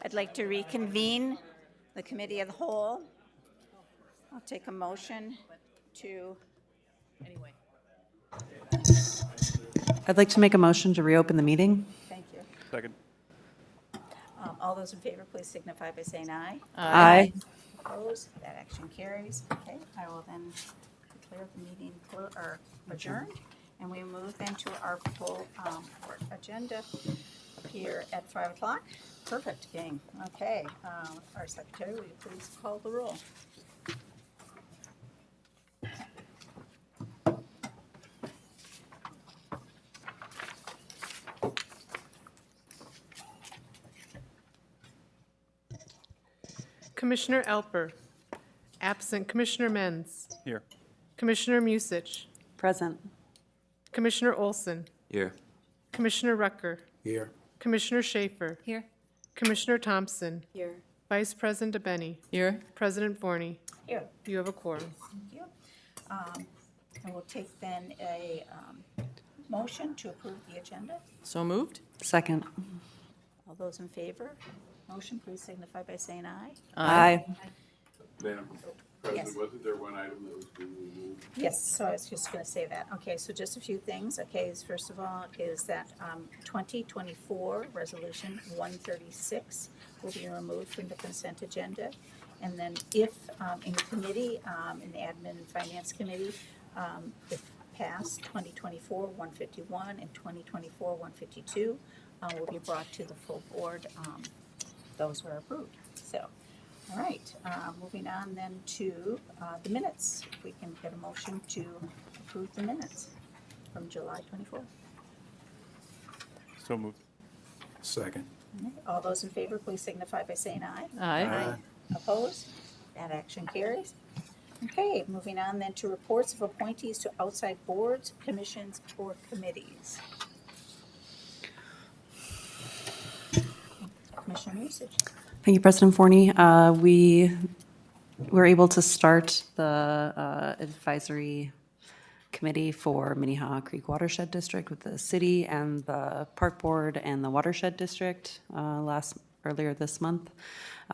I'd like to reconvene the Committee of the Whole. I'll take a motion to, I'd like to make a motion to reopen the meeting. thank you. Second. All those in favor, please signify by saying aye. Aye. Opposed? That action carries. Okay, I will then declare the meeting adjourned, and we move then to our full agenda here at 5 o'clock. Perfect, gang. Okay, our secretary, will you please call the roll? Commissioner Alper. Absent Commissioner Menz. Here. Commissioner Musich. Present. Commissioner Olson. Here. Commissioner Rucker. Here. Commissioner Schaefer. Here. Commissioner Thompson. Here. Vice President DeBenny. Here. President Forney. Here. You have a quorum. Thank you. And we'll take then a motion to approve the agenda. So moved. Second. All those in favor? Motion, please signify by saying aye. Aye. Madam Yes. President, wasn't there one item that was being removed? Yes, so I was just going to say that. Okay, so just a few things. Okay, first of all, is that 2024 Resolution 136 will be removed from the consent agenda. And then if in committee, in the Admin and Finance Committee, if passed, 2024 151 and 2024 152 will be brought to the full board. Those were approved. So, all right, moving on then to the minutes. If we can get a motion to approve the minutes from July 24th. So moved. Second. All those in favor, please signify by saying aye. Aye. Opposed? That action carries. Okay, moving on then to reports of appointees to outside boards, commissions, or committees. Commissioner Usage. Thank you, President Forney. We were able to start the advisory committee for Minnehaha Creek Watershed District with the city and the park board and the watershed district earlier this month.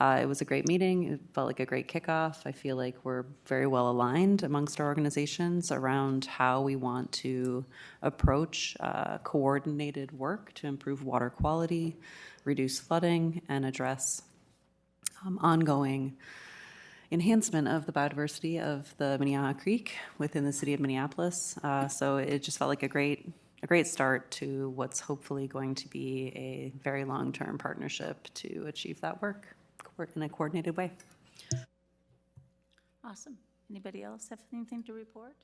It was a great meeting. It felt like a great kickoff. I feel like we're very well aligned amongst our organizations around how we want to approach coordinated work to improve water quality, reduce flooding, and address ongoing enhancement of the biodiversity of the Minnehaha Creek within the city of Minneapolis. So it just felt like a great start to what's hopefully going to be a very long-term partnership to achieve that work in a coordinated way. Awesome. Anybody else have anything to report?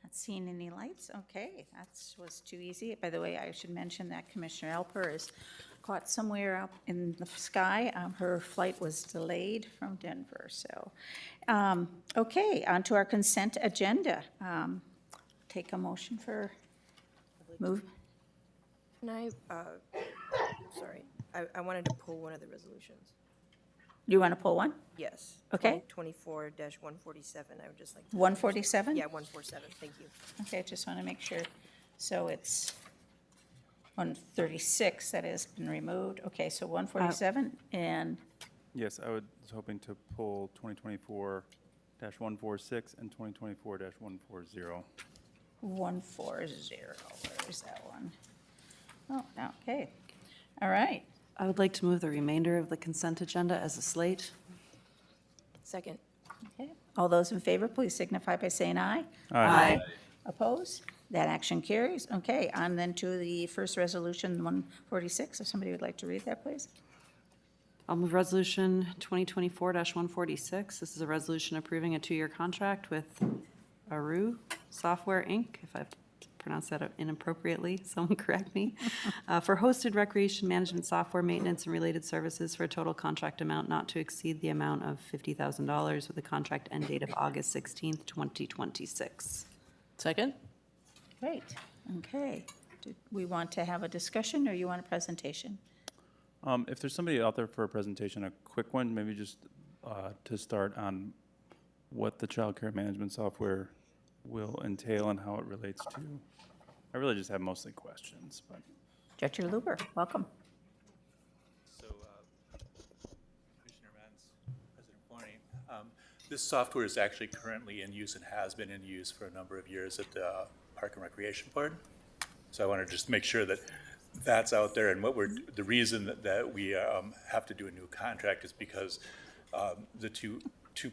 Not seeing any lights? Okay, that was too easy. By the way, I should mention that Commissioner Alper is caught somewhere up in the sky. Her flight was delayed from Denver, so. Okay, on to our consent agenda. Take a motion for move. Can I, sorry, I wanted to pull one of the resolutions. You want to pull one? Yes. Okay. 24-147, I would just like to. 147? Yeah, 147, thank you. Okay, just want to make sure. So it's 136 that has been removed. Okay, so 147 and Yes, I was hoping to pull 2024-146 and 2024-140. 140. Where is that one? Oh, okay. All right. I would like to move the remainder of the consent agenda as a slate. Second. Okay. All those in favor, please signify by saying aye. Aye. Opposed? That action carries. Okay, on then to the first resolution, 146. If somebody would like to read that, please. I'll move Resolution 2024-146. This is a resolution approving a 2-year contract with Aru Software, Inc., if I've pronounced that inappropriately, someone correct me, for hosted recreation management software maintenance and related services for a total contract amount not to exceed the amount of $50,000 with a contract end date of August 16th, 2026. Second? Great. Okay. Do we want to have a discussion or you want a presentation? If there's somebody out there for a presentation, a quick one, maybe just to start on what the child care management software will entail and how it relates to, I really just have mostly questions, but. Director Luber, welcome. So This software is actually currently in use and has been in use for a number of years at the Park and Recreation Board. So I want to just make sure that that's out there. And the reason that we have to do a new contract is because the two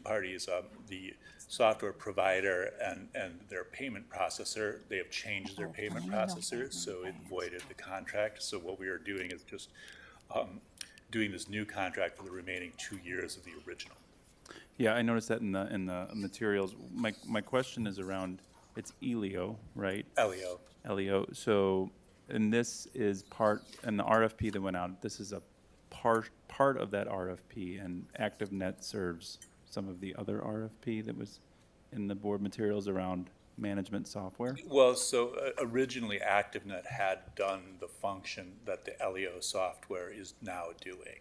parties, the software provider and their payment processor, they have changed their payment processor, so it voided the contract. So what we are doing is just doing this new contract for the remaining 2 years of the original. Yeah, I noticed that in the materials. My question is around, it's Elio, right? LEO. LEO. So, and this is part, and the RFP that went out, this is a part of that RFP, and ActiveNet serves some of the other RFP that was in the board materials around management software. Well, so originally ActiveNet had done the function that the LEO software is now doing.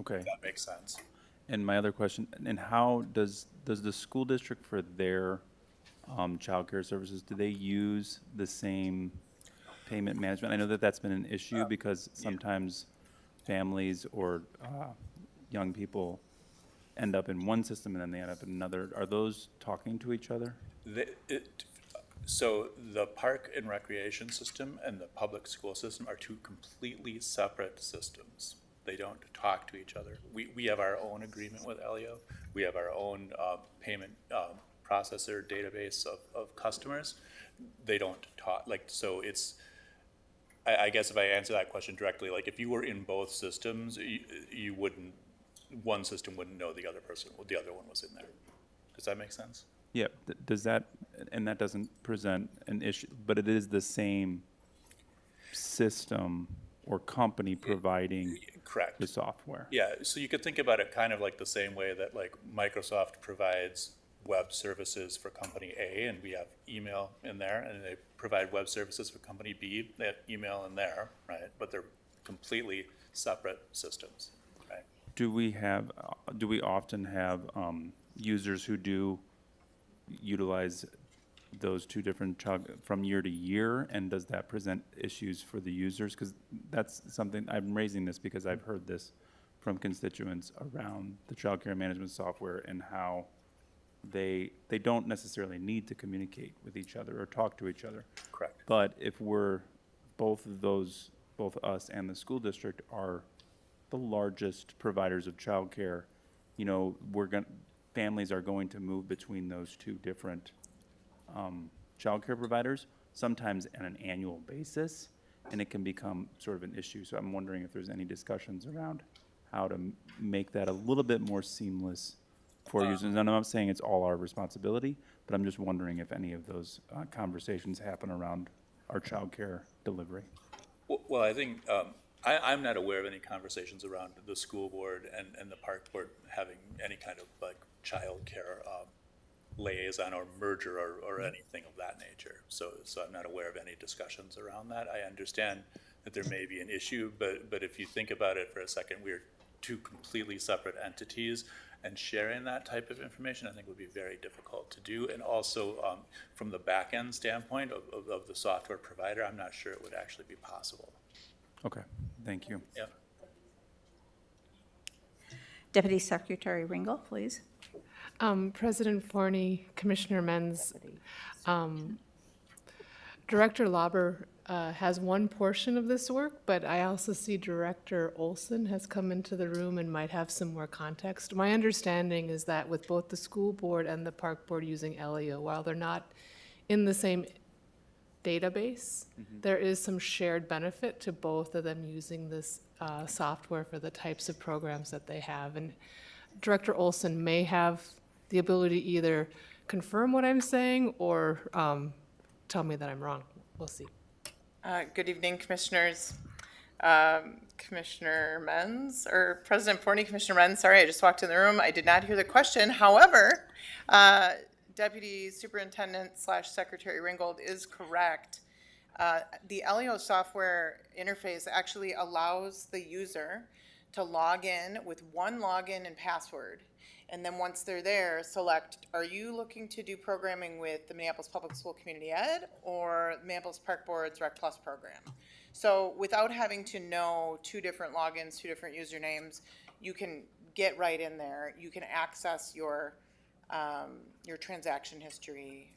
Okay. If that makes sense. And my other question, and how does the school district for their childcare services, do they use the same payment management? I know that that's been an issue because sometimes families or young people end up in one system and then they end up in another. Are those talking to each other? So the park and recreation system and the public school system are two completely separate systems. They don't talk to each other. We have our own agreement with LEO. We have our own payment processor database of customers. They don't talk, like, so it's, I guess if I answer that question directly, like if you were in both systems, you wouldn't, one system wouldn't know the other one was in there. Does that make sense? Yeah, does that, and that doesn't present an issue, but it is the same system or company providing Correct. the software. Yeah, so you could think about it kind of like the same way that like Microsoft provides web services for company A, and we have email in there, and they provide web services for company B, they have email in there, right? But they're completely separate systems, right? Do we often have users who do utilize those two different from year to year, and does that present issues for the users? Because that's something, I'm raising this because I've heard this from constituents around the child care management software and how they don't necessarily need to communicate with each other or talk to each other. Correct. But if both us and the school district are the largest providers of child care, you know, families are going to move between those two different child care providers, sometimes on an annual basis, and it can become sort of an issue. So I'm wondering if there's any discussions around how to make that a little bit more seamless for users. And I'm not saying it's all our responsibility, but I'm just wondering if any of those conversations happen around our child care delivery. Well, I think, I'm not aware of any conversations around the school board and the park board having any kind of like child care liaison or merger or anything of that nature. So I'm not aware of any discussions around that. I understand that there may be an issue, but if you think about it for a second, we're two completely separate entities, and sharing that type of information I think would be very difficult to do. And also from the back end standpoint of the software provider, I'm not sure it would actually be possible. Okay, thank you. Yeah. Deputy Secretary Ringel, please. President Forney, Commissioner Menz, Director Lauber has one portion of this work, but I also see Director Olson has come into the room and might have some more context. My understanding is that with both the school board and the park board using LEO, while they're not in the same database, there is some shared benefit to both of them using this software for the types of programs that they have. And Director Olson may have the ability to either confirm what I'm saying or tell me that I'm wrong. We'll see. Good evening, Commissioners. Commissioner Menz, or President Forney, Commissioner Menz, sorry, I just walked in the room. I did not hear the question. However, Deputy Superintendent / Secretary Ringgold is correct. The LEO software interface actually allows the user to log in with one login and password. And then once they're there, select, are you looking to do programming with the Minneapolis Public School Community Ed or Minneapolis Park Board's Rec Plus program? So without having to know two different logins, two different usernames, you can get right in there. You can access your your transaction history,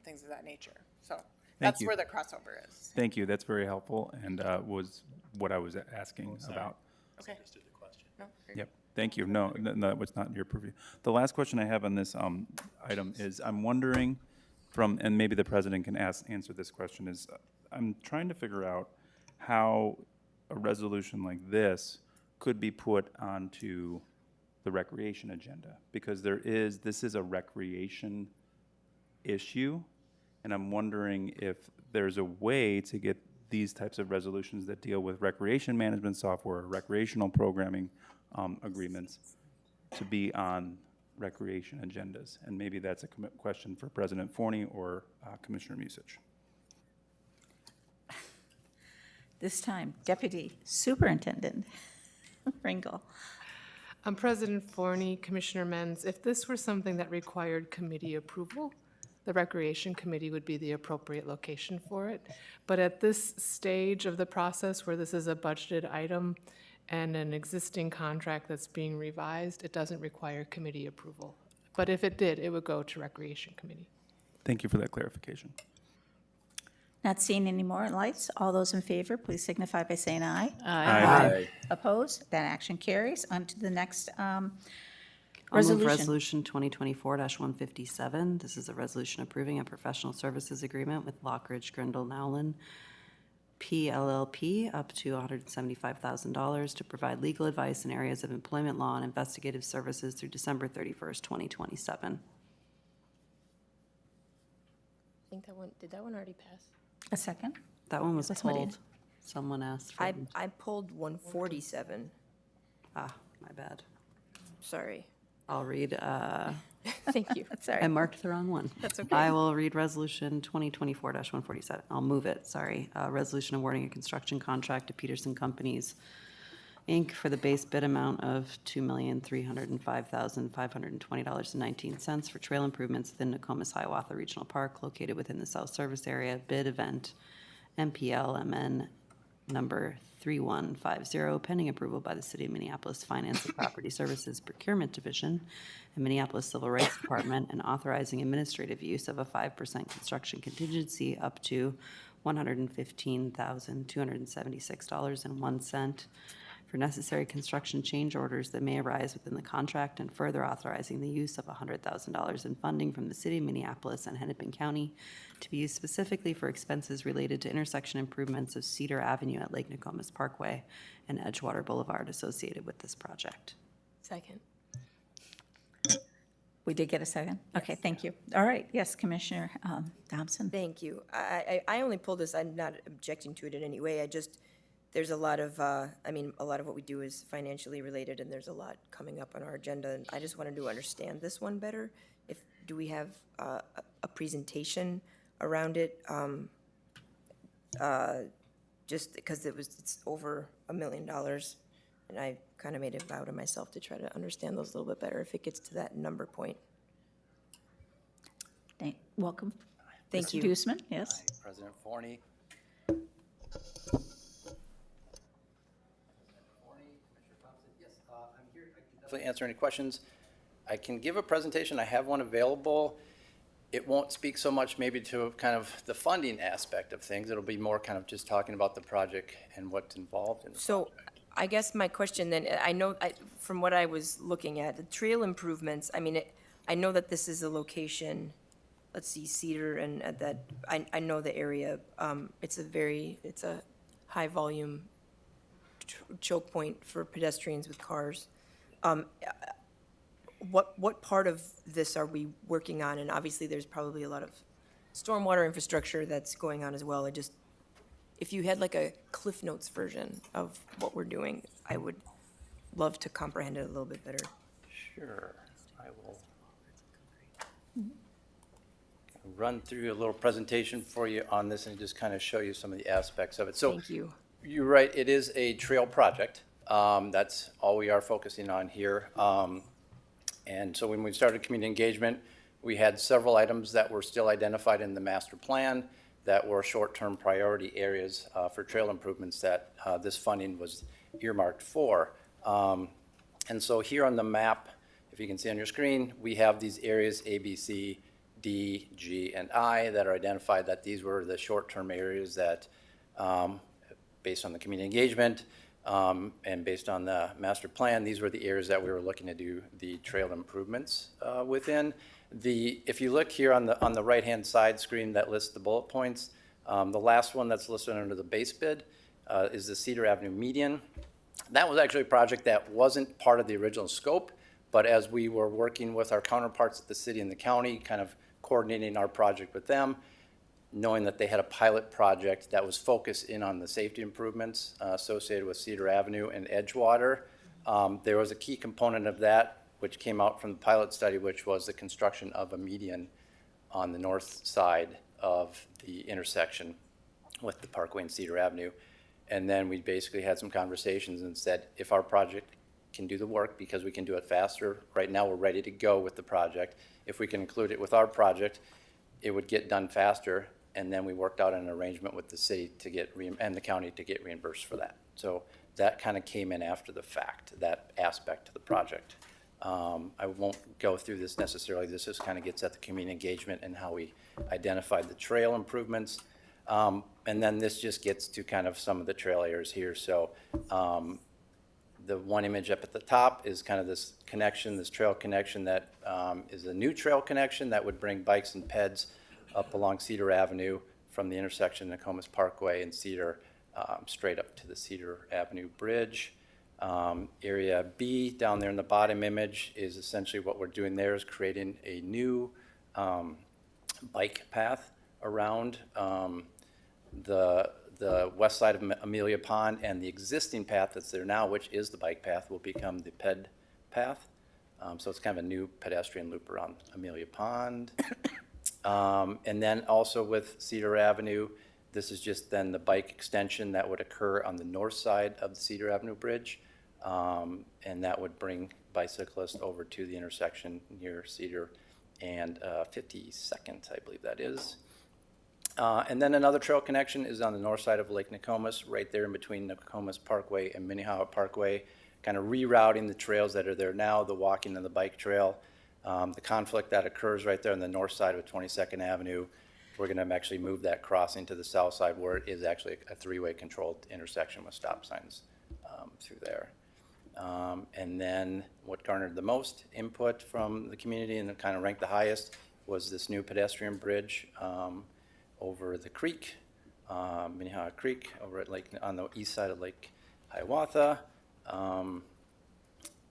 things of that nature. So Thank that's you. where the crossover is. Thank you, that's very helpful, and was what I was asking about. Okay. No, very Yep, thank you. No, that was not your purview. The last question I have on this item is, I'm wondering from, and maybe the president can answer this question, is I'm trying to figure out how a resolution like this could be put onto the recreation agenda, because this is a recreation issue, and I'm wondering if there's a way to get these types of resolutions that deal with recreation management software, recreational programming agreements to be on recreation agendas. And maybe that's a question for President Forney or Commissioner Musich. This time, Deputy Superintendent Ringel. President Forney, Commissioner Menz, if this were something that required committee approval, the Recreation Committee would be the appropriate location for it. But at this stage of the process, where this is a budgeted item and an existing contract that's being revised, it doesn't require committee approval. But if it did, it would go to Recreation Committee. Thank you for that clarification. Not seeing any more lights. All those in favor, please signify by saying aye. Aye. Opposed? That action carries. On to the next I'll move resolution. Resolution 2024-157. This is a resolution approving a professional services agreement with Lockridge Grindle Nowlin PLLP up to $175,000 to provide legal advice in areas of employment law and investigative services through December 31st, 2027. I think that one, did that one already pass? A second. That one was That's what it pulled. is. Someone asked for, I pulled 147, my bad. sorry. I'll read, Thank you. Sorry. I marked the wrong one. That's okay. I will read Resolution 2024-147. I'll move it, sorry. Resolution awarding a construction contract to Peterson Companies, Inc. for the base bid amount of $2,305,520.19 for trail improvements within Nokomis-Hiawatha Regional Park located within the South Service Area. Bid event MPLMN number 3150, pending approval by the City of Minneapolis Finance and Property Services Procurement Division and Minneapolis Civil Rights Department, and authorizing administrative use of a 5% construction contingency up to $115,276.01 for necessary construction change orders that may arise within the contract, and further authorizing the use of $100,000 in funding from the City of Minneapolis and Hennepin County to be used specifically for expenses related to intersection improvements of Cedar Avenue at Lake Nokomis Parkway and Edgewater Boulevard associated with this project. Second. We did get a second? Okay, thank you. All right, yes, Commissioner Thompson. Thank you. I only pulled this, I'm not objecting to it in any way. There's a lot of, a lot of what we do is financially related, and there's a lot coming up on our agenda, and I just wanted to understand this one better. Do we have a presentation around it? Just because it's over $1 million, and I kind of made a vow to myself to try to understand those a little bit better if it gets to that number point. Welcome. Thank you. Mr. Duesman, yes. President Forney. I'm here. I can definitely answer any questions. I can give a presentation. I have one available. It won't speak so much maybe to kind of the funding aspect of things. It'll be more kind of just talking about the project and what's involved in the So I guess my question then, I know from what I was looking at, the trail improvements, I know that this is a location, let's see, Cedar and at that, I know the area. It's a high volume choke point for pedestrians with cars. What part of this are we working on? And obviously, there's probably a lot of stormwater infrastructure that's going on as well. If you had like a Cliff Notes version of what we're doing, I would love to comprehend it a little bit better. Sure. I will run through a little presentation for you on this and just kind of show you some of the aspects of it. So Thank you. You're right, it is a trail project. That's all we are focusing on here. And so when we started community engagement, we had several items that were still identified in the master plan that were short-term priority areas for trail improvements that this funding was earmarked for. And so here on the map, if you can see on your screen, we have these areas A, B, C, D, G, and I that are identified that these were the short-term areas that, based on the community engagement and based on the master plan, these were the areas that we were looking to do the trail improvements within. If you look here on the right-hand side screen that lists the bullet points, the last one that's listed under the base bid is the Cedar Avenue median. That was actually a project that wasn't part of the original scope, but as we were working with our counterparts at the city and the county, kind of coordinating our project with them, knowing that they had a pilot project that was focused in on the safety improvements associated with Cedar Avenue and Edgewater, there was a key component of that which came out from the pilot study, which was the construction of a median on the north side of the intersection with the Parkway and Cedar Avenue. And then we basically had some conversations and said, if our project can do the work because we can do it faster, right now we're ready to go with the project. If we can include it with our project, it would get done faster. And then we worked out an arrangement with the city to get, and the county to get reimbursed for that. So that kind of came in after the fact, that aspect of the project. I won't go through this necessarily. This just kind of gets at the community engagement and how we identified the trail improvements. And then this just gets to kind of some of the trail areas here. So the one image up at the top is kind of this connection, this trail connection that is a new trail connection that would bring bikes and peds up along Cedar Avenue from the intersection of Nokomis Parkway and Cedar straight up to the Cedar Avenue Bridge. Area B down there in the bottom image is essentially what we're doing there is creating a new bike path around the west side of Amelia Pond, and the existing path that's there now, which is the bike path, will become the ped path. So it's kind of a new pedestrian loop around Amelia Pond. And then also with Cedar Avenue, this is just then the bike extension that would occur on the north side of the Cedar Avenue Bridge. And that would bring bicyclists over to the intersection near Cedar and 52nd, I believe that is. And then another trail connection is on the north side of Lake Nokomis, right there in between Nokomis Parkway and Minnehaha Parkway, kind of rerouting the trails that are there now, the walking and the bike trail. The conflict that occurs right there on the north side of 22nd Avenue, we're going to actually move that crossing to the south side where it is actually a three-way controlled intersection with stop signs through there. And then what garnered the most input from the community and kind of ranked the highest was this new pedestrian bridge over the creek, Minnehaha Creek, over at Lake, on the east side of Lake Hiawatha.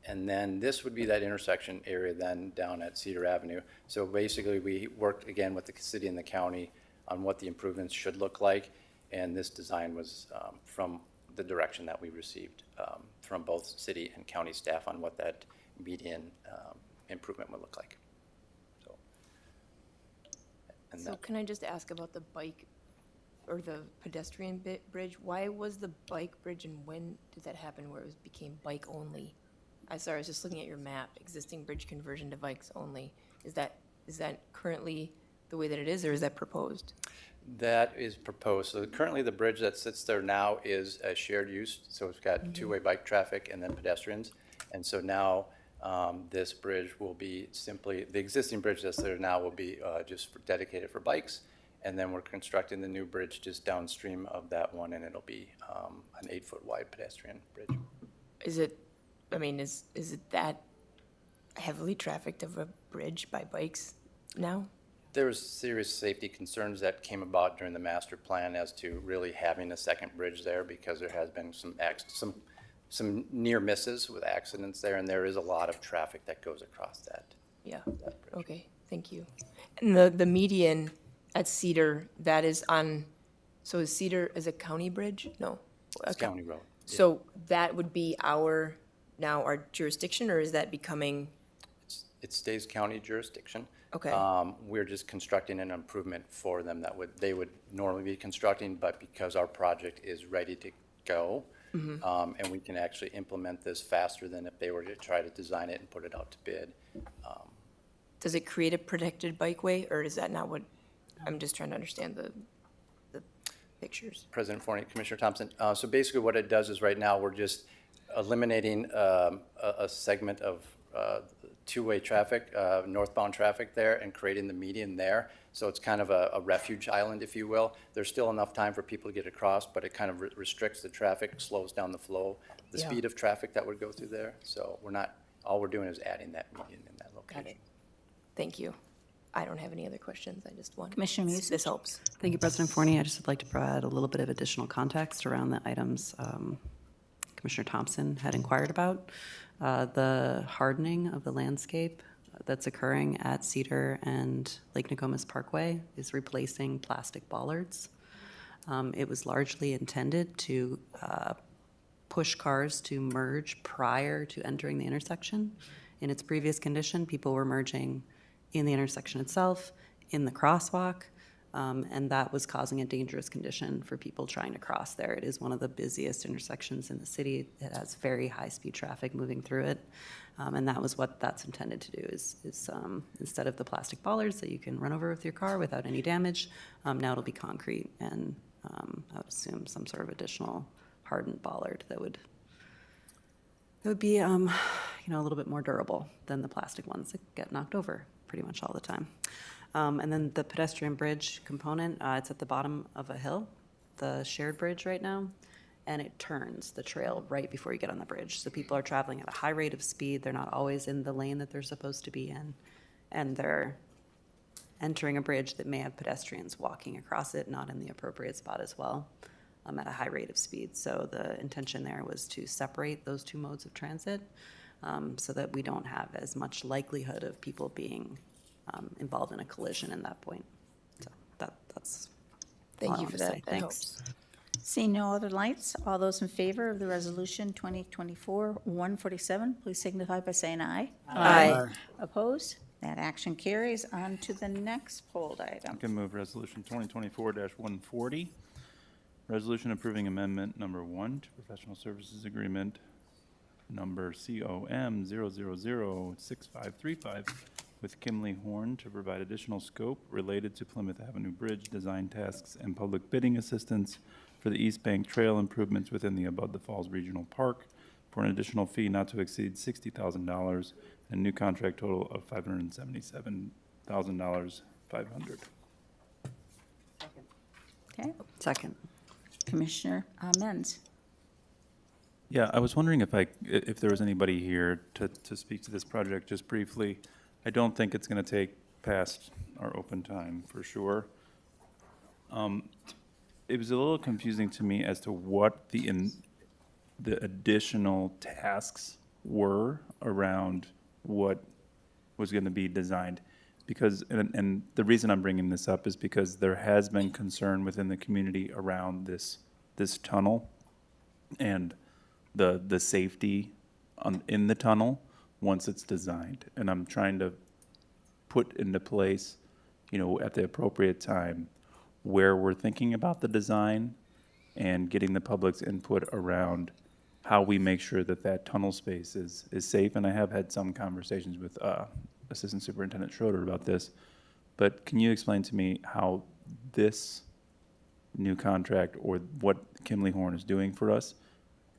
And then this would be that intersection area then down at Cedar Avenue. So basically we worked again with the city and the county on what the improvements should look like. And this design was from the direction that we received from both city and county staff on what that median improvement would look like. So can I just ask about the bike or the pedestrian bridge? Why was the bike bridge and when did that happen where it became bike only? I was just looking at your map, existing bridge conversion to bikes only. Is that currently the way that it is, or is that proposed? That is proposed. So currently the bridge that sits there now is a shared use. So it's got two-way bike traffic and then pedestrians. And so now this bridge will be simply, the existing bridge that's there now will be just dedicated for bikes. And then we're constructing the new bridge just downstream of that one, and it'll be an 8-foot wide pedestrian bridge. Is it that heavily trafficked of a bridge by bikes now? There's serious safety concerns that came about during the master plan as to really having a second bridge there, because there has been some near misses with accidents there, and there is a lot of traffic that goes across that. Yeah, bridge. okay, thank you. And the median at Cedar, that is on, so is Cedar is a county bridge? No. It's County Road. Yeah. So that would be our jurisdiction, or is that becoming? It stays county jurisdiction. Okay. We're just constructing an improvement for them that they would normally be constructing, but because our project is ready to go, and we can actually implement this faster than if they were to try to design it and put it out to bid. Does it create a protected bikeway, or is that not what, I'm just trying to understand the pictures. President Forney, Commissioner Thompson. So basically what it does is right now we're just eliminating a segment of two-way traffic, northbound traffic there, and creating the median there. So it's kind of a refuge island, if you will. There's still enough time for people to get across, but it kind of restricts the traffic, slows down the flow, the Yeah. speed of traffic that would go through there. So all we're doing is adding that median in that Got location. it. Thank you. I don't have any other questions. I just want. Commissioner Musil? This helps. Thank you, President Forney. I just would like to provide a little bit of additional context around the items Commissioner Thompson had inquired about. The hardening of the landscape that's occurring at Cedar and Lake Nokomis Parkway is replacing plastic bollards. It was largely intended to push cars to merge prior to entering the intersection. In its previous condition, people were merging in the intersection itself, in the crosswalk, and that was causing a dangerous condition for people trying to cross there. It is one of the busiest intersections in the city. It has very high-speed traffic moving through it, and that was what that's intended to do, is instead of the plastic bollards that you can run over with your car without any damage, now it'll be concrete, and I would assume some sort of additional hardened bollard that would be, a little bit more durable than the plastic ones that get knocked over pretty much all the time. And then the pedestrian bridge component, it's at the bottom of a hill, the shared bridge right now, and it turns the trail right before you get on the bridge. So people are traveling at a high rate of speed. They're not always in the lane that they're supposed to be in, and they're entering a bridge that may have pedestrians walking across it, not in the appropriate spot as well, at a high rate of speed. So the intention there was to separate those two modes of transit so that we don't have as much likelihood of people being involved in a collision in that point. So that's Thank all I you want for to that. say. That Thanks. helps. Seeing no other lights, all those in favor of the resolution 2024-147, please signify by saying aye. Aye. Opposed? That action carries. On to the next pulled I item. can move resolution 2024-140. Resolution approving amendment number 1 to professional services agreement number COM 0006535 with Kimley Horn to provide additional scope related to Plymouth Avenue Bridge design tasks and public bidding assistance for the East Bank Trail improvements within the Above the Falls Regional Park for an additional fee not to exceed $60,000 and new contract total of $577,500. Okay, Second. Commissioner Menz. Yeah, I was wondering if there was anybody here to speak to this project just briefly. I don't think it's going to take past our open time, for sure. It was a little confusing to me as to what the additional tasks were around what was going to be designed. Because, and the reason I'm bringing this up is because there has been concern within the community around this tunnel and the safety in the tunnel once it's designed. And I'm trying to put into place, at the appropriate time, where we're thinking about the design and getting the public's input around how we make sure that tunnel space is safe. And I have had some conversations with Assistant Superintendent Schroeder about this, but can you explain to me how this new contract or what Kimley Horn is doing for us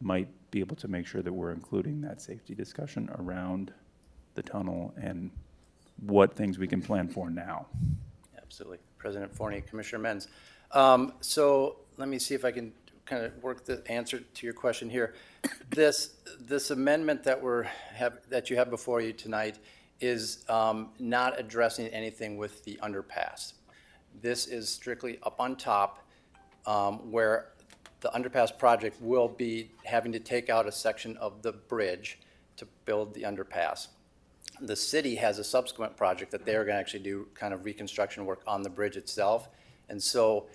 might be able to make sure that we're including that safety discussion around the tunnel and what things we can plan for now? Absolutely. President Forney, Commissioner Menz. So let me see if I can kind of work the answer to your question here. This amendment that you have before you tonight is not addressing anything with the underpass. This is strictly up on top where the underpass project will be having to take out a section of the bridge to build the underpass. The city has a subsequent project that they're going to actually do kind of reconstruction work on the bridge itself. And so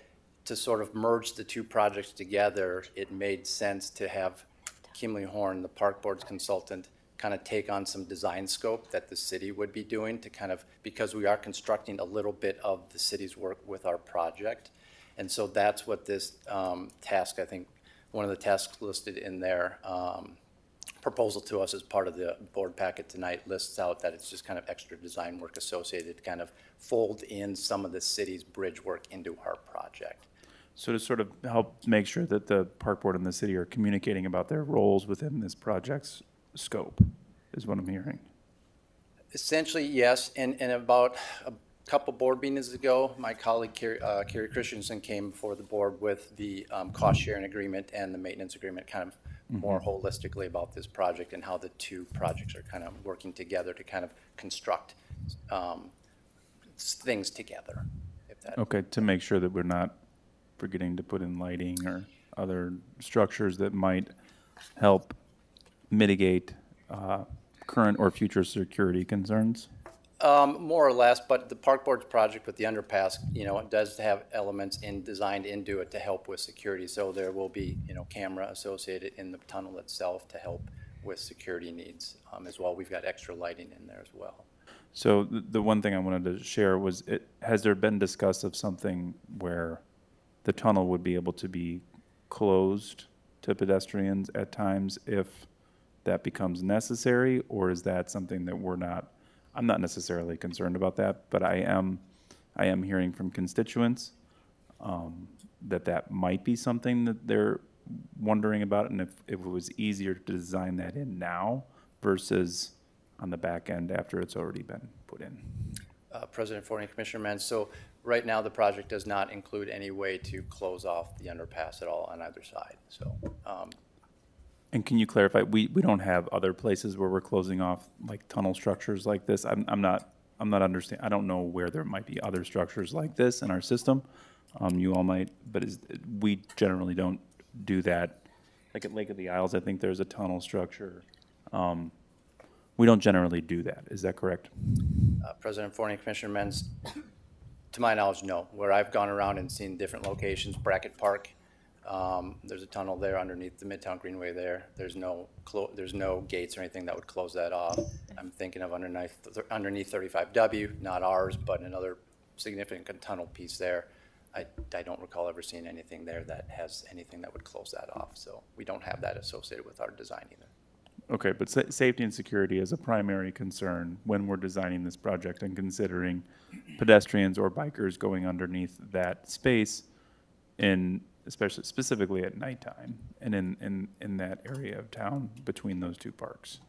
to sort of merge the two projects together, it made sense to have Kimley Horn, the park board's consultant, kind of take on some design scope that the city would be doing to kind of, because we are constructing a little bit of the city's work with our project. And so that's what this task, I think, one of the tasks listed in their proposal to us as part of the board packet tonight lists out that it's just kind of extra design work associated to kind of fold in some of the city's bridge work into our project. So to sort of help make sure that the park board and the city are communicating about their roles within this project's scope, is what I'm hearing. Essentially, yes, and about a couple board meetings ago, my colleague Carrie Christensen came before the board with the cost sharing agreement and the maintenance agreement, kind of more holistically about this project and how the two projects are kind of working together to kind of construct things together, if that. Okay, to make sure that we're not forgetting to put in lighting or other structures that might help mitigate current or future security concerns? More or less, but the park board's project with the underpass, it does have elements designed into it to help with security. So there will be, camera associated in the tunnel itself to help with security needs as well. We've got extra lighting in there as well. So the one thing I wanted to share was, has there been discuss of something where the tunnel would be able to be closed to pedestrians at times if that becomes necessary, or is that something that I'm not necessarily concerned about that, but I am hearing from constituents that might be something that they're wondering about, and if it was easier to design that in now versus on the back end after it's already been put in. President Forney, Commissioner Menz, so right now the project does not include any way to close off the underpass at all on either side, so. And can you clarify, we don't have other places where we're closing off like tunnel structures like this? I'm not understanding, I don't know where there might be other structures like this in our system. You all might, but we generally don't do that. Like at Lake of the Isles, I think there's a tunnel structure. We don't generally do that, is that correct? President Forney, Commissioner Menz, to my knowledge, no. Where I've gone around and seen different locations, Brackett Park, there's a tunnel there underneath the Midtown Greenway there. There's no gates or anything that would close that off. I'm thinking of underneath 35W, not ours, but another significant tunnel piece there. I don't recall ever seeing anything there that has anything that would close that off. So we don't have that associated with our design either. Okay, but safety and security is a primary concern when we're designing this project and considering pedestrians or bikers going underneath that space specifically at nighttime and in that area of town between those two parks.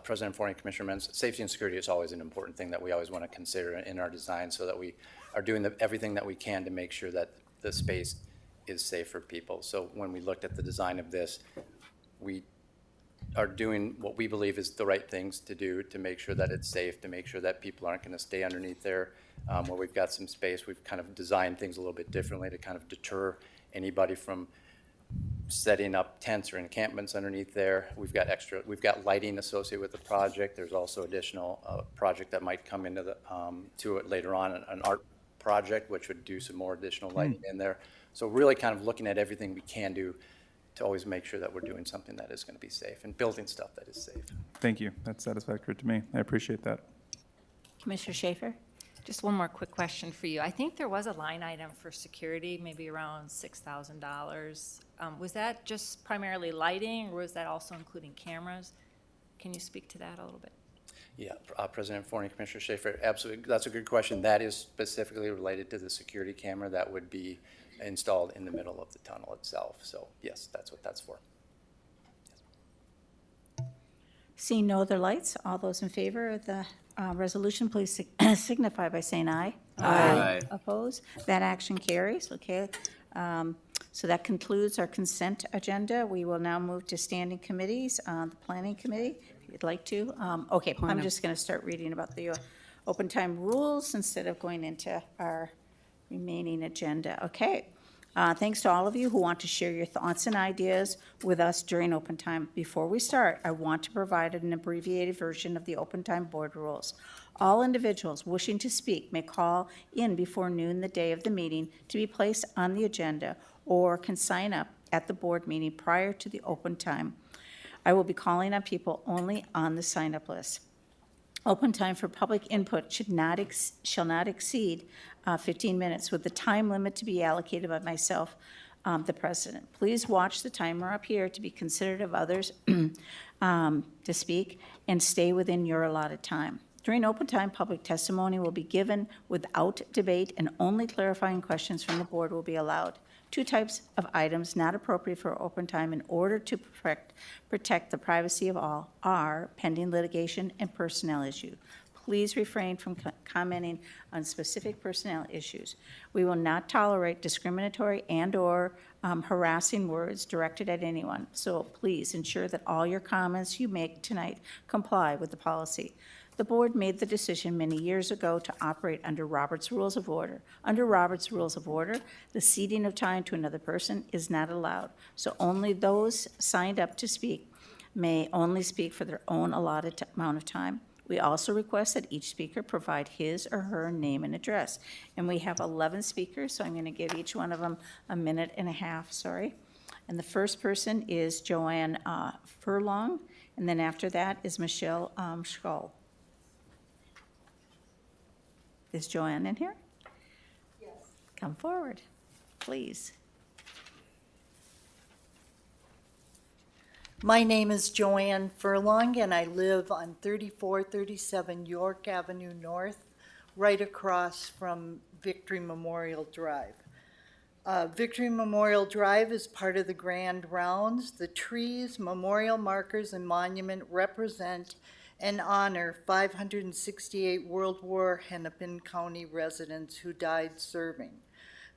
President Forney, Commissioner Menz, safety and security is always an important thing that we always want to consider in our design so that we are doing everything that we can to make sure that the space is safe for people. So when we looked at the design of this, we are doing what we believe is the right things to do to make sure that it's safe, to make sure that people aren't going to stay underneath there. Where we've got some space, we've kind of designed things a little bit differently to kind of deter anybody from setting up tents or encampments underneath there. We've got lighting associated with the project. There's also additional project that might come into to it later on, an art project, which would do some more additional lighting in there. So really kind of looking at everything we can do to always make sure that we're doing something that is going to be safe and building stuff that is safe. Thank you. That's satisfactory to me. I appreciate that. Commissioner Schaefer? Just one more quick question for you. I think there was a line item for security, maybe around $6,000. Was that just primarily lighting, or was that also including cameras? Can you speak to that a little bit? Yeah, President Forney, Commissioner Schaefer, absolutely. That's a good question. That is specifically related to the security camera that would be installed in the middle of the tunnel itself. So yes, that's what that's for. Seeing no other lights, all those in favor of the resolution, please signify by saying aye. Aye. Opposed? That action carries, okay. So that concludes our consent agenda. We will now move to standing committees, the planning committee, if you'd like to. Okay, I'm just going to start reading about the open time rules instead of going into our remaining agenda. Okay. Thanks to all of you who want to share your thoughts and ideas with us during open time. Before we start, I want to provide an abbreviated version of the open time board rules. All individuals wishing to speak may call in before noon the day of the meeting to be placed on the agenda, or can sign up at the board meeting prior to the open time. I will be calling on people only on the sign-up list. Open time for public input shall not exceed 15 minutes, with the time limit to be allocated by myself, the president. Please watch the timer up here to be considerate of others to speak, and stay within your allotted time. During open time, public testimony will be given without debate, and only clarifying questions from the board will be allowed. Two types of items not appropriate for open time in order to protect the privacy of all are pending litigation and personnel issue. Please refrain from commenting on specific personnel issues. We will not tolerate discriminatory and/or harassing words directed at anyone. So please ensure that all your comments you make tonight comply with the policy. The board made the decision many years ago to operate under Robert's Rules of Order. Under Robert's Rules of Order, the ceding of time to another person is not allowed. So only those signed up to speak may only speak for their own allotted amount of time. We also request that each speaker provide his or her name and address. And we have 11 speakers, so I'm going to give each one of them a minute and a half, sorry. And the first person is Joanne Furlong, and then after that is Michelle Schull. Is Joanne in here? Yes. Come forward, please. My name is Joanne Furlong, and I live on 3437 York Avenue North, right across from Victory Memorial Drive. Victory Memorial Drive is part of the Grand Rounds. The trees, memorial markers, and monument represent and honor 568 World War Hennepin County residents who died serving.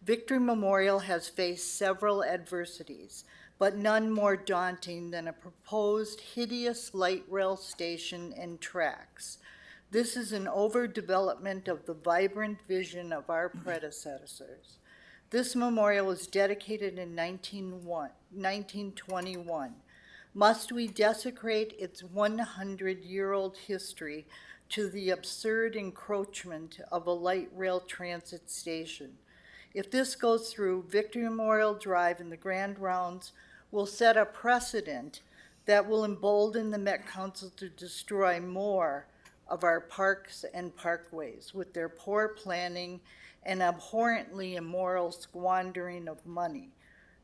Victory Memorial has faced several adversities, but none more daunting than a proposed hideous light rail station and tracks. This is an overdevelopment of the vibrant vision of our predecessors. This memorial was dedicated in 1921. Must we desecrate its 100-year-old history to the absurd encroachment of a light rail transit station? If this goes through, Victory Memorial Drive and the Grand Rounds will set a precedent that will embolden the Met Council to destroy more of our parks and parkways with their poor planning and abhorrently immoral squandering of money.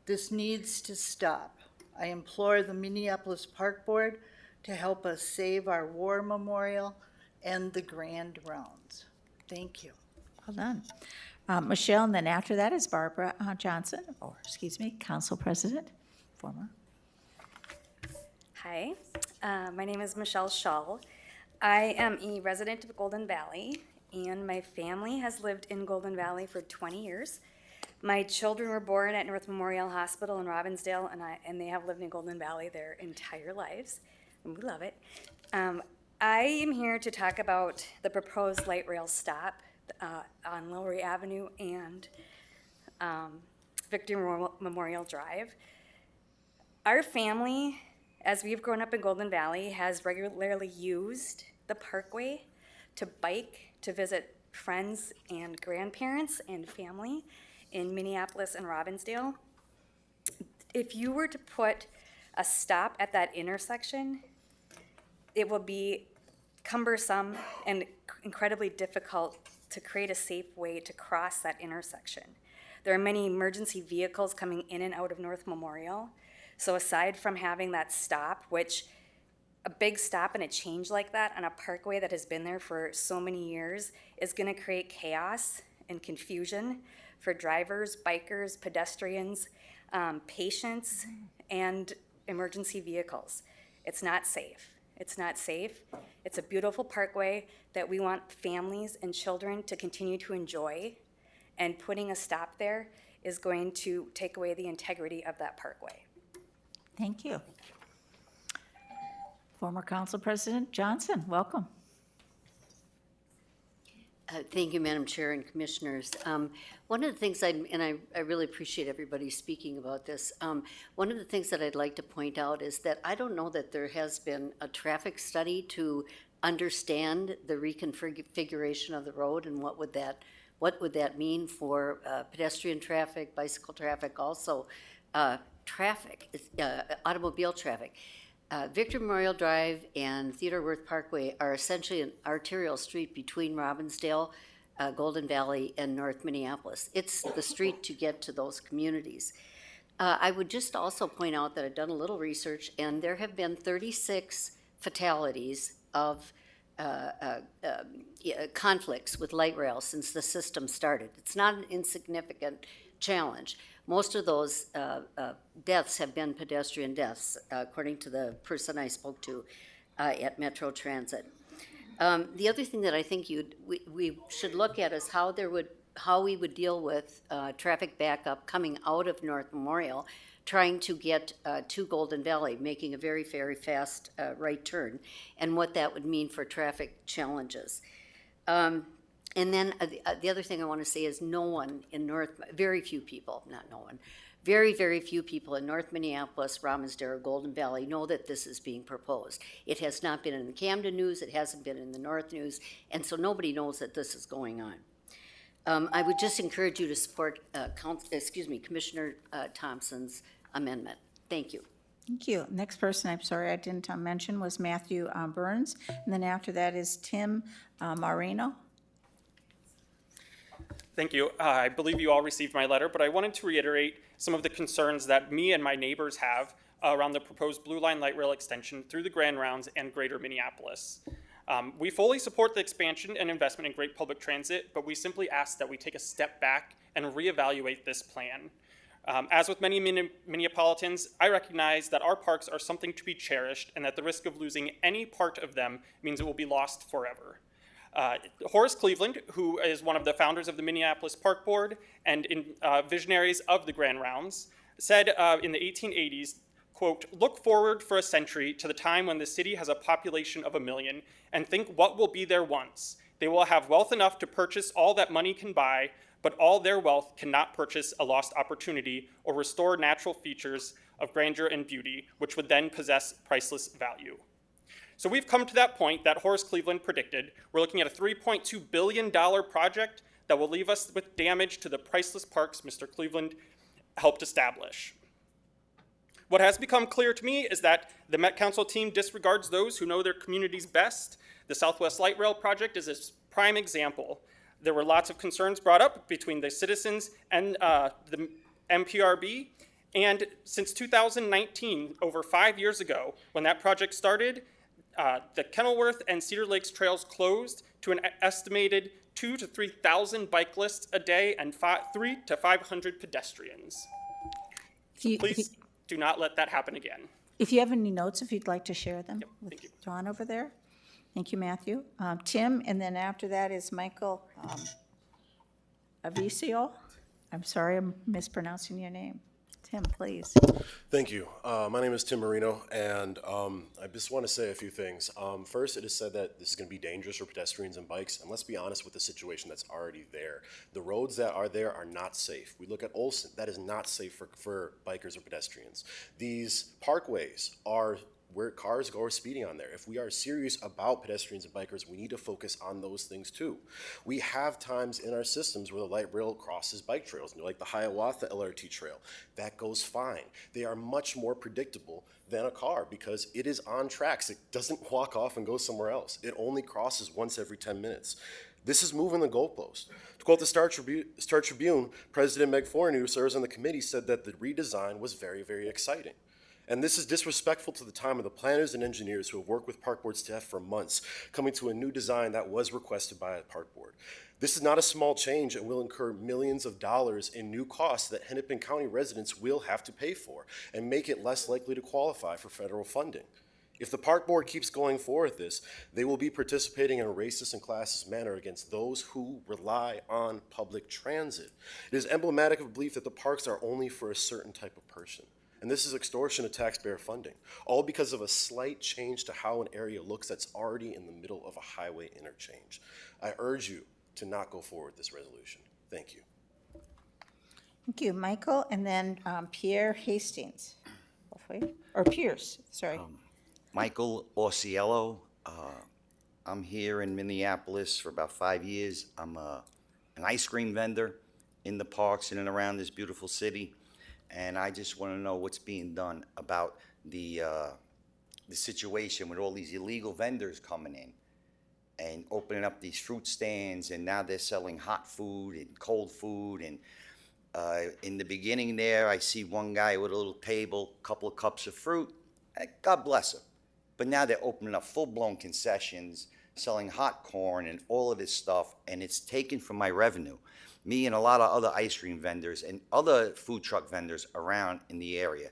This needs to stop. I implore the Minneapolis Park Board to help us save our war memorial and the Grand Rounds. Thank you. Well done. Michelle, and then after that is Barbara Johnson, Council President, former. Hi, my name is Michelle Schull. I am a resident of Golden Valley, and my family has lived in Golden Valley for 20 years. My children were born at North Memorial Hospital in Robbinsdale, and they have lived in Golden Valley their entire lives, and we love it. I am here to talk about the proposed light rail stop on Lowry Avenue and Victory Memorial Drive. Our family, as we've grown up in Golden Valley, has regularly used the parkway to bike, to visit friends and grandparents and family in Minneapolis and Robbinsdale. If you were to put a stop at that intersection, it will be cumbersome and incredibly difficult to create a safe way to cross that intersection. There are many emergency vehicles coming in and out of North Memorial. So aside from having that stop, which a big stop and a change like that on a parkway that has been there for so many years is going to create chaos and confusion for drivers, bikers, pedestrians, patients, and emergency vehicles. It's not safe. It's not safe. It's a beautiful parkway that we want families and children to continue to enjoy, and putting a stop there is going to take away the integrity of that parkway. Thank you. Former Council President Johnson, welcome. Thank you, Madam Chair and Commissioners. One of the things I really appreciate everybody speaking about this. One of the things that I'd like to point out is that I don't know that there has been a traffic study to understand the reconfiguration of the road and what would that mean for pedestrian traffic, bicycle traffic, also automobile traffic. Victory Memorial Drive and Theodore Wirth Parkway are essentially an arterial street between Robbinsdale, Golden Valley, and North Minneapolis. It's the street to get to those communities. I would just also point out that I've done a little research, and there have been 36 fatalities of conflicts with light rail since the system started. It's not an insignificant challenge. Most of those deaths have been pedestrian deaths, according to the person I spoke to at Metro Transit. The other thing that I think we should look at is how we would deal with traffic backup coming out of North Memorial, trying to get to Golden Valley, making a very, very fast right turn, and what that would mean for traffic challenges. And then the other thing I want to say is very few people in North Minneapolis, Ramsdale, Golden Valley know that this is being proposed. It has not been in the Camden news, it hasn't been in the North news, and so nobody knows that this is going on. I would just encourage you to support Commissioner Thompson's amendment. Thank you. Thank you. Next person, I'm sorry I didn't mention, was Matthew Burns. And then after that is Tim Marino. Thank you. I believe you all received my letter, but I wanted to reiterate some of the concerns that me and my neighbors have around the proposed Blue Line Light Rail extension through the Grand Rounds and Greater Minneapolis. We fully support the expansion and investment in great public transit, but we simply ask that we take a step back and reevaluate this plan. As with many Minneapolitans, I recognize that our parks are something to be cherished and that the risk of losing any part of them means it will be lost forever. Horace Cleveland, who is one of the founders of the Minneapolis Park Board and visionaries of the Grand Rounds, said in the 1880s, quote, "Look forward for a century to the time when the city has a population of 1 million and think what will be their wants. They will have wealth enough to purchase all that money can buy, but all their wealth cannot purchase a lost opportunity or restore natural features of grandeur and beauty, which would then possess priceless value." So we've come to that point that Horace Cleveland predicted. We're looking at a $3.2 billion project that will leave us with damage to the priceless parks Mr. Cleveland helped establish. What has become clear to me is that the Met Council team disregards those who know their communities best. The Southwest Light Rail project is a prime example. There were lots of concerns brought up between the citizens and the MPRB. And since 2019, over 5 years ago, when that project started, the Kenilworth and Cedar Lakes trails closed to an estimated 2,000 to 3,000 bike lists a day and 300 to 500 pedestrians. Please do not let that happen again. If you have any notes, if you'd like to share them Thank you. with John over there. Thank you, Matthew. Tim, and then after that is Michael Avicio. I'm sorry, I'm mispronouncing your name. Tim, please. Thank you. My name is Tim Marino, and I just want to say a few things. First, it is said that this is going to be dangerous for pedestrians and bikes, and let's be honest with the situation that's already there. The roads that are there are not safe. We look at Olson, that is not safe for bikers or pedestrians. These parkways are where cars go speeding on there. If we are serious about pedestrians and bikers, we need to focus on those things too. We have times in our systems where the light rail crosses bike trails, like the Hiawatha LRT trail. That goes fine. They are much more predictable than a car because it is on tracks. It doesn't walk off and go somewhere else. It only crosses once every 10 minutes. This is moving the goalpost. To quote the Star Tribune, President Meg Forney, who serves on the committee, said that the redesign was very, very exciting. And this is disrespectful to the time of the planners and engineers who have worked with Park Board staff for months, coming to a new design that was requested by the Park Board. This is not a small change and will incur millions of dollars in new costs that Hennepin County residents will have to pay for and make it less likely to qualify for federal funding. If the Park Board keeps going forward with this, they will be participating in a racist and classist manner against those who rely on public transit. It is emblematic of a belief that the parks are only for a certain type of person. And this is extortion of taxpayer funding, all because of a slight change to how an area looks that's already in the middle of a highway interchange. I urge you to not go forward with this resolution. Thank you. Thank you, Michael, and then Pierre Hastings, hopefully, or Pierce, sorry. Michael Orsiello. I'm here in Minneapolis for about 5 years. I'm an ice cream vendor in the parks in and around this beautiful city. And I just want to know what's being done about the situation with all these illegal vendors coming in and opening up these fruit stands, and now they're selling hot food and cold food. And in the beginning there, I see one guy with a little table, a couple of cups of fruit. God bless him. But now they're opening up full-blown concessions, selling hot corn and all of this stuff, and it's taken from my revenue. me and a lot of other ice cream vendors and other food truck vendors around in the area,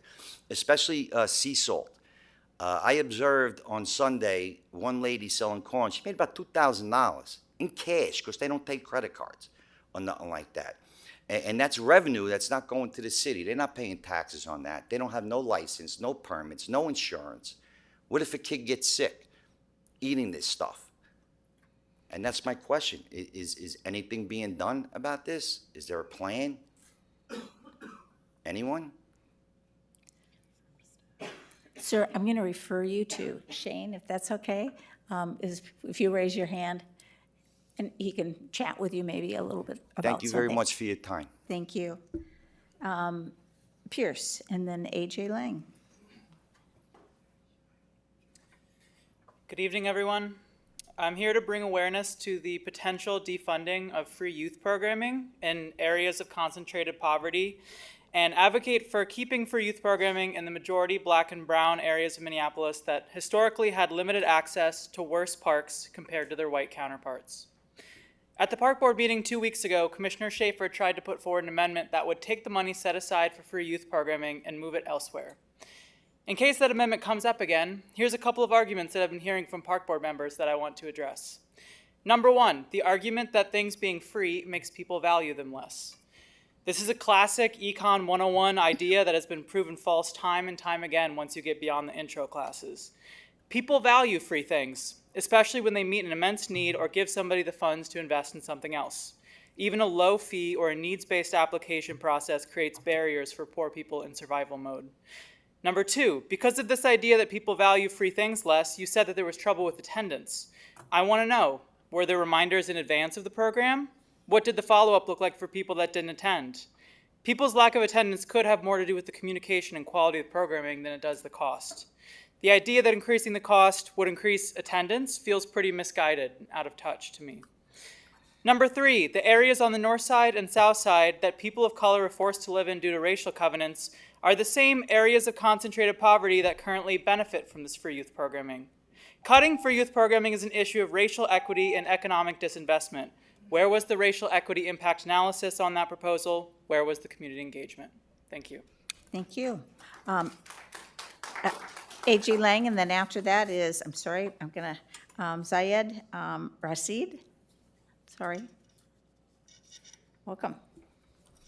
especially sea salt. I observed on Sunday one lady selling corn. She made about $2,000 in cash because they don't take credit cards or nothing like that. And that's revenue that's not going to the city. They're not paying taxes on that. They don't have no license, no permits, no insurance. What if a kid gets sick eating this stuff? And that's my question. Is anything being done about this? Is there a plan? Anyone? Sir, I'm going to refer you to Shane, if that's okay. If you raise your hand, and he can chat with you maybe a little bit about Thank you very something. much for your time. Thank you. Pierce, and then A.J. Lang. Good evening, everyone. I'm here to bring awareness to the potential defunding of free youth programming in areas of concentrated poverty and advocate for keeping free youth programming in the majority Black and brown areas of Minneapolis that historically had limited access to worse parks compared to their white counterparts. At the Park Board meeting 2 weeks ago, Commissioner Schaefer tried to put forward an amendment that would take the money set aside for free youth programming and move it elsewhere. In case that amendment comes up again, here's a couple of arguments that I've been hearing from Park Board members that I want to address. Number one, the argument that things being free makes people value them less. This is a classic Econ 101 idea that has been proven false time and time again once you get beyond the intro classes. People value free things, especially when they meet an immense need or give somebody the funds to invest in something else. Even a low fee or a needs-based application process creates barriers for poor people in survival mode. Number two, because of this idea that people value free things less, you said that there was trouble with attendance. I want to know, were there reminders in advance of the program? What did the follow-up look like for people that didn't attend? People's lack of attendance could have more to do with the communication and quality of the programming than it does the cost. The idea that increasing the cost would increase attendance feels pretty misguided and out of touch to me. Number three, the areas on the north side and south side that people of color are forced to live in due to racial covenants are the same areas of concentrated poverty that currently benefit from this free youth programming. Cutting free youth programming is an issue of racial equity and economic disinvestment. Where was the racial equity impact analysis on that proposal? Where was the community engagement? Thank you. Thank you. A.J. Lang, and then after that is, I'm sorry, I'm going to, Zayed Rashid. Sorry. Welcome.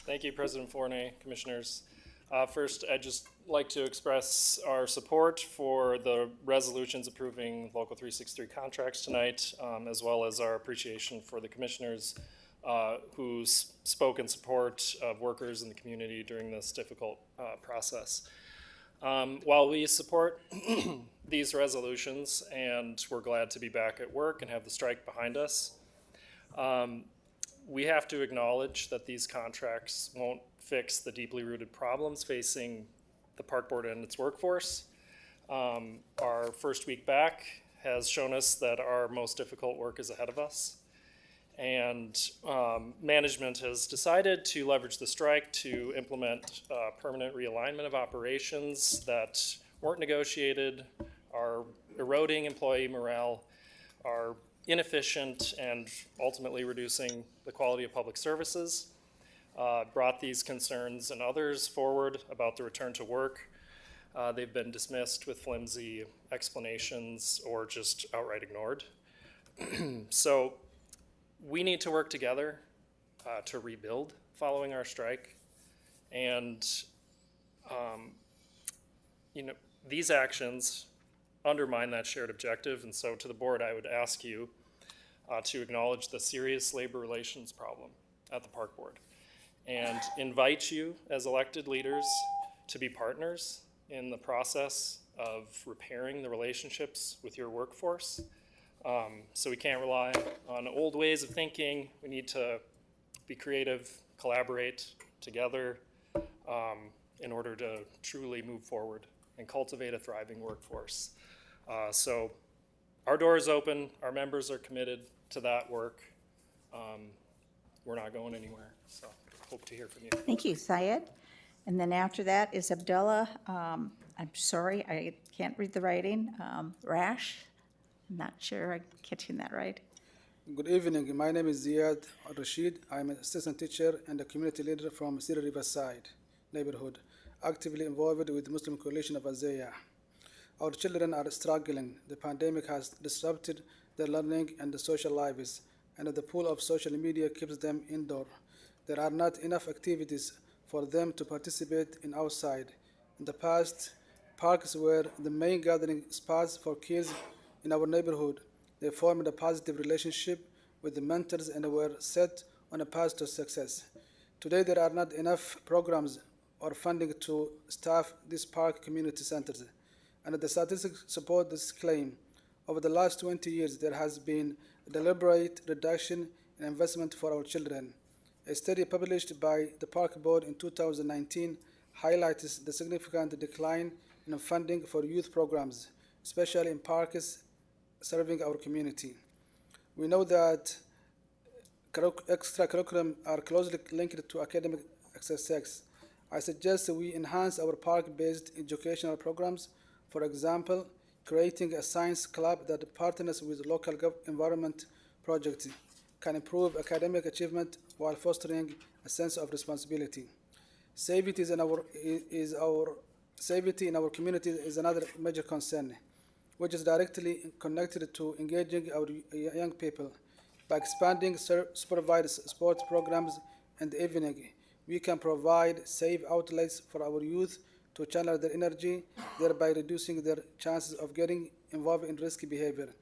Thank you, President Forney, Commissioners. First, I'd just like to express our support for the resolutions approving Local 363 contracts tonight, as well as our appreciation for the commissioners who spoke in support of workers in the community during this difficult process. While we support these resolutions and we're glad to be back at work and have the strike behind us, we have to acknowledge that these contracts won't fix the deeply rooted problems facing the Park Board and its workforce. Our first week back has shown us that our most difficult work is ahead of us. And management has decided to leverage the strike to implement permanent realignment of operations that weren't negotiated, are eroding employee morale, are inefficient, and ultimately reducing the quality of public services. Brought these concerns and others forward about the return to work. They've been dismissed with flimsy explanations or just outright ignored. So we need to work together to rebuild following our strike. And these actions undermine that shared objective. And so to the board, I would ask you to acknowledge the serious labor relations problem at the Park Board and invite you as elected leaders to be partners in the process of repairing the relationships with your workforce. So we can't rely on old ways of thinking. We need to be creative, collaborate together in order to truly move forward and cultivate a thriving workforce. So our door is open. Our members are committed to that work. We're not going anywhere. So hope to hear from you. Thank you, Syed. And then after that is Abdullah, I'm sorry, I can't read the writing, Rash. I'm not sure I'm catching that right. Good evening. My name is Ziad Rashid. I'm an assistant teacher and a community leader from City Riverside neighborhood, actively involved with the Muslim Coalition of Azaya. Our children are struggling. The pandemic has disrupted their learning and the social lives, and the pool of social media keeps them indoor. There are not enough activities for them to participate in outside. In the past, parks were the main gathering spots for kids in our neighborhood. They formed a positive relationship with the mentors and were set on a path to success. Today, there are not enough programs or funding to staff these park community centers, and the statistics support this claim. Over the last 20 years, there has been a deliberate reduction in investment for our children. A study published by the Park Board in 2019 highlights the significant decline in funding for youth programs, especially in parks serving our community. We know that extracurriculum are closely linked to academic success. I suggest we enhance our park-based educational programs. For example, creating a science club that partners with local environment projects can improve academic achievement while fostering a sense of responsibility. Safety in our community is another major concern, which is directly connected to engaging our young people. By expanding supervised sports programs in the evening, we can provide safe outlets for our youth to channel their energy, thereby reducing their chances of getting involved in risky behavior.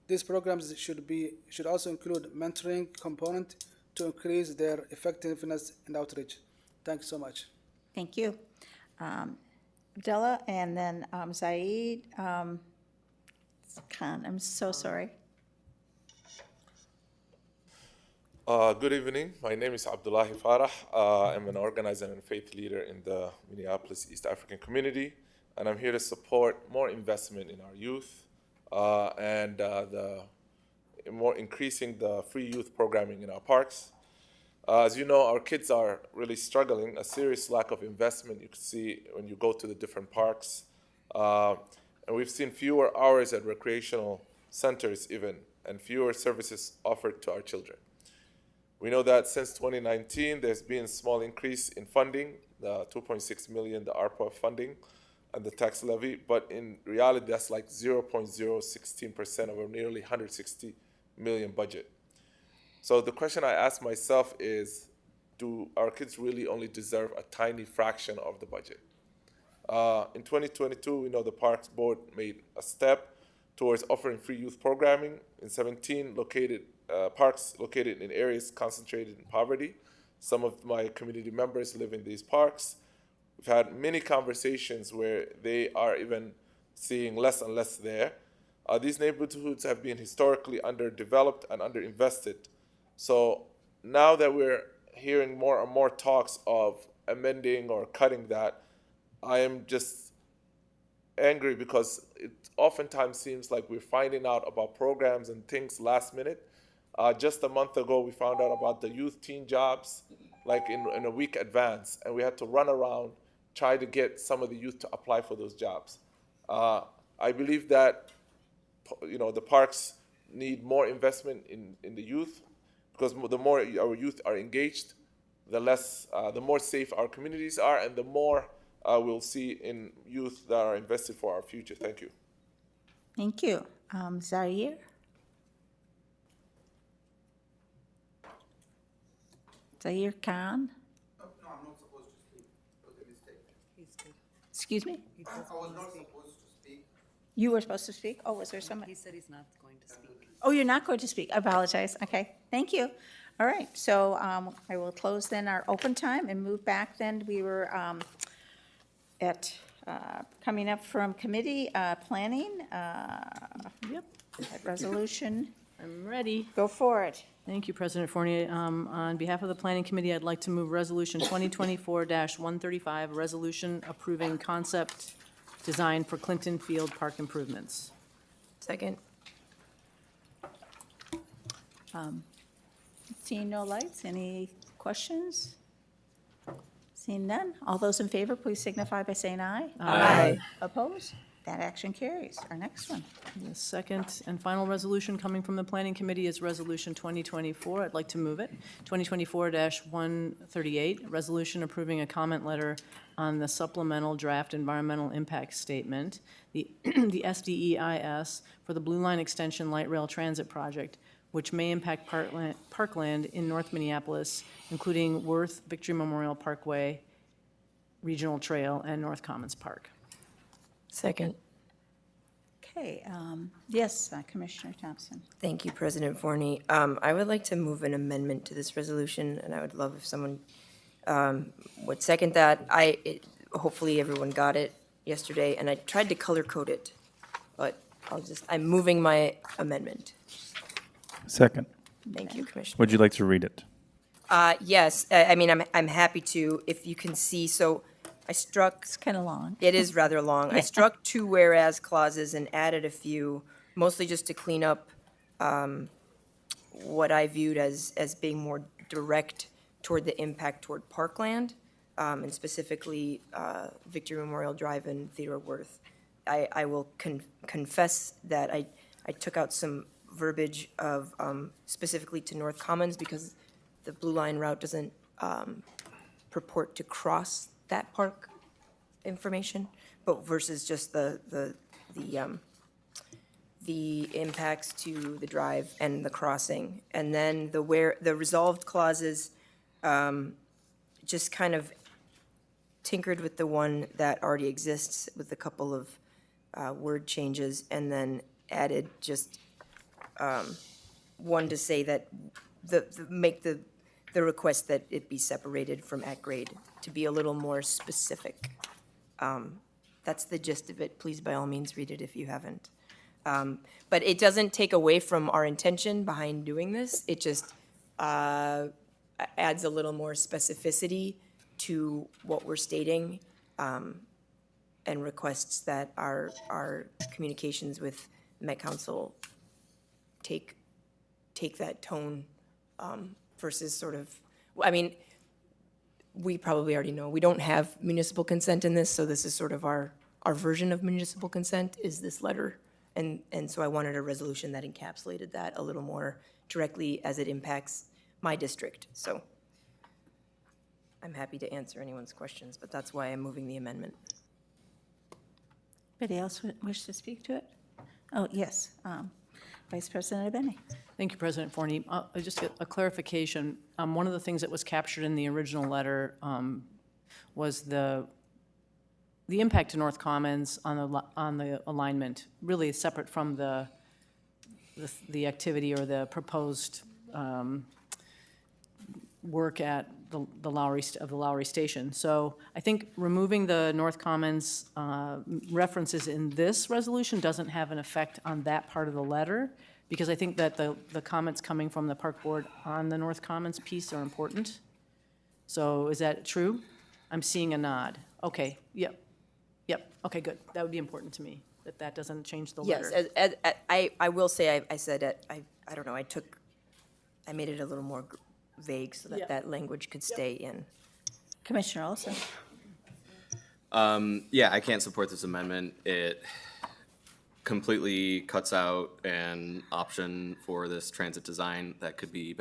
These programs should also include mentoring component to increase their effectiveness and outreach. Thanks so much. Thank you. Abdullah, and then Zaid Khan. I'm so sorry. Good evening. My name is Abdullahi Farah. I'm an organizer and faith leader in the Minneapolis East African community, and I'm here to support more investment in our youth and the more increasing the free youth programming in our parks. As you know, our kids are really struggling, a serious lack of investment you can see when you go to the different parks. And we've seen fewer hours at recreational centers even, and fewer services offered to our children. We know that since 2019, there's been a small increase in funding, the $2.6 million, the ARPA funding, and the tax levy, but in reality, that's like 0.016% of a nearly $160 million budget. So the question I ask myself is, do our kids really only deserve a tiny fraction of the budget? In 2022, we know the Parks Board made a step towards offering free youth programming in 17 parks located in areas concentrated in poverty. Some of my community members live in these parks. We've had many conversations where they are even seeing less and less there. These neighborhoods have been historically underdeveloped and underinvested. So now that we're hearing more and more talks of amending or cutting that, I am just angry because it oftentimes seems like we're finding out about programs and things last minute. Just a month ago, we found out about the youth teen jobs, like in a week advance, and we had to run around, try to get some of the youth to apply for those jobs. I believe that, the parks need more investment in the youth, because the more our youth are engaged, the more safe our communities are, and the more we'll see in youth that are invested for our future. Thank you. Thank you. Zaire? Zaire Khan? No, I'm not supposed to speak. It was a mistake. Excuse me? I was not supposed to speak. You were supposed to speak? Oh, was there somebody? He said he's not going to speak. Oh, you're not going to speak. I apologize. Okay, thank you. All right, so I will close then our open time and move back then. We were coming up from committee planning. Yep. Resolution. I'm ready. Go for it. Thank you, President Fournier. On behalf of the Planning Committee, I'd like to move Resolution 2024-135, a resolution approving concept design for Clinton Field Park improvements. Second. Seeing no lights, any questions? Seeing none, all those in favor, please signify by saying aye. Aye. Opposed? That action carries. Our next one. The second and final resolution coming from the Planning Committee is Resolution 2024. I'd like to move it. 2024-138, resolution approving a comment letter on the supplemental draft environmental impact statement, the SDEIS, for the Blue Line Extension Light Rail Transit Project, which may impact parkland in North Minneapolis, including Worth, Victory Memorial Parkway, Regional Trail, and North Commons Park. Second. Okay, yes, Commissioner Thompson. Thank you, President Forney. I would like to move an amendment to this resolution, and I would love if someone would second that. Hopefully everyone got it yesterday, and I tried to color code it, but I'm moving my amendment. Second. Thank you, Commissioner. Would you like to read it? Yes, I mean, I'm happy to, if you can see, so I struck. It's kind of long. It is rather long. I struck 2 whereas clauses and added a few, mostly just to clean up what I viewed as being more direct toward the impact toward parkland, and specifically Victory Memorial Drive and Theodore Worth. I will confess that I took out some verbiage of specifically to North Commons because the Blue Line route doesn't purport to cross that park information, but versus just the impacts to the drive and the crossing. And then the resolved clauses just kind of tinkered with the one that already exists with a couple of word changes, and then added just one to say that make the request that it be separated from at grade, to be a little more specific. That's the gist of it. Please, by all means, read it if you haven't. But it doesn't take away from our intention behind doing this. It just adds a little more specificity to what we're stating, and requests that our communications with Met Council take that tone, versus sort of, I mean, we probably already know, we don't have municipal consent in this, so this is sort of our version of municipal consent is this letter. And so I wanted a resolution that encapsulated that a little more directly as it impacts my district. So I'm happy to answer anyone's questions, but that's why I'm moving the amendment. Anybody else wish to speak to it? Oh, yes, Vice President Abeni. Thank you, President Forney. Just a clarification. One of the things that was captured in the original letter was the impact to North Commons on the alignment, really separate from the activity or the proposed work at the Lowry Station. So I think removing the North Commons references in this resolution doesn't have an effect on that part of the letter, because I think that the comments coming from the Park Board on the North Commons piece are important. So is that true? I'm seeing a nod. Okay, yep, okay, good. That would be important to me, that doesn't change the letter. Yes, I will say, I said, I don't know, I made it a little more vague so that that language could stay in. Commissioner Olson. Yeah, I can't support this amendment. It completely cuts out an option for this transit design that could be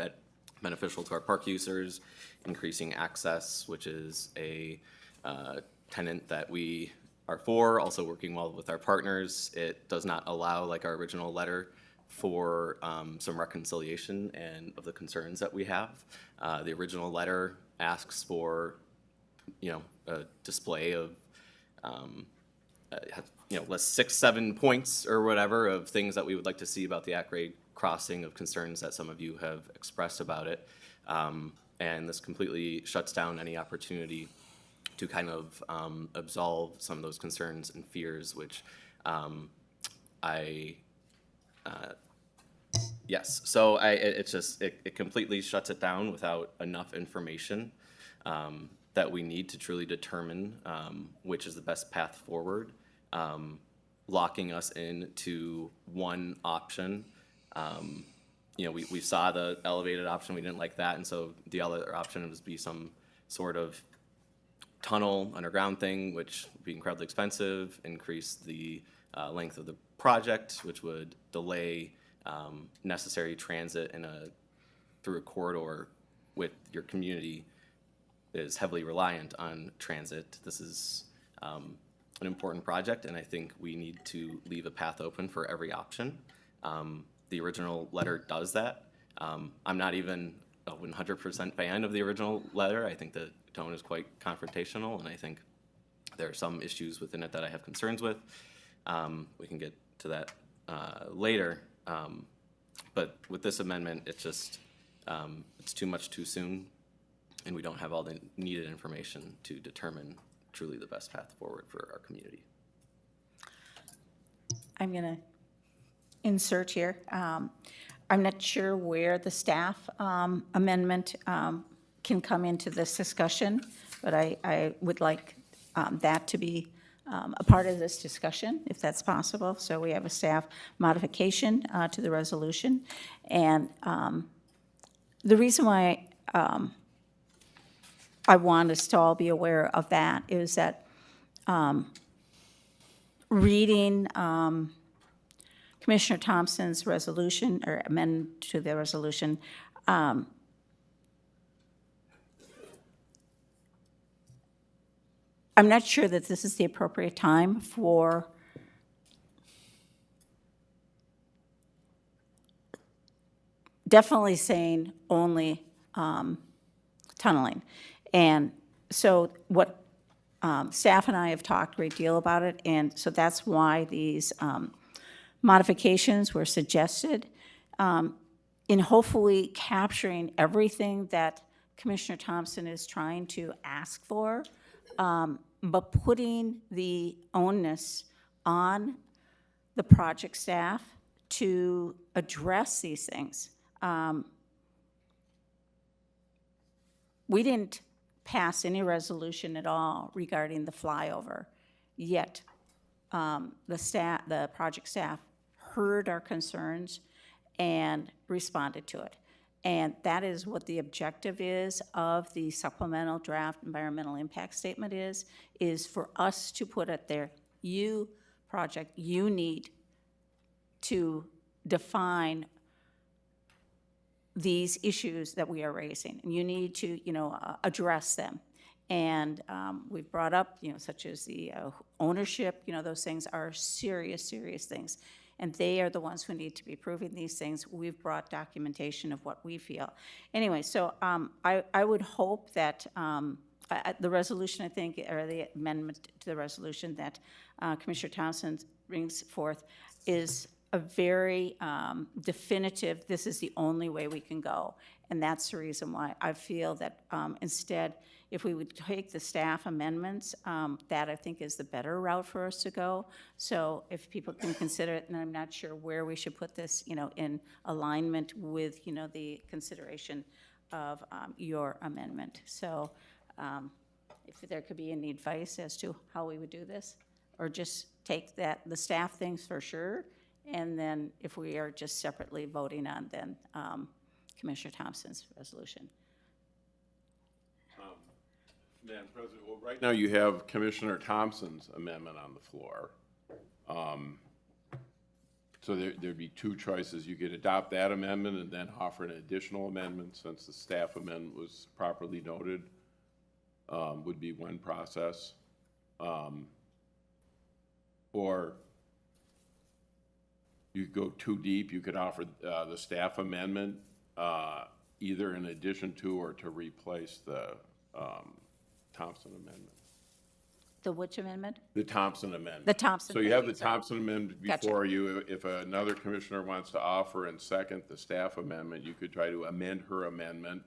beneficial to our park users, increasing access, which is a tenant that we are for, also working well with our partners. It does not allow, like our original letter, for some reconciliation and of the concerns that we have. The original letter asks for, a display of, list 6, 7 points or whatever of things that we would like to see about the at-grade crossing, of concerns that some of you have expressed about it. And this completely shuts down any opportunity to kind of absolve some of those concerns and fears, which yes. So it completely shuts it down without enough information that we need to truly determine which is the best path forward. Locking us into one option. We saw the elevated option, we didn't like that, and so the other option was be some sort of tunnel underground thing, which would be incredibly expensive, increase the length of the project, which would delay necessary transit through a corridor with your community is heavily reliant on transit. This is an important project, and I think we need to leave a path open for every option. The original letter does that. I'm not even a 100% fan of the original letter. I think the tone is quite confrontational, and I think there are some issues within it that I have concerns with. We can get to that later. But with this amendment, it's just, it's too much too soon, and we don't have all the needed information to determine truly the best path forward for our community. I'm going to insert here. I'm not sure where the staff amendment can come into this discussion, but I would like that to be a part of this discussion, if that's possible. So we have a staff modification to the resolution. And the reason why I want us to all be aware of that is that reading Commissioner Thompson's resolution, or amendment to the resolution, I'm not sure that this is the appropriate time for definitely saying only tunneling. And so what staff and I have talked a great deal about it, and so that's why these modifications were suggested in hopefully capturing everything that Commissioner Thompson is trying to ask for, but putting the onus on the project staff to address these things. We didn't pass any resolution at all regarding the flyover, yet the project staff heard our concerns and responded to it. And that is what the objective is of the supplemental draft environmental impact statement is for us to put it there. You, project, you need to define these issues that we are raising. And you need to, address them. And we've brought up, such as the ownership, those things are serious, serious things. And they are the ones who need to be proving these things. We've brought documentation of what we feel. Anyway, so I would hope that the resolution, I think, or the amendment to the resolution that Commissioner Thompson brings forth is a very definitive, this is the only way we can go. And that's the reason why I feel that instead, if we would take the staff amendments, that I think is the better route for us to go. So if people can consider it, and I'm not sure where we should put this, in alignment with, the consideration of your amendment. So if there could be any advice as to how we would do this, or just take the staff things for sure, and then if we are just separately voting on then Commissioner Thompson's resolution. Madam President, well, right now you have Commissioner Thompson's amendment on the floor. So there'd be two choices. You could adopt that amendment and then offer an additional amendment, since the staff amendment was properly noted, would be one process. Or you could go too deep. You could offer the staff amendment either in addition to or to replace the Thompson amendment. The which amendment? The Thompson amendment. The Thompson. So you have the Thompson amendment before Gotcha. you. If another commissioner wants to offer and second the staff amendment, you could try to amend her amendment,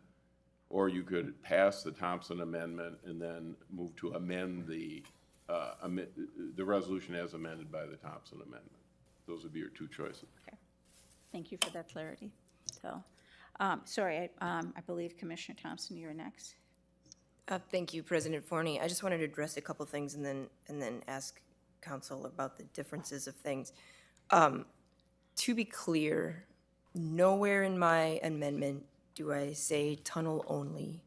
or you could pass the Thompson amendment and then move to amend the resolution as amended by the Thompson amendment. Those would be your two choices. Okay. Thank you for that clarity. So, sorry, I believe Commissioner Thompson, you're next. Thank you, President Forney. I just wanted to address a couple things and then ask Council about the differences of things. To be clear, nowhere in my amendment do I say tunnel only.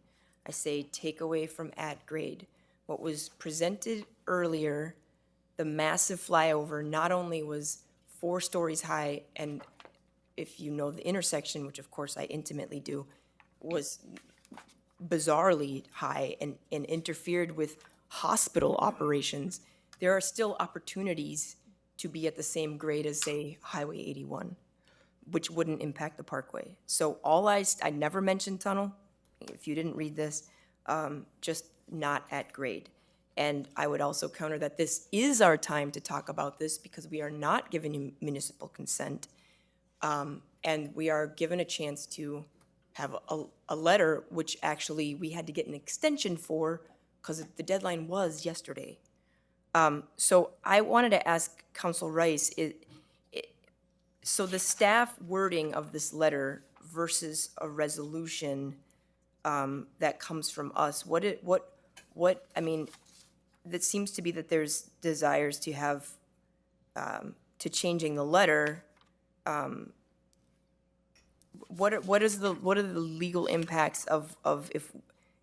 I say take away from at grade. what was presented earlier, the massive flyover, not only was 4 stories high, and if you know the intersection, which of course I intimately do, was bizarrely high and interfered with hospital operations, there are still opportunities to be at the same grade as, say, Highway 81, which wouldn't impact the parkway. So I never mentioned tunnel, if you didn't read this, just not at grade. And I would also counter that this is our time to talk about this because we are not given municipal consent. And we are given a chance to have a letter, which actually we had to get an extension for because the deadline was yesterday. So I wanted to ask Council Rice, so the staff wording of this letter versus a resolution that comes from us, I mean, that seems to be that there's desires to have, to changing the letter. What are the legal impacts of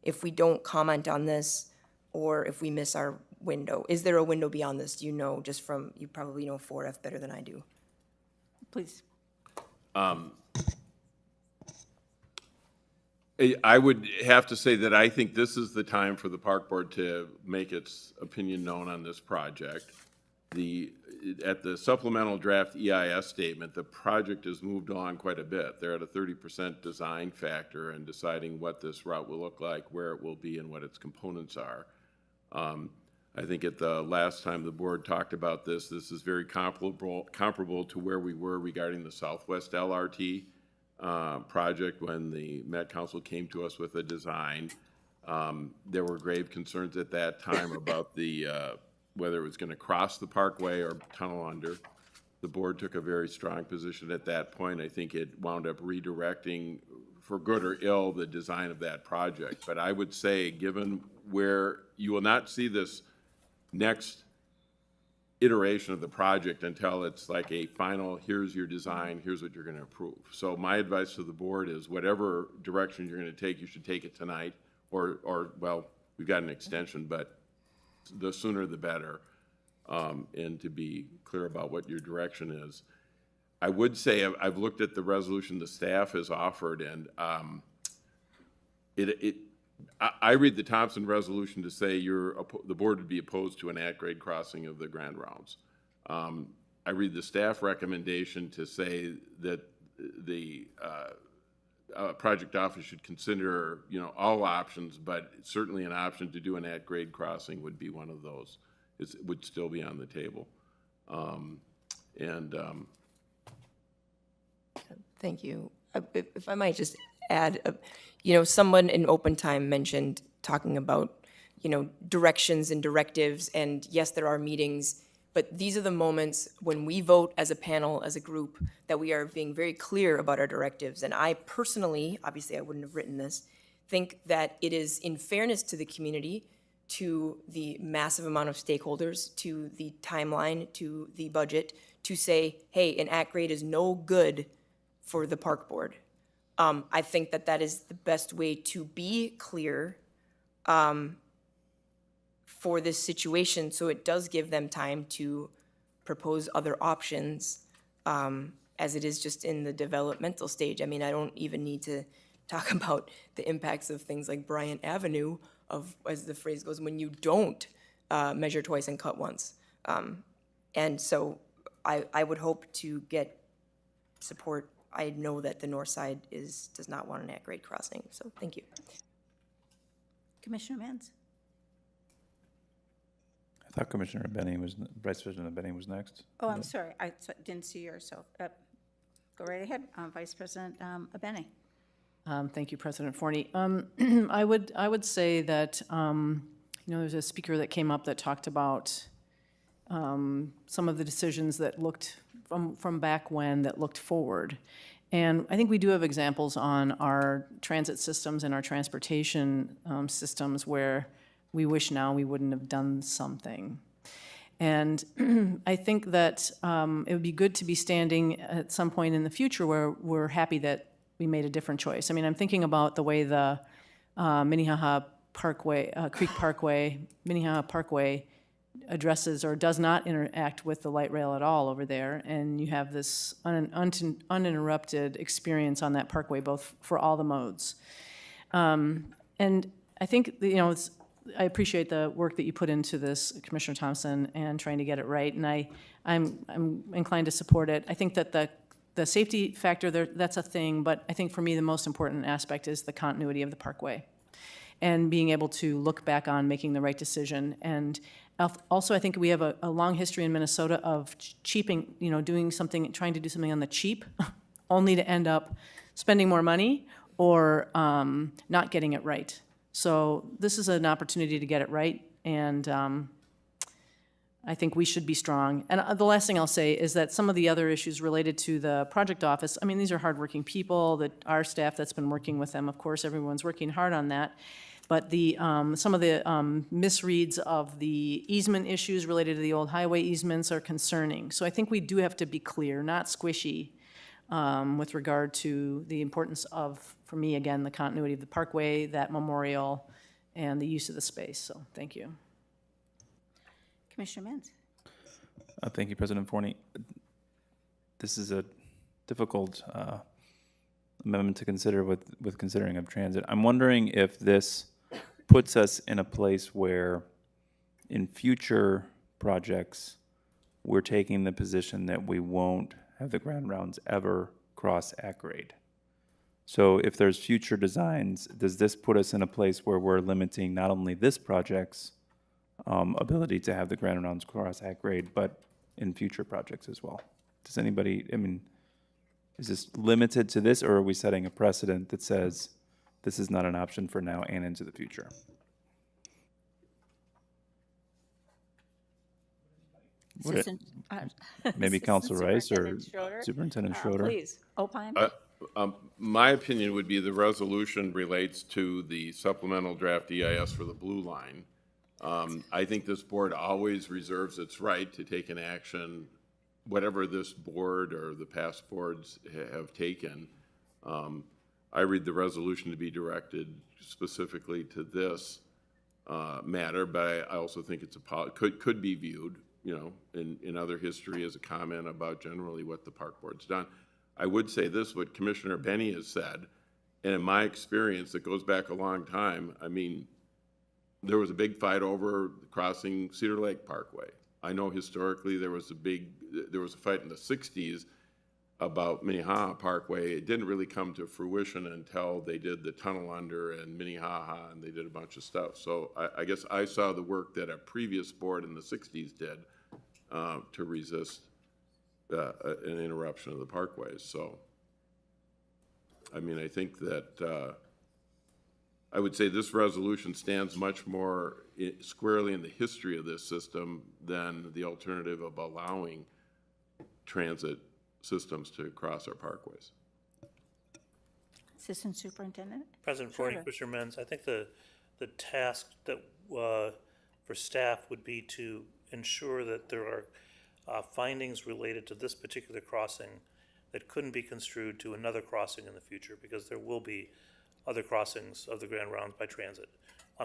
if we don't comment on this or if we miss our window? Is there a window beyond this? Do you know, just from, you probably know 4F better than I do. Please. I would have to say that I think this is the time for the park board to make its opinion known on this project. At the supplemental draft EIS statement, the project has moved along quite a bit. They're at a 30% design factor and deciding what this route will look like, where it will be, and what its components are. I think at the last time the board talked about this is very comparable to where we were regarding the Southwest LRT project when the Met Council came to us with a design. There were grave concerns at that time about whether it was going to cross the parkway or tunnel under. The board took a very strong position at that point. I think it wound up redirecting, for good or ill, the design of that project. But I would say, given where you will not see this next iteration of the project until it's like a final, here's your design, here's what you're going to approve. So my advice to the board is whatever direction you're going to take, you should take it tonight, or well, we've got an extension, but the sooner the better, and to be clear about what your direction is. I would say I've looked at the resolution the staff has offered, and I read the Thompson resolution to say the board would be opposed to an at-grade crossing of the Grand Rounds. I read the staff recommendation to say that the project office should consider, all options, but certainly an option to do an at-grade crossing would be one of those. It would still be on the table. Thank you. If I might just add, someone in open time mentioned talking about, directions and directives, and yes, there are meetings, but these are the moments when we vote as a panel, as a group, that we are being very clear about our directives. And I personally, obviously I wouldn't have written this, think that it is in fairness to the community, to the massive amount of stakeholders, to the timeline, to the budget, to say, hey, an at-grade is no good for the park board. I think that is the best way to be clear for this situation, so it does give them time to propose other options, as it is just in the developmental stage. I mean, I don't even need to talk about the impacts of things like Bryant Avenue, as the phrase goes, when you don't measure twice and cut once. And so I would hope to get support. I know that the north side does not want an at-grade crossing, so thank you. Commissioner Mans? I thought Commissioner Benny Vice President Benny was next. Oh, I'm sorry, I didn't see yours, so go right ahead, Vice President Abeni. Thank you, President Forney. I would say that, there's a speaker that came up that talked about some of the decisions that looked from back when that looked forward. And I think we do have examples on our transit systems and our transportation systems where we wish now we wouldn't have done something. And I think that it would be good to be standing at some point in the future where we're happy that we made a different choice. I mean, I'm thinking about the way the Minnehaha Parkway, Creek Parkway, Minnehaha Parkway addresses or does not interact with the light rail at all over there, and you have this uninterrupted experience on that parkway, both for all the modes. And I think, I appreciate the work that you put into this, Commissioner Thompson, and trying to get it right, and I'm inclined to support it. I think that the safety factor, that's a thing, but I think for me the most important aspect is the continuity of the parkway and being able to look back on making the right decision. And also, I think we have a long history in Minnesota of cheaping, trying to do something on the cheap, only to end up spending more money or not getting it right. So this is an opportunity to get it right, and I think we should be strong. And the last thing I'll say is that some of the other issues related to the project office, I mean, these are hardworking people, that our staff that's been working with them, of course, everyone's working hard on that. But some of the misreads of the easement issues related to the old highway easements are concerning. So I think we do have to be clear, not squishy, with regard to the importance of, for me, again, the continuity of the parkway, that memorial, and the use of the space. So thank you. Commissioner Mintz. Thank you, President Forney. This is a difficult amendment to consider with considering of transit. I'm wondering if this puts us in a place where in future projects, we're taking the position that we won't have the grand rounds ever cross at grade. So if there's future designs, does this put us in a place where we're limiting not only this project's ability to have the grand rounds cross at grade, but in future projects as well? Does anybody, is this limited to this, or are we setting a precedent that says this is not an option for now and into the future? Maybe Council Rice or Superintendent Schroeder? Please, opine. My opinion would be the resolution relates to the supplemental draft EIS for the blue line. I think this board always reserves its right to take an action, whatever this board or the past boards have taken. I read the resolution to be directed specifically to this matter, but I also think it's could be viewed, in other history as a comment about generally what the park board's done. I would say this, what Commissioner Benny has said, and in my experience, it goes back a long time. There was a big fight over crossing Cedar Lake Parkway. I know historically there was a fight in the 60s about Minnehaha Parkway. It didn't really come to fruition until they did the tunnel under and Minnehaha, and they did a bunch of stuff. So I guess I saw the work that a previous board in the 60s did to resist an interruption of the parkways. So, I think that I would say this resolution stands much more squarely in the history of this system than the alternative of allowing transit systems to cross our parkways. Assistant Superintendent? President Forney, Commissioner Mintz, I think the task that for staff would be to ensure that there are findings related to this particular crossing that couldn't be construed to another crossing in the future, because there will be other crossings of the grand rounds by transit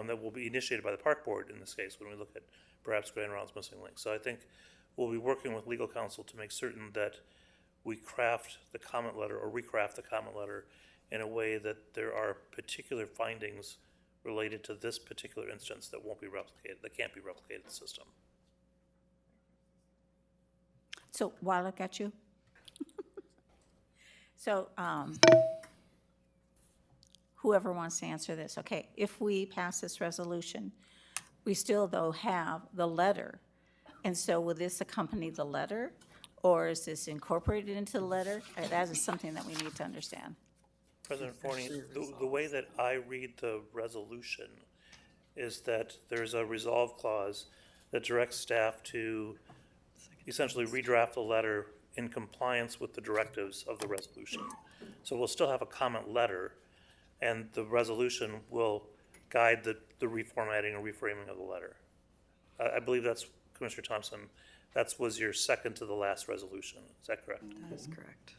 that will be initiated by the park board in this case when we look at perhaps grand rounds missing links. So I think we'll be working with legal counsel to make certain that we craft the comment letter or recraft the comment letter in a way that there are particular findings related to this particular instance that won't be replicated, that can't be replicated in the system. So while I got you. So whoever wants to answer this, okay, if we pass this resolution, we still though have the letter. And so will this accompany the letter, or is this incorporated into the letter? That is something that we need to understand. President Forney, the way that I read the resolution is that there's a resolve clause that directs staff to essentially redraft the letter in compliance with the directives of the resolution. So we'll still have a comment letter, and the resolution will guide the reformatting or reframing of the letter. I believe that's, Commissioner Thompson, that was your second to the last resolution. Is that correct? That is correct.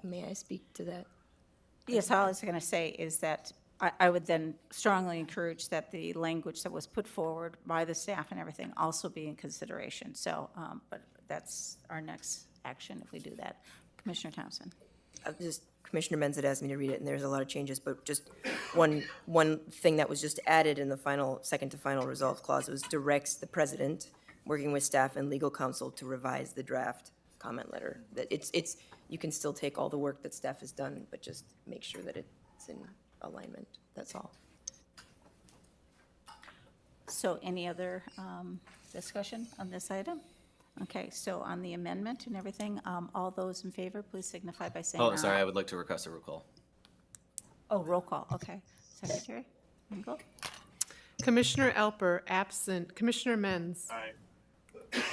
May I speak to that? Yes, all I was going to say is that I would then strongly encourage that the language that was put forward by the staff and everything also be in consideration. So, but that's our next action if we do that. Commissioner Thompson. Just Commissioner Menz had asked me to read it, and there's a lot of changes, but just one thing that was just added in the final, second to final resolve clause was directs the president, working with staff and legal counsel, to revise the draft comment letter. That it's you can still take all the work that staff has done, but just make sure that it's in alignment. That's all. So any other discussion on this item? Okay, so on the amendment and everything, all those in favor, please signify by saying aye. Oh, sorry, I would like to request a roll call. Oh, roll call, okay. Secretary Engel? Commissioner Alper, absent. Commissioner Menz. Aye.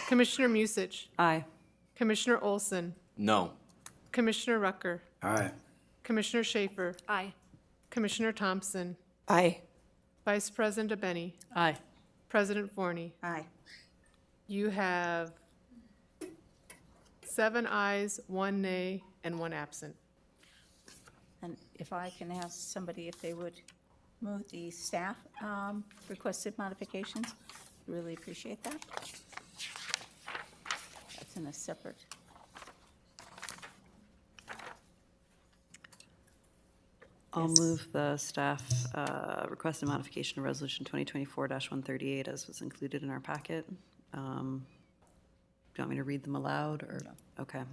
Commissioner Musich. Aye. Commissioner Olson. No. Commissioner Rucker. Aye. Commissioner Schaefer. Aye. Commissioner Thompson. Aye. Vice President Abeni. Aye. President Forney. Aye. You have 7 ayes, 1 nay, and 1 absent. And if I can ask somebody if they would move the staff requested modifications, really appreciate that. That's in a separate. I'll move the staff requested modification of Resolution 2024-138 as was included in our packet. Do you want me to read them aloud, or? No. Okay.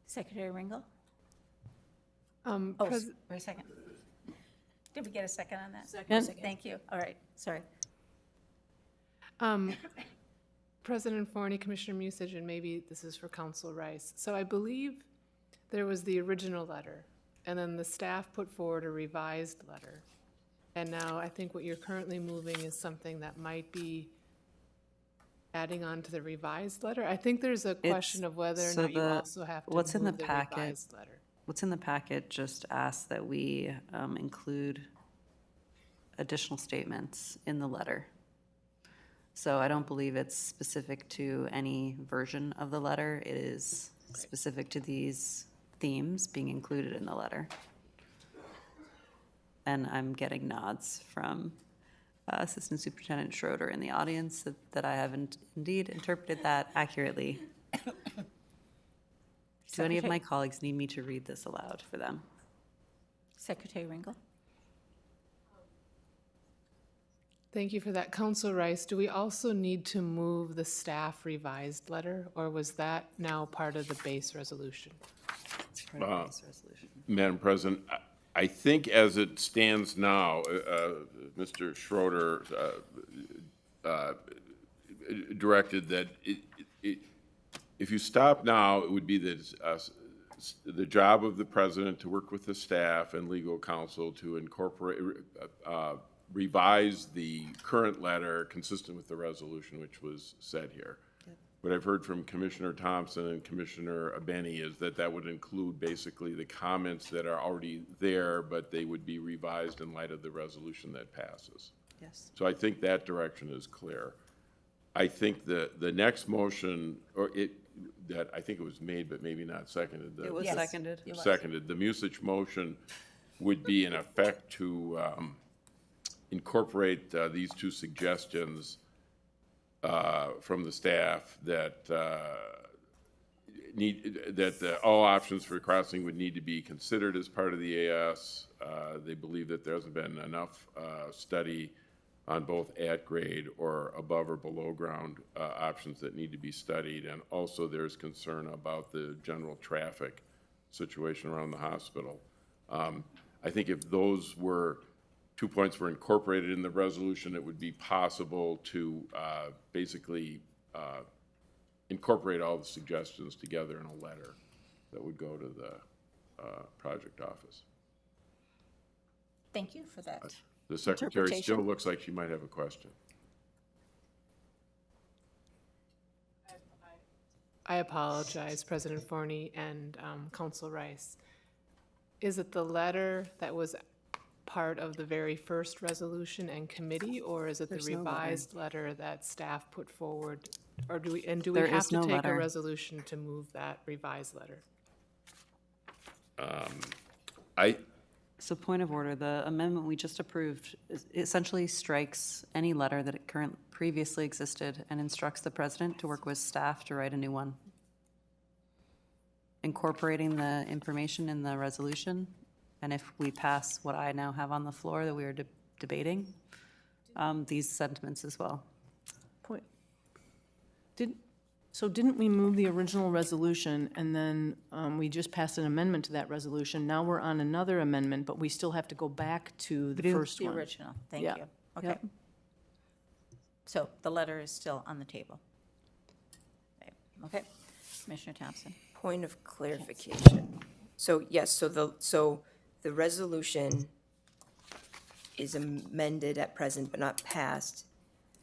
Secretary Ringel? Um, Oh, Pres- wait a second. Did we get a second on that? Second. Thank you. All right, sorry. President Forney, Commissioner Musich, and maybe this is for Council Rice. So I believe there was the original letter, and then the staff put forward a revised letter. And now I think what you're currently moving is something that might be adding on to the revised letter. I think there's a question of whether or so not you the- also have to what's in move the the packet? revised letter. What's in the packet just asks that we include additional statements in the letter. So I don't believe it's specific to any version of the letter. It is specific to these themes being included in the letter. And I'm getting nods from Assistant Superintendent Schroeder in the audience that I haven't indeed interpreted that accurately. Do any of my colleagues need me to read this aloud for them? Secretary Ringel? Thank you for that. Council Rice, do we also need to move the staff revised letter, or was that now part of the base resolution? Madam President, I think as it stands now, Mr. Schroeder directed that if you stop now, it would be the job of the president to work with the staff and legal counsel to incorporate, revise the current letter consistent with the resolution which was said here. What I've heard from Commissioner Thompson and Commissioner Abeni is that that would include basically the comments that are already there, but they would be revised in light of the resolution that passes. Yes. So I think that direction is clear. I think the next motion, that I think it was made, but maybe not seconded. It was seconded. Seconded. The Musich motion would be in effect to incorporate these two suggestions from the staff that all options for crossing would need to be considered as part of the AS. They believe that there hasn't been enough study on both at grade or above or below ground options that need to be studied. And also there's concern about the general traffic situation around the hospital. I think if those 2 points were incorporated in the resolution, it would be possible to basically incorporate all the suggestions together in a letter that would go to the project office. Thank you for that. The secretary still interpretation. looks like she might have a question. I apologize, President Forney and Council Rice. Is it the letter that was part of the very first resolution and committee, or is it the There's no letter. revised letter that staff put forward? Or do we There have is to no take a letter. resolution to move that revised letter? So point of order, the amendment we just approved essentially strikes any letter that previously existed and instructs the president to work with staff to write a new one, incorporating the information in the resolution. And if we pass what I now have on the floor that we are debating, these sentiments as well. Didn't we move the original resolution and then we just passed an amendment to that resolution? Now we're on another amendment, but we still have to go back to the first The one. original, thank Yeah. you. Okay. Yep. So the letter is still on the table. Okay, Commissioner Thompson. Point of clarification. So, yes, so the resolution is amended at present but not passed.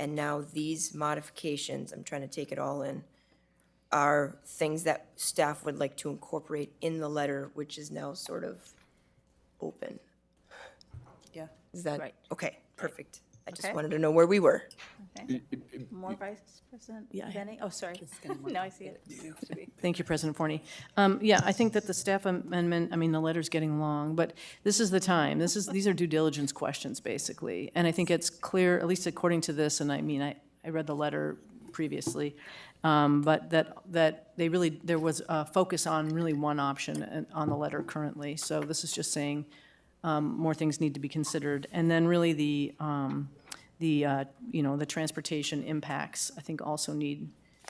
And now these modifications, I'm trying to take it all in, are things that staff would like to incorporate in the letter, which is now sort of open. Yeah. Is that, Right. okay, perfect. I just Okay. wanted to know where we were. Okay. More Vice President Yeah. Benny? Oh, sorry. No, I see it. Thank you, President Forney. Yeah, I think that the staff amendment, I mean, the letter's getting long, but this is the time. These are due diligence questions, basically. And I think it's clear, at least according to this, and I mean, I read the letter previously, but that they really, there was a focus on really one option on the letter currently. So this is just saying more things need to be considered. And then really the transportation impacts, I think also need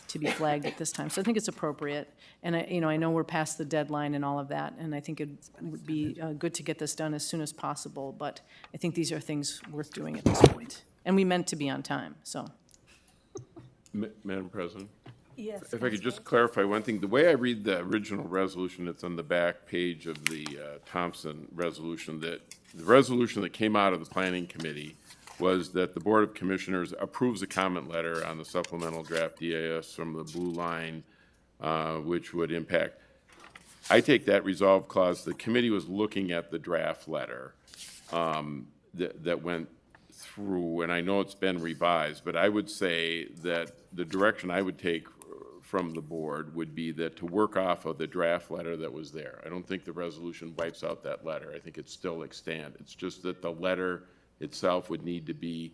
to be flagged at this time. So I think it's appropriate. And I know we're past the deadline and all of that, and I think it would be good to get this done as soon as possible, but I think these are things worth doing at this point. And we meant to be on time, so. Madam President? Yes. If I could just clarify one thing, the way I read the original resolution that's on the back page of the Thompson resolution, that the resolution that came out of the Planning Committee was that the Board of Commissioners approves a comment letter on the supplemental draft EIS from the Blue Line, which would impact. I take that resolve clause, the committee was looking at the draft letter that went through, and I know it's been revised, but I would say that the direction I would take from the board would be that to work off of the draft letter that was there. I don't think the resolution wipes out that letter. I think it's still extant. It's just that the letter itself would need to be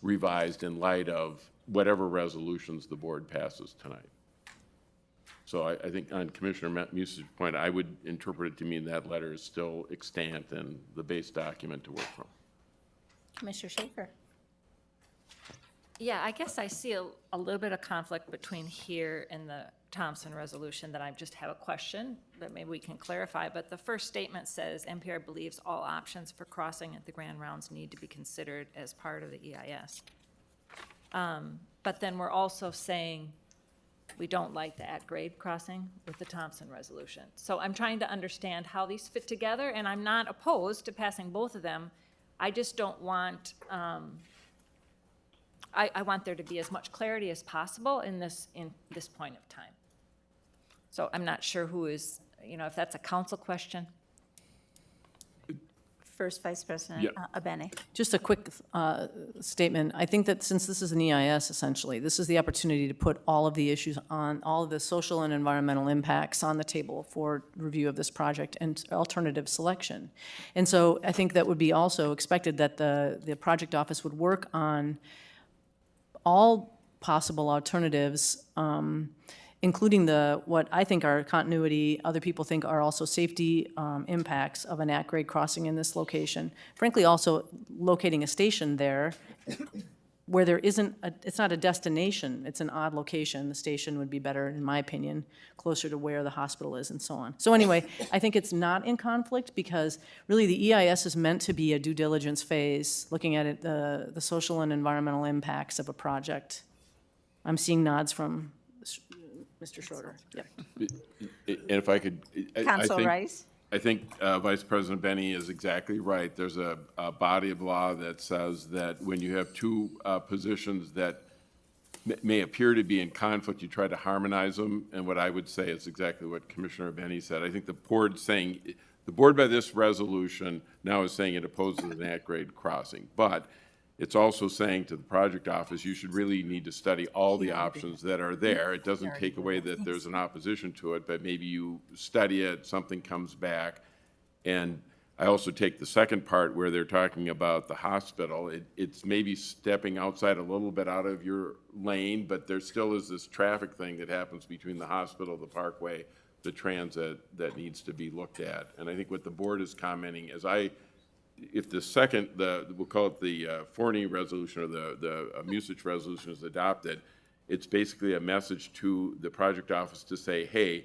revised in light of whatever resolutions the board passes tonight. So I think on Commissioner Muse's point, I would interpret it to mean that letter is still extant and the base document to work from. Commissioner Schaefer. Yeah, I guess I see a little bit of conflict between here and the Thompson resolution that I just have a question that maybe we can clarify. But the first statement says MPR believes all options for crossing at the Grand Rounds need to be considered as part of the EIS. But then we're also saying we don't like the at-grade crossing with the Thompson resolution. So I'm trying to understand how these fit together, and I'm not opposed to passing both of them. I just don't want, I want there to be as much clarity as possible in this point of time. So I'm not sure who is, if that's a council question. First Vice President Benny. Just a quick statement. I think that since this is an EIS, essentially, this is the opportunity to put all of the issues on, all of the social and environmental impacts on the table for review of this project and alternative selection. And so I think that would be also expected that the project office would work on all possible alternatives, including what I think are continuity, other people think are also safety impacts of an at-grade crossing in this location. Frankly, also locating a station there where there isn't, it's not a destination, it's an odd location. The station would be better, in my opinion, closer to where the hospital is and so on. So anyway, I think it's not in conflict because really the EIS is meant to be a due diligence phase, looking at it, the social and environmental impacts of a project. I'm seeing nods from Mr. Schroeder. Yep. And if I could, Council Rice. I think Vice President Benny is exactly right. There's a body of law that says that when you have two positions that may appear to be in conflict, you try to harmonize them. And what I would say is exactly what Commissioner Benny said. I think the board by this resolution now is saying it opposes an at-grade crossing. But it's also saying to the project office, you should really need to study all the options that are there. It doesn't take away that there's an opposition to it, but maybe you study it, something comes back, And I also take the second part where they're talking about the hospital. It's maybe stepping outside a little bit out of your lane, but there still is this traffic thing that happens between the hospital, the parkway, the transit that needs to be looked at. And I think what the board is commenting is if the second, we'll call it the Forney resolution or the Musich resolution is adopted, it's basically a message to the project office to say, hey,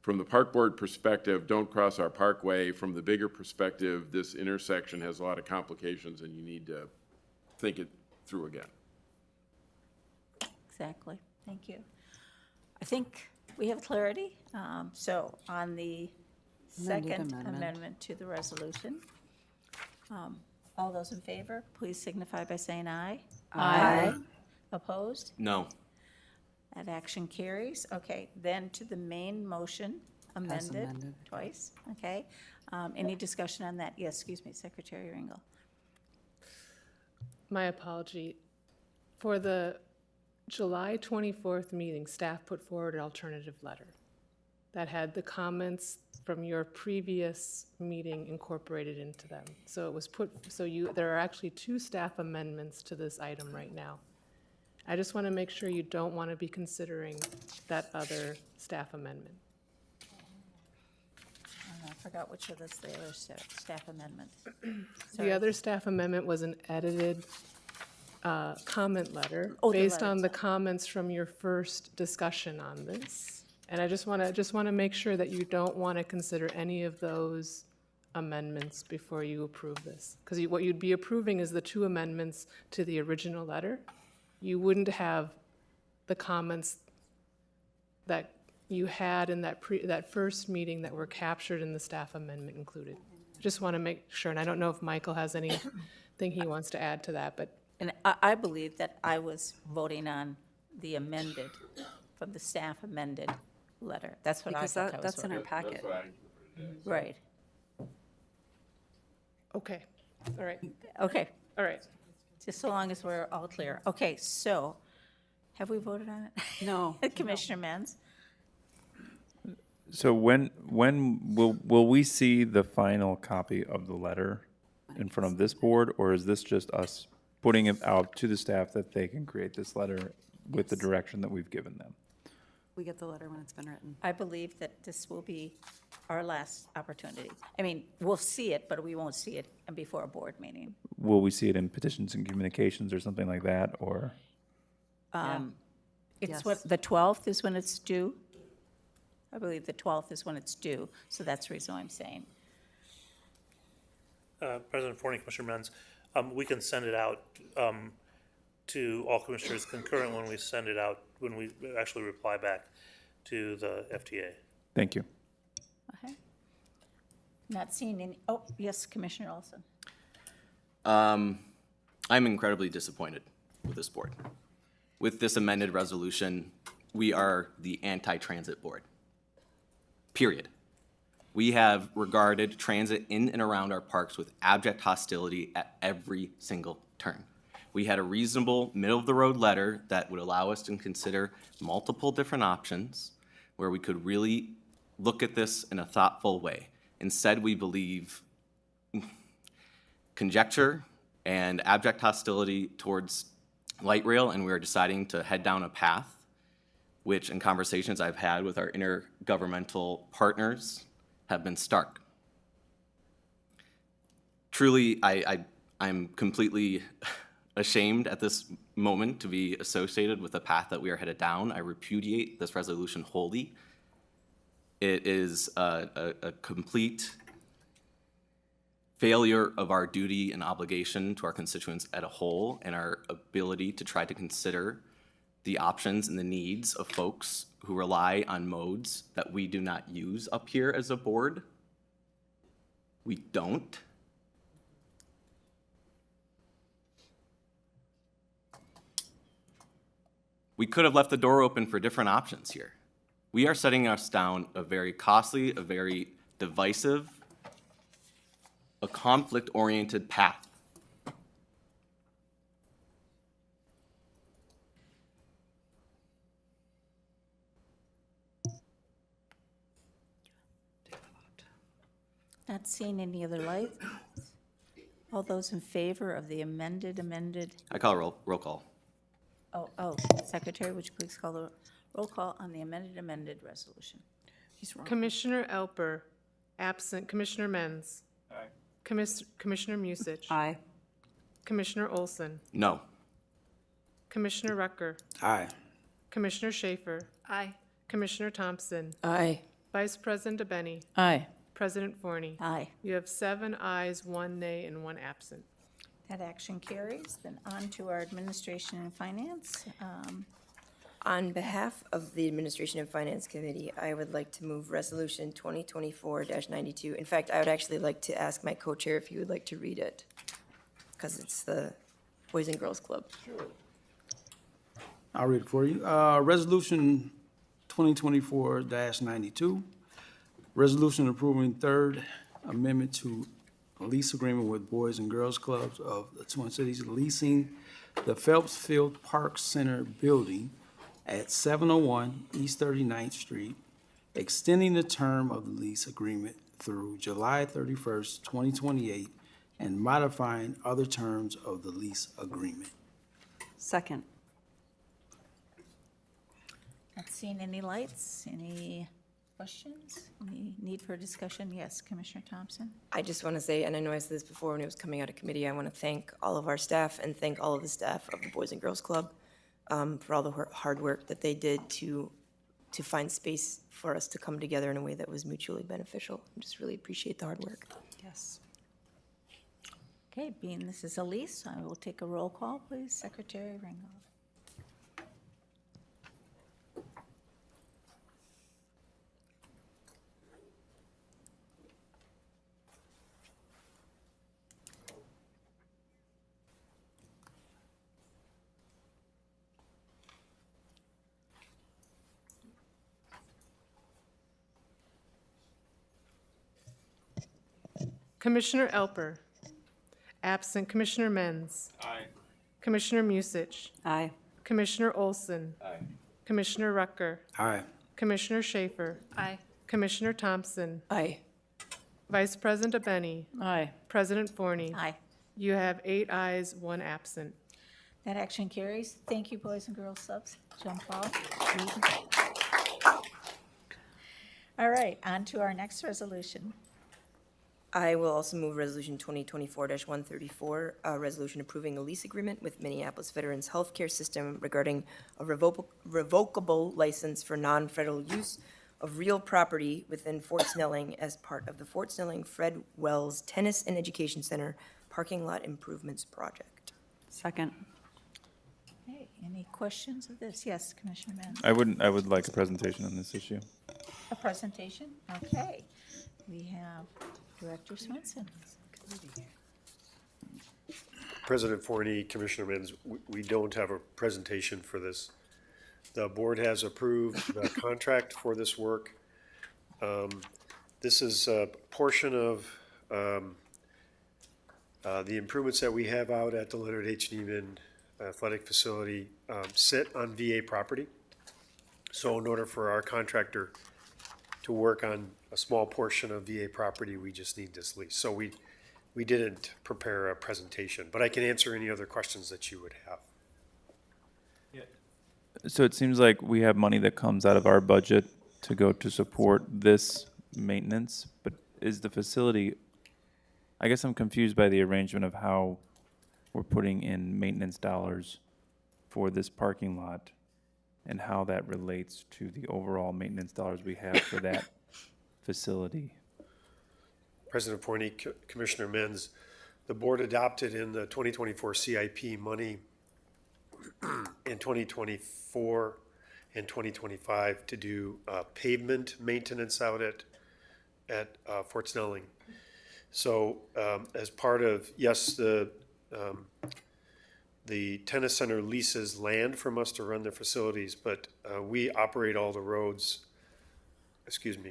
from the park board perspective, don't cross our parkway. From the bigger perspective, this intersection has a lot of complications and you need to think it through again. Exactly, thank you. I think we have clarity. So on the second amendment to the resolution, all those in favor, please signify by saying aye. Aye. Opposed? No. That action carries. Okay, then to the main motion, amended twice, okay? Any discussion on that? Yes, excuse me, Secretary Ringel. My apology. For the July 24th meeting, staff put forward an alternative letter that had the comments from your previous meeting incorporated into them. So it was there are actually 2 staff amendments to this item right now. I just want to make sure you don't want to be considering that other staff amendment. I forgot which of the other staff amendments. The other staff amendment was an edited comment letter Oh, the based letter, on the comments from your first discussion on this. And I just want to make sure that you don't want to consider any of those amendments before you approve this. Because what you'd be approving is the 2 amendments to the original letter. You wouldn't have the comments that you had in that first meeting that were captured in the staff amendment included. Just want to make sure, and I don't know if Michael has anything he wants to add to that, but. And I believe that I was voting on the amended, from the staff amended letter. That's what I thought I was That's in our voting. packet. Right, Okay, all right, okay, all right. just so long as we're all clear. Okay, so, have we voted on it? No. Commissioner Menz? So when will we see the final copy of the letter in front of this board, or is this just us putting it out to the staff that they can create this letter with the direction that we've given them? We get the letter when it's been written. I believe that this will be our last opportunity. I mean, we'll see it, but we won't see it before a board meeting. Will we see it in petitions and communications or something like that, or? It's what, the 12th is when it's due? I believe the 12th is when it's due, so that's the reason why I'm saying. President Forney, Commissioner Menz, we can send it out to all commissioners concurrent when we send it out, when we actually reply back to the FTA. Thank you. Okay. Not seeing any, oh, yes, Commissioner Olson. I'm incredibly disappointed with this board. With this amended resolution, we are the anti-transit board. Period. We have regarded transit in and around our parks with abject hostility at every single turn. We had a reasonable, middle-of-the-road letter that would allow us to consider multiple different options where we could really look at this in a thoughtful way. Instead, we believe conjecture and abject hostility towards light rail, and we are deciding to head down a path which, in conversations I've had with our intergovernmental partners, have been stark. Truly, I'm completely ashamed at this moment to be associated with the path that we are headed down. I repudiate this resolution wholly. It is a complete failure of our duty and obligation to our constituents as a whole and our ability to try to consider the options and the needs of folks who rely on modes that we do not use up here as a board. We don't. We could have left the door open for different options here. We are setting us down a very costly, a very divisive, a conflict-oriented path. Not seeing any other lights. All those in favor of the amended, I call a roll call. Secretary, would you please call the roll call on the amended resolution? Commissioner Elper, absent. Commissioner Menz. Aye. Commissioner Musich. Aye. Commissioner Olson. No. Commissioner Rucker. Aye. Commissioner Schaefer. Aye. Commissioner Thompson. Aye. Vice President DeBenny. Aye. President Forney. Aye. You have 7 ayes, 1 nay, and 1 absent. That action carries. Then on to our administration and finance. On behalf of the Administration and Finance Committee, I would like to move Resolution 2024-92. In fact, I would actually like to ask my co-chair if he would like to read it, because it's the Boys and Girls Club. I'll read it for you. Resolution 2024-92, resolution approving third amendment to a lease agreement with Boys and Girls Clubs of the Twin Cities, leasing the Phelps Field Park Center building at 701 East 39th Street, extending the term of the lease agreement through July 31st, 2028, and modifying other terms of the lease agreement. Second. Not seeing any lights, any questions, any need for discussion? Yes, Commissioner Thompson? I just want to say, and I know I said this before when it was coming out of committee, I want to thank all of our staff and thank all of the staff of the Boys and Girls Club for all the hard work that they did to find space for us to come together in a way that was mutually beneficial. I just really appreciate the hard work. Yes. Okay, being this is a lease, I will take a roll call, please. Secretary Ringgold. Commissioner Elper, absent. Commissioner Menz. Aye. Commissioner Musich. Aye. Commissioner Olson. Aye. Commissioner Rucker. Aye. Commissioner Schaefer. Aye. Commissioner Thompson. Aye. Vice President DeBenny. Aye. President Forney. Aye. You have 8 ayes, 1 absent. That action carries. Thank you, Boys and Girls Clubs. Jump off. All right, on to our next resolution. I will also move Resolution 2024-134, a resolution approving a lease agreement with Minneapolis Veterans Healthcare System regarding a revocable license for non-federal use of real property within Fort Snelling as part of the Fort Snelling Fred Wells Tennis and Education Center Parking Lot Improvements Project. Second. Okay, any questions of this? Yes, Commissioner Menz. I would like a presentation on this issue. A presentation? Okay. We have Director Swenson. President Forney, Commissioner Menz, we don't have a presentation for this. The board has approved the contract for this work. This is a portion of the improvements that we have out at the Leonard H. Neiman Athletic Facility sit on VA property. So in order for our contractor to work on a small portion of VA property, we just need this lease. So we didn't prepare a presentation, but I can answer any other questions that you would have. So it seems like we have money that comes out of our budget to go to support this maintenance, but is the facility, I guess I'm confused by the arrangement of how we're putting in maintenance dollars for this parking lot and how that relates to the overall maintenance dollars we have for that facility. President Forney, Commissioner Menz, the board adopted in the 2024 CIP money in 2024 and 2025 to do pavement maintenance out at Fort Snelling. So as part of, yes, the tennis center leases land from us to run their facilities, but we operate all the roads,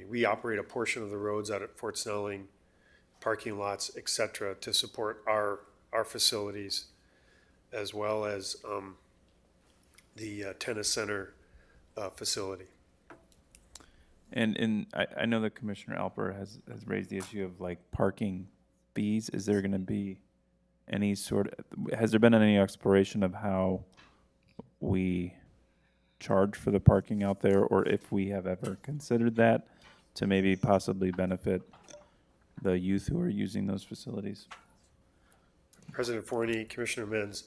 we operate a portion of the roads out at Fort Snelling, parking lots, et cetera, to support our facilities, as well as the tennis center facility. And I know that Commissioner Alper has raised the issue of like parking fees. Is there going to be any has there been any exploration of how we charge for the parking out there, or if we have ever considered that to maybe possibly benefit the youth who are using those facilities? President Forney, Commissioner Menz,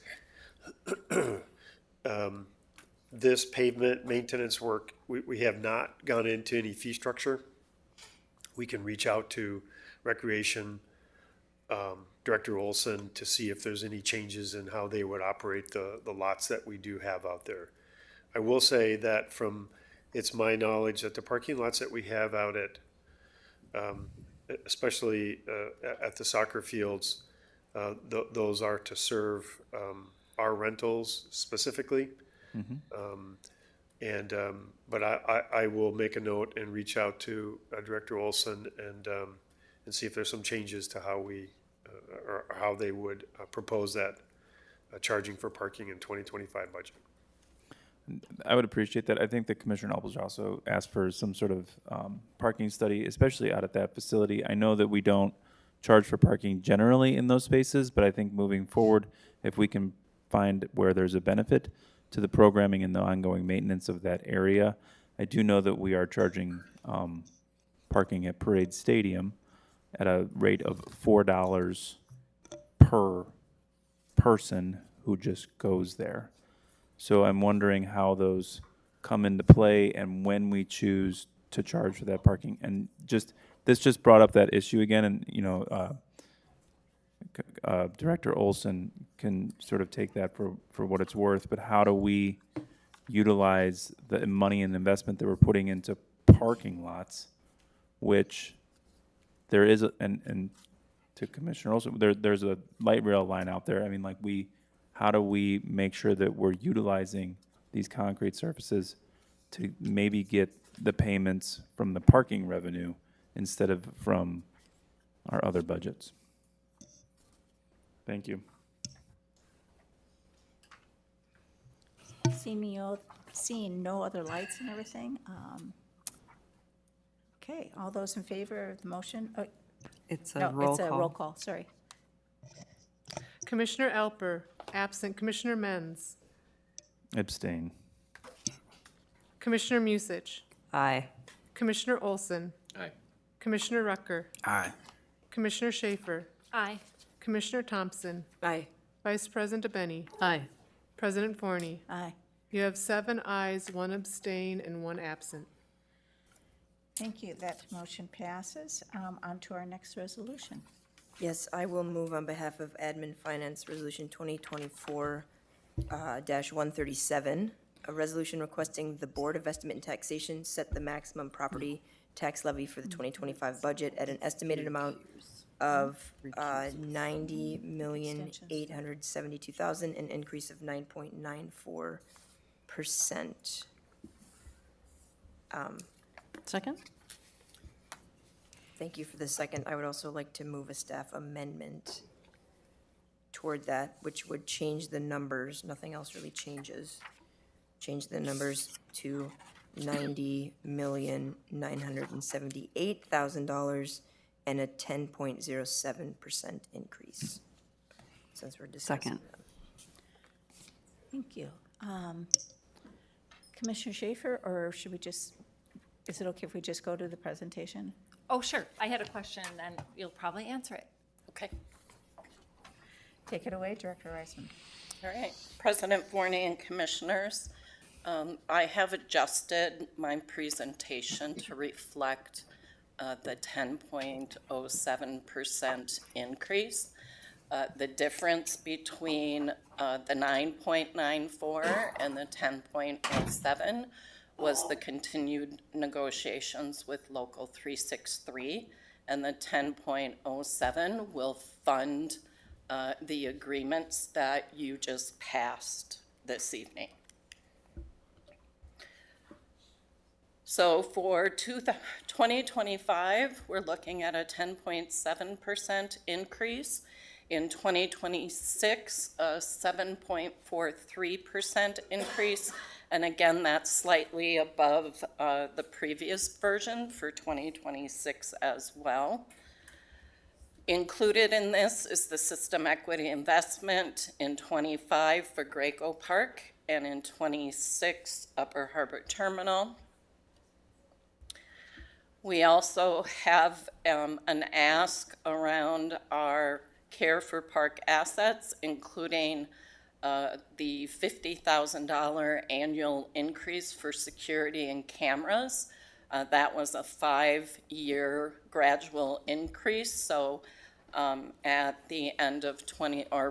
this pavement maintenance work, we have not gone into any fee structure. We can reach out to Recreation Director Olson to see if there's any changes in how they would operate the lots that we do have out there. I will say that it's my knowledge that the parking lots that we have out at, especially at the soccer fields, those are to serve our rentals specifically. But I will make a note and reach out to Director Olson and see if there's some changes to how we or how they would propose that charging for parking in 2025 budget. I would appreciate that. I think that Commissioner Alpers also asked for some sort of parking study, especially out at that facility. I know that we don't charge for parking generally in those spaces, but I think moving forward, if we can find where there's a benefit to the programming and the ongoing maintenance of that area. I do know that we are charging parking at Parade Stadium at a rate of $4 per person who just goes there. So I'm wondering how those come into play and when we choose to charge for that parking. And this just brought up that issue again, and Director Olson can sort of take that for what it's worth, but how do we utilize the money and investment that we're putting into parking lots, which there is, and to Commissioner Olson, there's a light rail line out there. I mean, like how do we make sure that we're utilizing these concrete surfaces to maybe get the payments from the parking revenue instead of from our other budgets? Thank you. Seeing no other lights and everything. Okay, all those in favor of the motion? Oh, It's a no, roll it's a call. roll call, sorry. Commissioner Alper, absent. Commissioner Menz. Abstain. Commissioner Musich. Aye. Commissioner Olson. Aye. Commissioner Rucker. Aye. Commissioner Schaefer. Aye. Commissioner Thompson. Aye. Vice President DeBenny. Aye. President Forney. Aye. You have 7 ayes, 1 abstain, and 1 absent. Thank you, that motion passes. On to our next resolution. Yes, I will move on behalf of Admin Finance Resolution 2024-137, a resolution requesting the Board of Estimate and Taxation set the maximum property tax levy for the 2025 budget at an estimated amount of $90,872,000, an increase of 9.94%. Second? Thank you for the second. I would also like to move a staff amendment toward that, which would change the numbers. Nothing else really changes. Change the numbers to $90,978,000 and a 10.07% increase, since we're discussing Second. them. Thank you. Commissioner Schaefer, or should we just, is it okay if we just go to the presentation? Oh, sure. I had a question, and you'll probably answer it. Okay. Take it away, Director Reisman. All right. President Forney and Commissioners, I have adjusted my presentation to reflect the 10.07% increase. The difference between the 9.94 and the 10.07 was the continued negotiations with Local 363, and the 10.07 will fund the agreements that you just passed this evening. So for 2025, we're looking at a 10.7% increase. In 2026, a 7.43% increase, And again, that's slightly above the previous version for 2026 as well. Included in this is the system equity investment in 25 for Graco Park and in 26 Upper Harbor Terminal. We also have an ask around our care for park assets, including the $50,000 annual increase for security and cameras. That was a 5-year gradual increase. So at the end of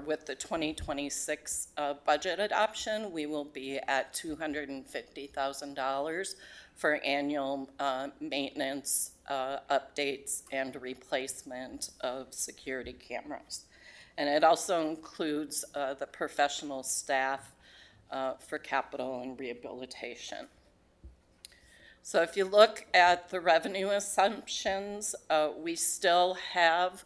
with the 2026 budget adoption, we will be at $250,000 for annual maintenance, updates, and replacement of security cameras. And it also includes the professional staff for capital and rehabilitation. So if you look at the revenue assumptions, we still have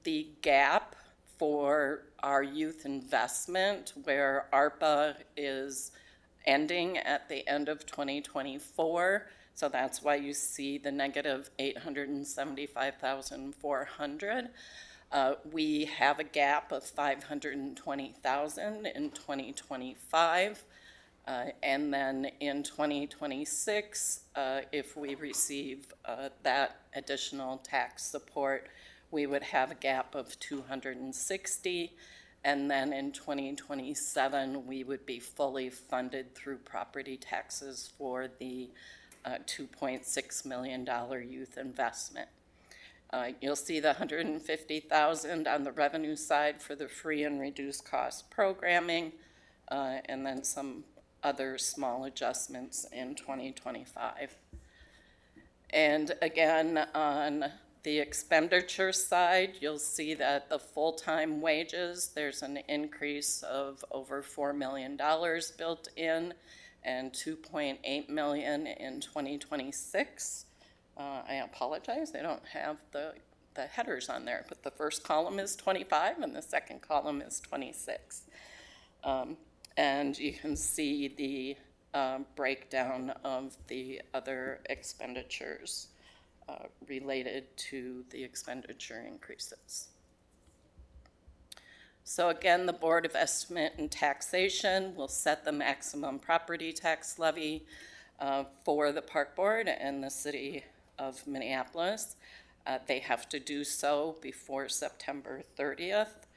the gap for our youth investment, where ARPA is ending at the end of 2024. So that's why you see the negative $875,400. We have a gap of $520,000 in 2025. And then in 2026, if we receive that additional tax support, we would have a gap of $260,000. And then in 2027, we would be fully funded through property taxes for the $2.6 million youth investment. You'll see the $150,000 on the revenue side for the free and reduced cost programming, and then some other small adjustments in 2025. And again, on the expenditure side, you'll see that the full-time wages, there's an increase of over $4 million built in, and $2.8 million in 2026. I apologize, I don't have the headers on there, but the first column is 25 and the second column is 26. And you can see the breakdown of the other expenditures related to the expenditure increases. So again, the Board of Estimate and Taxation will set the maximum property tax levy for the Park Board and the City of Minneapolis. They have to do so before September 30th.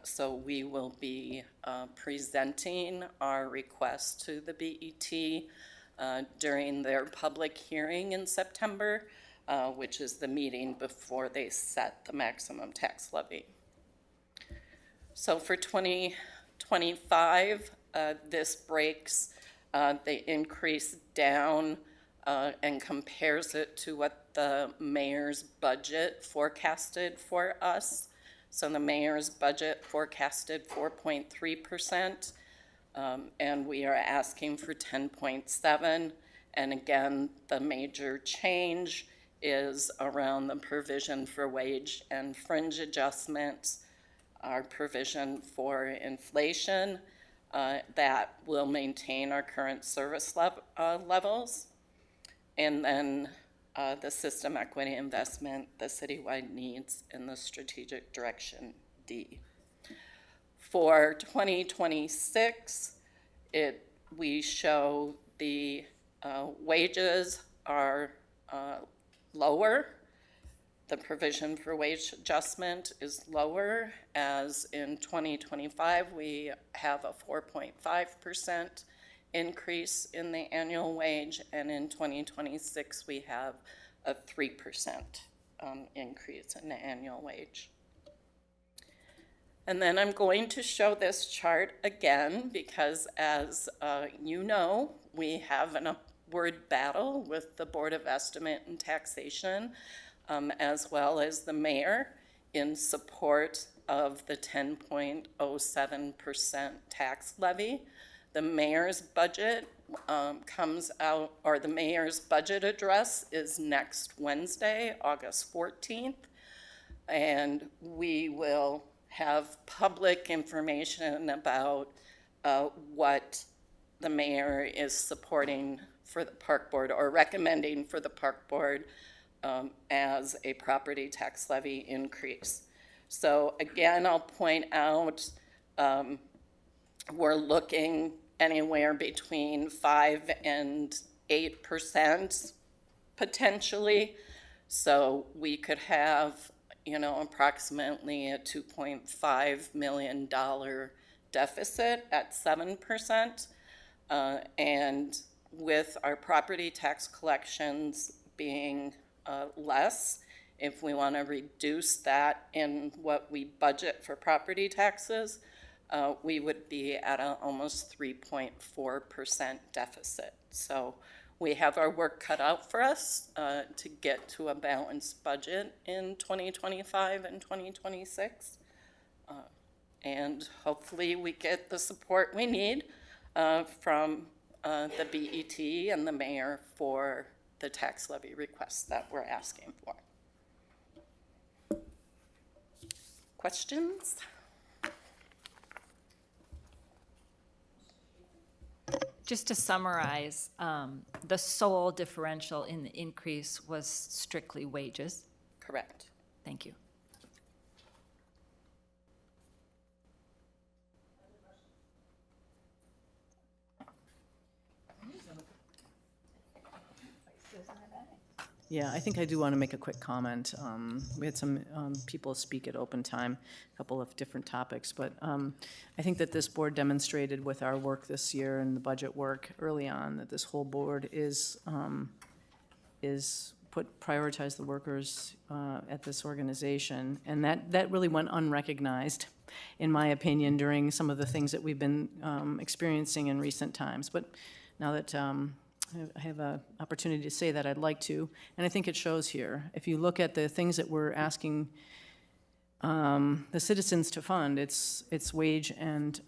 So we will be presenting our request to the BET during their public hearing in September, which is the meeting before they set the maximum tax levy. So for 2025, this breaks the increase down and compares it to what the mayor's budget forecasted for us. So the mayor's budget forecasted 4.3%, and we are asking for 10.7%. And again, the major change is around the provision for wage and fringe adjustments, our provision for inflation that will maintain our current service levels, and then the system equity investment, the citywide needs, and the strategic direction D. For 2026, we show the wages are lower. The provision for wage adjustment is lower, as in 2025 we have a 4.5% increase in the annual wage, and in 2026 we have a 3% increase in the annual wage. And then I'm going to show this chart again because, as you know, we have an upward battle with the Board of Estimate and Taxation, as well as the mayor, in support of the 10.07% tax levy. The mayor's budget comes out, or the mayor's budget address is next Wednesday, August 14th, and we will have public information about what the mayor is supporting for the park board or recommending for the park board as a property tax levy increase. So again, I'll point out, we're looking anywhere between 5 and 8% potentially. So we could have, approximately a $2.5 million deficit at 7%. And with our property tax collections being less, if we want to reduce that in what we budget for property taxes, we would be at an almost 3.4% deficit. So we have our work cut out for us to get to a balanced budget in 2025 and 2026. And hopefully we get the support we need from the BET and the mayor for the tax levy requests that we're asking for. Questions? Just to summarize, the sole differential in the increase was strictly wages. Correct. Thank you. Yeah, I think I do want to make a quick comment. We had some people speak at open time, a couple of different topics, but I think that this board demonstrated with our work this year and the budget work early on that this whole board is prioritize the workers at this organization, and that really went unrecognized, in my opinion, during some of the things that we've been experiencing in recent times. But now that I have an opportunity to say that, I'd like to, and I think it shows here. If you look at the things that we're asking the citizens to fund, it's wage and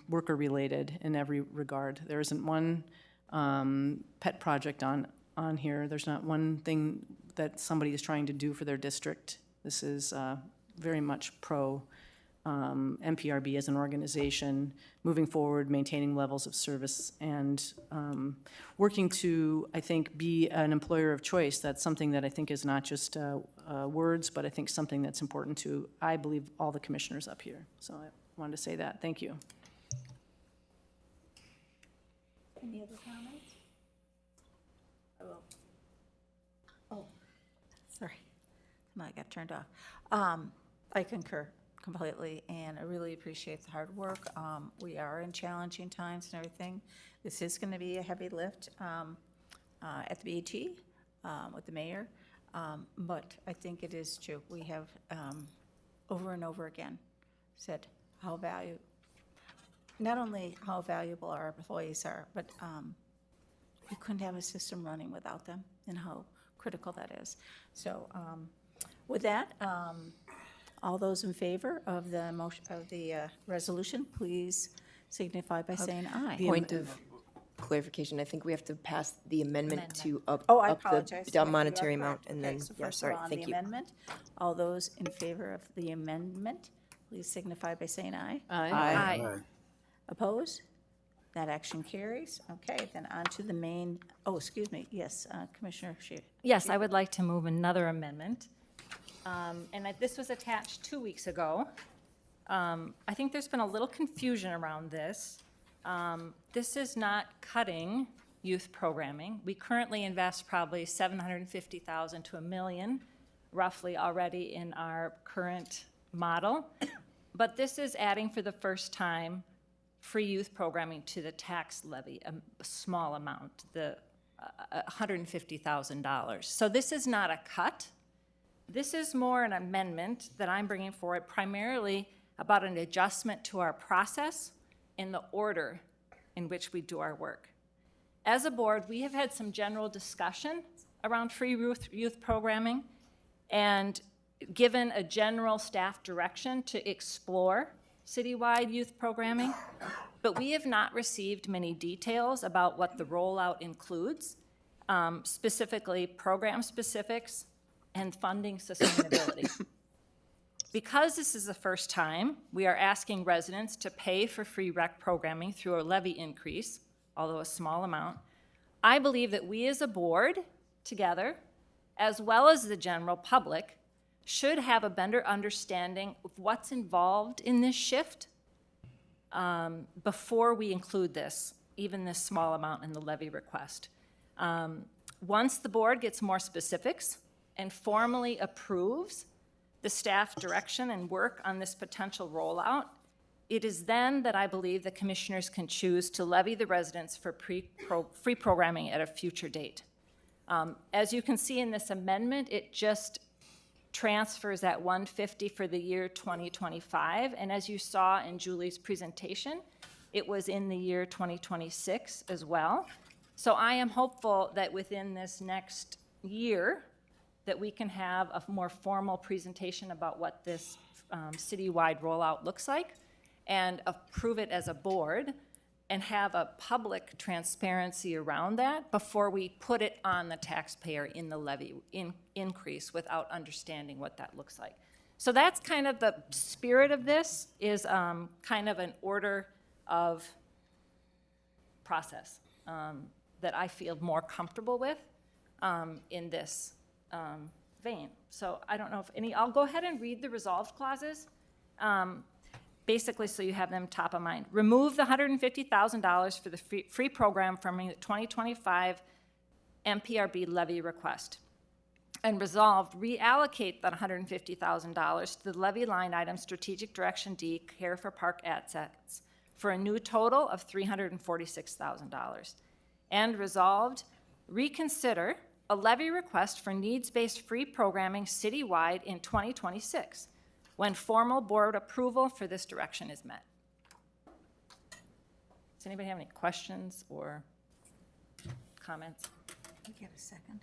worker related in every regard. There isn't one pet project on here. There's not one thing that somebody is trying to do for their district. This is very much pro MPRB as an organization, moving forward, maintaining levels of service, and working to, I think, be an employer of choice. That's something that I think is not just words, but I think something that's important to, I believe, all the commissioners up here. So I wanted to say that. Thank you. Any other comments? Oh, sorry. I got turned off. I concur completely, and I really appreciate the hard work. We are in challenging times and everything. This is going to be a heavy lift at the BET with the mayor, but I think it is true. We have over and over again said how not only how valuable our employees are, but we couldn't have a system running without them, and how critical that is. So with that, all those in favor of the motion of the resolution, please signify by saying aye. Point of clarification, I think we have to pass the amendment to up Oh, I up apologize. the monetary amount, and Okay, then, so yeah, first of sorry, all, on thank the you. amendment, all those in favor of the amendment, please signify by saying aye. Aye. Opposed? That action carries. Okay, then on to the main, excuse me, yes, Commissioner Shi. Yes, I would like to move another amendment. This was attached 2 weeks ago. I think there's been a little confusion around this. This is not cutting youth programming. We currently invest probably $750,000 to $1 million, roughly, already in our current model. But this is adding for the first time free youth programming to the tax levy, a small amount, the $150,000. So this is not a cut. This is more an amendment that I'm bringing forward, primarily about an adjustment to our process in the order in which we do our work. As a board, we have had some general discussion around free youth programming, and given a general staff direction to explore citywide youth programming, but we have not received many details about what the rollout includes, specifically program specifics and funding sustainability. Because this is the first time, we are asking residents to pay for free rec programming through a levy increase although a small amount. I believe that we as a board together, as well as the general public, should have a better understanding of what's involved in this shift before we include this, even this small amount in the levy request. Once the board gets more specifics and formally approves the staff direction and work on this potential rollout, it is then that I believe the commissioners can choose to levy the residents for free programming at a future date. As you can see in this amendment, it just transfers that 150 for the year 2025, and as you saw in Julie's presentation, it was in the year 2026 as well. So I am hopeful that within this next year, that we can have a more formal presentation about what this citywide rollout looks like, and approve it as a board, and have a public transparency around that before we put it on the taxpayer in the levy increase without understanding what that looks like. So that's kind of the spirit of this, is kind of an order of process that I feel more comfortable with in this vein. So I don't know if I'll go ahead and read the resolved clauses. Basically, so you have them top of mind. Remove the $150,000 for the free program from the 2025 MPRB levy request. And resolved, reallocate that $150,000 to the levy line item Strategic Direction D, Care for Park Assets, for a new total of $346,000. And resolved, reconsider a levy request for needs-based free programming citywide in 2026, when formal board approval for this direction is met. Does anybody have any questions or comments? Do we get a second?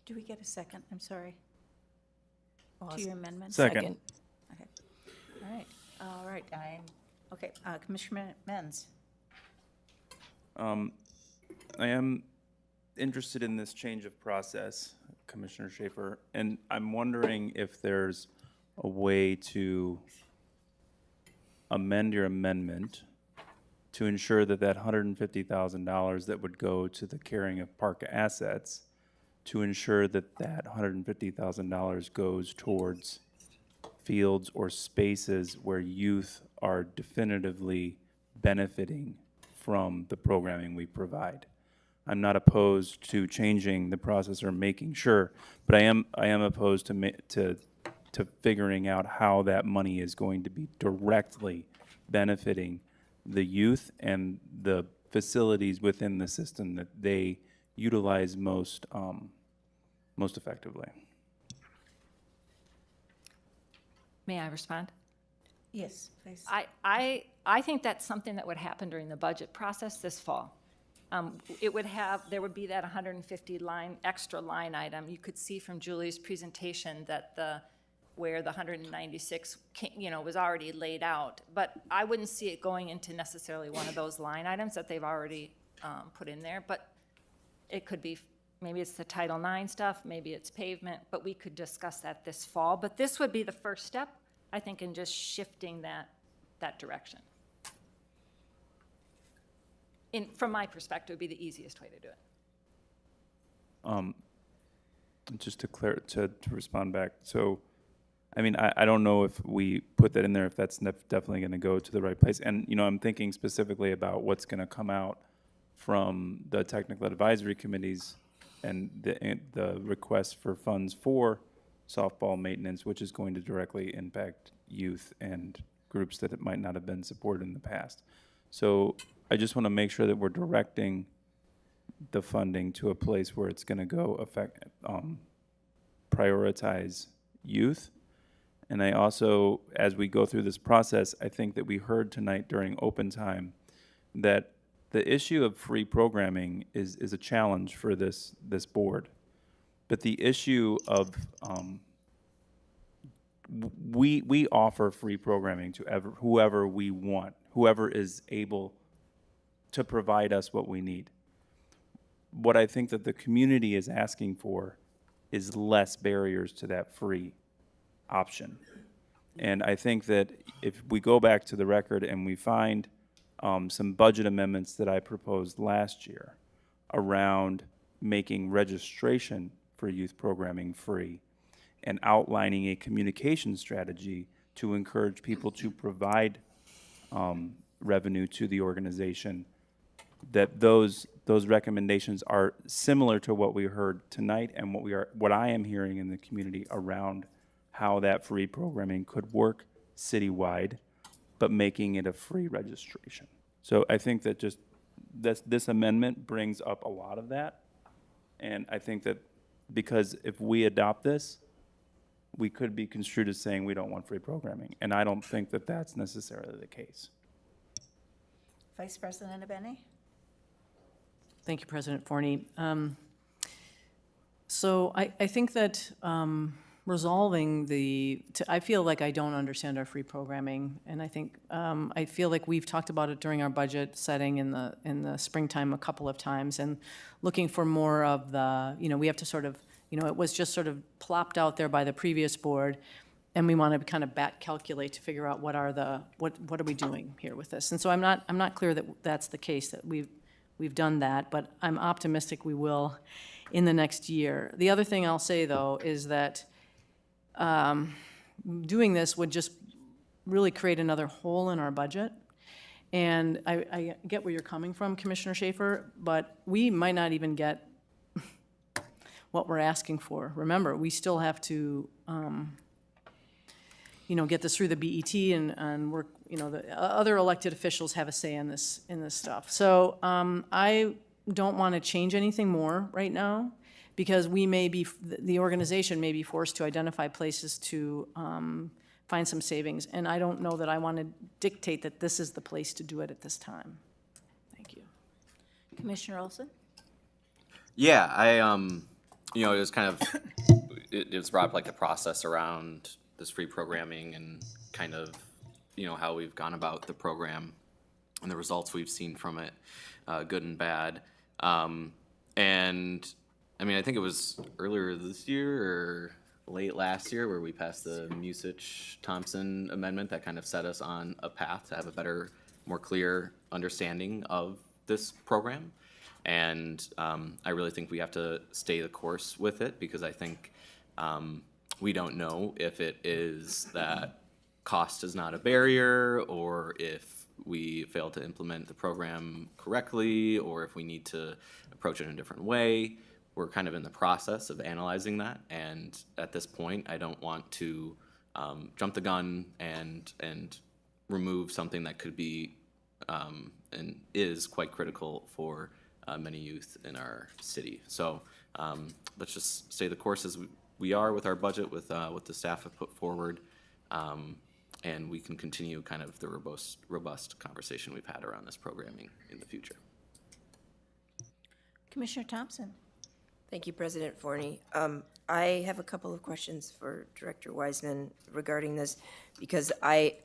Do we get a second? I'm sorry. To your amendment? Second. Okay. All right, okay, Commissioner Menz. I am interested in this change of process, Commissioner Schaefer, and I'm wondering if there's a way to amend your amendment to ensure that that $150,000 that would go to the carrying of park assets, to ensure that that $150,000 goes towards fields or spaces where youth are definitively benefiting from the programming we provide. I'm not opposed to changing the process or making sure, but I am opposed to figuring out how that money is going to be directly benefiting the youth and the facilities within the system that they utilize most effectively. May I respond? Yes, please. I think that's something that would happen during the budget process this fall. There would be that 150 extra line item. You could see from Julie's presentation that where the 196, was already laid out. But I wouldn't see it going into necessarily one of those line items that they've already put in there. But it could be, maybe it's the Title IX stuff, maybe it's pavement, but we could discuss that this fall. But this would be the first step, I think, in just shifting that direction. From my perspective, it would be the easiest way to do it. Just to respond back, so, I mean, I don't know if we put that in there, if that's definitely going to go to the right place. And, I'm thinking specifically about what's going to come out from the technical advisory committees and the request for funds for softball maintenance, which is going to directly impact youth and groups that it might not have been supported in the past. So I just want to make sure that we're directing the funding to a place where it's going to go prioritize youth. And I also, as we go through this process, I think that we heard tonight during open time that the issue of free programming is a challenge for this board. But the issue of we offer free programming to whoever we want, whoever is able to provide us what we need. What I think that the community is asking for is less barriers to that free option. And I think that if we go back to the record and we find some budget amendments that I proposed last year around making registration for youth programming free and outlining a communication strategy to encourage people to provide revenue to the organization, that those recommendations are similar to what we heard tonight and what I am hearing in the community around how that free programming could work citywide, but making it a free registration. So I think that just this amendment brings up a lot of that. And I think that because if we adopt this, we could be construed as saying we don't want free programming. And I don't think that that's necessarily the case. Vice President Abene? Thank you, President Forney. So I think that resolving I feel like I don't understand our free programming, and I think I feel like we've talked about it during our budget setting in the springtime a couple of times, and looking for more of the, we have to sort of, it was just sort of plopped out there by the previous board, and we want to kind of back calculate to figure out what are we doing here with this. And so I'm not clear that that's the case, that we've done that, but I'm optimistic we will in the next year. The other thing I'll say, though, is that doing this would just really create another hole in our budget. And I get where you're coming from, Commissioner Schaefer, but we might not even get what we're asking for. Remember, we still have to, get this through the BET and work, the other elected officials have a say in this stuff. So I don't want to change anything more right now, because the organization may be forced to identify places to find some savings. And I don't know that I want to dictate that this is the place to do it at this time. Thank you. Commissioner Olson? Yeah, it was kind of, it was brought up like the process around this free programming and kind of, how we've gone about the program and the results we've seen from it, good and bad. And I mean, I think it was earlier this year or late last year where we passed the Musich-Thompson amendment that kind of set us on a path to have a better, more clear understanding of this program. And I really think we have to stay the course with it, because I think we don't know if it is that cost is not a barrier, or if we fail to implement the program correctly, or if we need to approach it in a different way. We're kind of in the process of analyzing that, and at this point, I don't want to jump the gun and remove something that could be and is quite critical for many youth in our city. So let's just stay the course as we are with our budget, with what the staff have put forward, and we can continue kind of the robust conversation we've had around this programming in the future. Commissioner Thompson? Thank you, President Forney. I have a couple of questions for Director Wiseman regarding this, because I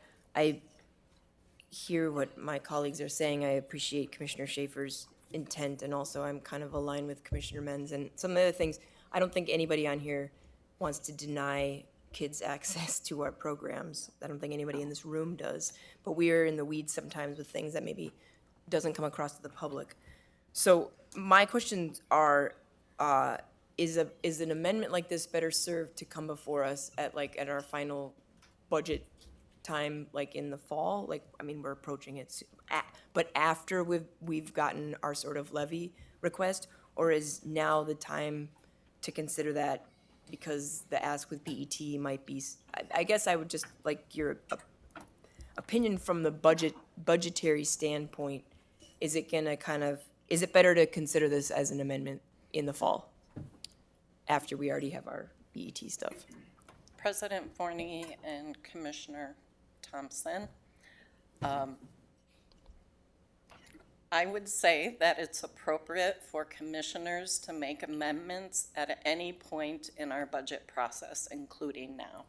hear what my colleagues are saying. I appreciate Commissioner Schaefer's intent, and also I'm kind of aligned with Commissioner Menz and some of the other things. I don't think anybody on here wants to deny kids access to our programs. I don't think anybody in this room does, but we are in the weeds sometimes with things that maybe doesn't come across to the public. So my questions are, is an amendment like this better served to come before us at our final budget time, like in the fall? Like, I mean, we're approaching it, but after we've gotten our sort of levy request, or is now the time to consider that, because the ask with BET might be, I guess I would just like your opinion from the budgetary standpoint. Is it better to consider this as an amendment in the fall, after we already have our BET stuff? President Forney and Commissioner Thompson, I would say that it's appropriate for commissioners to make amendments at any point in our budget process, including now.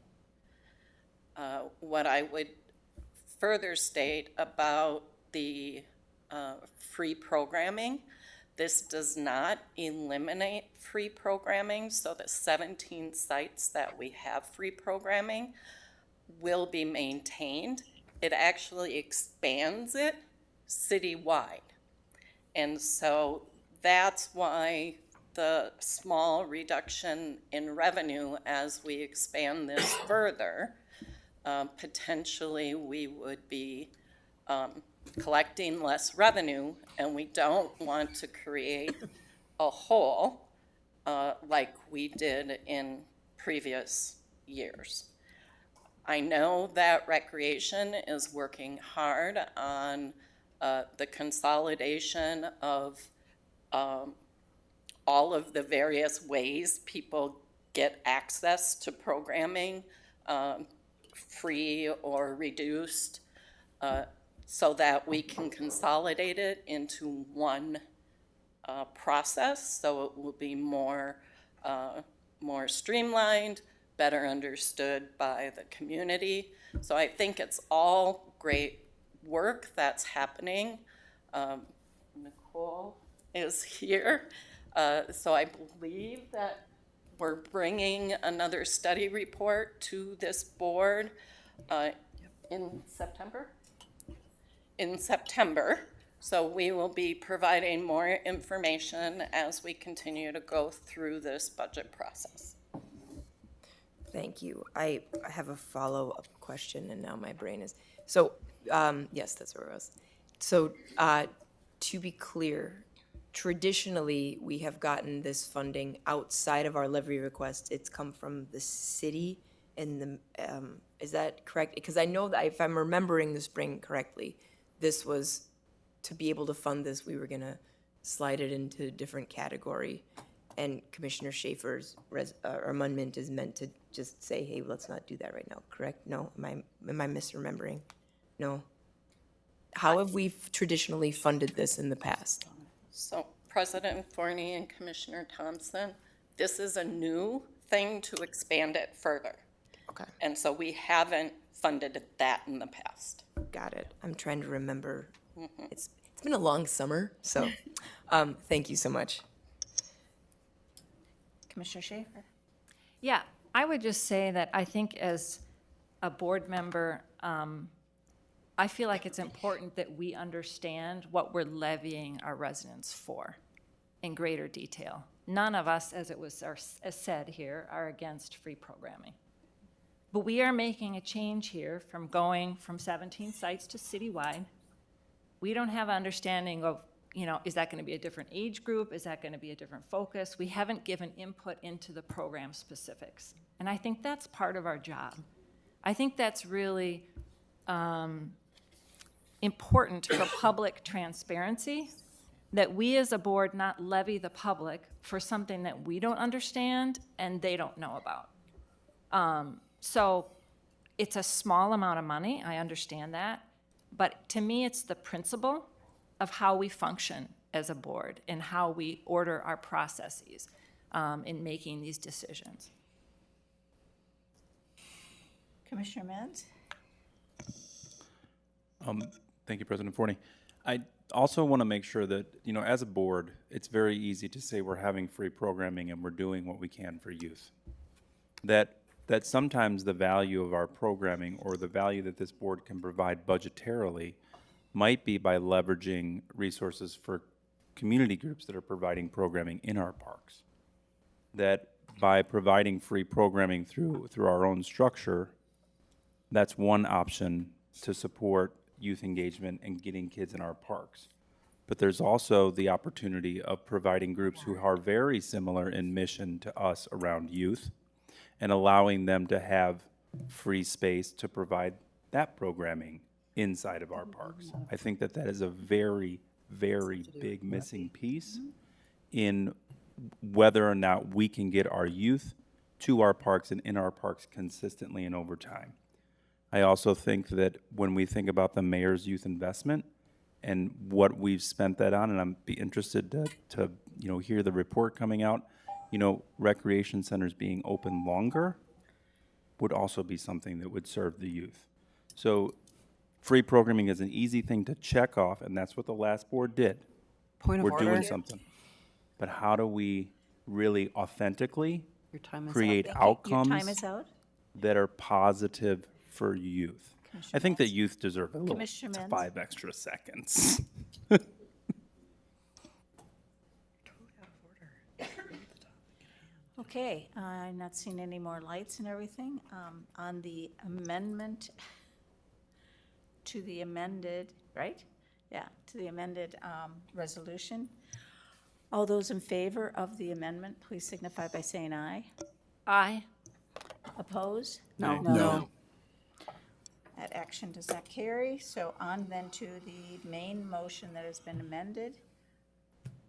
What I would further state about the free programming, this does not eliminate free programming, so the 17 sites that we have free programming will be maintained. It actually expands it citywide. And so that's why the small reduction in revenue as we expand this further, potentially we would be collecting less revenue, and we don't want to create a hole like we did in previous years. I know that Recreation is working hard on the consolidation of all of the various ways people get access to programming, free or reduced, so that we can consolidate it into one process, so it will be more streamlined, better understood by the community. So I think it's all great work that's happening. Nicole is here. So I believe that we're bringing another study report to this board in September? In September. So we will be providing more information as we continue to go through this budget process. Thank you. I have a follow-up question, and now my brain is, so, yes, that's where it was. So, to be clear, traditionally, we have gotten this funding outside of our levy request. It's come from the city and the, is that correct? Because I know that if I'm remembering the spring correctly, this was, to be able to fund this, we were gonna slide it into a different category. And Commissioner Schaefer's amendment is meant to just say, hey, let's not do that right now, correct? No, am I misremembering? No? How have we traditionally funded this in the past? So President Forney and Commissioner Thompson, this is a new thing to expand it further. Okay. And so we haven't funded that in the past. Got it. I'm trying to remember. It's been a long summer, so thank you so much. Commissioner Schaefer? Yeah, I would just say that I think as a board member, I feel like it's important that we understand what we're levying our residents for in greater detail. None of us, as it was as said here, are against free programming. But we are making a change here from going from 17 sites to citywide. We don't have an understanding of, you know, is that going to be a different age group? Is that going to be a different focus? We haven't given input into the program specifics. And I think that's part of our job. I think that's really important for public transparency, that we as a board not levy the public for something that we don't understand and they don't know about. So it's a small amount of money, I understand that, but to me it's the principle of how we function as a board and how we order our processes in making these decisions. Commissioner Menz? Thank you, President Forney. I also want to make sure that, you know, as a board, it's very easy to say we're having free programming and we're doing what we can for youth. That sometimes the value of our programming or the value that this board can provide budgetarily might be by leveraging resources for community groups that are providing programming in our parks. That by providing free programming through our own structure, that's one option to support youth engagement and getting kids in our parks. But there's also the opportunity of providing groups who are very similar in mission to us around youth and allowing them to have free space to provide that programming inside of our parks. I think that is a very, very big missing piece in whether or not we can get our youth to our parks and in our parks consistently and over time. I also think that when we think about the mayor's youth investment and what we've spent that on, and I'm be interested to you know, hear the report coming out, you know, recreation centers being open longer would also be something that would serve the youth. So free programming is an easy thing to check off, and that's what the last board did. Point of We're order. doing something. But how do we really authentically Your time is create up. Your outcomes time is out. that are positive for youth? I think that youth deserve a little Commissioner Menz? 5 extra seconds. Okay, I'm not seeing any more lights and everything. On the amendment to the amended, right? Yeah, to the amended resolution. All those in favor of the amendment, please signify by saying aye. Aye. Oppose? No. No. That action does not carry. So on then to the main motion that has been amended.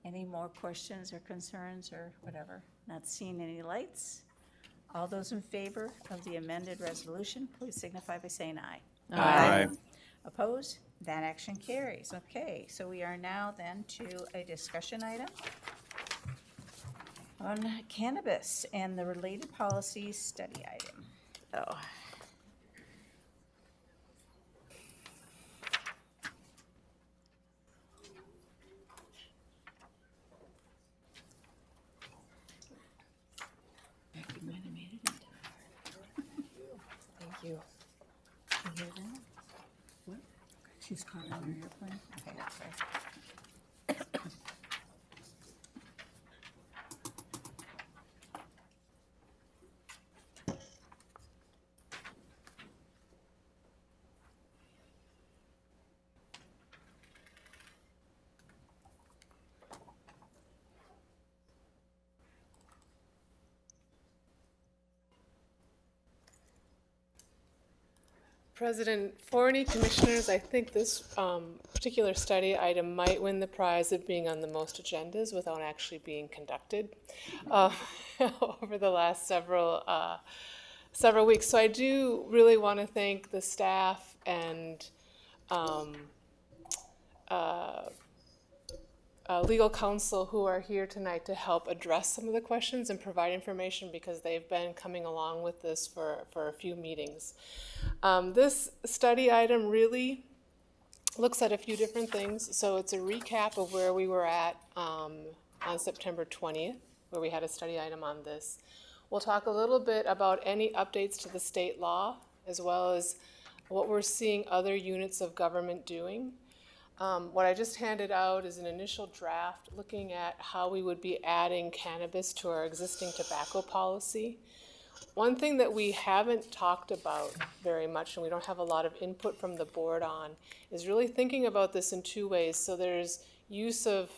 Any more questions or concerns or whatever? Not seeing any lights. All those in favor of the amended resolution, please signify by saying aye. Aye. Opposed? That action carries. Okay, so we are now then to a discussion item on cannabis and the related policies study item. Oh. Thank you. You hear that? What? She's calling on her airplane? Okay, that's right. President Forney, Commissioners, I think this particular study item might win the prize of being on the most agendas without actually being conducted over the last several weeks. So I do really want to thank the staff and legal counsel who are here tonight to help address some of the questions and provide information, because they've been coming along with this for a few meetings. This study item really looks at a few different things. So it's a recap of where we were at on September 20th, where we had a study item on this. We'll talk a little bit about any updates to the state law, as well as what we're seeing other units of government doing. What I just handed out is an initial draft looking at how we would be adding cannabis to our existing tobacco policy. One thing that we haven't talked about very much, and we don't have a lot of input from the board on, is really thinking about this in two ways. So there's use of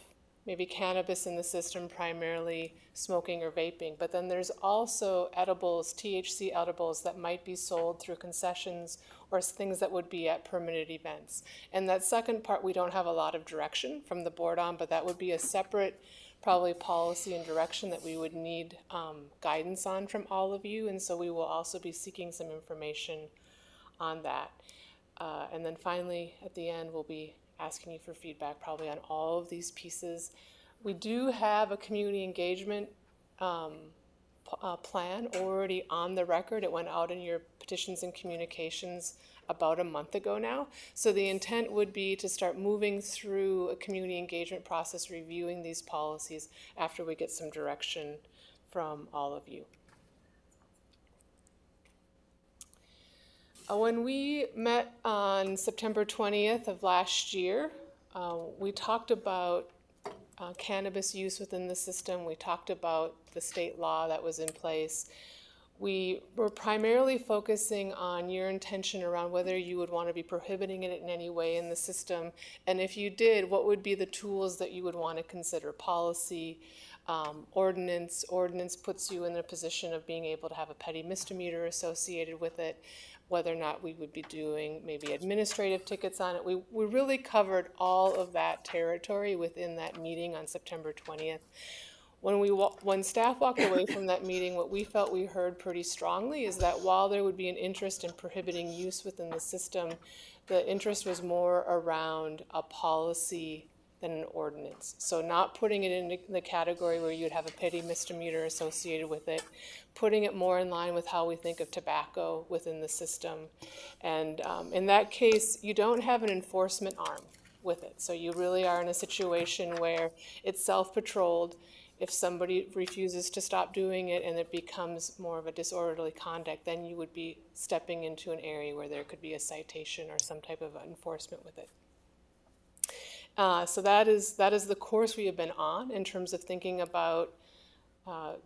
maybe cannabis in the system, primarily smoking or vaping, but then there's also edibles, THC edibles, that might be sold through concessions or things that would be at permitted events. And that second part, we don't have a lot of direction from the board on, but that would be a separate probably policy and direction that we would need guidance on from all of you. And so we will also be seeking some information on that. And then finally, at the end, we'll be asking you for feedback probably on all of these pieces. We do have a community engagement plan already on the record. It went out in your petitions and communications about a month ago now. So the intent would be to start moving through a community engagement process, reviewing these policies after we get some direction from all of you. When we met on September 20th of last year, we talked about cannabis use within the system. We talked about the state law that was in place. We were primarily focusing on your intention around whether you would want to be prohibiting it in any way in the system. And if you did, what would be the tools that you would want to consider? Policy, ordinance. Ordinance puts you in a position of being able to have a petty misdemeanor associated with it. Whether or not we would be doing maybe administrative tickets on it. We really covered all of that territory within that meeting on September 20th. When staff walked away from that meeting, what we felt we heard pretty strongly is that while there would be an interest in prohibiting use within the system, the interest was more around a policy than an ordinance. So not putting it in the category where you'd have a petty misdemeanor associated with it, putting it more in line with how we think of tobacco within the system. And in that case, you don't have an enforcement arm with it. So you really are in a situation where it's self-patrolled. If somebody refuses to stop doing it and it becomes more of a disorderly conduct, then you would be stepping into an area where there could be a citation or some type of enforcement with it. So that is the course we have been on in terms of thinking about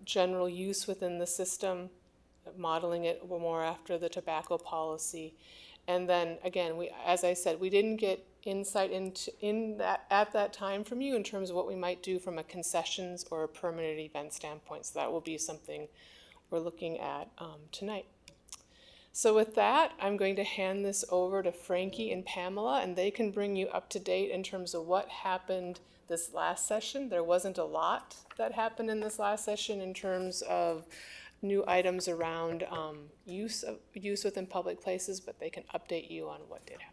general use within the system, modeling it more after the tobacco policy. And then again, as I said, we didn't get insight at that time from you in terms of what we might do from a concessions or a permanent event standpoint. So that will be something we're looking at tonight. So with that, I'm going to hand this over to Frankie and Pamela, and they can bring you up to date in terms of what happened this last session. There wasn't a lot that happened in this last session in terms of new items around use within public places, but they can update you on what did happen.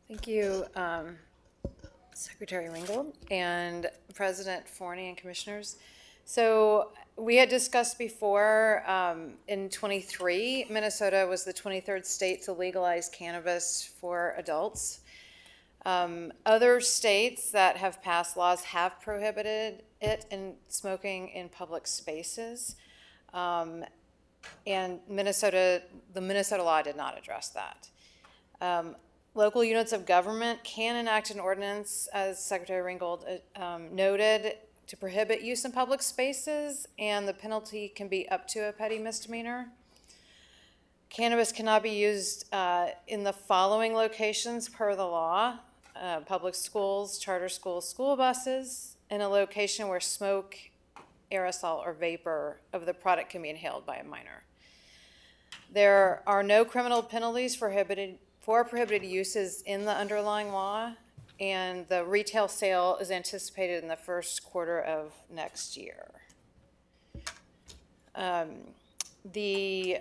Thank you, Secretary Ringgold and President Forney and Commissioners. So we had discussed before in 23, Minnesota was the 23rd state to legalize cannabis for adults. Other states that have passed laws have prohibited it in smoking in public spaces. And the Minnesota law did not address that. Local units of government can enact an ordinance, as Secretary Ringgold noted, to prohibit use in public spaces, and the penalty can be up to a petty misdemeanor. Cannabis cannot be used in the following locations per the law: public schools, charter schools, school buses, in a location where smoke, aerosol, or vapor of the product can be inhaled by a minor. There are no criminal penalties for prohibited uses in the underlying law, and the retail sale is anticipated in the first quarter of next year. The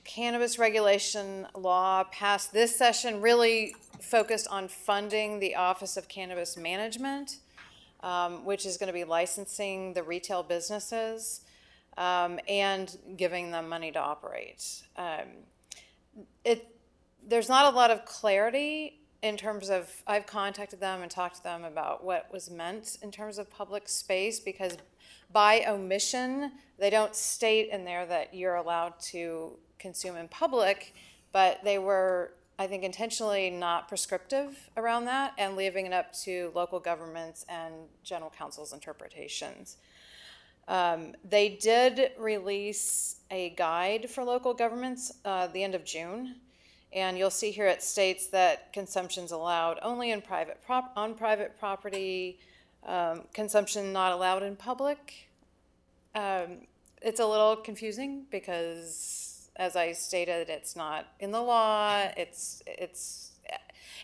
cannabis regulation law passed this session really focused on funding the Office of Cannabis Management, which is going to be licensing the retail businesses and giving them money to operate. There's not a lot of clarity in terms of, I've contacted them and talked to them about what was meant in terms of public space, because by omission, they don't state in there that you're allowed to consume in public, but they were, I think, intentionally not prescriptive around that and leaving it up to local governments and general counsel's interpretations. They did release a guide for local governments the end of June. And you'll see here it states that consumption's allowed only in on private property, consumption not allowed in public. It's a little confusing because, as I stated, it's not in the law.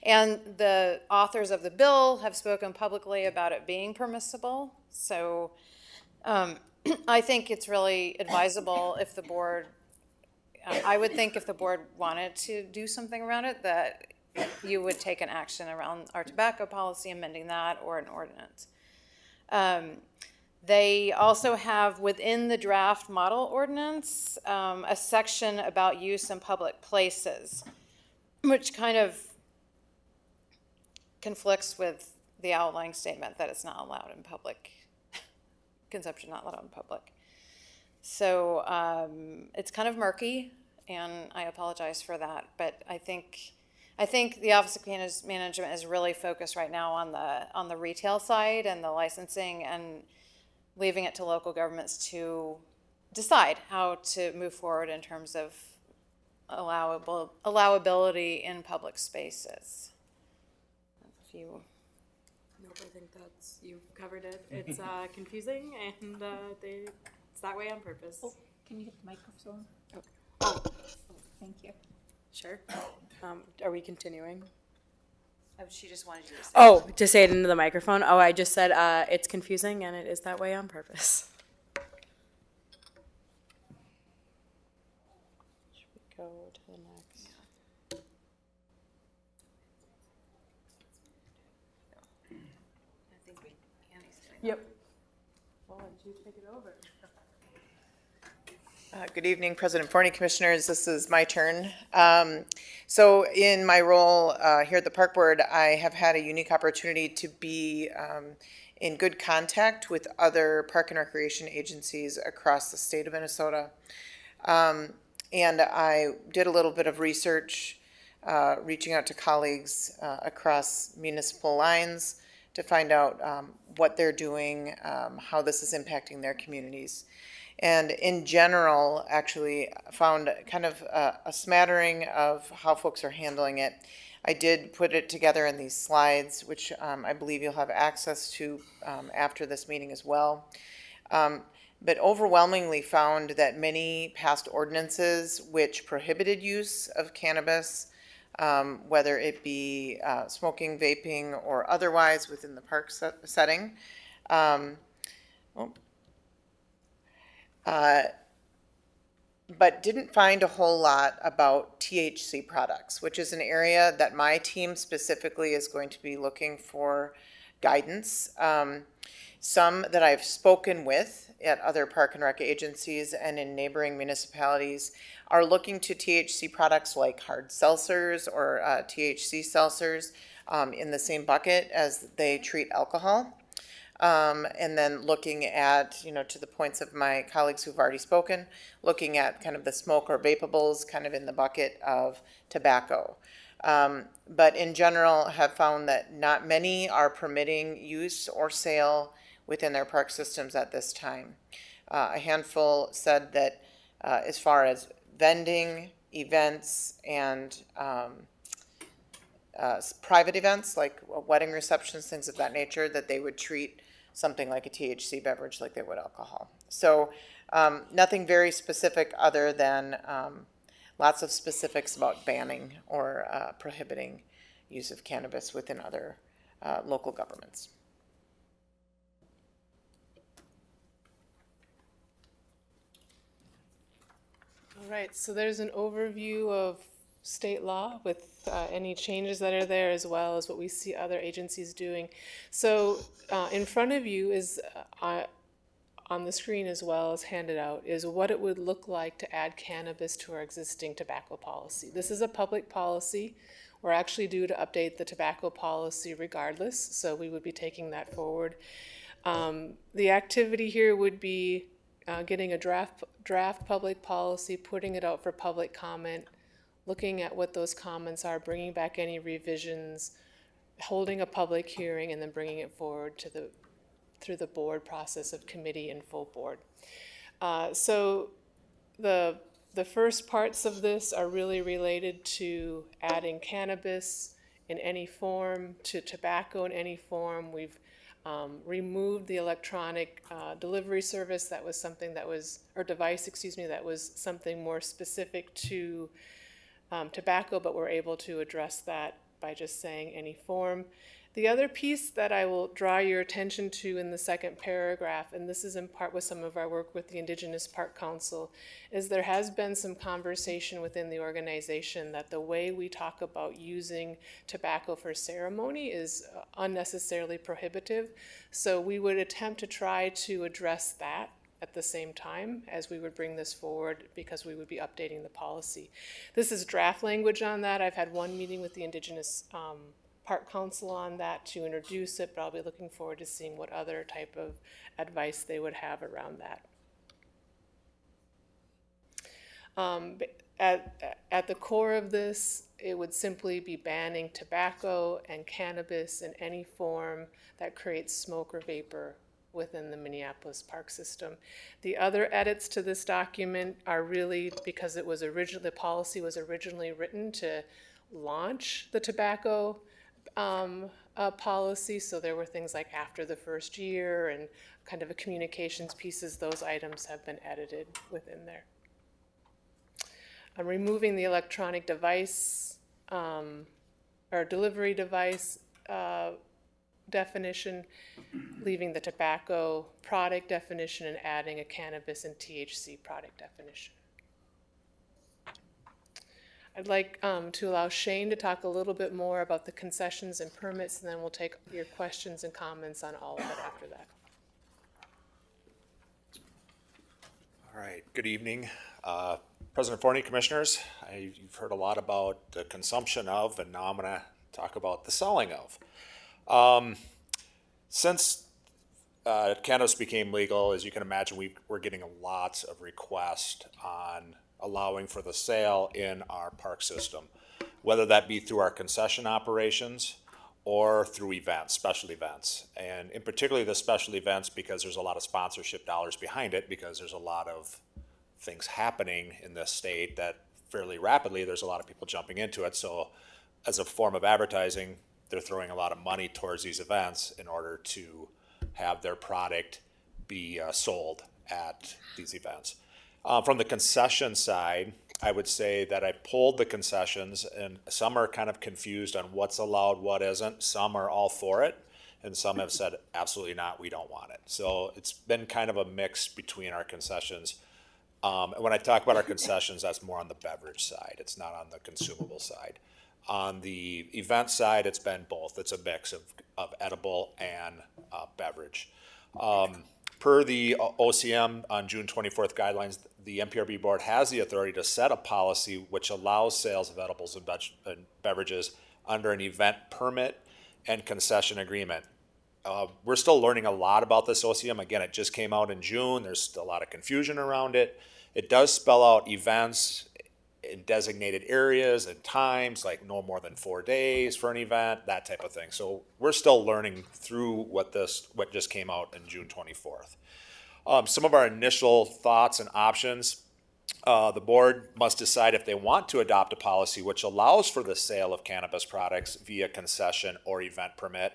And the authors of the bill have spoken publicly about it being permissible. So I think it's really advisable if the board, I would think if the board wanted to do something around it, that you would take an action around our tobacco policy, amending that, or an ordinance. They also have within the draft model ordinance a section about use in public places, which kind of conflicts with the outlying statement that it's not allowed in public, consumption not allowed in public. So it's kind of murky, and I apologize for that. But I think the Office of Cannabis Management is really focused right now on the retail side and the licensing, and leaving it to local governments to decide how to move forward in terms of allowability in public spaces. If you. Nope, I think you've covered it. It's confusing, and it's that way on purpose. Oh, can you get the microphone? Oh, thank you. Sure. Are we continuing? Oh, she just wanted you to say. Oh, to say it into the microphone? Oh, I just said it's confusing, and it is that way on purpose. Should we go to the next? I think Annie's doing Yep. Well, why don't you take it over? Good evening, President Forney, Commissioners. This is my turn. So in my role here at the Park Board, I have had a unique opportunity to be in good contact with other park and recreation agencies across the state of Minnesota. And I did a little bit of research, reaching out to colleagues across municipal lines to find out what they're doing, how this is impacting their communities. And in general, actually found kind of a smattering of how folks are handling it. I did put it together in these slides, which I believe you'll have access to after this meeting as well. But overwhelmingly found that many past ordinances which prohibited use of cannabis, whether it be smoking, vaping, or otherwise within the park setting, but didn't find a whole lot about THC products, which is an area that my team specifically is going to be looking for guidance. Some that I've spoken with at other park and rec agencies and in neighboring municipalities are looking to THC products like hard seltzers or THC seltzers in the same bucket as they treat alcohol. And then looking at, to the points of my colleagues who've already spoken, looking at kind of the smoke or vapables kind of in the bucket of tobacco. But in general have found that not many are permitting use or sale within their park systems at this time. A handful said that as far as vending, events, and private events like wedding receptions, things of that nature, that they would treat something like a THC beverage like they would alcohol. So nothing very specific other than lots of specifics about banning or prohibiting use of cannabis within other local governments. All right, so there's an overview of state law with any changes that are there, as well as what we see other agencies doing. So in front of you is, on the screen as well as handed out, is what it would look like to add cannabis to our existing tobacco policy. This is a public policy. We're actually due to update the tobacco policy regardless, so we would be taking that forward. The activity here would be getting a draft public policy, putting it out for public comment, looking at what those comments are, bringing back any revisions, holding a public hearing, and then bringing it forward to through the board process of committee and full board. So the first parts of this are really related to adding cannabis in any form to tobacco in any form. We've removed the electronic delivery service. That was something that was, or device, excuse me, that was something more specific to tobacco, but we're able to address that by just saying any form. The other piece that I will draw your attention to in the second paragraph, and this is in part with some of our work with the Indigenous Park Council, is there has been some conversation within the organization that the way we talk about using tobacco for ceremony is unnecessarily prohibitive. So we would attempt to try to address that at the same time as we would bring this forward, because we would be updating the policy. This is draft language on that. I've had one meeting with the Indigenous Park Council on that to introduce it, but I'll be looking forward to seeing what other type of advice they would have around that. At the core of this, it would simply be banning tobacco and cannabis in any form that creates smoke or vapor within the Minneapolis park system. The other edits to this document are really because it was the policy was originally written to launch the tobacco policy, so there were things like after the first year and kind of a communications pieces. Those items have been edited within there. I'm removing the electronic device or delivery device definition, leaving the tobacco product definition and adding a cannabis and THC product definition. I'd like to allow Shane to talk a little bit more about the concessions and permits, and then we'll take your questions and comments on all of it after that. All All right, good evening. President Forney, Commissioners, you've heard a lot about the consumption of, and now I'm going to talk about the selling of. Since cannabis became legal, as you can imagine, we're getting lots of requests on allowing for the sale in our park system, whether that be through our concession operations or through events, special events. And in particular, the special events, because there's a lot of sponsorship dollars behind it, because there's a lot of things happening in this state that fairly rapidly, there's a lot of people jumping into it. So as a form of advertising, they're throwing a lot of money towards these events in order to have their product be sold at these events. From the concession side, I would say that I pulled the concessions, and some are kind of confused on what's allowed, what isn't. Some are all for it, and some have said, absolutely not, we don't want it. So it's been kind of a mix between our concessions. And when I talk about our concessions, that's more on the beverage side. It's not on the consumable side. On the event side, it's been both. It's a mix of edible and beverage. Per the OCM on June 24th guidelines, the MPRB board has the authority to set a policy which allows sales of edibles and beverages under an event permit and concession agreement. We're still learning a lot about this OCM. Again, it just came out in June. There's still a lot of confusion around it. It does spell out events in designated areas and times, like no more than 4 days for an event, that type of thing. So we're still learning through what just came out in June 24th. Some of our initial thoughts and options, the board must decide if they want to adopt a policy which allows for the sale of cannabis products via concession or event permit.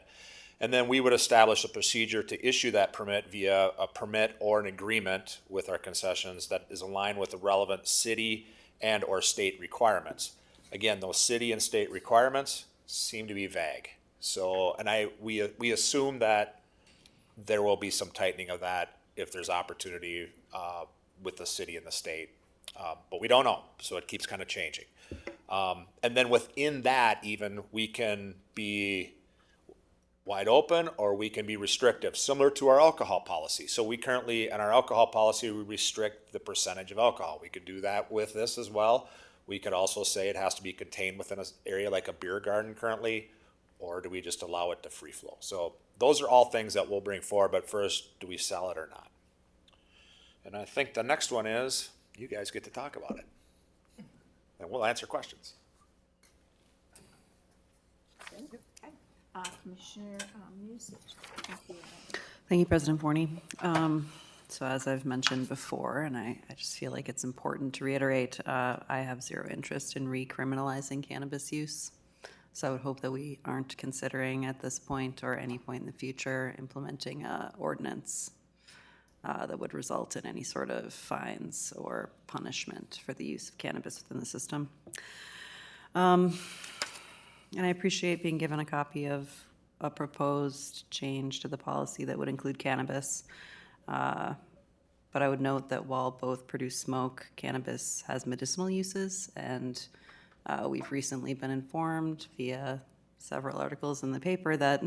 And then we would establish a procedure to issue that permit via a permit or an agreement with our concessions that is aligned with the relevant city and or state requirements. Again, those city and state requirements seem to be vague. So, and we assume that there will be some tightening of that if there's opportunity with the city and the state. But we don't know, so it keeps kind of changing. And then within that even, we can be wide open or we can be restrictive, similar to our alcohol policy. So we currently, in our alcohol policy, we restrict the percentage of alcohol. We could do that with this as well. We could also say it has to be contained within an area like a beer garden currently, or do we just allow it to free flow? So those are all things that we'll bring forward, but first, do we sell it or not? And I think the next one is, you guys get to talk about it. And we'll answer questions. Commissioner Musich. Thank you. Thank you, President Forney. So as I've mentioned before, and I just feel like it's important to reiterate, I have zero interest in recriminalizing cannabis use. So I would hope that we aren't considering at this point or any point in the future implementing an ordinance that would result in any sort of fines or punishment for the use of cannabis within the system. And I appreciate being given a copy of a proposed change to the policy that would include cannabis. But I would note that while both produce smoke, cannabis has medicinal uses, and we've recently been informed via several articles in the paper that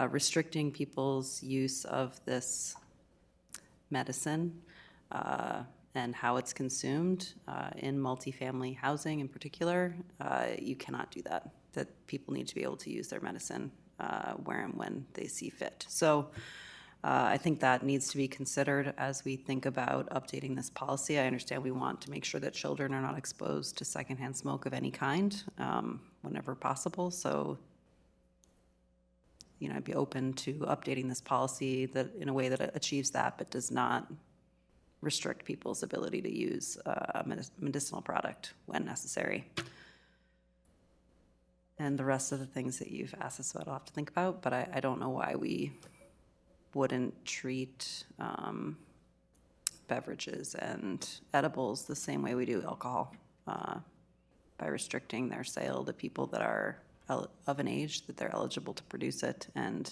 restricting people's use of this medicine and how it's consumed in multifamily housing in particular, you cannot do that. That people need to be able to use their medicine where and when they see fit. So I think that needs to be considered as we think about updating this policy. I understand we want to make sure that children are not exposed to secondhand smoke of any kind whenever possible. So, you know, I'd be open to updating this policy that in a way that achieves that, but does not restrict people's ability to use a medicinal product when necessary. And the rest of the things that you've asked us about, I'll have to think about, but I don't know why we wouldn't treat beverages and edibles the same way we do alcohol by restricting their sale to people that are of an age that they're eligible to produce it and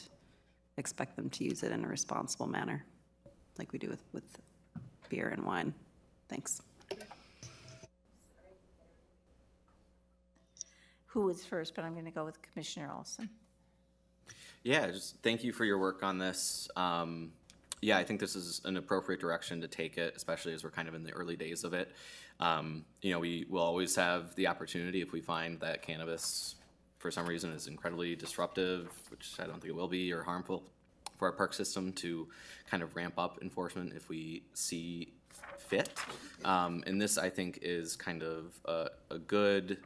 expect them to use it in a responsible manner, like we do with beer and wine. Thanks. Who was first, but I'm going to go with Commissioner Olson. Yeah, just thank you for your work on this. yeah, I think this is an appropriate direction to take it, especially as we're kind of in the early days of it. You know, we will always have the opportunity if we find that cannabis, for some reason, is incredibly disruptive, which I don't think it will be, or harmful for our park system, to kind of ramp up enforcement if we see fit. And this, I think, is kind of a good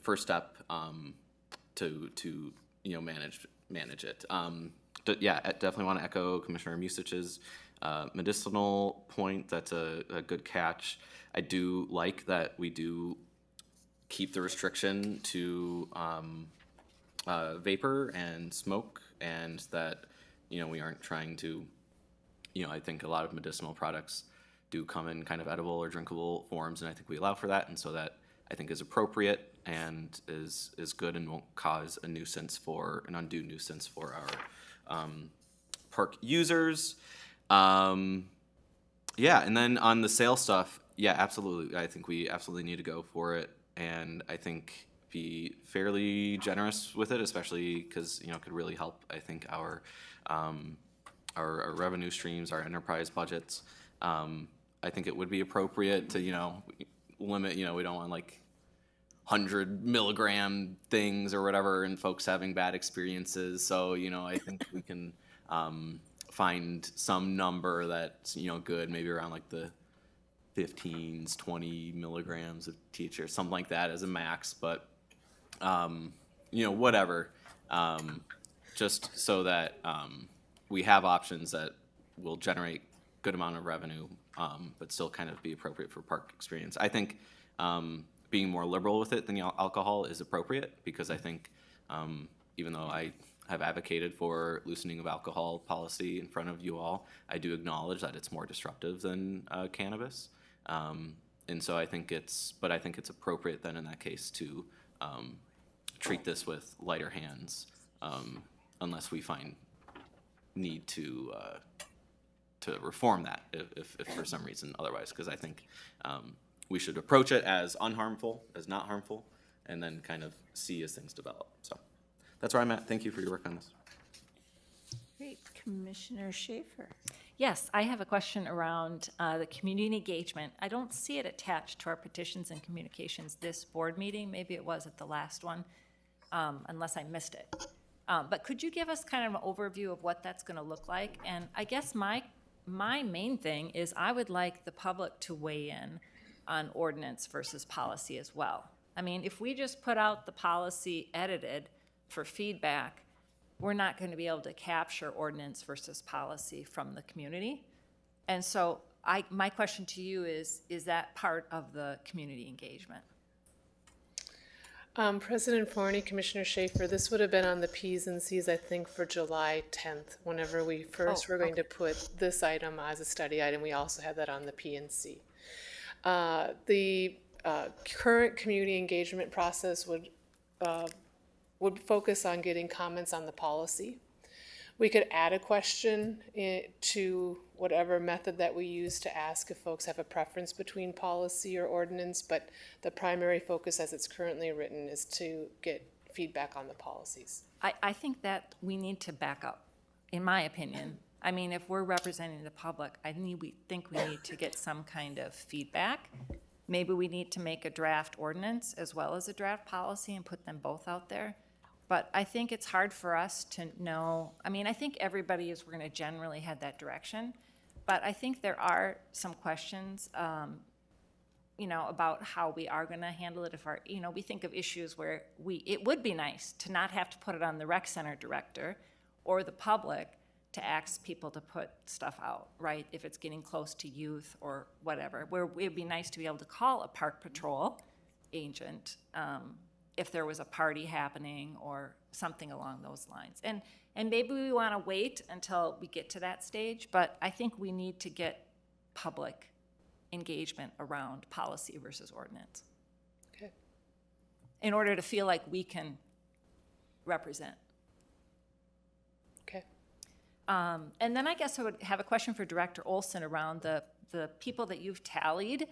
first step to you know, manage it. Yeah, I definitely want to echo Commissioner Musich's medicinal point. That's a good catch. I do like that we do keep the restriction to vapor and smoke, and that, you know, we aren't trying to, you know, I think a lot of medicinal products do come in kind of edible or drinkable forms, and I think we allow for that, and so that I think is appropriate and is good and won't cause an undue nuisance for our park users. Yeah, and then on the sale stuff, yeah, absolutely. I think we absolutely need to go for it, and I think be fairly generous with it, especially because, you know, it could really help, I think, our revenue streams, our enterprise budgets. I think it would be appropriate to, you know, limit, you know, we don't want like 100 milligram things or whatever, and folks having bad experiences. So, you know, I think we can find some number that's, you know, good, maybe around like the 15s, 20 milligrams of THC, something like that as a max. But, you know, whatever, just so that we have options that will generate good amount of revenue, but still kind of be appropriate for park experience. I think being more liberal with it than alcohol is appropriate, because I think even though I have advocated for loosening of alcohol policy in front of you all, I do acknowledge that it's more disruptive than cannabis. And so I think it's appropriate then in that case to treat this with lighter hands, unless we find need to reform that if for some reason otherwise, because I think we should approach it as unharmful, as not harmful, and then kind of see as things develop. So that's where I'm at. Thank you for your work on this. Great. Commissioner Schaefer. Yes, I have a question around the community engagement. I don't see it attached to our petitions and communications this board meeting. Maybe it was at the last one, unless I missed it. But could you give us kind of an overview of what that's going to look like? And I guess my main thing is I would like the public to weigh in on ordinance versus policy as well. I mean, if we just put out the policy edited for feedback, we're not going to be able to capture ordinance versus policy from the community. And so my question to you is that part of the community engagement? President Forney, Commissioner Schaefer, this would have been on the Ps and Cs, I think, for July 10th, whenever we first were going to put this item as a study item. We also had that on the P and C. The current community engagement process would focus on getting comments on the policy. We could add a question to whatever method that we use to ask if folks have a preference between policy or ordinance, but the primary focus as it's currently written is to get feedback on the policies. I think that we need to back up, in my opinion. I mean, if we're representing the public, we think we need to get some kind of feedback. Maybe we need to make a draft ordinance as well as a draft policy and put them both out there. But I think it's hard for us to know. I mean, I think everybody is, we're going to generally head that direction. But I think there are some questions, you know, about how we are going to handle it. If we think of issues where it would be nice to not have to put it on the rec center director or the public to ask people to put stuff out, right? If it's getting close to youth or whatever, where it'd be nice to be able to call a park patrol agent if there was a party happening or something along those lines. And maybe we want to wait until we get to that stage, but I think we need to get public engagement around policy versus ordinance. Okay. In order to feel like we can represent. Okay. And then I guess I would have a question for Director Olson around the people that you've tallied.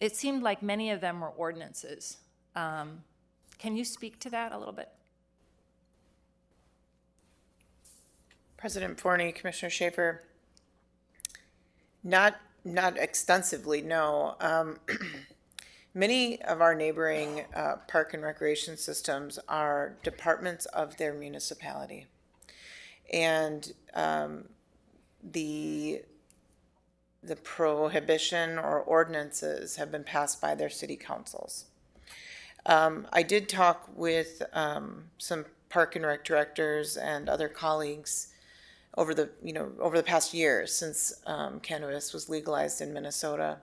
It seemed like many of them were ordinances. Can you speak to that a little bit? President Forney, Commissioner Schaefer, not extensively, no. Many of our neighboring park and recreation systems are departments of their municipality. And the prohibition or ordinances have been passed by their city councils. I did talk with some park and rec directors and other colleagues over the past year since cannabis was legalized in Minnesota.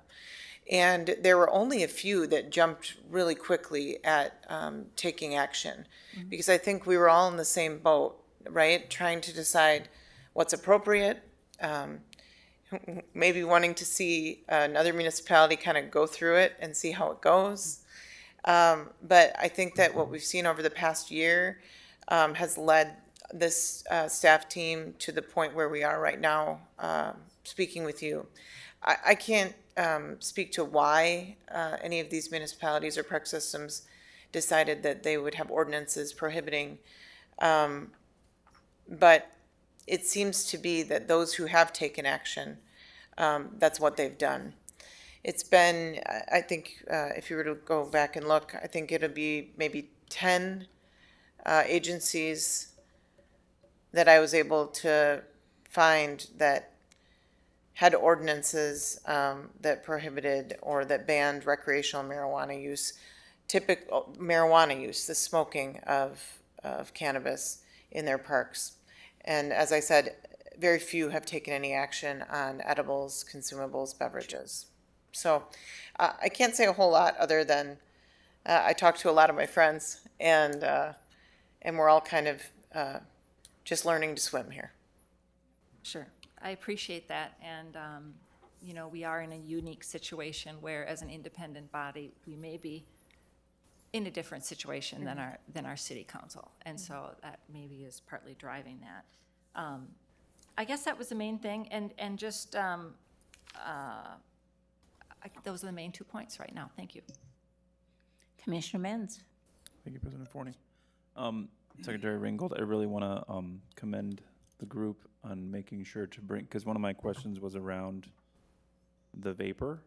And there were only a few that jumped really quickly at taking action, because I think we were all in the same boat, right? Trying to decide what's appropriate, maybe wanting to see another municipality kind of go through it and see how it goes. But I think that what we've seen over the past year has led this staff team to the point where we are right now, speaking with you. I can't speak to why any of these municipalities or park systems decided that they would have ordinances prohibiting, but it seems to be that those who have taken action, that's what they've done. It's been, I think, if you were to go back and look, I think it'll be maybe 10 agencies that I was able to find that had ordinances that prohibited or that banned recreational marijuana use, typical marijuana use, the smoking of cannabis in their parks. And as I said, very few have taken any action on edibles, consumables, beverages. So I can't say a whole lot other than I talked to a lot of my friends, and we're all kind of just learning to swim here. Sure. I appreciate that, and, we are in a unique situation where, as an independent body, we may be in a different situation than our city council, and so that maybe is partly driving that. I guess that was the main thing, and just, those are the main 2 points right now. Thank you. Commissioner Menz. Thank you, President Forney. Secretary Ringgold, I really want to commend the group on making sure to bring, because one of my questions was around the vapor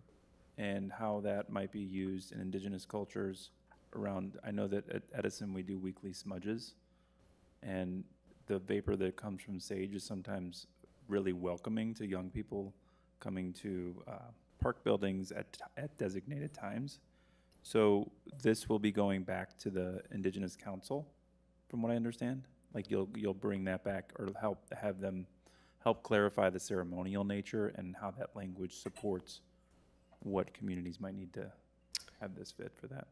and how that might be used in indigenous cultures around. I know that at Edison we do weekly smudges, and the vapor that comes from sage is sometimes really welcoming to young people coming to park buildings at designated times. So this will be going back to the Indigenous Council, from what I understand. Like you'll bring that back, or have them help clarify the ceremonial nature and how that language supports what communities might need to have this fit for that.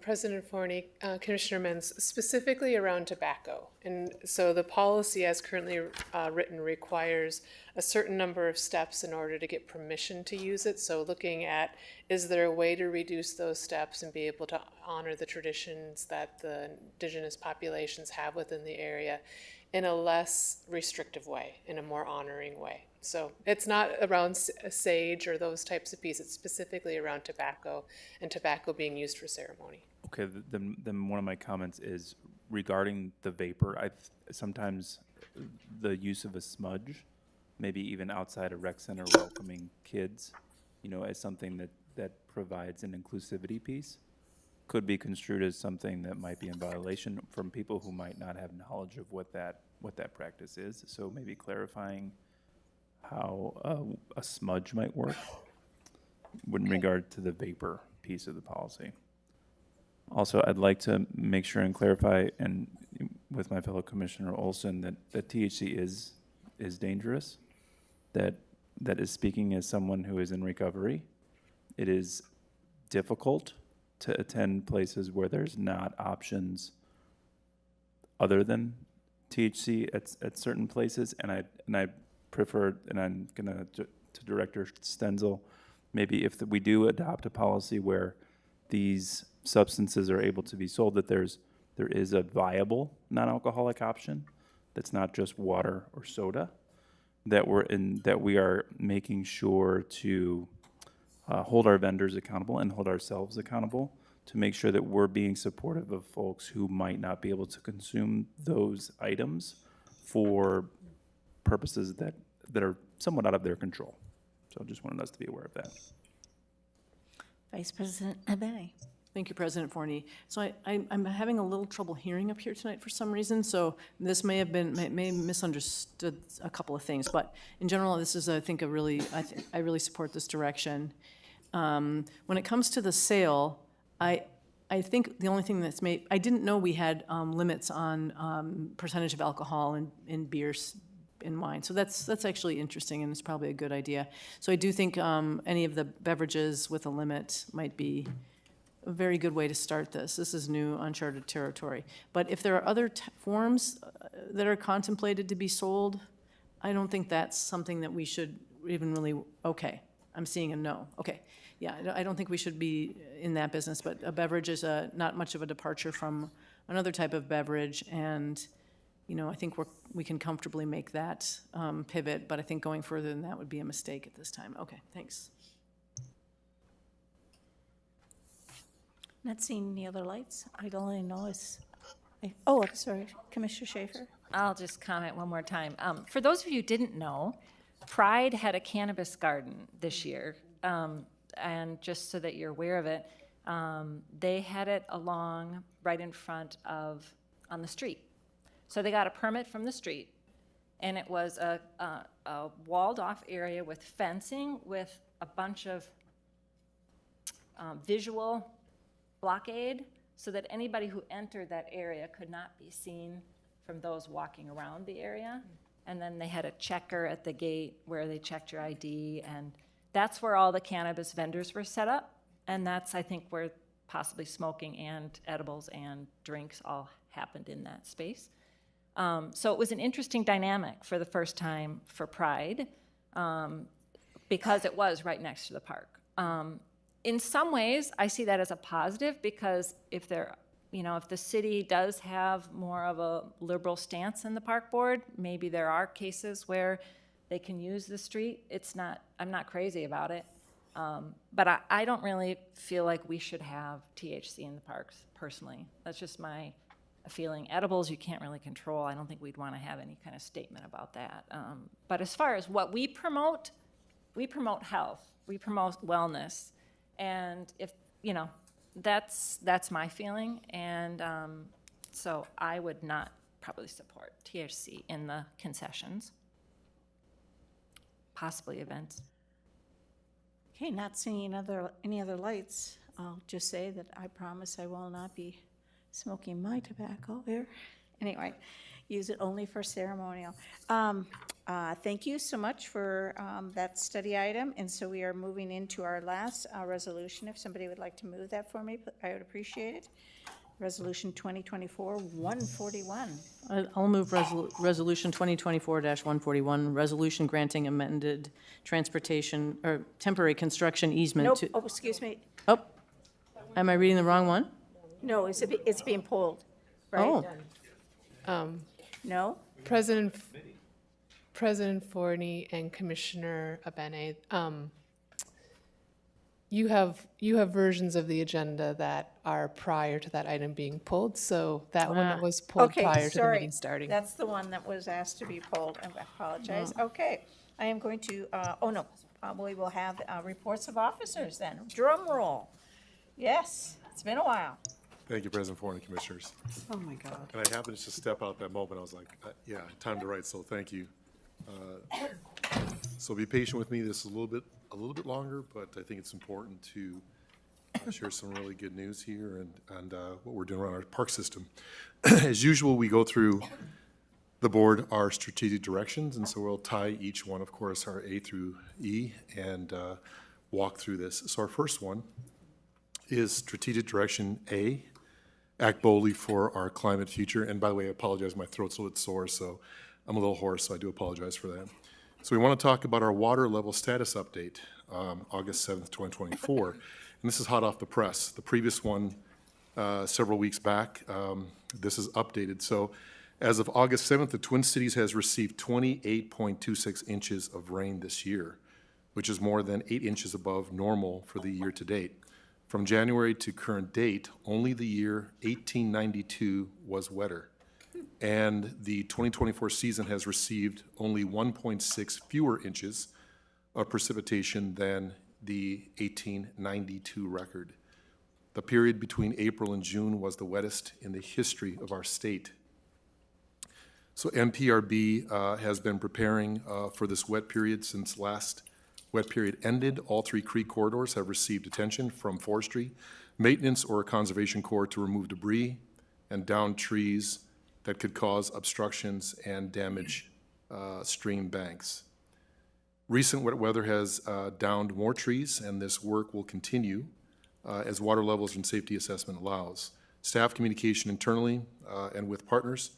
President Forney, Commissioner Menz, specifically around tobacco. And so the policy as currently written requires a certain number of steps in order to get permission to use it. So looking at, is there a way to reduce those steps and be able to honor the traditions that the indigenous populations have within the area in a less restrictive way, in a more honoring way. So it's not around sage or those types of pieces. It's specifically around tobacco and tobacco being used for ceremony. Okay, then one of my comments is regarding the vapor. Sometimes the use of a smudge, maybe even outside a rec center welcoming kids, as something that provides an inclusivity piece, could be construed as something that might be in violation from people who might not have knowledge of what that practice is. So maybe clarifying how a smudge might work in regard to the vapor piece of the policy. Also, I'd like to make sure and clarify, and with my fellow Commissioner Olson, that THC is dangerous. That is speaking as someone who is in recovery. It is difficult to attend places where there's not options other than THC at certain places, and I prefer, and I'm gonna to Director Stenzel, maybe if we do adopt a policy where these substances are able to be sold, that there is a viable non-alcoholic option that's not just water or soda, that we are making sure to hold our vendors accountable and hold ourselves accountable to make sure that we're being supportive of folks who might not be able to consume those items for purposes that are somewhat out of their control. So just wanted us to be aware of that. Vice President Abene. Thank you, President Forney. So I'm having a little trouble hearing up here tonight for some reason, so this may have misunderstood a couple of things, but in general, this is, I think, I really support this direction. When it comes to the sale, I think the only thing that's I didn't know we had limits on percentage of alcohol in beers and wine, so that's actually interesting, and it's probably a good idea. So I do think any of the beverages with a limit might be a very good way to start this. This is new uncharted territory. But if there are other forms that are contemplated to be sold, I don't think that's something that we should even really, okay, I'm seeing a no. Okay, yeah, I don't think we should be in that business, but a beverage is not much of a departure from another type of beverage, and I think we can comfortably make that pivot, but I think going further than that would be a mistake at this time. Okay, thanks. Not seeing any other lights. I don't only know is, I'm sorry, Commissioner Schaefer. I'll just comment one more time. For those of you who didn't know, Pride had a cannabis garden this year. And just so that you're aware of it, they had it along right in front on the street. So they got a permit from the street, and it was a walled off area with fencing with a bunch of visual blockade so that anybody who entered that area could not be seen from those walking around the area. And then they had a checker at the gate where they checked your ID, and that's where all the cannabis vendors were set up. And that's, I think, where possibly smoking and edibles and drinks all happened in that space. So it was an interesting dynamic for the first time for Pride, because it was right next to the park. In some ways, I see that as a positive, because if the city does have more of a liberal stance in the park board, maybe there are cases where they can use the street. I'm not crazy about it. But I don't really feel like we should have THC in the parks, personally. That's just my feeling. Edibles, you can't really control. I don't think we'd want to have any kind of statement about that. But as far as what we promote health, we promote wellness. And if, that's my feeling. And so I would not probably support THC in the concessions, possibly events. Okay, not seeing any other lights. I'll just say that I promise I will not be smoking my tobacco there. Anyway, use it only for ceremonial. Thank you so much for that study item. And so we are moving into our last resolution. If somebody would like to move that for me, I would appreciate it. Resolution 2024-141. I'll move Resolution 2024-141, resolution granting amended transportation or temporary construction easement Nope, to. oh, excuse me. Oh, am I reading the wrong one? No, it's being pulled, right? Oh. No? President Forney and Commissioner Abene, you have versions of the agenda that are prior to that item being pulled, so that one that was pulled prior to the meeting starting. That's the one that was asked to be pulled. I apologize. Okay, I am going to, probably we'll have reports of officers then. Drum roll. Yes, it's been a while. Thank you, President Forney, Commissioners. Oh, my God. And I happened to just step out that moment. I was like, yeah, time to write, so thank you. So be patient with me. This is a little bit longer, but I think it's important to share some really good news here and what we're doing around our park system. As usual, we go through the board our strategic directions, and so we'll tie each one, of course, our A through E, and walk through this. So our first one is strategic direction A, act boldly for our climate future. And by the way, I apologize, my throat's a little bit sore, so I'm a little hoarse, so I do apologize for that. So we want to talk about our water level status update, August 7th, 2024. And this is hot off the press. The previous one, several weeks back, this is updated. So as of August 7th, the Twin Cities has received 28.26 inches of rain this year, which is more than 8 inches above normal for the year to date. From January to current date, only the year 1892 was wetter. and the 2024 season has received only 1.6 fewer inches of precipitation than the 1892 record. The period between April and June was the wettest in the history of our state. So MPRB has been preparing for this wet period since last wet period ended. All 3 creek corridors have received attention from forestry, maintenance, or conservation corps to remove debris and down trees that could cause obstructions and damage stream banks. Recent wet weather has downed more trees, and this work will continue as water levels and safety assessment allows. Staff communication internally and with partners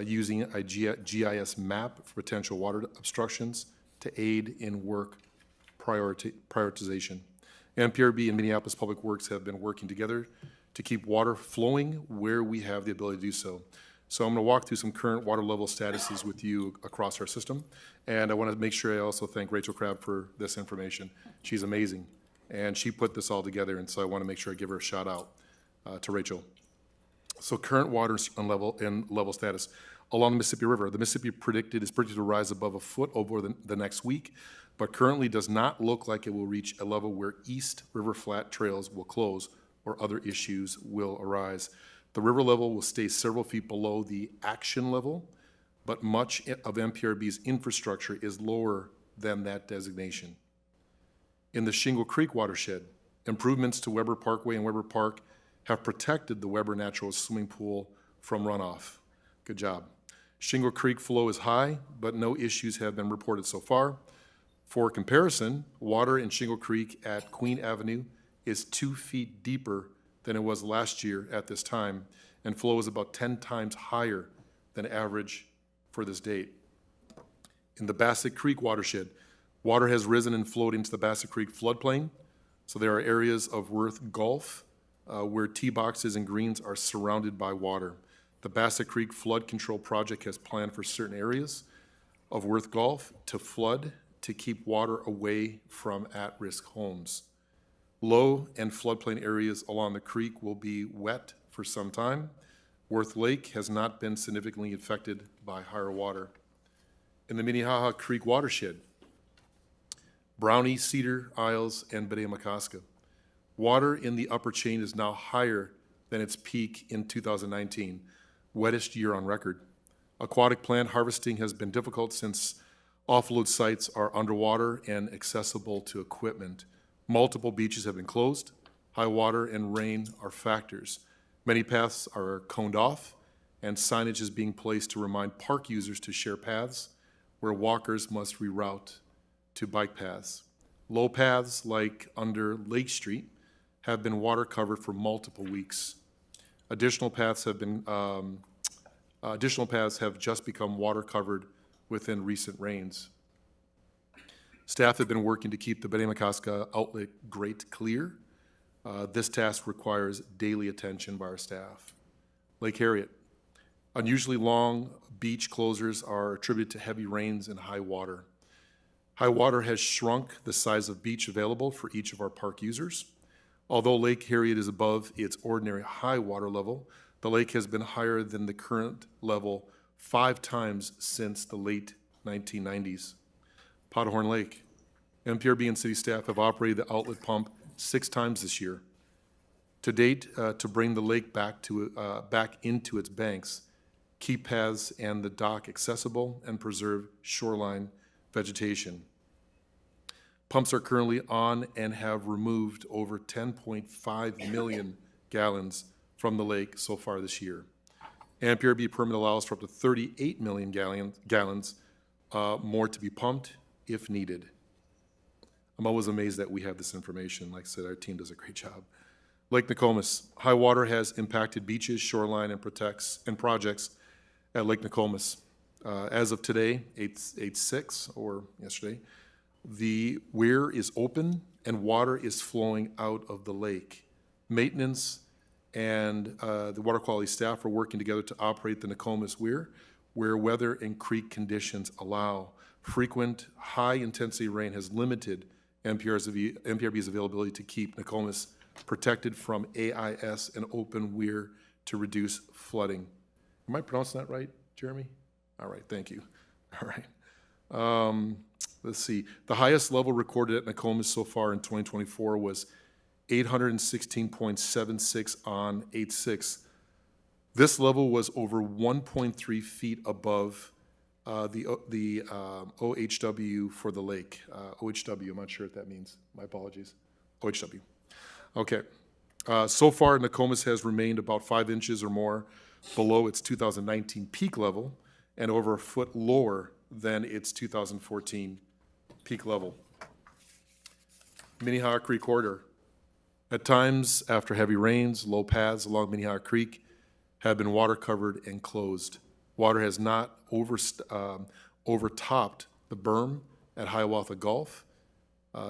using a GIS map for potential water obstructions to aid in work prioritization. MPRB and Minneapolis Public Works have been working together to keep water flowing where we have the ability to do so. So I'm going to walk through some current water level statuses with you across our system. And I want to make sure I also thank Rachel Crabb for this information. She's amazing. And she put this all together, and so I want to make sure I give her a shout out to Rachel. So current water and level status along the Mississippi River. The Mississippi is predicted to rise above a foot over the next week, but currently does not look like it will reach a level where East River Flat trails will close or other issues will arise. The river level will stay several feet below the action level, but much of MPRB's infrastructure is lower than that designation. In the Shingle Creek watershed, improvements to Weber Parkway and Weber Park have protected the Weber Natural Swimming Pool from runoff. Good job. Shingle Creek flow is high, but no issues have been reported so far. For comparison, water in Shingle Creek at Queen Avenue is 2 feet deeper than it was last year at this time, and flow is about 10 times higher than average for this date. In the Bassett Creek watershed, water has risen and flowed into the Bassett Creek floodplain, so there are areas of Worth Gulf where tee boxes and greens are surrounded by water. The Bassett Creek Flood Control Project has planned for certain areas of Worth Gulf to flood to keep water away from at-risk homes. Low and floodplain areas along the creek will be wet for some time. Worth Lake has not been significantly affected by higher water. In the Minnehaha Creek watershed, Brownie, Cedar, Isles, and Bedeh-Makaska. Water in the upper chain is now higher than its peak in 2019, wettest year on record. Aquatic plant harvesting has been difficult since offload sites are underwater and accessible to equipment. Multiple beaches have been closed. High water and rain are factors. Many paths are coned off, and signage is being placed to remind park users to share paths where walkers must reroute to bike paths. Low paths, like under Lake Street, have been water covered for multiple weeks. Additional paths have just become water covered within recent rains. Staff have been working to keep the Bedeh-Makaska outlet grate clear. This task requires daily attention by our staff. Lake Harriet. Unusually long beach closures are attributed to heavy rains and high water. High water has shrunk the size of beach available for each of our park users. Although Lake Harriet is above its ordinary high water level, the lake has been higher than the current level 5 times since the late 1990s. Powderhorn Lake. MPRB and city staff have operated the outlet pump 6 times this year. To date, to bring the lake back into its banks, keep paths and the dock accessible, and preserve shoreline vegetation. Pumps are currently on and have removed over 10.5 million gallons from the lake so far this year. MPRB permit allows for up to 38 million gallons more to be pumped if needed. I'm always amazed that we have this information. Like I said, our team does a great job. Lake Nokomis. High water has impacted beaches, shoreline, and projects at Lake Nokomis. As of today, 8/6, or yesterday, the weir is open and water is flowing out of the lake. Maintenance and the water quality staff are working together to operate the Nokomis weir where weather and creek conditions allow. Frequent high-intensity rain has limited MPRB's availability to keep Nokomis protected from AIS and open weir to reduce flooding. Am I pronouncing that right, Jeremy? All right, thank you. All right. Let's see. The highest level recorded at Nokomis so far in 2024 was 816.76 on 8/6. This level was over 1.3 feet above the OHW for the lake. OHW, I'm not sure what that means. My apologies. OHW. Okay. So far, Nokomis has remained about 5 inches or more below its 2019 peak level and over a foot lower than its 2014 peak level. Minnehaha Creek corridor. At times, after heavy rains, low paths along Minnehaha Creek have been water covered and closed. Water has not overtopped the berm at Hiawatha Gulf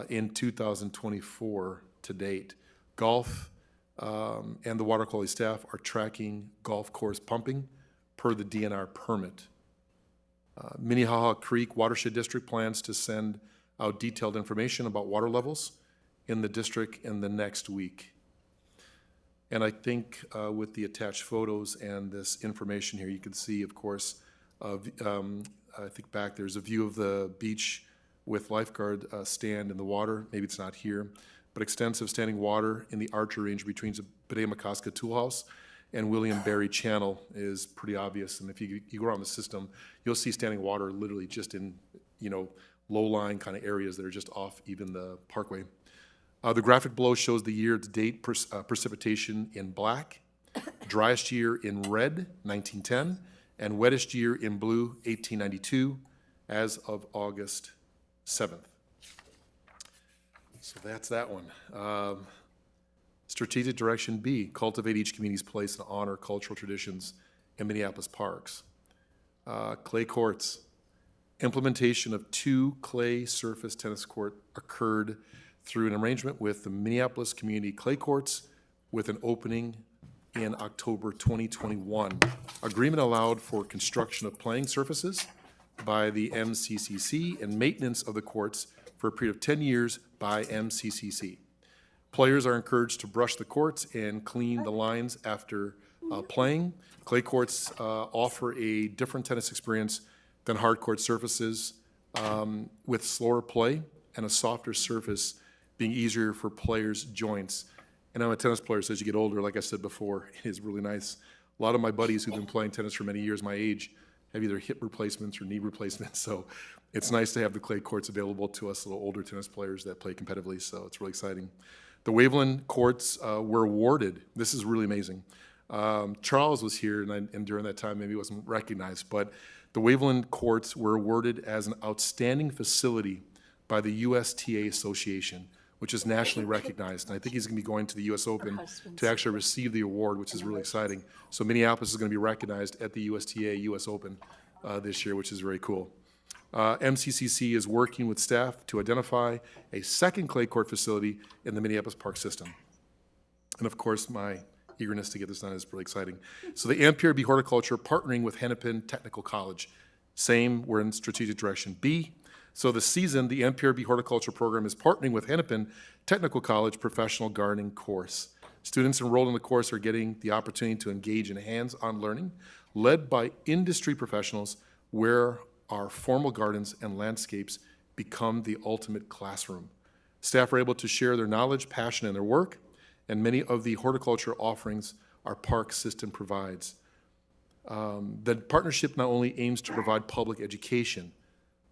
in 2024 to date. Gulf and the water quality staff are tracking golf course pumping per the DNR permit. Minnehaha Creek Watershed District plans to send out detailed information about water levels in the district in the next week. And I think with the attached photos and this information here, you can see, of course, I think back there's a view of the beach with lifeguard stand in the water. Maybe it's not here, but extensive standing water in the archer range between the Bede-Makaska Toolhouse and William Berry Channel is pretty obvious. And if you go around the system, you'll see standing water literally just in, low-lying kind of areas that are just off even the parkway. The graphic below shows the year-to-date precipitation in black, driest year in red, 1910, and wettest year in blue, 1892, as of August 7th. So that's that one. Strategic Direction B, cultivate each community's place and honor cultural traditions in Minneapolis parks. Clay courts. Implementation of 2 clay surface tennis court occurred through an arrangement with the Minneapolis Community Clay Courts with an opening in October 2021. Agreement allowed for construction of playing surfaces by the MCCC and maintenance of the courts for a period of 10 years by MCCC. Players are encouraged to brush the courts and clean the lines after playing. Clay courts offer a different tennis experience than hard court surfaces with slower play and a softer surface being easier for players' joints. And I'm a tennis player, so as you get older, like I said before, it is really nice. A lot of my buddies who've been playing tennis for many years, my age, have either hip replacements or knee replacements. So it's nice to have the clay courts available to us little older tennis players that play competitively, so it's really exciting. The Waveland courts were awarded. This is really amazing. Charles was here, and during that time, maybe it wasn't recognized, but the Waveland courts were awarded as an outstanding facility by the USTA Association, which is nationally recognized. And I think he's going to be going to the U.S. Open to actually receive the award, which is really exciting. So Minneapolis is going to be recognized at the USTA U.S. Open this year, which is very cool. MCCC is working with staff to identify a second clay court facility in the Minneapolis park system. And of course, my eagerness to get this done is really exciting. So the MPRB Horticulture partnering with Hennepin Technical College. Same, we're in Strategic Direction B. So this season, the MPRB Horticulture Program is partnering with Hennepin Technical College Professional Gardening course. Students enrolled in the course are getting the opportunity to engage in hands-on learning led by industry professionals where our formal gardens and landscapes become the ultimate classroom. Staff are able to share their knowledge, passion, and their work, and many of the horticulture offerings our park system provides. The partnership not only aims to provide public education,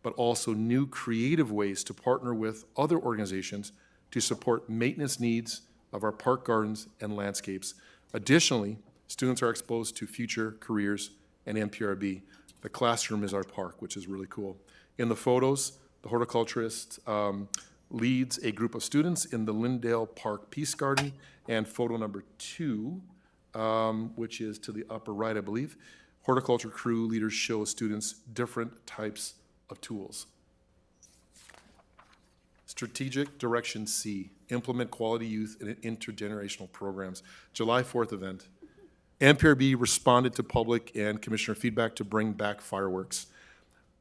but also new creative ways to partner with other organizations to support maintenance needs of our park gardens and landscapes. Additionally, students are exposed to future careers and MPRB. The classroom is our park, which is really cool. In the photos, the horticulturist leads a group of students in the Lindale Park Peace Garden, and photo number 2, which is to the upper right, I believe, horticulture crew leaders show students different types of tools. Strategic Direction C, implement quality youth and intergenerational programs. July 4th event. MPRB responded to public and commissioner feedback to bring back fireworks.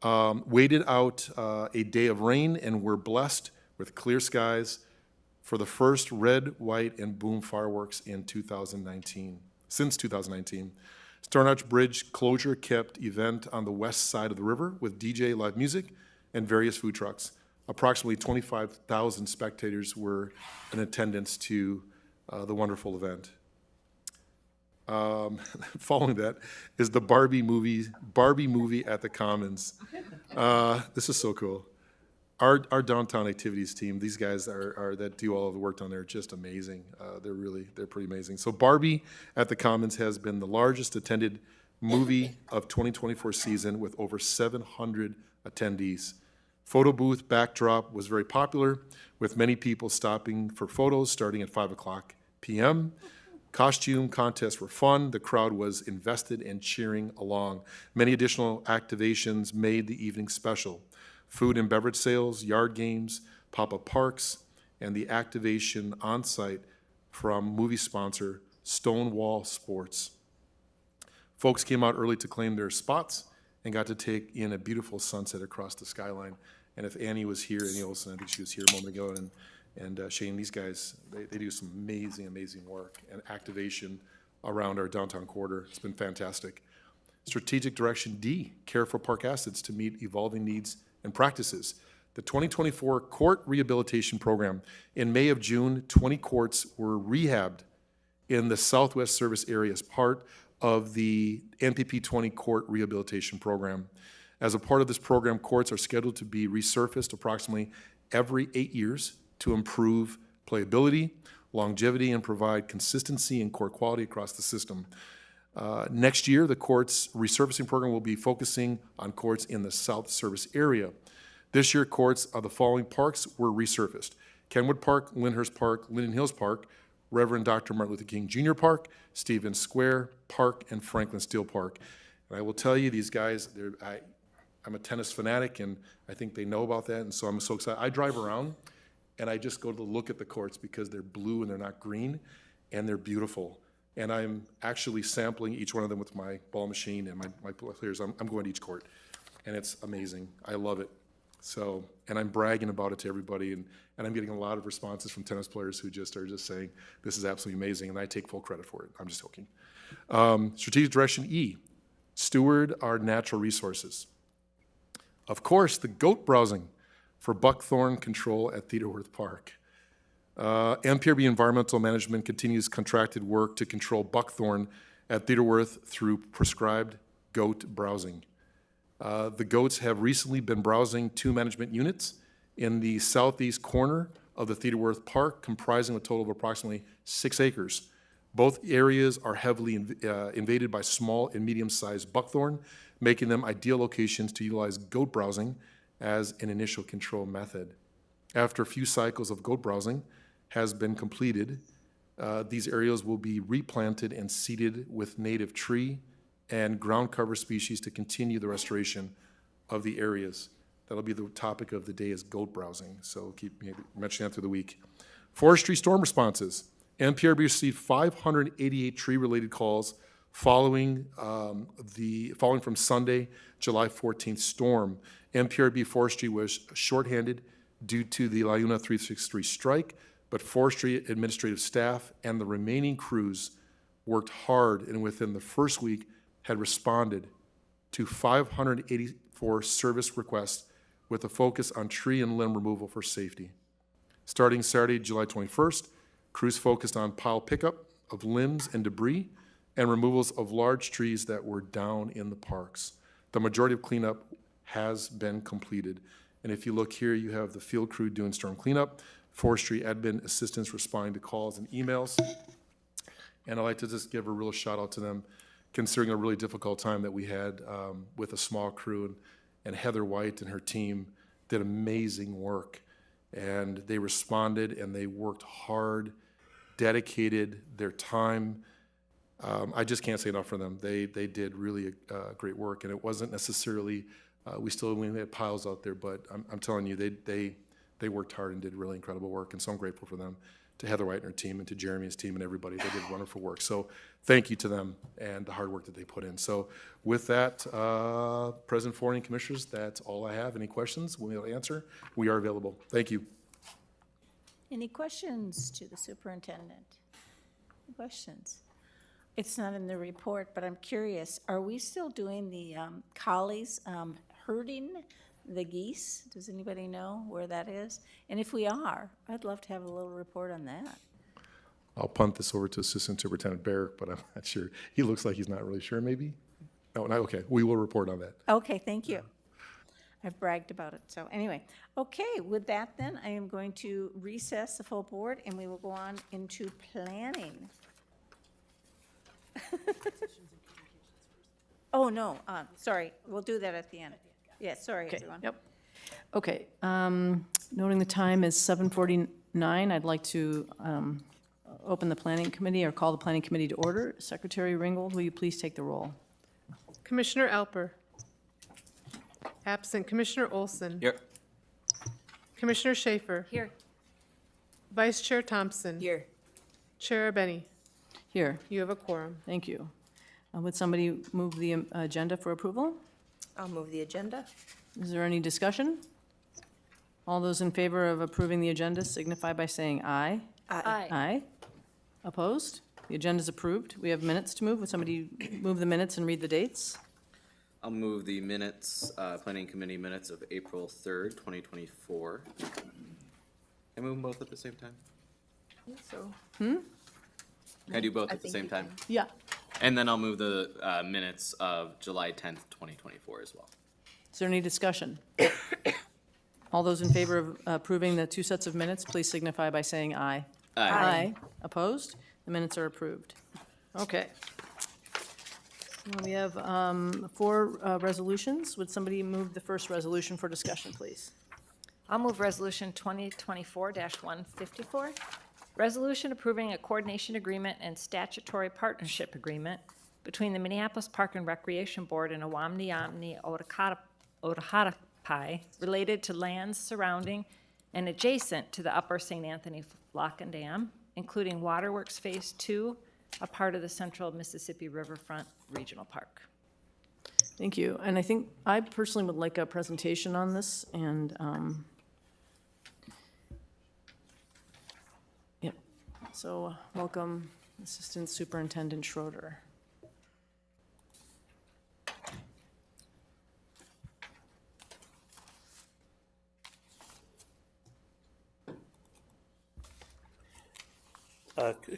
Waited out a day of rain and were blessed with clear skies for the first red, white, and boom fireworks in 2019, since 2019. Stone Arch Bridge closure kept event on the west side of the river with DJ, live music, and various food trucks. Approximately 25,000 spectators were in attendance to the wonderful event. Following that is the Barbie movie at the Commons. This is so cool. Our downtown activities team, these guys are that do all of the work down there, are just amazing. They're pretty amazing. So Barbie at the Commons has been the largest attended movie of 2024 season with over 700 attendees. Photo booth backdrop was very popular, with many people stopping for photos starting at 5:00 p.m. Costume contests were fun. The crowd was invested and cheering along. Many additional activations made the evening special. Food and beverage sales, yard games, pop-up parks, and the activation on-site from movie sponsor Stonewall Sports. Folks came out early to claim their spots and got to take in a beautiful sunset across the skyline. And if Annie was here, Annie Olson, I think she was here a moment ago, and Shane, these guys, they do some amazing, amazing work and activation around our downtown corridor. It's been fantastic. Strategic Direction D, care for park assets to meet evolving needs and practices. The 2024 Court Rehabilitation Program. In May of June, 20 courts were rehabbed in the Southwest Service area as part of the NPP 20 Court Rehabilitation Program. As a part of this program, courts are scheduled to be resurfaced approximately every 8 years to improve playability, longevity, and provide consistency and court quality across the system. Next year, the court's resurfacing program will be focusing on courts in the South Service area. This year, courts of the following parks were resurfaced: Kenwood Park, Lyndhurst Park, Linden Hills Park, Reverend Dr. Martin Luther King Jr. Park, Stevens Square Park, and Franklin Steele Park. And I will tell you, these guys, I'm a tennis fanatic, and I think they know about that, and so I'm so excited. I drive around, and I just go to look at the courts because they're blue and they're not green, and they're beautiful. And I'm actually sampling each one of them with my ball machine and my players. I'm going to each court, and it's amazing. I love it. So, and I'm bragging about it to everybody, and I'm getting a lot of responses from tennis players who just are just saying, this is absolutely amazing, and I take full credit for it. I'm just joking. Strategic Direction E, steward our natural resources. Of course, the goat browsing for buckthorn control at Theodorworth Park. MPRB Environmental Management continues contracted work to control buckthorn at Theodorworth through prescribed goat browsing. The goats have recently been browsing 2 management units in the southeast corner of the Theodorworth Park, comprising a total of approximately 6 acres. Both areas are heavily invaded by small and medium-sized buckthorn, making them ideal locations to utilize goat browsing as an initial control method. After a few cycles of goat browsing has been completed, these areas will be replanted and seeded with native tree and ground cover species to continue the restoration of the areas. That'll be the topic of the day, is goat browsing, so keep mentioning that through the week. Forestry storm responses. MPRB received 588 tree-related calls following from Sunday, July 14th storm. MPRB Forestry was shorthanded due to the Liuna 363 strike, but forestry administrative staff and the remaining crews worked hard, and within the first week had responded to 584 service requests with a focus on tree and limb removal for safety. Starting Saturday, July 21st, crews focused on pile pickup of limbs and debris and removals of large trees that were down in the parks. The majority of cleanup has been completed. And if you look here, you have the field crew doing storm cleanup, forestry admin assistants responding to calls and emails. And I'd like to just give a real shout out to them, considering a really difficult time that we had with a small crew. And Heather White and her team did amazing work. And they responded and they worked hard, dedicated their time. I just can't say enough for them. They did really great work. And it wasn't necessarily, we had piles out there, but I'm telling you, they worked hard and did really incredible work. And so I'm grateful for them, to Heather White and her team, and to Jeremy's team and everybody. They did wonderful work. So thank you to them and the hard work that they put in. So with that, President Forney and Commissioners, that's all I have. Any questions we'll answer? We are available. Thank you. Any questions to the superintendent? Questions? It's not in the report, but I'm curious, are we still doing the collies herding the geese? Does anybody know where that is? And if we are, I'd love to have a little report on that. I'll punt this over to Assistant Superintendent Barrick, but I'm not sure. He looks like he's not really sure, maybe? No, okay, we will report on that. Okay, thank you. I've bragged about it, so anyway. Okay, with that then, I am going to recess the full board, and we will go on into planning. Oh, no, sorry, we'll do that at the end. Yeah, sorry, Okay, everyone. yep. Okay, noting the time is 7:49, I'd like to open the planning committee or call the planning committee to order. Secretary Ringgold, will you please take the roll? Commissioner Alper. Absent. Commissioner Olson. Here. Commissioner Schaefer. Here. Vice Chair Thompson. Here. Chair Benny. Here, You have a quorum. thank you. Would somebody move the agenda for approval? I'll move the agenda. Is there any discussion? All those in favor of approving the agenda signify by saying aye. Aye. Aye. Opposed? The agenda is approved. We have minutes to move. Would somebody move the minutes and read the dates? I'll move the minutes, planning committee minutes of April 3rd, 2024. Can I move them both at the same time? So, Can I do both at the same time? Yeah. And then I'll move the minutes of July 10th, 2024 as well. Is there any discussion? All those in favor of approving the two sets of minutes, please signify by saying aye. Aye. Opposed? The minutes are approved. Okay. Well, we have 4 resolutions. Would somebody move the first resolution for discussion, please? I'll move Resolution 2024-154. Resolution approving a coordination agreement and statutory partnership agreement between the Minneapolis Park and Recreation Board and Awamni Otahatpai related to lands surrounding and adjacent to the Upper St. Anthony Lock and Dam, including Waterworks Phase 2, a part of the Central Mississippi Riverfront Regional Park. Thank you. And I think I personally would like a presentation on this, and yep. So welcome, Assistant Superintendent Schroeder.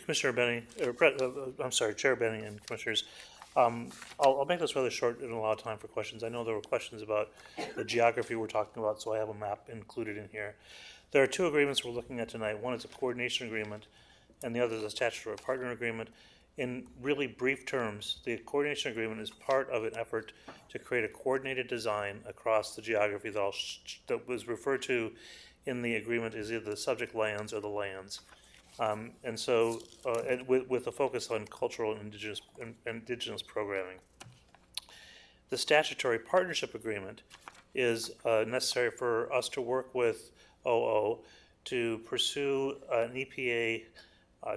Commissioner Benny, I'm sorry, Chair Benny and Commissioners, I'll make this rather short and allow time for questions. I know there were questions about the geography we're talking about, so I have a map included in here. There are 2 agreements we're looking at tonight. One is a coordination agreement, and the other is a statutory partner agreement. In really brief terms, the coordination agreement is part of an effort to create a coordinated design across the geography that was referred to in the agreement as either the subject lands or the lands. And so, and with a focus on cultural and indigenous programming. The statutory partnership agreement is necessary for us to work with OO to pursue an EPA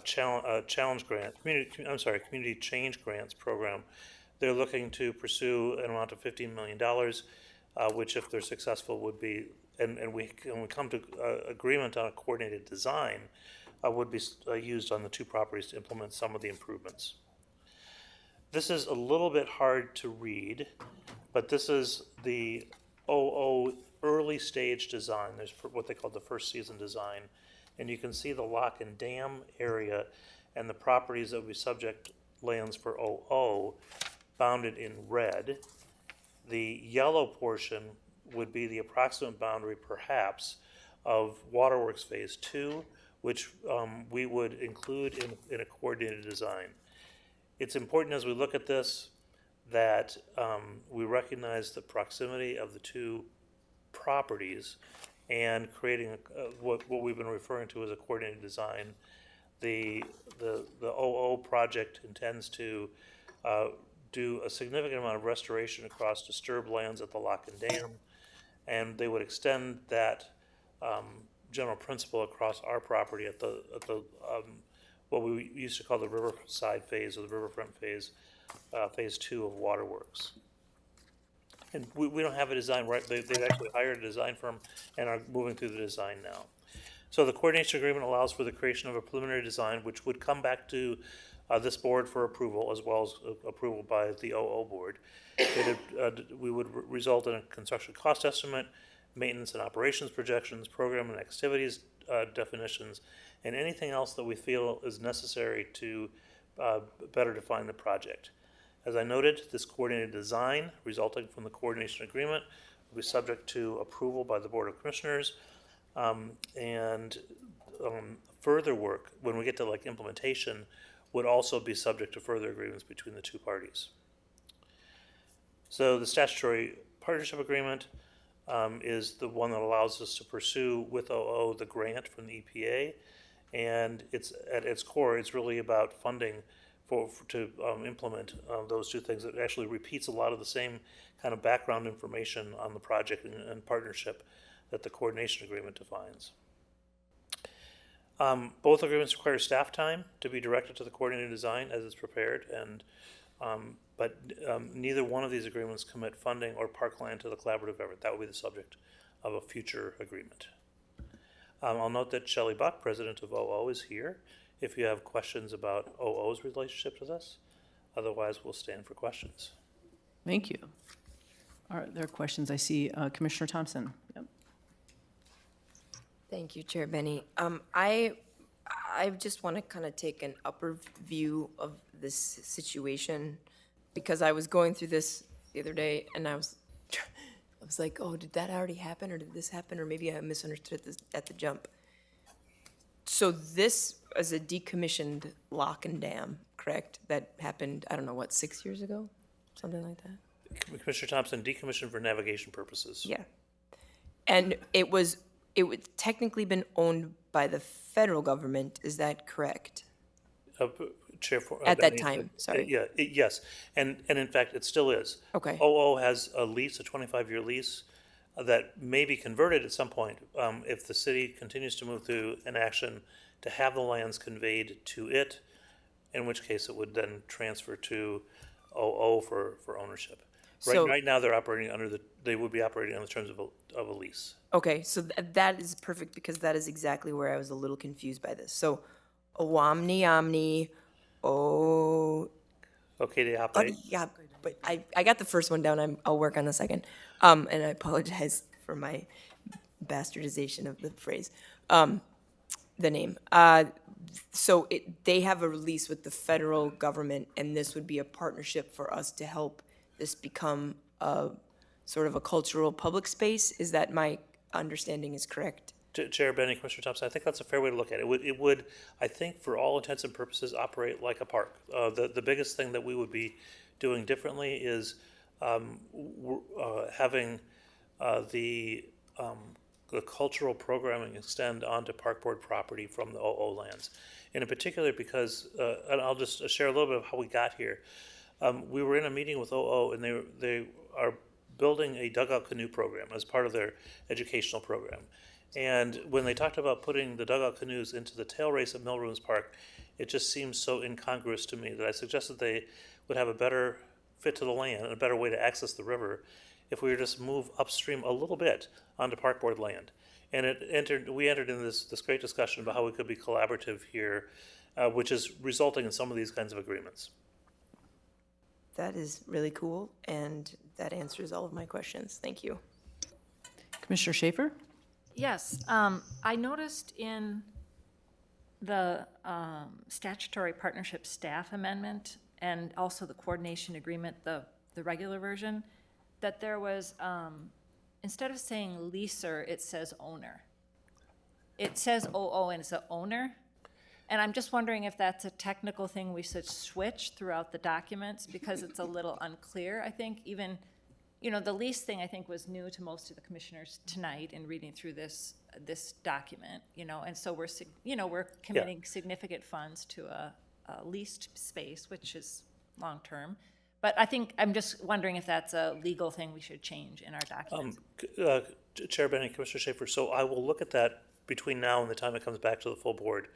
challenge grant, community change grants program. They're looking to pursue an amount of $15 million, which if they're successful would be, and we come to agreement on a coordinated design, would be used on the 2 properties to implement some of the improvements. This is a little bit hard to read, but this is the OO early stage design. There's what they call the first season design. And you can see the lock and dam area and the properties that would be subject lands for OO bounded in red. The yellow portion would be the approximate boundary, perhaps, of Waterworks Phase 2, which we would include in a coordinated design. It's important as we look at this that we recognize the proximity of the 2 properties and creating what we've been referring to as a coordinated design. The OO project intends to do a significant amount of restoration across disturbed lands at the lock and dam, and they would extend that general principle across our property at the what we used to call the riverside phase or the riverfront phase, phase 2 of Waterworks. And we don't have a design, right? They've actually hired a design firm and are moving through the design now. So the coordination agreement allows for the creation of a preliminary design, which would come back to this board for approval, as well as approval by the OO board. We would result in a construction cost estimate, maintenance and operations projections, program and activities definitions, and anything else that we feel is necessary to better define the project. As I noted, this coordinated design resulting from the coordination agreement will be subject to approval by the Board of Commissioners, and further work, when we get to like implementation, would also be subject to further agreements between the two parties. So the statutory partnership agreement is the one that allows us to pursue with OO the grant from the EPA, and it's at its core, it's really about funding to implement those two things. It actually repeats a lot of the same kind of background information on the project and partnership that the coordination agreement defines. Both agreements require staff time to be directed to the coordinated design as it's prepared, and but neither one of these agreements commit funding or parkland to the collaborative effort. That will be the subject of a future agreement. I'll note that Shelley Buck, president of OO, is here if you have questions about OO's relationship to this. Otherwise, we'll stand for questions. Thank you. All right, there are questions. I see Commissioner Thompson. Yep. Thank you, Chair Benny. I just want to kind of take an upper view of this situation, because I was going through this the other day and I was like, oh, did that already happen, or did this happen, or maybe I misunderstood this at the jump. So this is a decommissioned lock and dam, correct? That happened, I don't know, what, 6 years ago? Something like that? Commissioner Thompson, decommissioned for navigation purposes. Yeah. And it would technically been owned by the federal government, is that correct? Chair At that time, sorry. Yes, and in fact, it still is. Okay. OO has a lease, a 25-year lease, that may be converted at some point if the city continues to move through an action to have the lands conveyed to it, in which case it would then transfer to OO for ownership. Right now, they would be operating on the terms of a lease. Okay, so that is perfect, because that is exactly where I was a little confused by this. So, Omni, Okay, they operate. yeah, but I got the first one down. I'll work on the second. And I apologize for my bastardization of the phrase, the name. So they have a release with the federal government, and this would be a partnership for us to help this become a sort of a cultural public space. Is that my understanding is correct? Chair Benny, Commissioner Thompson, I think that's a fair way to look at it. It would, I think, for all intents and purposes, operate like a park. The biggest thing that we would be doing differently is having the cultural programming extend onto park board property from the OO lands. And in particular, because, and I'll just share a little bit of how we got here. We were in a meeting with OO, and they are building a dugout canoe program as part of their educational program. And when they talked about putting the dugout canoes into the tail race at Millrooms Park, it just seems so incongruous to me that I suggested they would have a better fit to the land and a better way to access the river if we were just move upstream a little bit onto park board land. And we entered in this great discussion about how we could be collaborative here, which is resulting in some of these kinds of agreements. That is really cool, and that answers all of my questions. Thank you. Commissioner Schaefer? Yes, I noticed in the statutory partnership staff amendment and also the coordination agreement, the regular version, that there was, instead of saying leaser, it says owner. It says OO and it's an owner. And I'm just wondering if that's a technical thing we should switch throughout the documents, because it's a little unclear, I think. Even, the lease thing, I think, was new to most of the commissioners tonight in reading through this document, and so we're committing significant funds to a leased space, which is long-term. But I think, I'm just wondering if that's a legal thing we should change in our documents. Chair Benny, Commissioner Schaefer, so I will look at that between now and the time it comes back to the full board.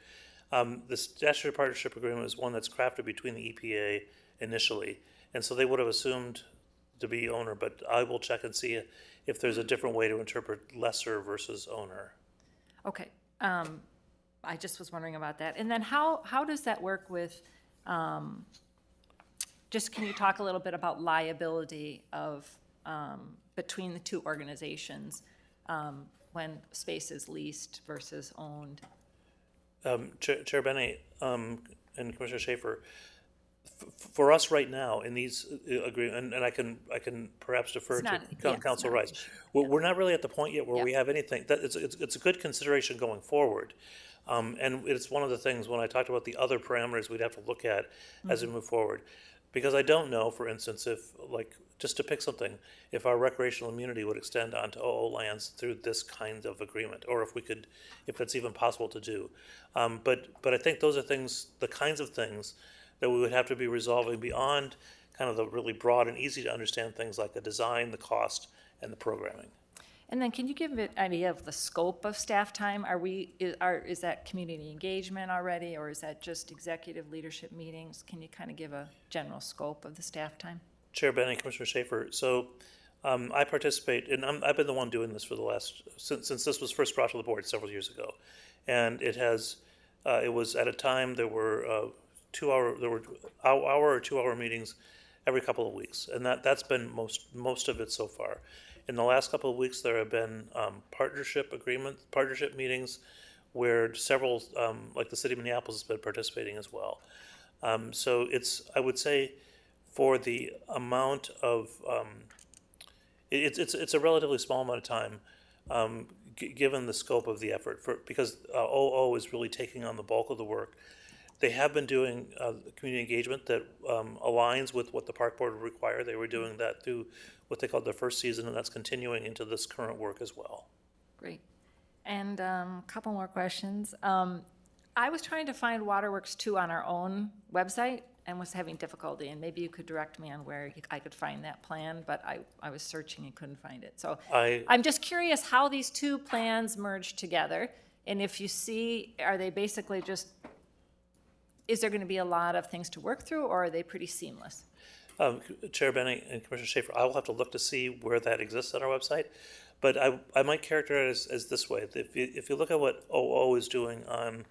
The statutory partnership agreement is one that's crafted between the EPA initially, and so they would have assumed to be owner, but I will check and see if there's a different way to interpret lesser versus owner. Okay, I just was wondering about that. And then how does that work with Just can you talk a little bit about liability of, between the two organizations when space is leased versus owned? Chair Benny and Commissioner Schaefer, for us right now in these agreement, and I can perhaps defer It's to not- yeah, it's Council not an Rice. issue. We're not really at the point yet where Yep. we have anything, that it's a good consideration going forward. And it's one of the things, when I talked about the other parameters we'd have to look at as we move forward. Because I don't know, for instance, if, like, just to pick something, if our recreational immunity would extend onto OO lands through this kind of agreement, or if we could, if it's even possible to do. But I think those are things, the kinds of things that we would have to be resolving beyond kind of the really broad and easy to understand things like the design, the cost, and the programming. And then can you give an idea of the scope of staff time? Is that community engagement already, or is that just executive leadership meetings? Can you kind of give a general scope of the staff time? Chair Benny, Commissioner Schaefer, so I participate, and I've been the one doing this for the last, since this was first brought to the board several years ago. And it was at a time there were hour or 2 hour meetings every couple of weeks. And that's been most of it so far. In the last couple of weeks, there have been partnership meetings where several, like the city of Minneapolis has been participating as well. So I would say for the amount of, it's a relatively small amount of time, given the scope of the effort, because OO is really taking on the bulk of the work. They have been doing community engagement that aligns with what the park board would require. They were doing that through what they called their first season, and that's continuing into this current work as well. Great. And a couple more questions. I was trying to find Waterworks 2 on our own website and was having difficulty, and maybe you could direct me on where I could find that plan, but I was searching and couldn't find it. So I'm just curious how these two plans merge together, and if you see, are they basically just, is there going to be a lot of things to work through, or are they pretty seamless? Chair Benny and Commissioner Schaefer, I will have to look to see where that exists on our website, but I might characterize it as this way. If you look at what OO is doing on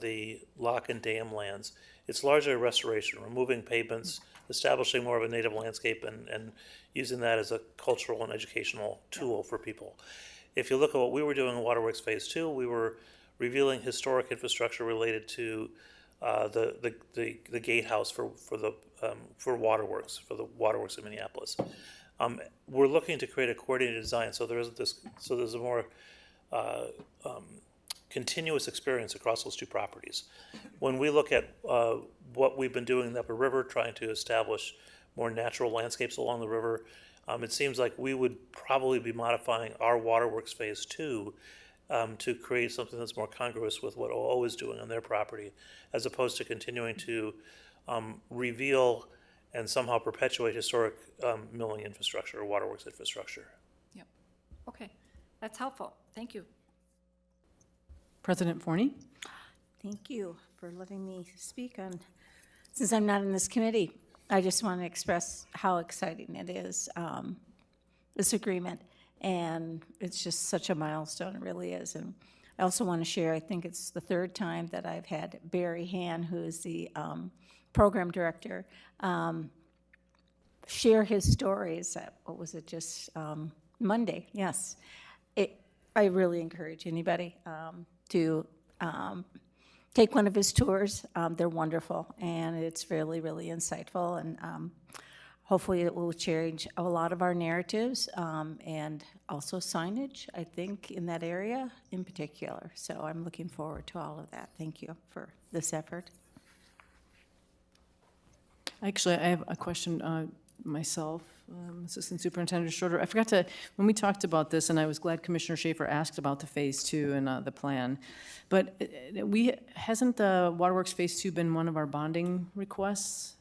the lock and dam lands, it's largely a restoration, removing pavements, establishing more of a native landscape, and using that as a cultural and educational tool for people. If you look at what we were doing in Waterworks Phase 2, we were revealing historic infrastructure related to the gatehouse for Waterworks, for the Waterworks in Minneapolis. We're looking to create a coordinated design, so there's a more continuous experience across those two properties. When we look at what we've been doing in the Upper River, trying to establish more natural landscapes along the river, it seems like we would probably be modifying our Waterworks Phase 2 to create something that's more congruous with what OO is doing on their property, as opposed to continuing to reveal and somehow perpetuate historic milling infrastructure or waterworks infrastructure. Yep. Okay, that's helpful. Thank you. President Forney? Thank you for letting me speak on, since I'm not in this committee, I just want to express how exciting it is, this agreement. And it's just such a milestone, it really is. And I also want to share, I think it's the third time that I've had Barry Han, who is the program director, share his stories. What was it, just Monday? Yes. I really encourage anybody to take one of his tours. They're wonderful, and it's really, really insightful. And hopefully it will change a lot of our narratives and also signage, I think, in that area in particular. So I'm looking forward to all of that. Thank you for this effort. Actually, I have a question myself, Assistant Superintendent Schroeder. I forgot to, when we talked about this, and I was glad Commissioner Schaefer asked about the Phase 2 and the plan, but hasn't the Waterworks Phase 2 been one of our bonding requests?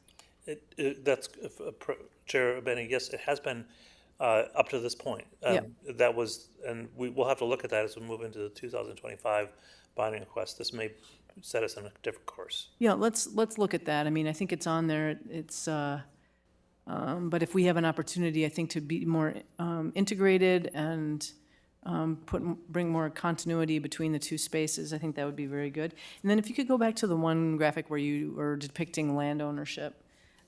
That's, Chair Benny, yes, it has been up to this point. That was, and we'll have to look at that as we move into the 2025 bonding request. This may set us on a different course. Yeah, let's look at that. I mean, I think it's on there. It's, but if we have an opportunity, I think, to be more integrated and bring more continuity between the two spaces, I think that would be very good. And then if you could go back to the one graphic where you were depicting land ownership.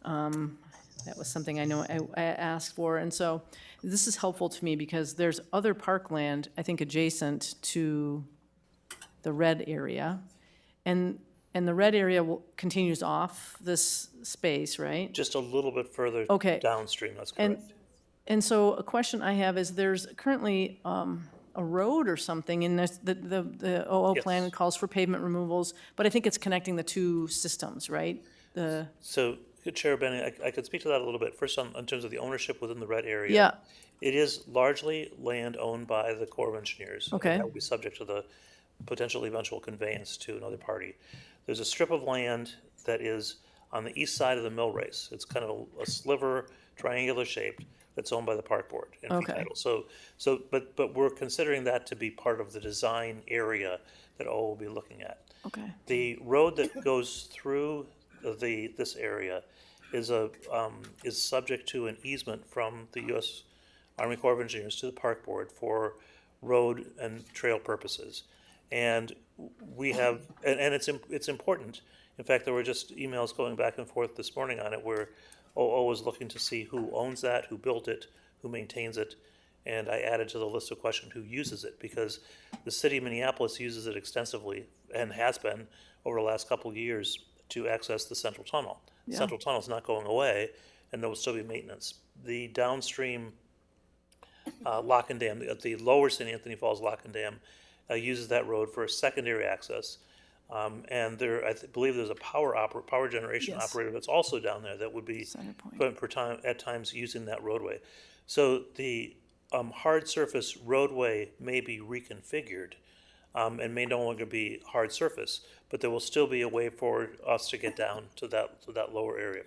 That was something I know I asked for, and so this is helpful to me because there's other parkland, I think, adjacent to the red area. And the red area continues off this space, right? Just a little bit further Okay. downstream, that's correct. And so a question I have is there's currently a road or something in this, the OO plan calls for pavement removals, but I think it's connecting the two systems, right? So, Chair Benny, I could speak to that a little bit. First, in terms of the ownership within the red area. Yeah. It is largely land owned by the Corps of Engineers. and Okay. That would be subject to the potential eventual conveyance to another party. There's a strip of land that is on the east side of the mill race. It's kind of a sliver, triangular shaped, that's owned by the park board in fee Okay. title. But we're considering that to be part of the design area that O will be looking at. Okay. The road that goes through this area is subject to an easement from the U.S. Army Corps of Engineers to the park board for road and trail purposes. And we have, and it's important. In fact, there were just emails going back and forth this morning on it where OO was looking to see who owns that, who built it, who maintains it. And I added to the list of questions who uses it, because the city of Minneapolis uses it extensively and has been over the last couple of years to access the central tunnel. Yeah. Central tunnel's not going away, and there will still be maintenance. The downstream lock and dam, the lower St. Anthony Falls lock and dam, uses that road for a secondary access. And there, believe there's a power generation Yes. operator that's also down there that would be at times using that roadway. So the hard surface roadway may be reconfigured and may no longer be hard surface, but there will still be a way for us to get down to that lower area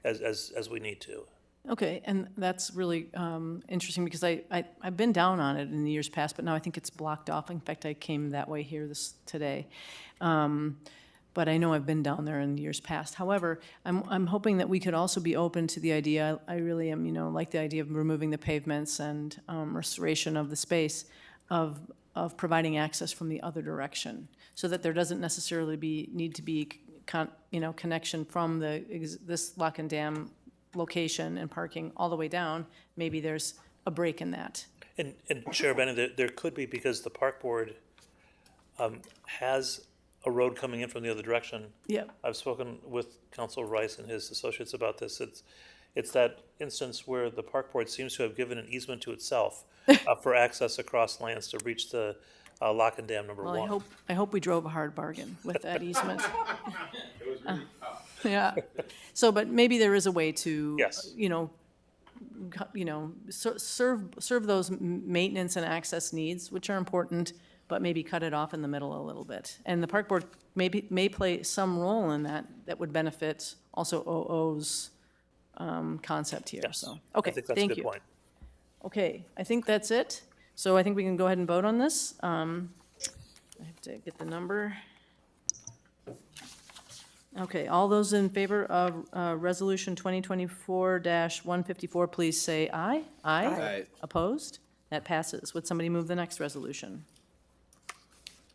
as we need to. Okay, and that's really interesting because I've been down on it in the years past, but now I think it's blocked off. In fact, I came that way here today. But I know I've been down there in the years past. However, I'm hoping that we could also be open to the idea, I really am, like the idea of removing the pavements and restoration of the space of providing access from the other direction, so that there doesn't necessarily need to be connection from this lock and dam location and parking all the way down. Maybe there's a break in that. And Chair Bennett, there could be, because the park board has a road coming in from the other direction. Yeah. I've spoken with Council Rice and his associates about this. It's that instance where the park board seems to have given an easement to itself for access across lands to reach the lock and dam number Well, one. I hope we drove a hard bargain with that easement. It was really tough. Yeah. So, but maybe there is a way to, Yes. serve those maintenance and access needs, which are important, but maybe cut it off in the middle a little bit. And the park board may play some role in that would benefit also OO's concept here, Yes. so. Okay, I think that's a thank good you. point. Okay, I think that's it. So I think we can go ahead and vote on this. I have to get the number. Okay, all those in favor of Resolution 2024-154, please say aye. Aye. Opposed? That passes. Would somebody move the next resolution?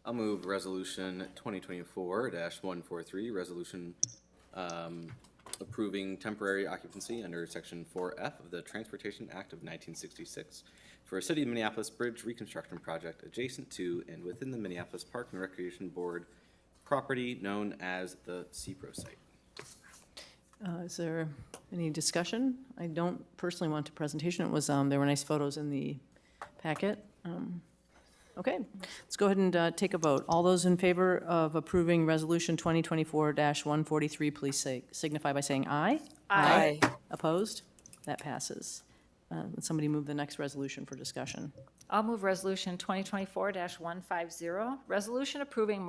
I'll move resolution 2024-143, resolution approving temporary occupancy under section 4F of the Transportation Act of 1966 for a City of Minneapolis bridge reconstruction project adjacent to and within the Minneapolis Park and Recreation Board property known as the CPRO site. Is there any discussion? I don't personally want a presentation. It was, there were nice photos in the packet. Okay, let's go ahead and take a vote. All those in favor of approving Resolution 2024-143, please signify by saying aye. Aye. Opposed? That passes. Would somebody move the next resolution for discussion? I'll move Resolution 2024-150, resolution approving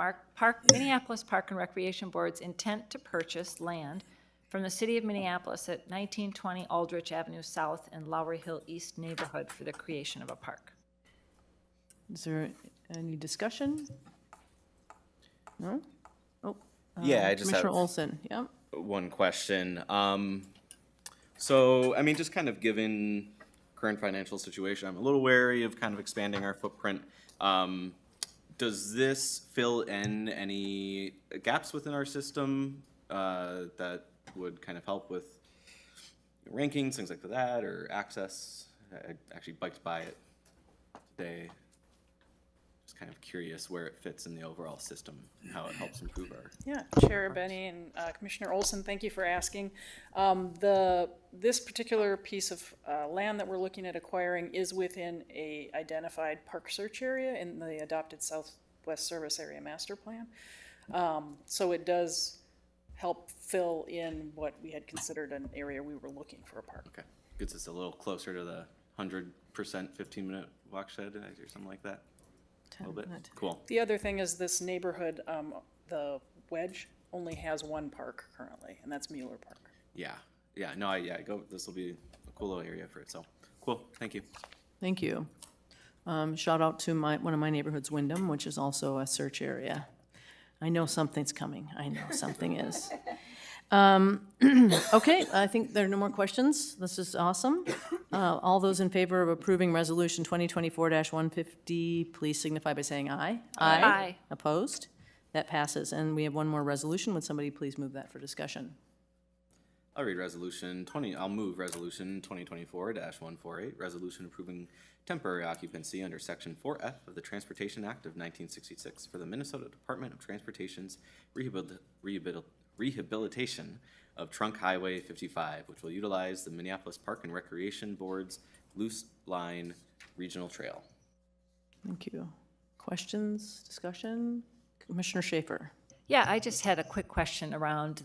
Minneapolis Park and Recreation Board's intent to purchase land from the City of Minneapolis at 1920 Aldrich Avenue South and Lowry Hill East neighborhood for the creation of a park. Is there any discussion? No? Oh. Yeah, I just Commissioner have Olson, yep. one question. So, I mean, just kind of given current financial situation, I'm a little wary of kind of expanding our footprint. Does this fill in any gaps within our system that would kind of help with rankings, things like that, or access? I actually biked by it today. Just kind of curious where it fits in the overall system and how it helps improve our. Yeah, Chair Benny and Commissioner Olson, thank you for asking. This particular piece of land that we're looking at acquiring is within a identified park search area in the adopted Southwest Service Area Master Plan. So it does help fill in what we had considered an area we were looking for a park. Okay, gets us a little closer to the 100% 15-minute walk shed or something like that. A little bit. Cool. The other thing is this neighborhood, the Wedge only has one park currently, and that's Mueller Park. Yeah, no, this will be a cool little area for it, so, cool, thank you. Thank you. Shout out to one of my neighborhoods, Wyndham, which is also a search area. I know something's coming. I know something is. Okay, I think there are no more questions. This is awesome. All those in favor of approving Resolution 2024-150, please signify by saying aye. Aye. Opposed? That passes. And we have one more resolution. Would somebody please move that for discussion? I'll move Resolution 2024-148, resolution approving temporary occupancy under Section 4F of the Transportation Act of 1966 for the Minnesota Department of Transportation's rehabilitation of Trunk Highway 55, which will utilize the Minneapolis Park and Recreation Board's Loose Line Regional Trail. Thank you. Questions, discussion? Commissioner Schaefer. Yeah, I just had a quick question around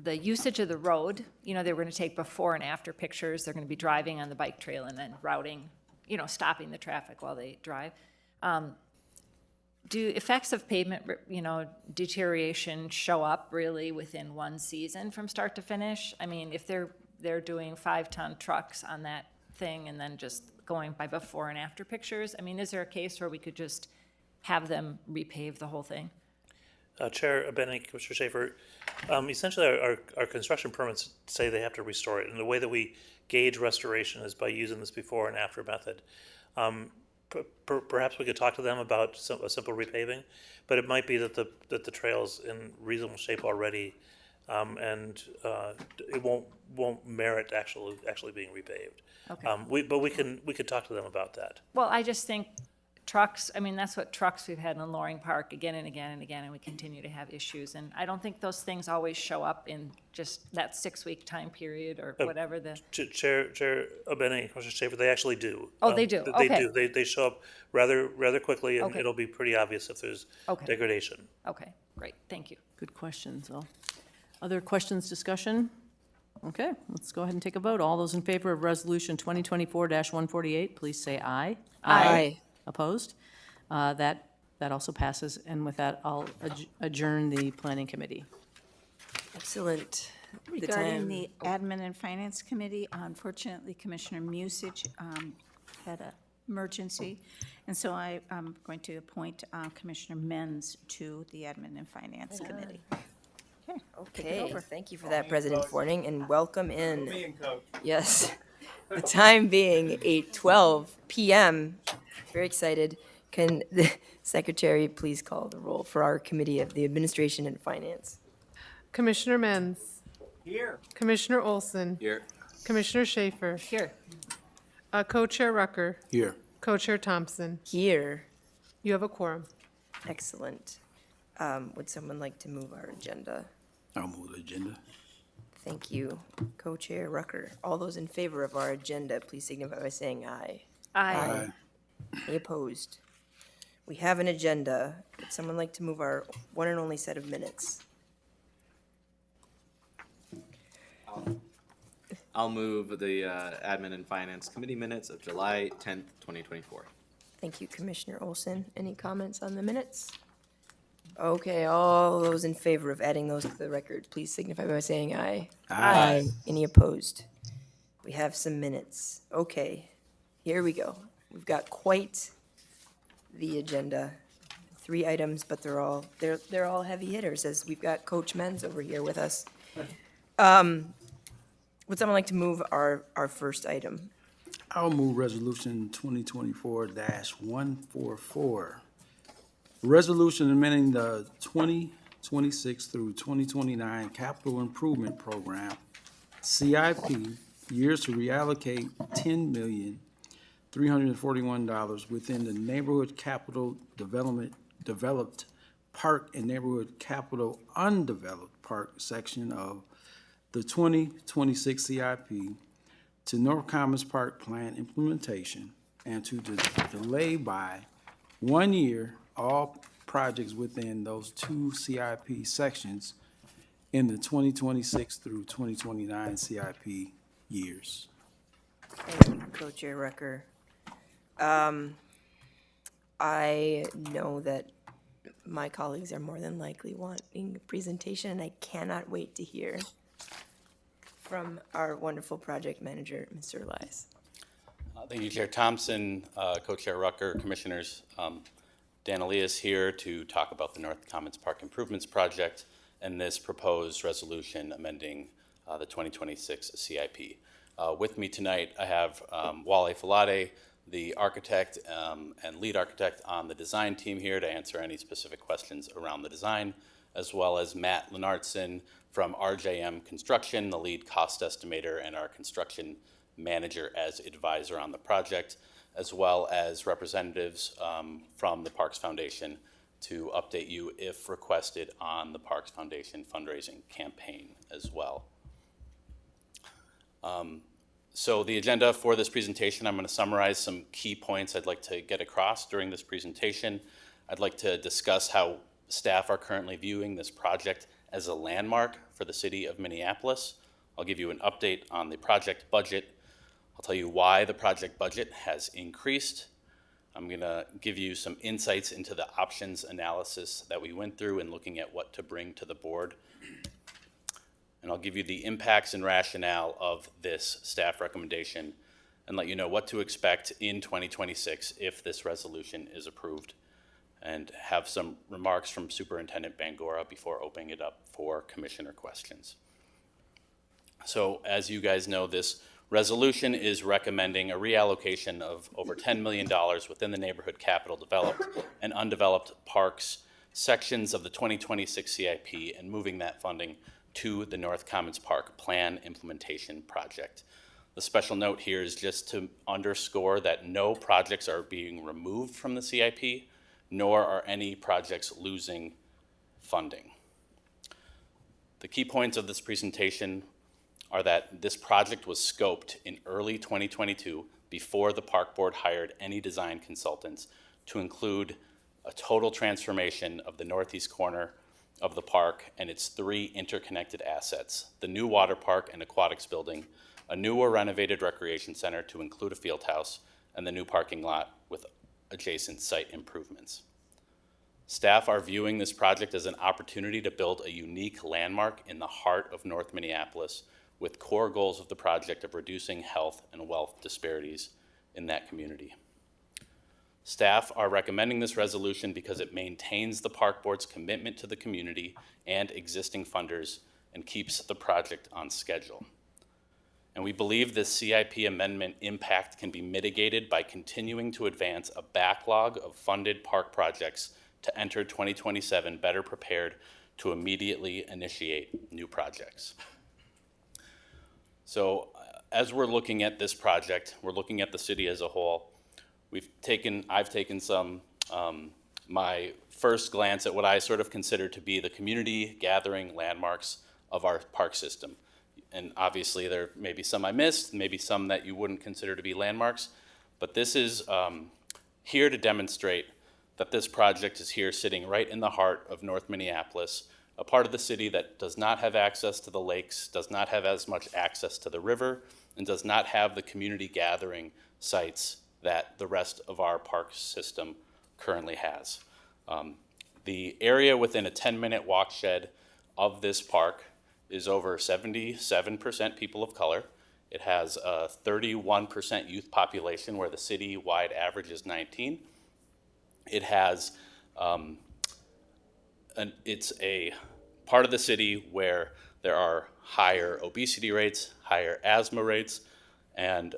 the usage of the road. You know, they were going to take before and after pictures. They're going to be driving on the bike trail and then routing, stopping the traffic while they drive. Do effects of pavement, deterioration show up really within one season from start to finish? I mean, if they're doing 5-ton trucks on that thing and then just going by before and after pictures, I mean, is there a case where we could just have them repave the whole thing? Chair Benny, Commissioner Schaefer, essentially our construction permits say they have to restore it, and the way that we gauge restoration is by using this before and after method. Perhaps we could talk to them about a simple repaving, but it might be that the trail's in reasonable shape already, and it won't merit actually being repaved. Okay. But we could talk to them about that. Well, I just think trucks, I mean, that's what trucks we've had in Loring Park again and again and again, and we continue to have issues. And I don't think those things always show up in just that 6-week time period or whatever the. Chair Benny and Commissioner Schaefer, they actually do. Oh, they do? They Okay. do. They show up rather quickly, and Okay. it'll be pretty obvious if there's degradation. Okay, great, thank you. Good questions, all. Other questions, discussion? Okay, let's go ahead and take a vote. All those in favor of Resolution 2024-148, please say aye. Aye. Opposed? That also passes, and with that, I'll adjourn the Planning Committee. Excellent. Regarding the Admin and Finance Committee, unfortunately, Commissioner Musich had an emergency, and so I am going to appoint Commissioner Menz to the Admin and Finance Committee. Okay, thank you for that, President Forning, and welcome in. Yes, the time being 8:12 p.m. Very excited. Can the Secretary please call the roll for our Committee of the Administration and Finance? Commissioner Menz. Here. Commissioner Olson. Here. Commissioner Schaefer. Here. Co-Chair Rucker. Here. Co-Chair Thompson. Here. You have a quorum. Excellent. Would someone like to move our agenda? I'll move the agenda. Thank you, Co-Chair Rucker. All those in favor of our agenda, please signify by saying aye. Aye. Any opposed? We have an agenda. Would someone like to move our one and only set of minutes? I'll move the Admin and Finance Committee minutes of July 10th, 2024. Thank you, Commissioner Olson. Any comments on the minutes? Okay, all those in favor of adding those to the record, please signify by saying aye. Aye. Any opposed? We have some minutes. Okay, here we go. We've got quite the agenda. 3 items, but they're all heavy hitters, as we've got Coach Menz over here with us. Would someone like to move our first item? I'll move resolution 2024-144. Resolution amending the 2026 through 2029 Capital Improvement Program, CIP, years to reallocate $10,341 within the Neighborhood Capital Developed Park and Neighborhood Capital Undeveloped Park section of the 2026 CIP to North Commons Park Plan implementation, and to delay by 1 year all projects within those two CIP sections in the 2026 through 2029 CIP years. Thank you, Co-Chair Rucker. I know that my colleagues are more than likely wanting a presentation, and I cannot wait to hear from our wonderful project manager, Mr. Elias. Thank you, Chair Thompson, Co-Chair Rucker, Commissioners. Dan Elias here to talk about the North Commons Park Improvements Project and this proposed resolution amending the 2026 CIP. With me tonight, I have Wale Falade, the architect and lead architect on the design team here to answer any specific questions around the design, as well as Matt Lenartson from RJM Construction, the lead cost estimator and our construction manager as advisor on the project, as well as representatives from the Parks Foundation to update you if requested on the Parks Foundation fundraising campaign as well. So the agenda for this presentation, I'm going to summarize some key points I'd like to get across during this presentation. I'd like to discuss how staff are currently viewing this project as a landmark for the city of Minneapolis. I'll give you an update on the project budget. I'll tell you why the project budget has increased. I'm going to give you some insights into the options analysis that we went through in looking at what to bring to the board. And I'll give you the impacts and rationale of this staff recommendation and let you know what to expect in 2026 if this resolution is approved, and have some remarks from Superintendent Bangora before opening it up for commissioner questions. So as you guys know, this resolution is recommending a reallocation of over $10 million within the Neighborhood Capital Developed and Undeveloped Parks sections of the 2026 CIP and moving that funding to the North Commons Park Plan Implementation Project. The special note here is just to underscore that no projects are being removed from the CIP, nor are any projects losing funding. The key points of this presentation are that this project was scoped in early 2022 before the Park Board hired any design consultants to include a total transformation of the northeast corner of the park and its three interconnected assets: the new water park and aquatics building, a new or renovated recreation center to include a field house, and the new parking lot with adjacent site improvements. Staff are viewing this project as an opportunity to build a unique landmark in the heart of North Minneapolis, with core goals of the project of reducing health and wealth disparities in that community. Staff are recommending this resolution because it maintains the Park Board's commitment to the community and existing funders and keeps the project on schedule. And we believe this CIP amendment impact can be mitigated by continuing to advance a backlog of funded park projects to enter 2027 better prepared to immediately initiate new projects. So as we're looking at this project, we're looking at the city as a whole. I've taken some, my first glance at what I sort of consider to be the community gathering landmarks of our park system. And obviously there may be some I missed, maybe some that you wouldn't consider to be landmarks, but this is here to demonstrate that this project is here sitting right in the heart of North Minneapolis, a part of the city that does not have access to the lakes, does not have as much access to the river, and does not have the community gathering sites that the rest of our park system currently has. The area within a 10-minute walk shed of this park is over 77% people of color. It has a 31% youth population where the city-wide average is 19. It has, it's a part of the city where there are higher obesity rates, higher asthma rates, and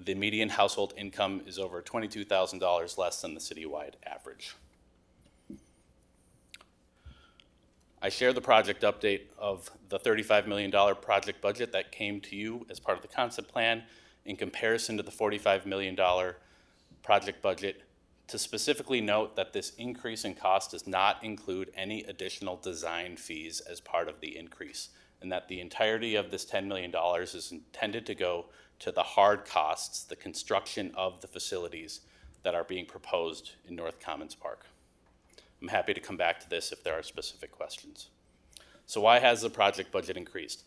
the median household income is over $22,000 less than the citywide average. I share the project update of the $35 million project budget that came to you as part of the concept plan in comparison to the $45 million project budget, to specifically note that this increase in cost does not include any additional design fees as part of the increase, and that the entirety of this $10 million is intended to go to the hard costs, the construction of the facilities that are being proposed in North Commons Park. I'm happy to come back to this if there are specific questions. So why has the project budget increased?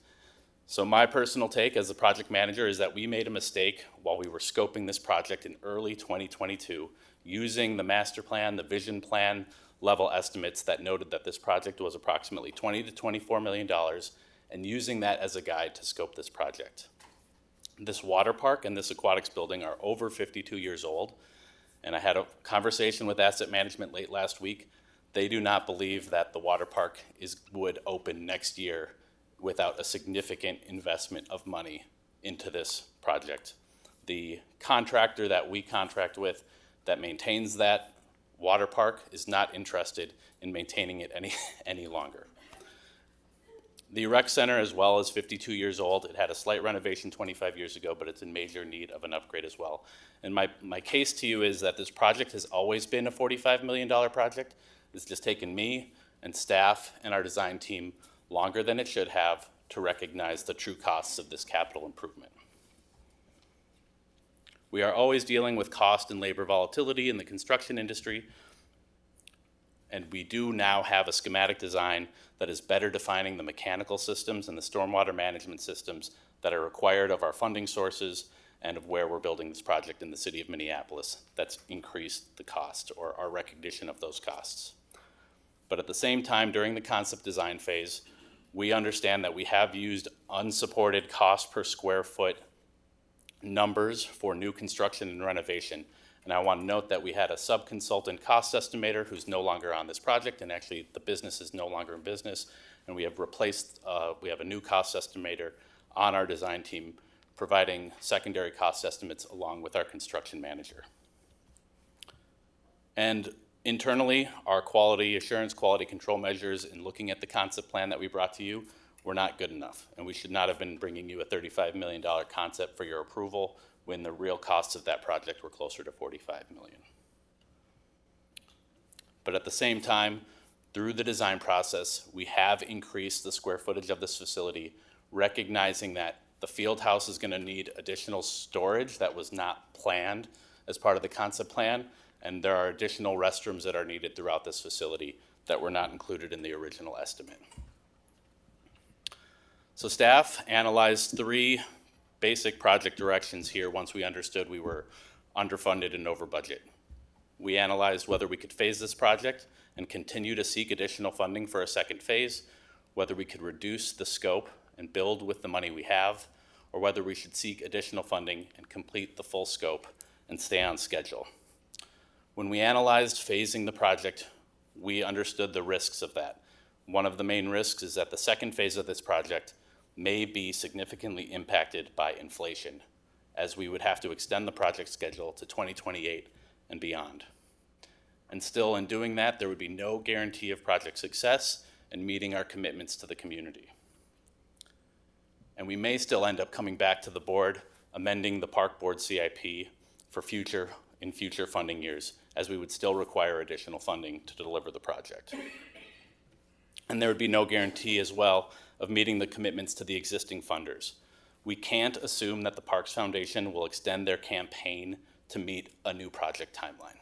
So my personal take as the project manager is that we made a mistake while we were scoping this project in early 2022, using the master plan, the vision plan level estimates that noted that this project was approximately $20 to $24 million, and using that as a guide to scope this project. This water park and this aquatics building are over 52 years old, and I had a conversation with asset management late last week. They do not believe that the water park would open next year without a significant investment of money into this project. The contractor that we contract with that maintains that water park is not interested in maintaining it any longer. The rec center as well is 52 years old. It had a slight renovation 25 years ago, but it's in major need of an upgrade as well. And my case to you is that this project has always been a $45 million project. It's just taken me and staff and our design team longer than it should have to recognize the true costs of this capital improvement. We are always dealing with cost and labor volatility in the construction industry, and we do now have a schematic design that is better defining the mechanical systems and the stormwater management systems that are required of our funding sources and of where we're building this project in the city of Minneapolis. That's increased the cost or our recognition of those costs. But at the same time, during the concept design phase, we understand that we have used unsupported cost per square foot numbers for new construction and renovation. And I want to note that we had a sub-consultant cost estimator who's no longer on this project, and actually the business is no longer in business. And we have we have a new cost estimator on our design team providing secondary cost estimates along with our construction manager. And internally, our quality assurance, quality control measures in looking at the concept plan that we brought to you were not good enough. And we should not have been bringing you a $35 million concept for your approval when the real costs of that project were closer to $45 million. But at the same time, through the design process, we have increased the square footage of this facility, recognizing that the field house is going to need additional storage that was not planned as part of the concept plan, and there are additional restrooms that are needed throughout this facility that were not included in the original estimate. So staff analyzed 3 basic project directions here once we understood we were underfunded and over budget. We analyzed whether we could phase this project and continue to seek additional funding for a second phase, whether we could reduce the scope and build with the money we have, or whether we should seek additional funding and complete the full scope and stay on schedule. When we analyzed phasing the project, we understood the risks of that. One of the main risks is that the second phase of this project may be significantly impacted by inflation, as we would have to extend the project schedule to 2028 and beyond. And still, in doing that, there would be no guarantee of project success and meeting our commitments to the community. And we may still end up coming back to the board, amending the park board CIP for future funding years, as we would still require additional funding to deliver the project. And there would be no guarantee as well of meeting the commitments to the existing funders. We can't assume that the Parks Foundation will extend their campaign to meet a new project timeline.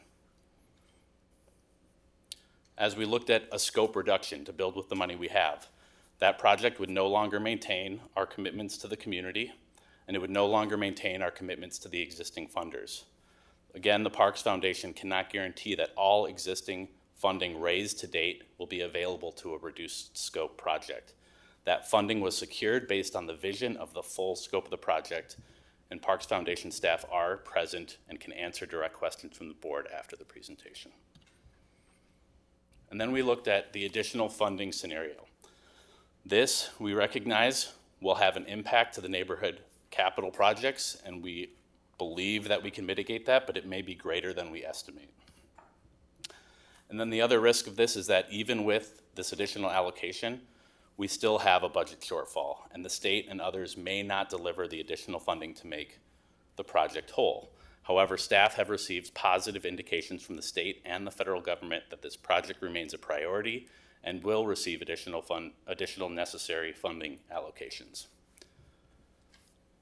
As we looked at a scope reduction to build with the money we have, that project would no longer maintain our commitments to the community, and it would no longer maintain our commitments to the existing funders. Again, the Parks Foundation cannot guarantee that all existing funding raised to date will be available to a reduced scope project. That funding was secured based on the vision of the full scope of the project, and Parks Foundation staff are present and can answer direct questions from the board after the presentation. And then we looked at the additional funding scenario. This, we recognize, will have an impact to the neighborhood capital projects, and we believe that we can mitigate that, but it may be greater than we estimate. And then the other risk of this is that even with this additional allocation, we still have a budget shortfall, and the state and others may not deliver the additional funding to make the project whole. However, staff have received positive indications from the state and the federal government that this project remains a priority and will receive additional necessary funding allocations.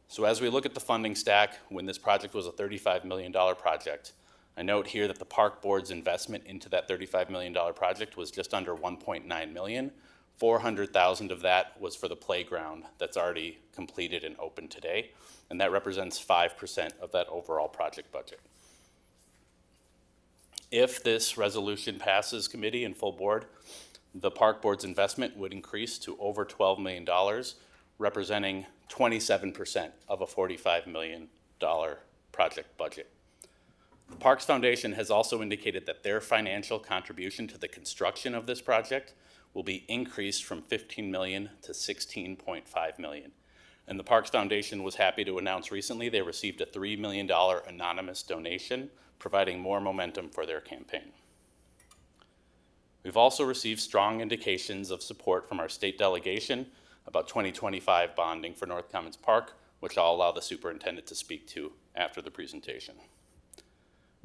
So as we look at the funding stack, when this project was a $35 million project, I note here that the Park Board's investment into that $35 million project was just under $1.9 million. $400,000 of that was for the playground that's already completed and open today, and that represents 5% of that overall project budget. If this resolution passes committee and full board, the Park Board's investment would increase to over $12 million, representing 27% of a $45 million project budget. The Parks Foundation has also indicated that their financial contribution to the construction of this project will be increased from $15 million to $16.5 million. And the Parks Foundation was happy to announce recently they received a $3 million anonymous donation, providing more momentum for their campaign. We've also received strong indications of support from our state delegation about 2025 bonding for North Commons Park, which I'll allow the superintendent to speak to after the presentation.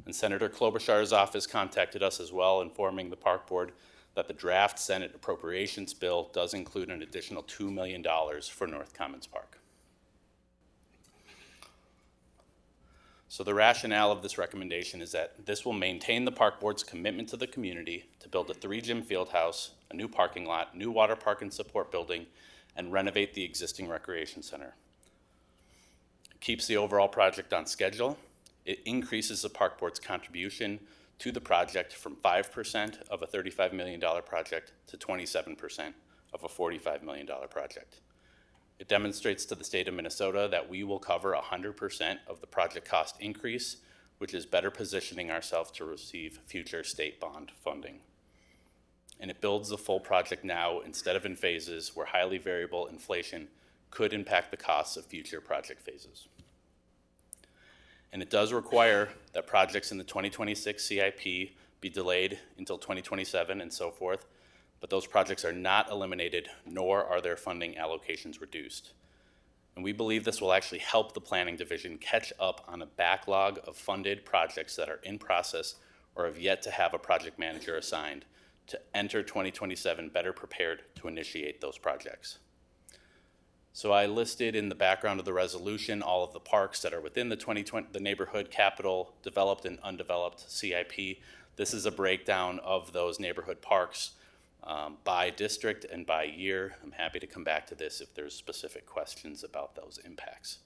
And Senator Klobuchar's office contacted us as well, informing the Park Board that the draft Senate appropriations bill does include an additional $2 million for North Commons Park. So the rationale of this recommendation is that this will maintain the Park Board's commitment to the community to build a 3-gym field house, a new parking lot, new water park and support building, and renovate the existing recreation center. It keeps the overall project on schedule. It increases the Park Board's contribution to the project from 5% of a $35 million project to 27% of a $45 million project. It demonstrates to the state of Minnesota that we will cover 100% of the project cost increase, which is better positioning ourselves to receive future state bond funding. And it builds the full project now instead of in phases where highly variable inflation could impact the costs of future project phases. And it does require that projects in the 2026 CIP be delayed until 2027 and so forth, but those projects are not eliminated, nor are their funding allocations reduced. And we believe this will actually help the planning division catch up on a backlog of funded projects that are in process or have yet to have a project manager assigned to enter 2027 better prepared to initiate those projects. So I listed in the background of the resolution all of the parks that are within the neighborhood capital developed and undeveloped CIP. This is a breakdown of those neighborhood parks by district and by year. I'm happy to come back to this if there's specific questions about those impacts.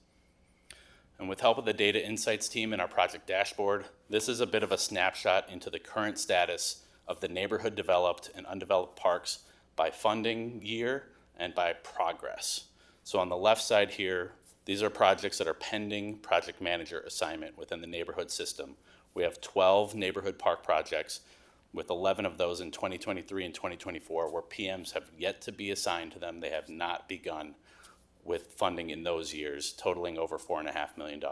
And with help of the data insights team and our project dashboard, this is a bit of a snapshot into the current status of the neighborhood developed and undeveloped parks by funding year and by progress. So on the left side here, these are projects that are pending project manager assignment within the neighborhood system. We have 12 neighborhood park projects, with 11 of those in 2023 and 2024, where PMs have yet to be assigned to them. They have not begun with funding in those years, totaling over $4.5 million.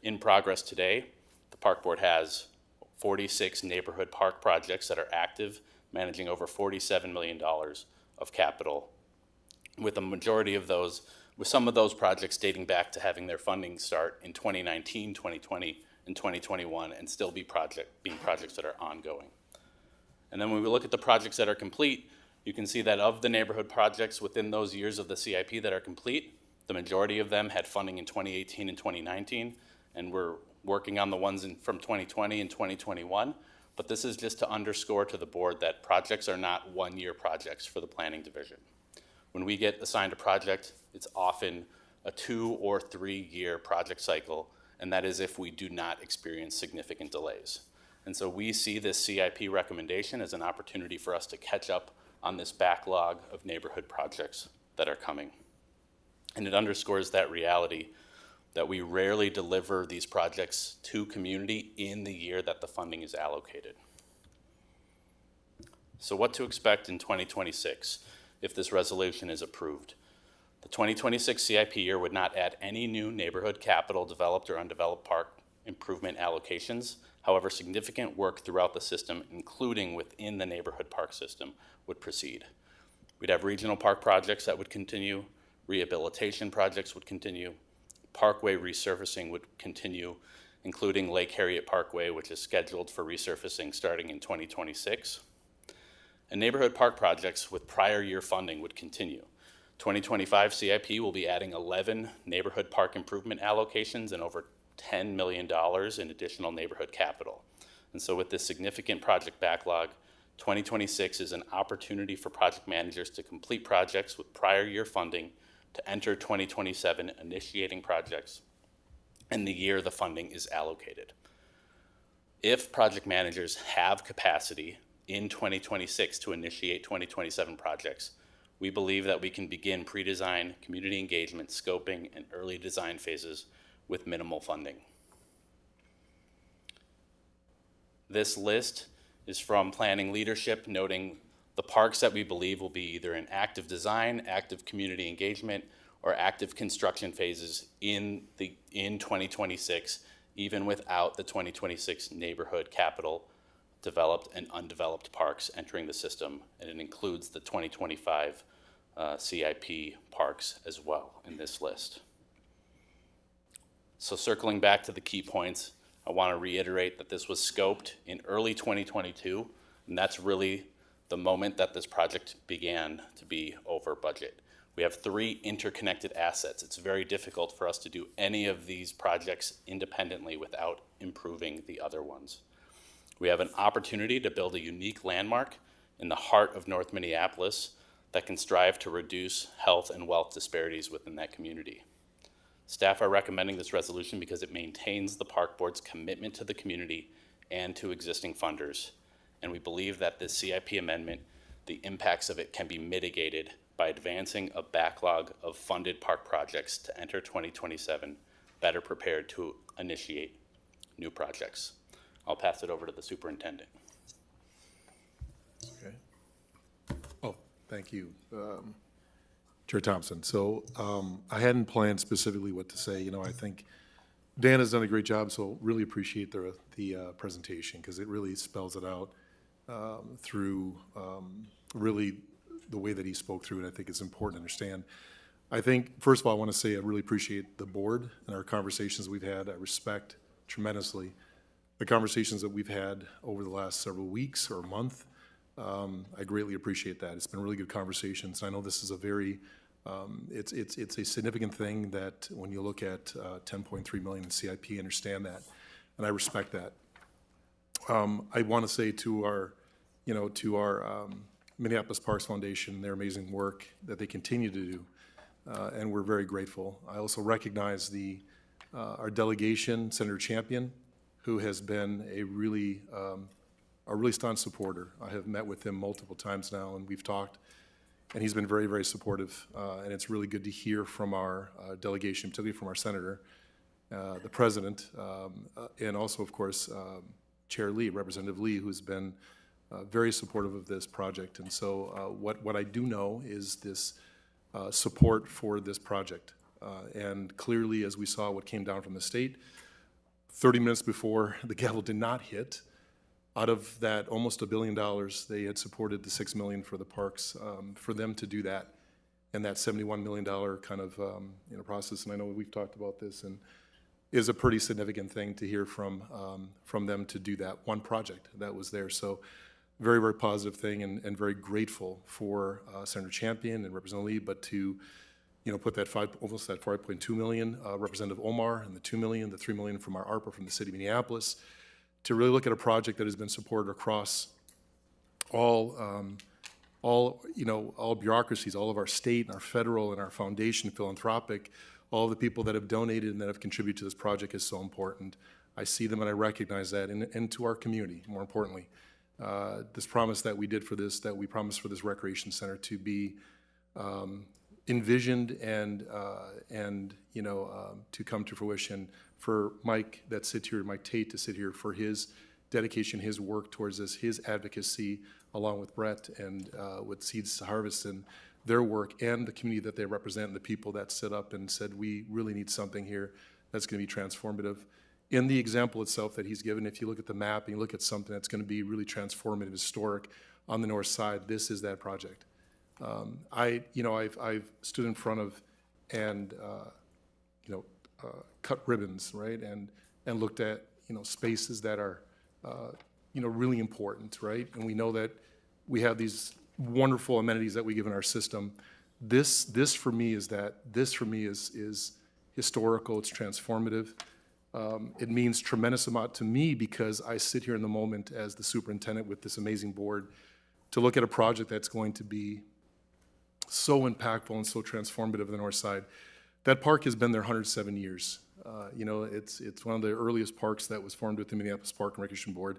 In progress today, the Park Board has 46 neighborhood park projects that are active, managing over $47 million of capital, with a majority of those, with some of those projects dating back to having their funding start in 2019, 2020, and 2021, and still being projects that are ongoing. And then when we look at the projects that are complete, you can see that of the neighborhood projects within those years of the CIP that are complete, the majority of them had funding in 2018 and 2019, and we're working on the ones from 2020 and 2021. But this is just to underscore to the board that projects are not one-year projects for the planning division. When we get assigned a project, it's often a 2 or 3 year project cycle, and that is if we do not experience significant delays. And so we see this CIP recommendation as an opportunity for us to catch up on this backlog of neighborhood projects that are coming. And it underscores that reality that we rarely deliver these projects to community in the year that the funding is allocated. So what to expect in 2026? if this resolution is approved. The 2026 CIP year would not add any new neighborhood capital developed or undeveloped park improvement allocations. However, significant work throughout the system, including within the neighborhood park system, would proceed. We'd have regional park projects that would continue, rehabilitation projects would continue, parkway resurfacing would continue, including Lake Harriet Parkway, which is scheduled for resurfacing starting in 2026. And neighborhood park projects with prior year funding would continue. 2025 CIP will be adding 11 neighborhood park improvement allocations and over $10 million in additional neighborhood capital. And so with this significant project backlog, 2026 is an opportunity for project managers to complete projects with prior year funding to enter 2027 initiating projects and the year the funding is allocated. If project managers have capacity in 2026 to initiate 2027 projects, we believe that we can begin pre-design, community engagement, scoping, and early design phases with minimal funding. This list is from planning leadership, noting the parks that we believe will be either in active design, active community engagement, or active construction phases in 2026, even without the 2026 neighborhood capital developed and undeveloped parks entering the system, and it includes the 2025 CIP parks as well in this list. So circling back to the key points, I want to reiterate that this was scoped in early 2022, and that's really the moment that this project began to be over budget. We have 3 interconnected assets. It's very difficult for us to do any of these projects independently without improving the other ones. We have an opportunity to build a unique landmark in the heart of North Minneapolis that can strive to reduce health and wealth disparities within that community. Staff are recommending this resolution because it maintains the Park Board's commitment to the community and to existing funders. And we believe that this CIP amendment, the impacts of it can be mitigated by advancing a backlog of funded park projects to enter 2027 better prepared to initiate new projects. I'll pass it over to the superintendent. Okay. Oh, thank you, Chair Thompson. So I hadn't planned specifically what to say. You know, I think Dan has done a great job, so really appreciate the presentation because it really spells it out through really the way that he spoke through it. I think it's important to understand. I think, first of all, I want to say I really appreciate the board and our conversations we've had. I respect tremendously the conversations that we've had over the last several weeks or month. I greatly appreciate that. It's been really good conversations. I know this is a very, it's a significant thing that when you look at 10.3 million in CIP, understand that, and I respect that. I want to say to our, Minneapolis Parks Foundation, their amazing work that they continue to do, and we're very grateful. I also recognize our delegation, Senator Champion, who has been a really staunch supporter. I have met with him multiple times now, and we've talked, and he's been very, very supportive. And it's really good to hear from our delegation, particularly from our senator, the president, and also, of course, Chair Lee, Representative Lee, who's been very supportive of this project. And so what I do know is this support for this project. And clearly, as we saw what came down from the state, 30 minutes before the gavel did not hit, out of that almost $1 billion, they had supported the $6 million for the parks. For them to do that, and that $71 million kind of process, and I know we've talked about this, and is a pretty significant thing to hear from them to do that one project that was there. So very, very positive thing, and very grateful for Senator Champion and Representative Lee, but to put that almost that 5.2 million, Representative Omar, and the 2 million, the 3 million from our ARPA from the city of Minneapolis, to really look at a project that has been supported across all bureaucracies, all of our state and our federal and our foundation, philanthropic, all the people that have donated and that have contributed to this project is so important. I see them and I recognize that, and to our community, more importantly. This promise that we did for this, that we promised for this recreation center to be envisioned and to come to fruition, for Mike that sits here, Mike Tate to sit here, for his dedication, his work towards this, his advocacy, along with Brett and with Seeds to Harvest, and their work and the community that they represent and the people that stood up and said, we really need something here that's going to be transformative. In the example itself that he's given, if you look at the map and you look at something that's going to be really transformative, historic on the north side, this is that project. I've stood in front of and cut ribbons, right, and looked at spaces that are really important, right, and we know that we have these wonderful amenities that we give in our system. This for me is historical. It's transformative. It means tremendous amount to me because I sit here in the moment as the superintendent with this amazing board to look at a project that's going to be so impactful and so transformative on the north side. That park has been there 107 years. It's one of the earliest parks that was formed with the Minneapolis Park and Recreation Board.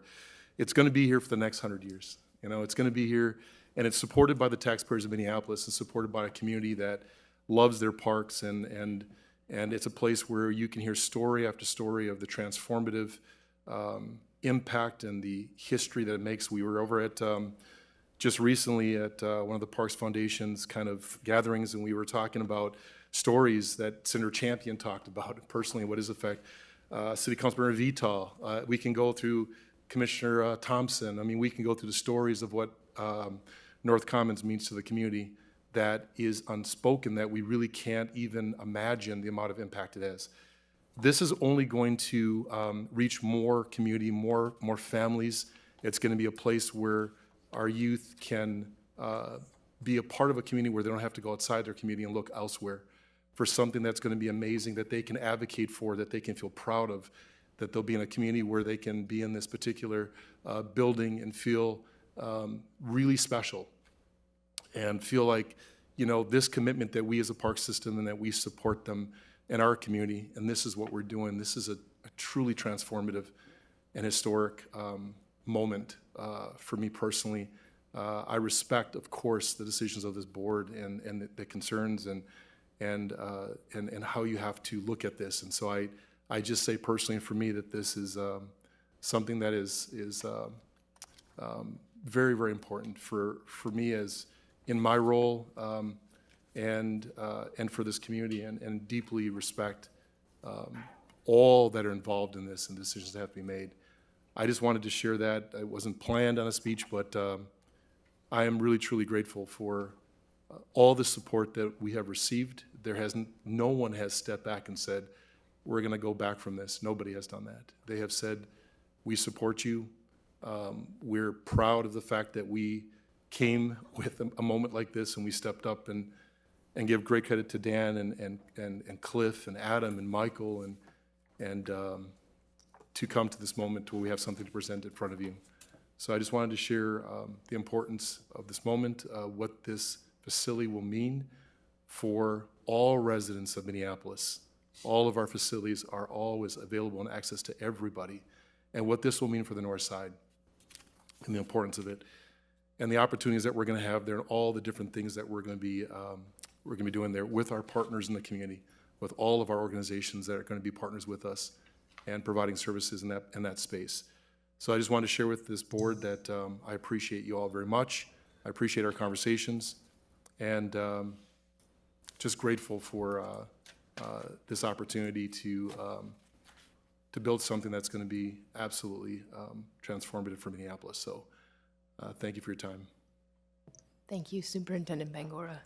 It's going to be here for the next 100 years. It's going to be here, and it's supported by the taxpayers of Minneapolis and supported by a community that loves their parks, and it's a place where you can hear story after story of the transformative impact and the history that it makes. We were over at just recently at one of the Parks Foundation's kind of gatherings, and we were talking about stories that Senator Champion talked about personally, what his effect. City Councilmember Vital, we can go through Commissioner Thompson. I mean, we can go through the stories of what North Commons means to the community that is unspoken, that we really can't even imagine the amount of impact it has. This is only going to reach more community, more families. It's going to be a place where our youth can be a part of a community where they don't have to go outside their community and look elsewhere for something that's going to be amazing, that they can advocate for, that they can feel proud of, that they'll be in a community where they can be in this particular building and feel really special and feel like, this commitment that we as a park system and that we support them in our community, and this is what we're doing. This is a truly transformative and historic moment for me personally. I respect, of course, the decisions of this board and the concerns and how you have to look at this. And so I just say personally for me that this is something that is very, very important for me as in my role and for this community, and deeply respect all that are involved in this and decisions that have to be made. I just wanted to share that. It wasn't planned on a speech, but I am really, truly grateful for all the support that we have received. No one has stepped back and said, we're going to go back from this. Nobody has done that. They have said, we support you. We're proud of the fact that we came with a moment like this and we stepped up and give great credit to Dan and Cliff and Adam and Michael and to come to this moment where we have something to present in front of you. So I just wanted to share the importance of this moment, what this facility will mean for all residents of Minneapolis. All of our facilities are always available and access to everybody, and what this will mean for the north side and the importance of it, and the opportunities that we're going to have there, and all the different things that we're going to be doing there with our partners in the community, with all of our organizations that are going to be partners with us and providing services in that space. So I just wanted to share with this board that I appreciate you all very much. I appreciate our conversations, and just grateful for this opportunity to build something that's going to be absolutely transformative for Minneapolis. So thank you for your time. Thank you, Superintendent Bangora.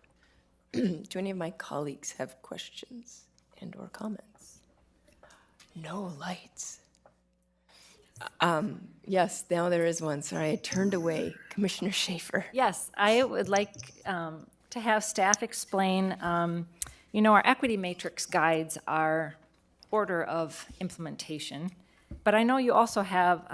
Do any of my colleagues have questions and/or comments? No lights. Yes, now there is one. Sorry, I turned away. Commissioner Schaefer. Yes, I would like to have staff explain, our equity matrix guides are order of implementation, but I know you also have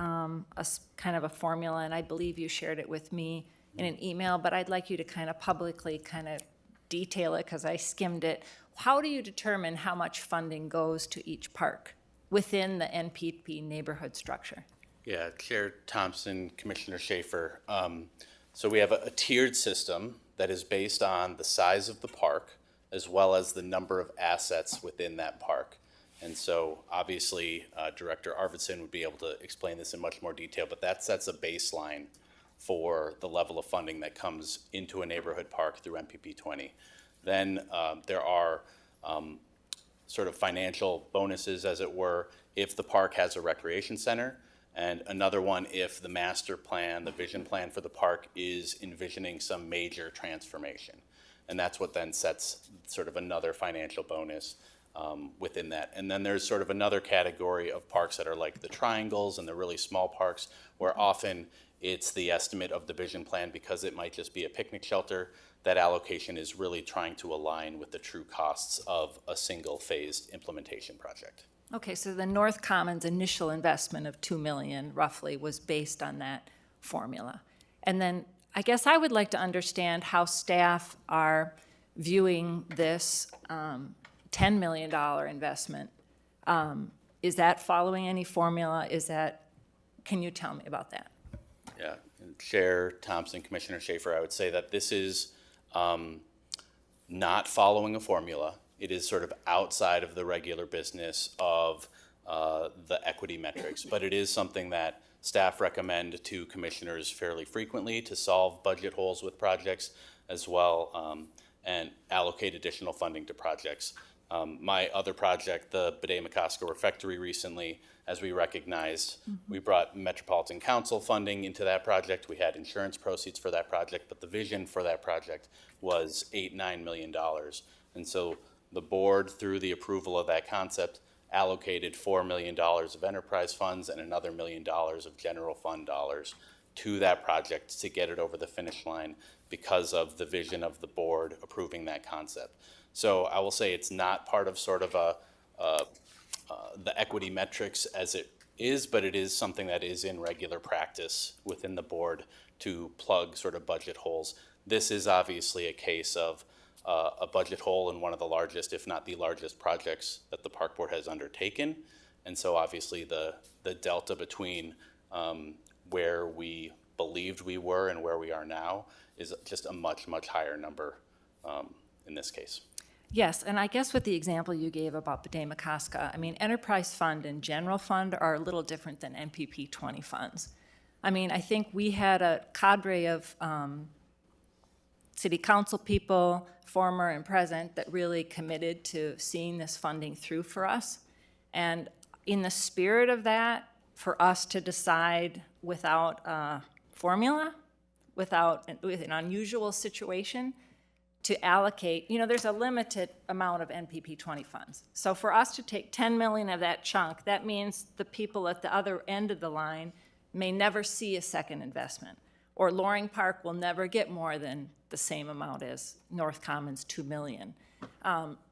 kind of a formula, and I believe you shared it with me in an email, but I'd like you to kind of publicly kind of detail it because I skimmed it. How do you determine how much funding goes to each park within the NPP neighborhood structure? Yeah, Chair Thompson, Commissioner Schaefer. So we have a tiered system that is based on the size of the park as well as the number of assets within that park. And so obviously Director Arvidsson would be able to explain this in much more detail, but that sets a baseline for the level of funding that comes into a neighborhood park through MPP 20. Then there are sort of financial bonuses, as it were, if the park has a recreation center, and another one if the master plan, the vision plan for the park is envisioning some major transformation. And that's what then sets sort of another financial bonus within that. And then there's sort of another category of parks that are like the triangles and the really small parks, where often it's the estimate of the vision plan because it might just be a picnic shelter. That allocation is really trying to align with the true costs of a single phased implementation project. Okay, so the North Commons initial investment of $2 million roughly was based on that formula. And then I guess I would like to understand how staff are viewing this $10 million investment. Is that following any formula? Can you tell me about that? Yeah, Chair Thompson, Commissioner Schaefer, I would say that this is not following a formula. It is sort of outside of the regular business of the equity metrics, but it is something that staff recommend to commissioners fairly frequently to solve budget holes with projects as well, and allocate additional funding to projects. My other project, the Bidet-McCosco Refectory recently, as we recognized, we brought Metropolitan Council funding into that project. We had insurance proceeds for that project, but the vision for that project was $8-9 million. And so the board, through the approval of that concept, allocated $4 million of enterprise funds and another $1 million of general fund dollars to that project to get it over the finish line because of the vision of the board approving that concept. So I will say it's not part of sort of the equity metrics as it is, but it is something that is in regular practice within the board to plug sort of budget holes. This is obviously a case of a budget hole in one of the largest, if not the largest, projects that the park board has undertaken. And so obviously the delta between where we believed we were and where we are now is just a much, much higher number in this case. Yes, and I guess with the example you gave about Bidet-McCosco, I mean, enterprise fund and general fund are a little different than MPP 20 funds. I mean, I think we had a cadre of city council people, former and present, that really committed to seeing this funding through for us. And in the spirit of that, for us to decide without a formula, with an unusual situation, to allocate, there's a limited amount of NPP 20 funds. So for us to take 10 million of that chunk, that means the people at the other end of the line may never see a second investment. Or Loring Park will never get more than the same amount as North Commons 2 million.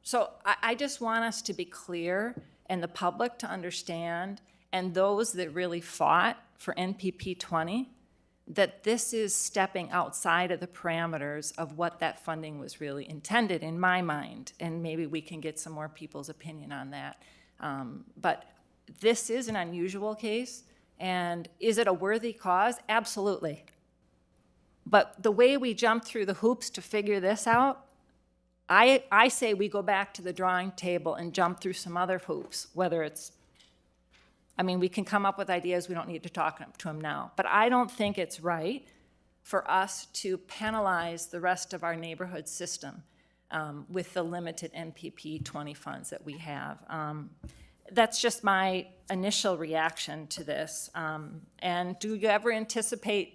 So I just want us to be clear and the public to understand, and those that really fought for NPP 20, that this is stepping outside of the parameters of what that funding was really intended in my mind, and maybe we can get some more people's opinion on that. But this is an unusual case, and is it a worthy cause? Absolutely. But the way we jumped through the hoops to figure this out, I say we go back to the drawing table and jump through some other hoops, whether it's, we can come up with ideas, we don't need to talk to them now. But I don't think it's right for us to penalize the rest of our neighborhood system with the limited NPP 20 funds that we have. That's just my initial reaction to this. And do you ever anticipate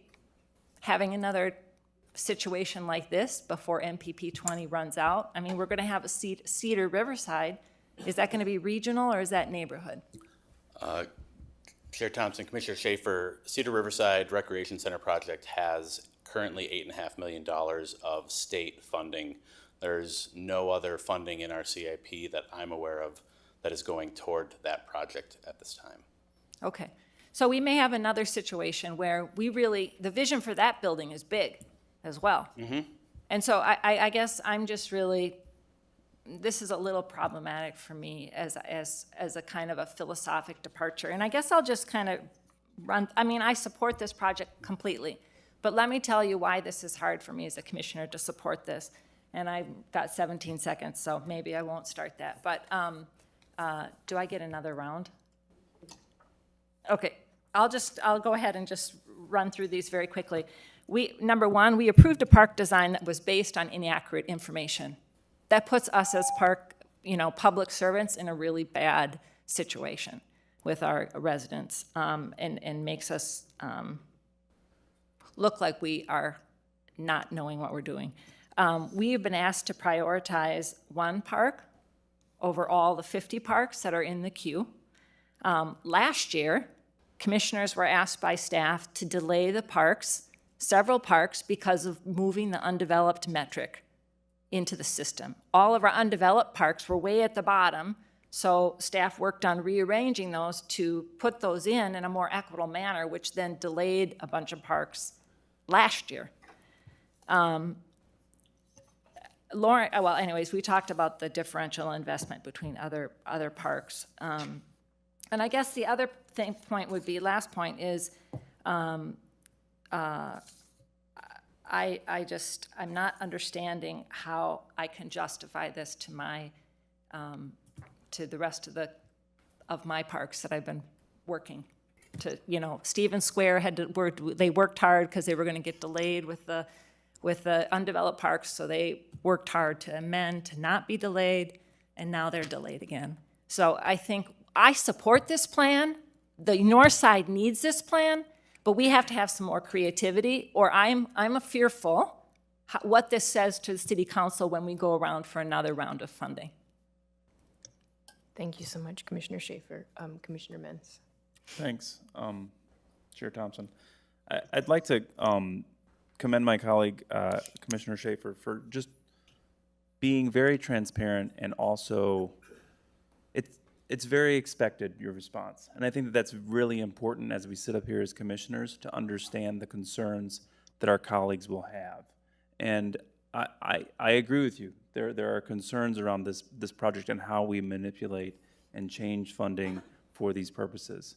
having another situation like this before NPP 20 runs out? We're gonna have a Cedar Riverside. Is that gonna be regional or is that neighborhood? Chair Thompson, Commissioner Schaefer, Cedar Riverside Recreation Center project has currently $8.5 million of state funding. There's no other funding in our CIP that I'm aware of that is going toward that project at this time. Okay, so we may have another situation where the vision for that building is big as well. Mm-hmm. And so I guess I'm just really, this is a little problematic for me as a kind of a philosophic departure. And I guess I'll just kind of I support this project completely, but let me tell you why this is hard for me as a commissioner to support this. And I've got 17 seconds, so maybe I won't start that. But do I get another round? Okay, I'll go ahead and just run through these very quickly. Number one, we approved a park design that was based on inaccurate information. That puts us as park, public servants in a really bad situation with our residents, and makes us look like we are not knowing what we're doing. We have been asked to prioritize one park over all the 50 parks that are in the queue. Last year, commissioners were asked by staff to delay the parks, several parks, because of moving the undeveloped metric into the system. All of our undeveloped parks were way at the bottom, so staff worked on rearranging those to put those in a more equitable manner, which then delayed a bunch of parks last year. Lauren, well, anyways, we talked about the differential investment between other parks. And I guess the other last point is, I'm not understanding how I can justify this to the rest of my parks that I've been working to. Stevens Square they worked hard because they were going to get delayed with the undeveloped parks, so they worked hard to amend to not be delayed, and now they're delayed again. So I think I support this plan. The north side needs this plan, but we have to have some more creativity, or I'm fearful what this says to the city council when we go around for another round of funding. Thank you so much, Commissioner Schaefer. Commissioner Menz. Thanks, Chair Thompson. I'd like to commend my colleague, Commissioner Schaefer, for just being very transparent, and also it's very expected, your response. And I think that that's really important as we sit up here as commissioners to understand the concerns that our colleagues will have. And I agree with you. There are concerns around this project and how we manipulate and change funding for these purposes.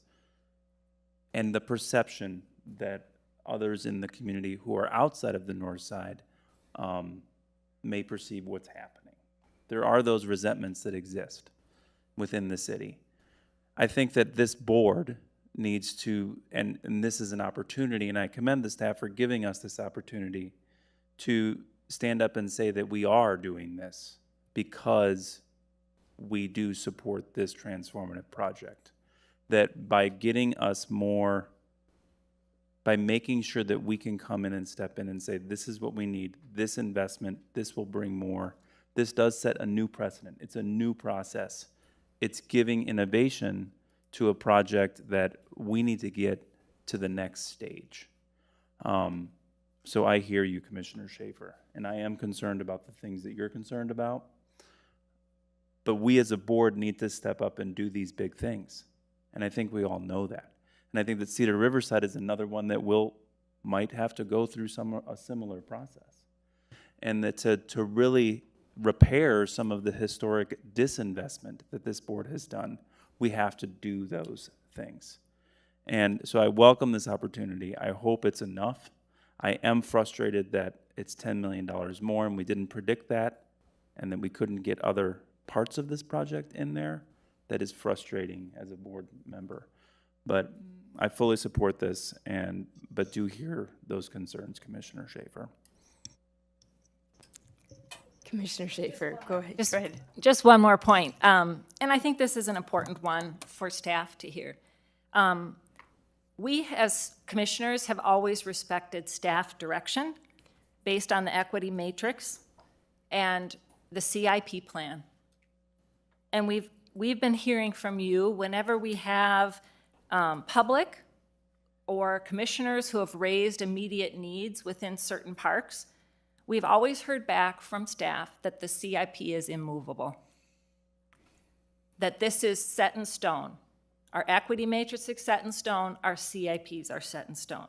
And the perception that others in the community who are outside of the north side may perceive what's happening. There are those resentments that exist within the city. I think that this board needs to, and this is an opportunity, and I commend the staff for giving us this opportunity to stand up and say that we are doing this because we do support this transformative project. That by getting us more, by making sure that we can come in and step in and say, this is what we need, this investment, this will bring more. This does set a new precedent. It's a new process. It's giving innovation to a project that we need to get to the next stage. So I hear you, Commissioner Schaefer, and I am concerned about the things that you're concerned about. But we as a board need to step up and do these big things. And I think we all know that. And I think that Cedar Riverside is another one that might have to go through a similar process. And that to really repair some of the historic disinvestment that this board has done, we have to do those things. And so I welcome this opportunity. I hope it's enough. I am frustrated that it's $10 million more and we didn't predict that, and that we couldn't get other parts of this project in there. That is frustrating as a board member. But I fully support this, but do hear those concerns, Commissioner Schaefer. Commissioner Schaefer, go ahead. Go ahead. Just one more point, and I think this is an important one for staff to hear. We as commissioners have always respected staff direction based on the equity matrix and the CIP plan. And we've been hearing from you whenever we have public or commissioners who have raised immediate needs within certain parks. We've always heard back from staff that the CIP is immovable, that this is set in stone. Our equity matrix is set in stone, our CIPs are set in stone.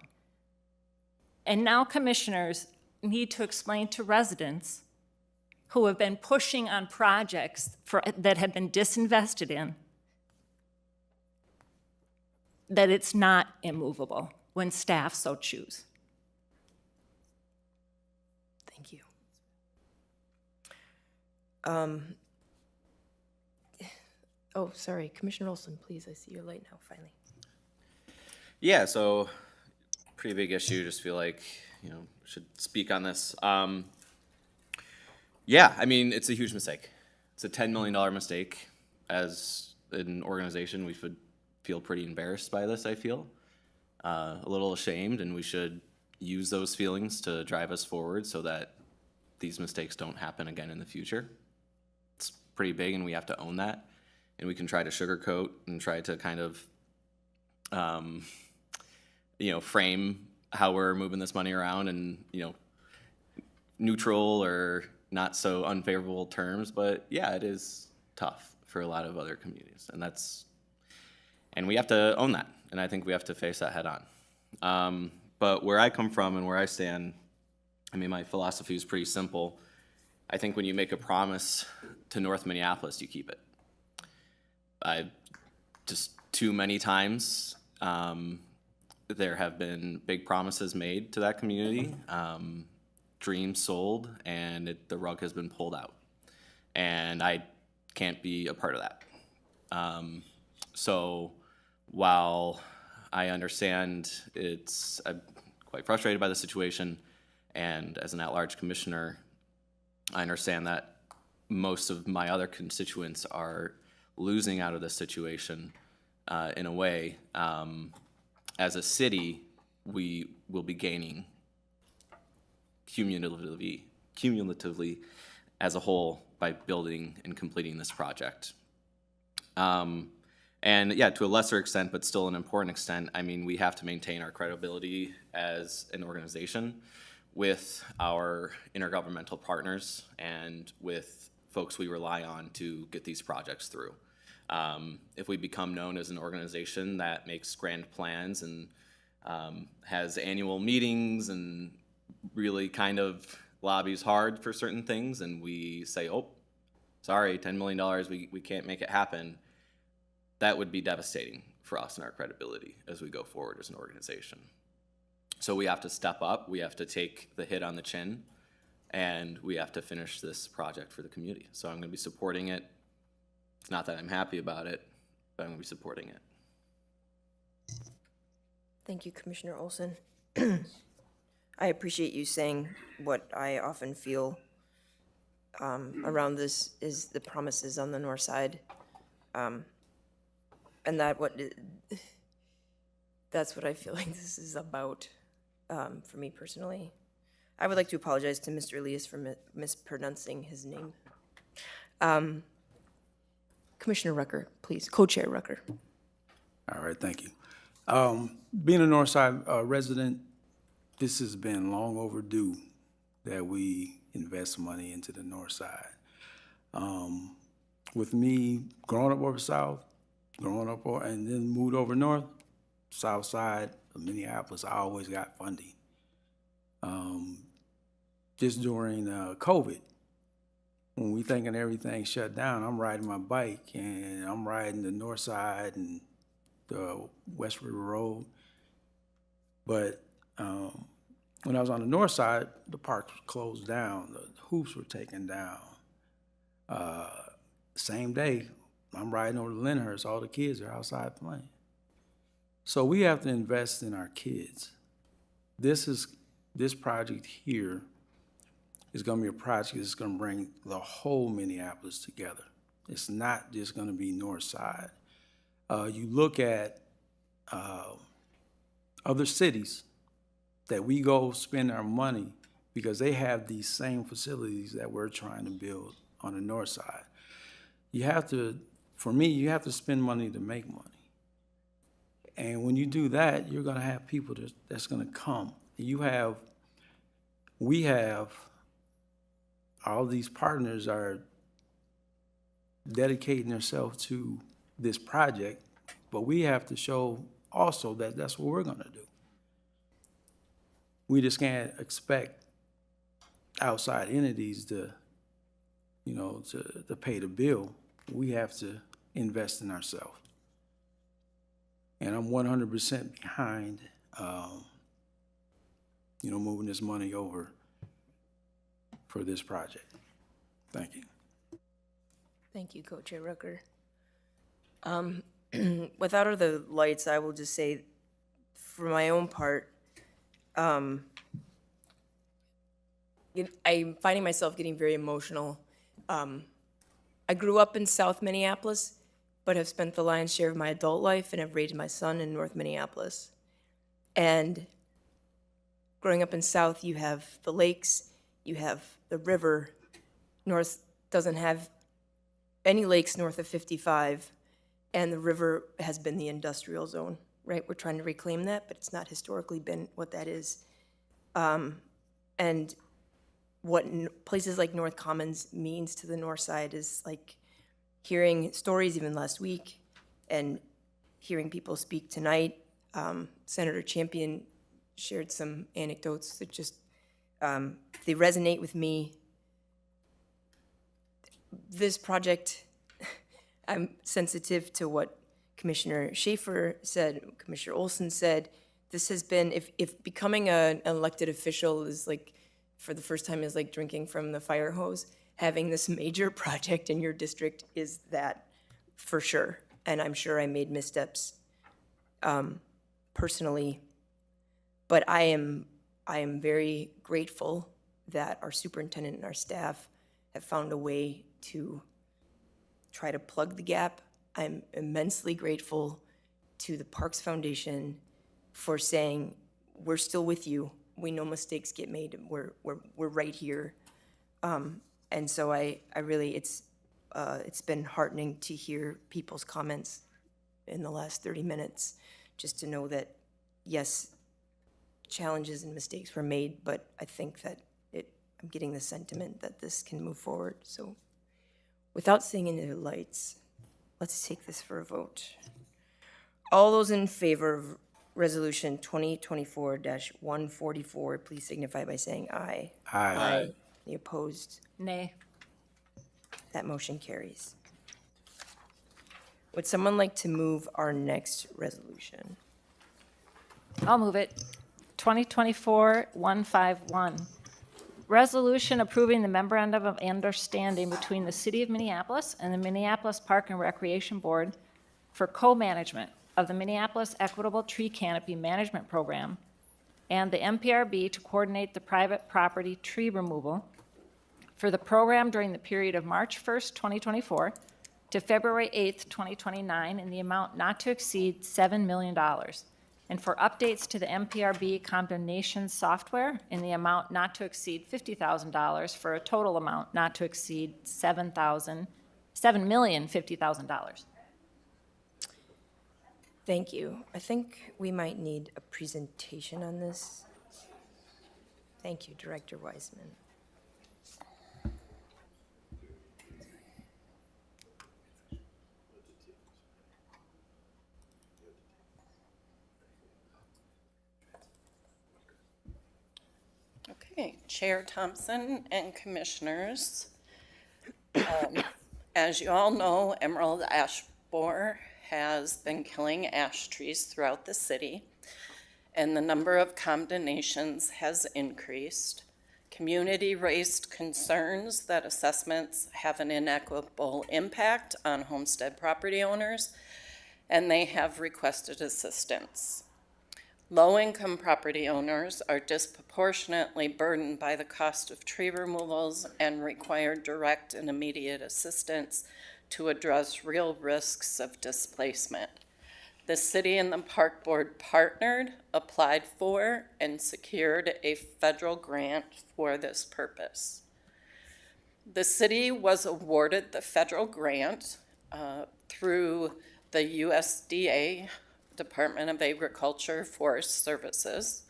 And now commissioners need to explain to residents who have been pushing on projects that have been disinvested in that it's not immovable when staff so choose. Thank you. Oh, sorry, Commissioner Olson, please, I see your light now, finally. Yeah, so pretty big issue. Just feel like, should speak on this. Yeah, I mean, it's a huge mistake. It's a $10 million mistake. As an organization, we should feel pretty embarrassed by this, I feel. A little ashamed, and we should use those feelings to drive us forward so that these mistakes don't happen again in the future. It's pretty big, and we have to own that. And we can try to sugarcoat and try to kind of, frame how we're moving this money around and, neutral or not so unfavorable terms. But yeah, it is tough for a lot of other communities, and we have to own that. And I think we have to face that head on. But where I come from and where I stand, I mean, my philosophy is pretty simple. I think when you make a promise to North Minneapolis, you keep it. Just too many times, there have been big promises made to that community, dreams sold, and the rug has been pulled out. And I can't be a part of that. So while I understand I'm quite frustrated by the situation, and as an at-large commissioner, I understand that most of my other constituents are losing out of this situation in a way. As a city, we will be gaining cumulatively as a whole by building and completing this project. And yeah, to a lesser extent, but still an important extent, I mean, we have to maintain our credibility as an organization with our intergovernmental partners and with folks we rely on to get these projects through. If we become known as an organization that makes grand plans and has annual meetings and really kind of lobbies hard for certain things, and we say, oh, sorry, $10 million, we can't make it happen, that would be devastating for us and our credibility as we go forward as an organization. So we have to step up, we have to take the hit on the chin, and we have to finish this project for the community. So I'm going to be supporting it. It's not that I'm happy about it, but I'm going to be supporting it. Thank you, Commissioner Olson. I appreciate you saying what I often feel around this is the promises on the north side. And that's what I feel like this is about for me personally. I would like to apologize to Mr. Elias for mispronouncing his name. Commissioner Rucker, please, Co-Chair Rucker. All right, thank you. Being a Northside resident, this has been long overdue that we invest money into the North Side. With me growing up over South, and then moved over North, South Side of Minneapolis, I always got funding. Just during COVID, when we thinking everything shut down, I'm riding my bike and I'm riding the North Side and the West River Road. But when I was on the North Side, the parks were closed down, the hoops were taken down. Same day, I'm riding over to Lyndhurst, all the kids are outside playing. So we have to invest in our kids. This project here is gonna be a project that's gonna bring the whole Minneapolis together. It's not just gonna be North Side. You look at other cities that we go spend our money because they have these same facilities that we're trying to build on the North Side. You have to spend money to make money. And when you do that, you're gonna have people that's gonna come. We have, all these partners are dedicating themselves to this project, but we have to show also that that's what we're gonna do. We just can't expect outside entities to pay the bill. We have to invest in ourselves. And I'm 100% behind, moving this money over for this project. Thank you. Thank you, Co-Chair Rucker. Without the lights, I will just say for my own part, I'm finding myself getting very emotional. I grew up in South Minneapolis, but have spent the lion's share of my adult life and have raised my son in North Minneapolis. And growing up in South, you have the lakes, you have the river. North doesn't have any lakes north of 55, and the river has been the industrial zone, right? We're trying to reclaim that, but it's not historically been what that is. And what places like North Commons means to the north side is like hearing stories even last week and hearing people speak tonight. Senator Champion shared some anecdotes that just, they resonate with me. This project, I'm sensitive to what Commissioner Schaefer said, Commissioner Olson said. This has been, if becoming an elected official is like, for the first time is like drinking from the fire hose, having this major project in your district is that for sure. And I'm sure I made missteps personally, but I am very grateful that our superintendent and our staff have found a way to try to plug the gap. I'm immensely grateful to the Parks Foundation for saying, we're still with you. We know mistakes get made. We're right here. And so I really, it's been heartening to hear people's comments in the last 30 minutes, just to know that, yes, challenges and mistakes were made, but I think that I'm getting the sentiment that this can move forward. So without seeing any lights, let's take this for a vote. All those in favor of Resolution 2024-144, please signify by saying aye. Aye. Any opposed? Nay. That motion carries. Would someone like to move our next resolution? I'll move it. 2024-151. Resolution approving the memorandum of understanding between the City of Minneapolis and the Minneapolis Park and Recreation Board for co-management of the Minneapolis Equitable Tree Canopy Management Program and the MPRB to coordinate the private property tree removal for the program during the period of March 1st, 2024 to February 8th, 2029 in the amount not to exceed $7 million. And for updates to the MPRB condemnation software in the amount not to exceed $50,000 for a total amount not to exceed $7,050,000. Thank you. I think we might need a presentation on this. Thank you, Director Wiseman. Okay, Chair Thompson and Commissioners. As you all know, emerald ash borer has been killing ash trees throughout the city, and the number of condemnations has increased. Community raised concerns that assessments have an inequitable impact on homestead property owners, and they have requested assistance. Low-income property owners are disproportionately burdened by the cost of tree removals and require direct and immediate assistance to address real risks of displacement. The city and the park board partnered, applied for, and secured a federal grant for this purpose. The city was awarded the federal grant through the USDA, Department of Agriculture Forest Services.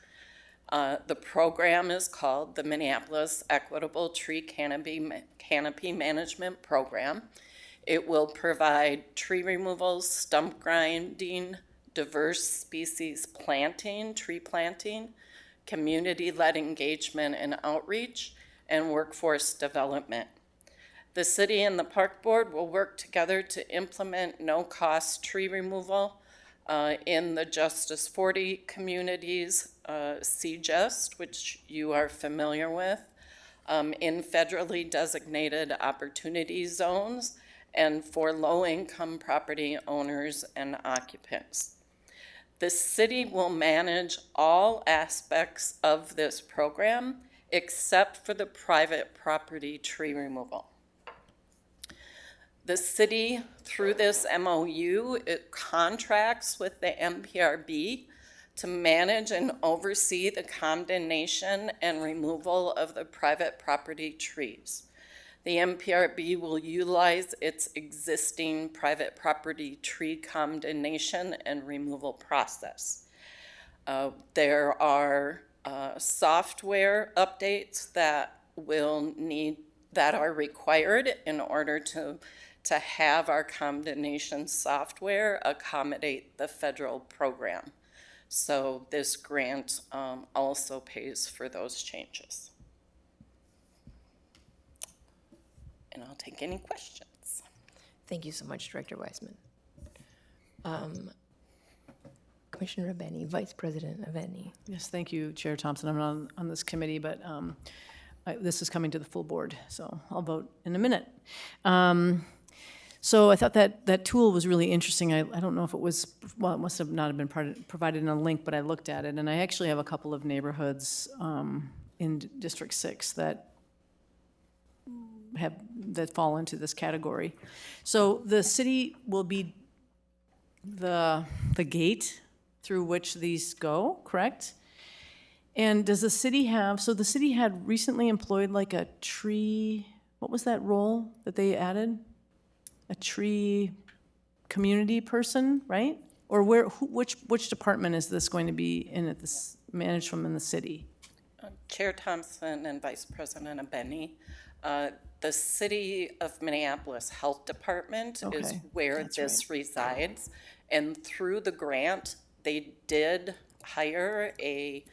The program is called the Minneapolis Equitable Tree Canopy Management Program. It will provide tree removals, stump grinding, diverse species planting, tree planting, community-led engagement and outreach, and workforce development. The city and the park board will work together to implement no-cost tree removal in the Justice 40 communities, CJUST, which you are familiar with, in federally designated opportunity zones, and for low-income property owners and occupants. The city will manage all aspects of this program except for the private property tree removal. The city, through this MOU, it contracts with the MPRB to manage and oversee the condemnation and removal of the private property trees. The MPRB will utilize its existing private property tree condemnation and removal process. There are software updates that are required in order to have our condemnation software accommodate the federal program. So this grant also pays for those changes. And I'll take any questions. Thank you so much, Director Weissman. Commissioner Abeni, Vice President Abeni. Yes, thank you, Chair Thompson. I'm not on this committee, but this is coming to the full board, so I'll vote in a minute. So I thought that tool was really interesting. I don't know if it was, well, it must have not have been provided in a link, but I looked at it, and I actually have a couple of neighborhoods in District 6 that fall into this category. So the city will be the gate through which these go, correct? And does the city have, so the city had recently employed like a tree, what was that role that they added? A tree community person, right? Or which department is this going to be in at this, managed from in the city? Chair Thompson and Vice President Abeni, the City of Minneapolis Health Department is where this resides. And through the grant, they did hire a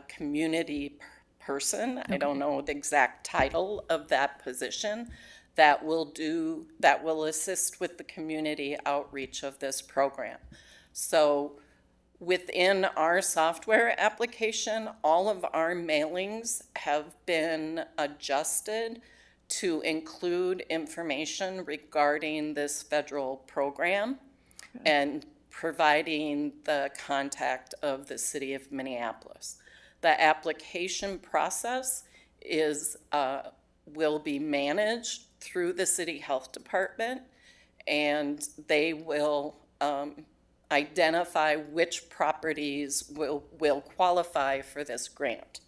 community person. I don't know the exact title of that position, that will assist with the community outreach of this program. So within our software application, all of our mailings have been adjusted to include information regarding this federal program and providing the contact of the City of Minneapolis. The application process will be managed through the City Health Department, and they will identify which properties will qualify for this grant.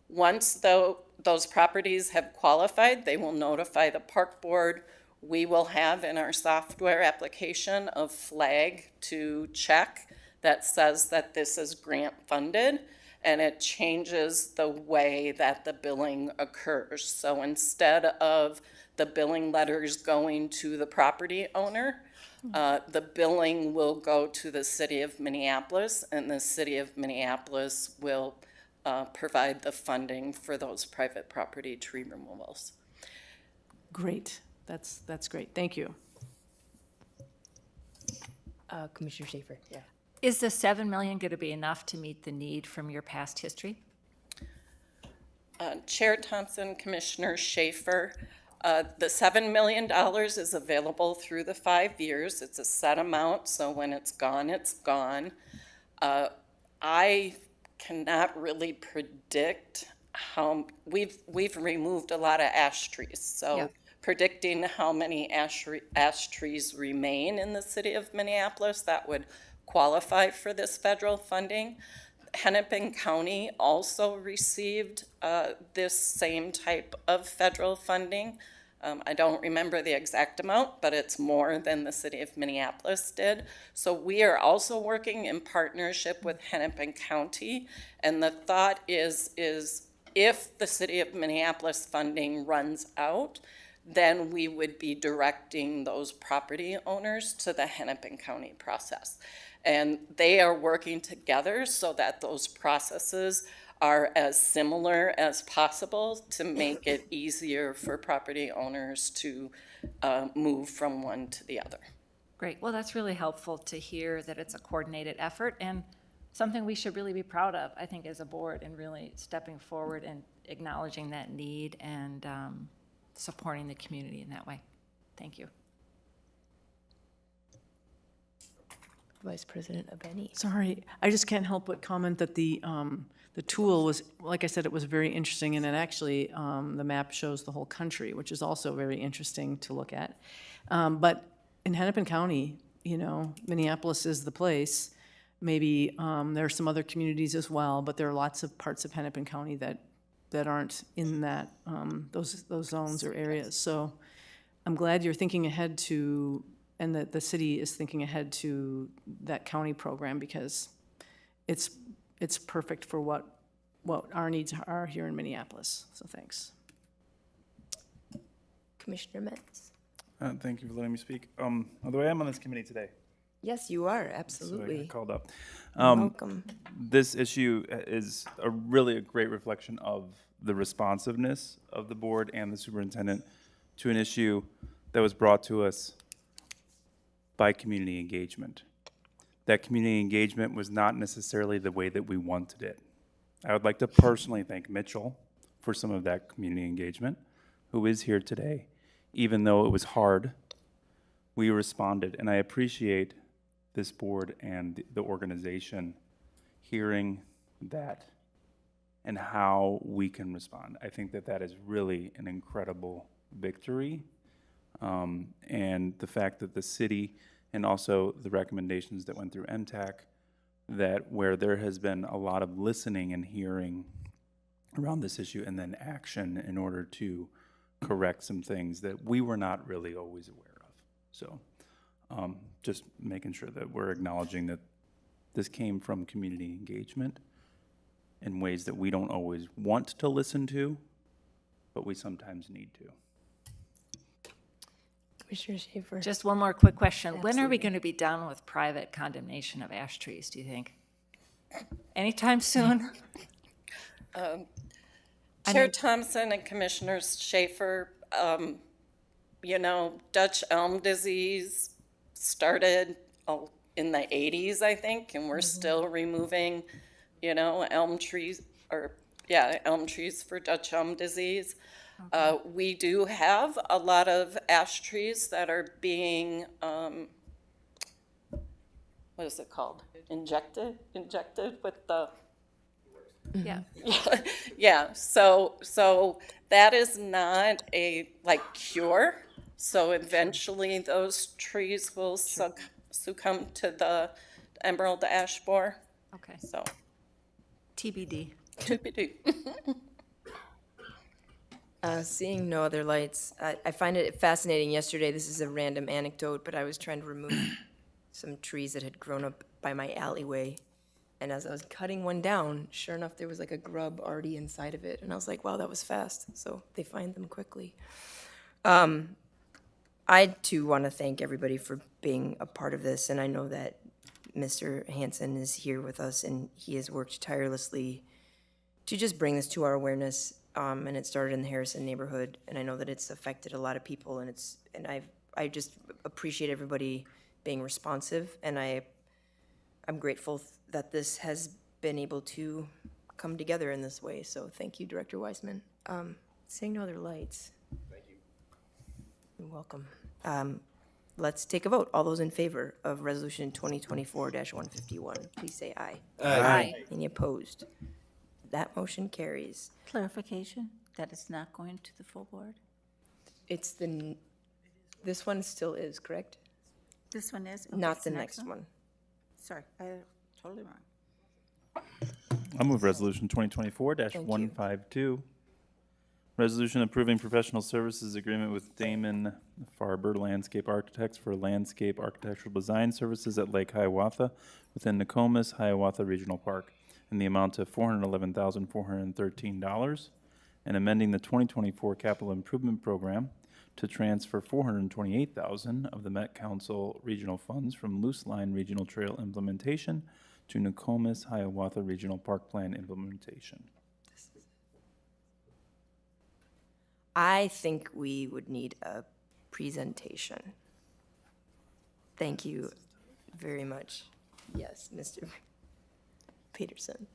Once those properties have qualified, they will notify the park board. We will have in our software application a flag to check that says that this is grant funded, and it changes the way that the billing occurs. So instead of the billing letters going to the property owner, the billing will go to the City of Minneapolis, and the City of Minneapolis will provide the funding for those private property tree removals. Great. That's great. Thank you. Commissioner Schaefer. Yeah. Is the 7 million going to be enough to meet the need from your past history? Chair Thompson, Commissioner Schaefer, the $7 million is available through the 5 years. It's a set amount, so when it's gone, it's gone. I cannot really predict how we've removed a lot of ash trees, so predicting how many ash trees remain in the City of Minneapolis that would qualify for this federal funding. Hennepin County also received this same type of federal funding. I don't remember the exact amount, but it's more than the City of Minneapolis did. So we are also working in partnership with Hennepin County, and the thought is if the City of Minneapolis funding runs out, then we would be directing those property owners to the Hennepin County process. And they are working together so that those processes are as similar as possible to make it easier for property owners to move from one to the other. Great. Well, that's really helpful to hear that it's a coordinated effort and something we should really be proud of, I think, as a board, and really stepping forward and acknowledging that need and supporting the community in that way. Thank you. Vice President Abeni. Sorry, I just can't help but comment that the tool was, like I said, it was very interesting, and it actually, the map shows the whole country, which is also very interesting to look at. But in Hennepin County, you know, Minneapolis is the place. Maybe there are some other communities as well, but there are lots of parts of Hennepin County that aren't in that, those zones or areas. So I'm glad you're thinking ahead to, and that the city is thinking ahead to that county program, because it's perfect for what our needs are here in Minneapolis. So thanks. Commissioner Metz. Thank you for letting me speak. Although I am on this committee today. Yes, you are, So I absolutely. got called up. Welcome. This issue is really a great reflection of the responsiveness of the board and the superintendent to an issue that was brought to us by community engagement. That community engagement was not necessarily the way that we wanted it. I would like to personally thank Mitchell for some of that community engagement, who is here today. Even though it was hard, we responded, and I appreciate this board and the organization hearing that and how we can respond. I think that is really an incredible victory. And the fact that the city, and also the recommendations that went through MTAC, that where there has been a lot of listening and hearing around this issue, and then action in order to correct some things that we were not really always aware of. So just making sure that we're acknowledging that this came from community engagement in ways that we don't always want to listen to, but we sometimes need to. Commissioner Schaefer. Just one more quick question. When are we Absolutely. going to be done with private condemnation of ash trees, do you think? Anytime soon? Chair Thompson and Commissioners Schaefer, you know, Dutch elm disease started in the 80s, I think, and we're still removing, you know, elm trees for Dutch elm disease. We do have a lot of ash trees that are being, what is it called? Injected with the, Yeah. yeah, so that is not a cure. So eventually those trees will succumb to the emerald ash borer. Okay. So TBD. Seeing no other lights, I find it fascinating. Yesterday, this is a random anecdote, but I was trying to remove some trees that had grown up by my alleyway. And as I was cutting one down, sure enough, there was like a grub already inside of it. And I was like, wow, that was fast. So they find them quickly. I too want to thank everybody for being a part of this. And I know that Mr. Hansen is here with us, and he has worked tirelessly to just bring this to our awareness. And it started in the Harrison neighborhood, and I know that it's affected a lot of people, and I just appreciate everybody being responsive, and I'm grateful that this has been able to come together in this way. So thank you, Director Weisman. Seeing no other lights. Thank you. You're welcome. Let's take a vote. All those in favor of Resolution 2024-151, please say aye. Aye. Any opposed? That motion carries. Clarification, that it's not going to the full board? This one still is, correct? This one is? Okay, Not it's the next one. Sorry, I totally wrong. I'll move resolution 2024-152. Resolution approving professional services agreement with Damon Farber Landscape Architects for landscape architectural design services at Lake Hiawatha within Nokomis Hiawatha Regional Park in the amount of $411,413, and amending the 2024 capital improvement program to transfer $428,000 of the Met Council regional funds from Loose Line Regional Trail implementation to Nokomis Hiawatha Regional Park Plan implementation. I think we would need a presentation. Thank you very much. Yes, Mr. Peterson.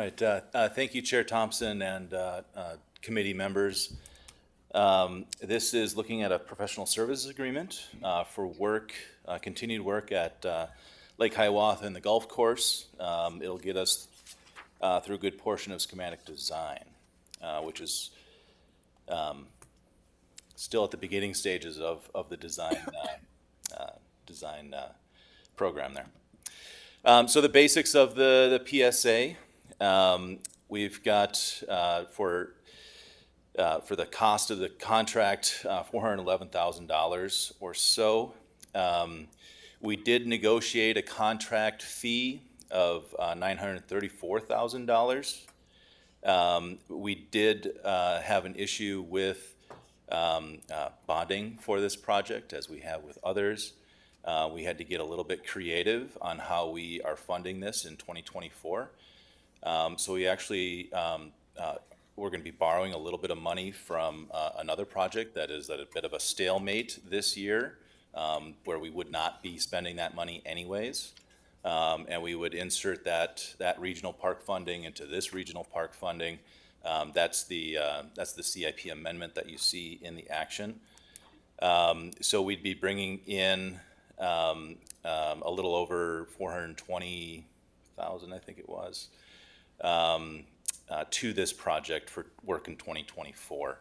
right, thank you, Chair Thompson and committee members. This is looking at a professional services agreement for work, continued work at Lake Hiawatha and the golf course. It'll get us through a good portion of schematic design, which is still at the beginning stages of the design program there. So the basics of the PSA, we've got for the cost of the contract, $411,000 or so. We did negotiate a contract fee of $934,000. We did have an issue with bonding for this project, as we have with others. We had to get a little bit creative on how we are funding this in 2024. So we actually, we're going to be borrowing a little bit of money from another project that is at a bit of a stalemate this year, where we would not be spending that money anyways. And we would insert that regional park funding into this regional park funding. That's the CIP amendment that you see in the action. So we'd be bringing in a little over 420,000, I think it was, to this project for work in 2024.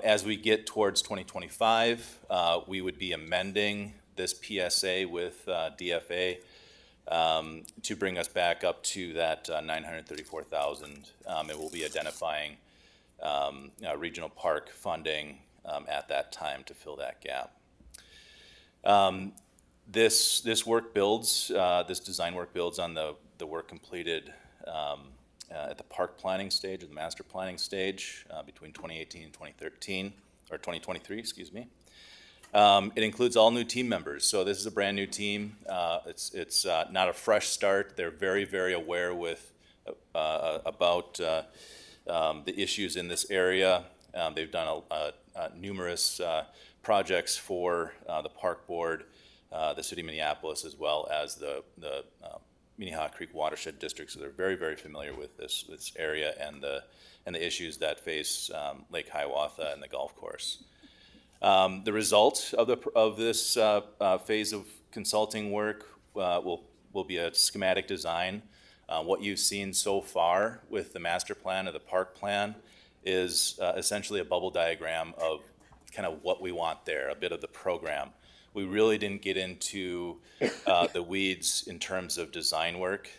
As we get towards 2025, we would be amending this PSA with DFA to bring us back up to that 934,000. And we'll be identifying regional park funding at that time to fill that gap. This work builds, this design work builds on the work completed at the park planning stage, or the master planning stage, between 2018 and 2013, or 2023, excuse me. It includes all new team members, so this is a brand new team. It's not a fresh start. They're very, very aware about the issues in this area. They've done numerous projects for the park board, the city of Minneapolis, as well as the Minnehaha Creek Watershed District, so they're very, very familiar with this area and the issues that face Lake Hiawatha and the golf course. The result of this phase of consulting work will be a schematic design. What you've seen so far with the master plan or the park plan is essentially a bubble diagram of kind of what we want there, a bit of the program. We really didn't get into the weeds in terms of design work.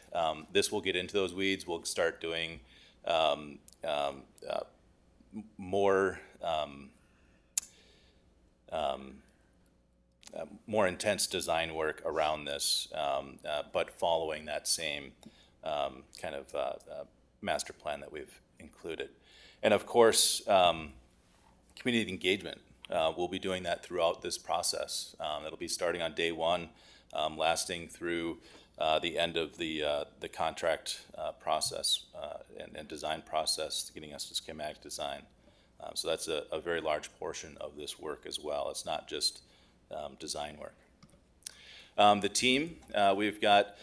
This will get into those weeds. We'll start doing more intense design work around this, but following that same kind of master plan that we've included. And of course, community engagement. We'll be doing that throughout this process. It'll be starting on day one, lasting through the end of the contract process and design process, getting us to schematic design. So that's a very large portion of this work as well. It's not just design work. The team, we've got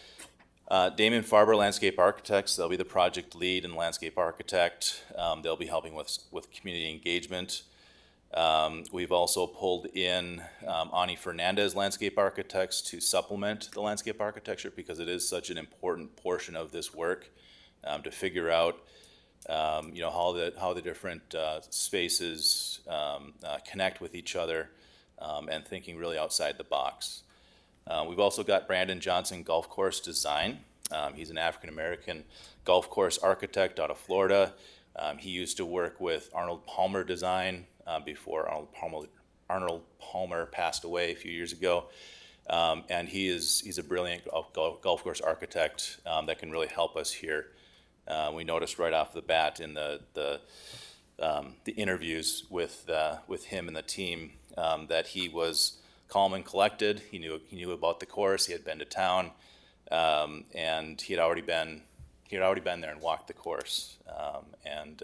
Damon Farber, landscape architects. They'll be the project lead and landscape architect. They'll be helping with community engagement. We've also pulled in Ani Fernandez, landscape architects, to supplement the landscape architecture, because it is such an important portion of this work to figure out how the different spaces connect with each other, and thinking really outside the box. We've also got Brandon Johnson, golf course design. He's an African-American golf course architect out of Florida. He used to work with Arnold Palmer Design before Arnold Palmer passed away a few years ago. And he's a brilliant golf course architect that can really help us here. We noticed right off the bat in the interviews with him and the team that he was calm and collected. He knew about the course. He had been to town, and he had already been there and walked the course. And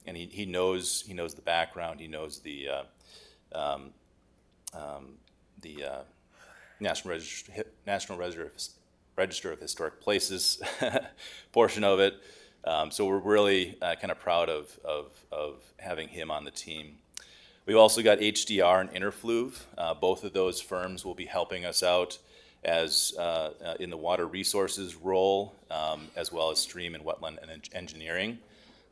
he knows the background. He knows the National Register of Historic Places portion of it. So we're really kind of proud of having him on the team. We've also got HDR and Interfluve. Both of those firms will be helping us out as in the water resources role, as well as stream and wetland and engineering.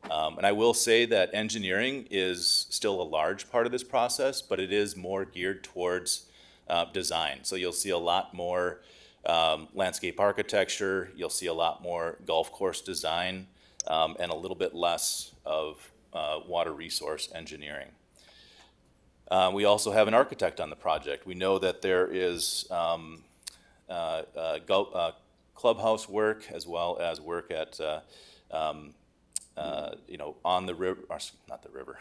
And I will say that engineering is still a large part of this process, but it is more geared towards design. So you'll see a lot more landscape architecture, you'll see a lot more golf course design, and a little bit less of water resource engineering. We also have an architect on the project. We know that there is clubhouse work as well as work at on the river, or not the river,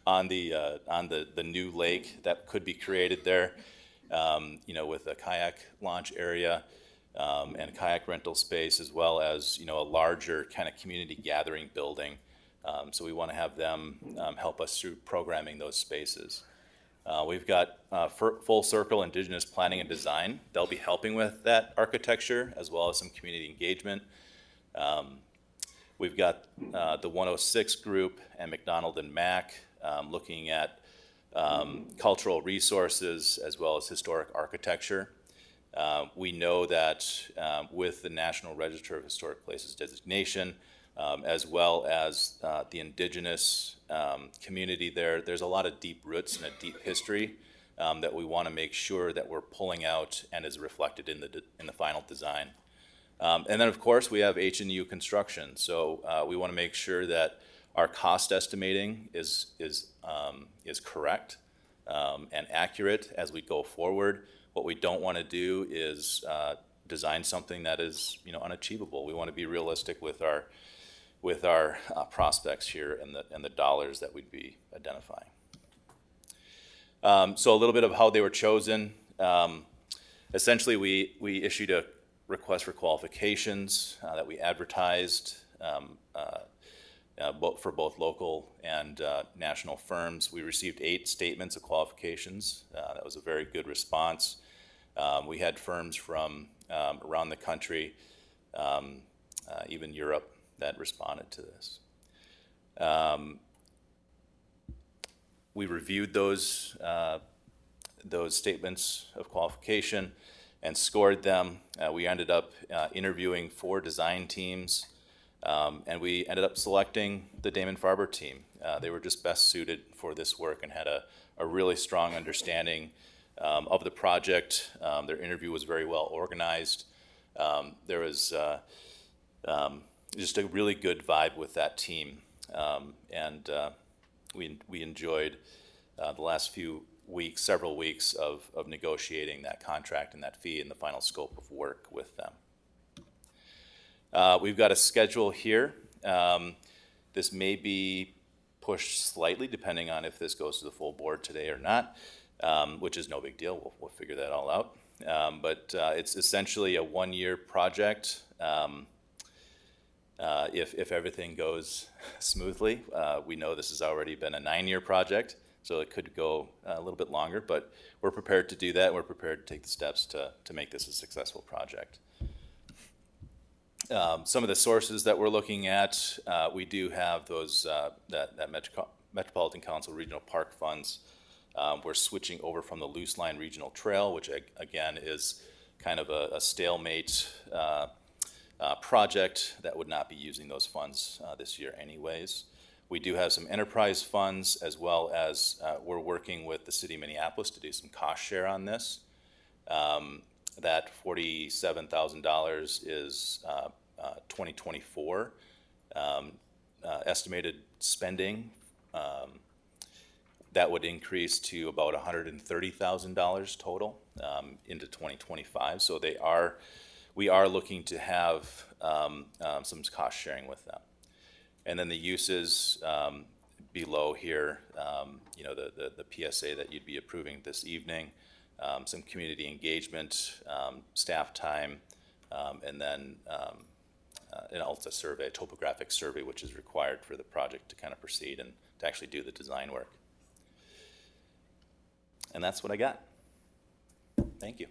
on the new lake that could be created there, with a kayak launch area and kayak rental space, as well as, a larger kind of community gathering building. So we want to have them help us through programming those spaces. We've got Full Circle Indigenous Planning and Design. They'll be helping with that architecture as well as some community engagement. We've got the 106 group and McDonald and Mack looking at cultural resources as well as historic architecture. We know that with the National Register of Historic Places designation, as well as the indigenous community there's a lot of deep roots and a deep history that we want to make sure that we're pulling out and is reflected in the final design. And then, of course, we have H&U construction. So we want to make sure that our cost estimating is correct and accurate as we go forward. What we don't want to do is design something that is, unachievable. We want to be realistic with our prospects here and the dollars that we'd be identifying. So a little bit of how they were chosen. Essentially, we issued a request for qualifications that we advertised for both local and national firms. We received 8 statements of qualifications. That was a very good response. We had firms from around the country, even Europe, that responded to this. We reviewed those statements of qualification and scored them. We ended up interviewing 4 design teams, and we ended up selecting the Damon Farber team. They were just best suited for this work and had a really strong understanding of the project. Their interview was very well organized. There was just a really good vibe with that team, and we enjoyed the last several weeks of negotiating that contract and that fee and the final scope of work with them. We've got a schedule here. This may be pushed slightly depending on if this goes to the full board today or not, which is no big deal. We'll figure that all out. But it's essentially a 1-year project. If everything goes smoothly, we know this has already been a 9-year project, so it could go a little bit longer, but we're prepared to do that. We're prepared to take the steps to make this a successful project. Some of the sources that we're looking at, we do have those, that Metropolitan Council Regional Park funds. We're switching over from the Loose Line Regional Trail, which again is kind of a stalemate project that would not be using those funds this year anyways. We do have some enterprise funds, as well as we're working with the city of Minneapolis to do some cost share on this. That $47,000 is 2024 estimated spending. That would increase to about $130,000 total into 2025. So we are looking to have some cost sharing with them. And then the uses below here, the PSA that you'd be approving this evening, some community engagement, staff time, and then an ALTA survey, a topographic survey, which is required for the project to kind of proceed and to actually do the design work. And that's what I got. Thank you.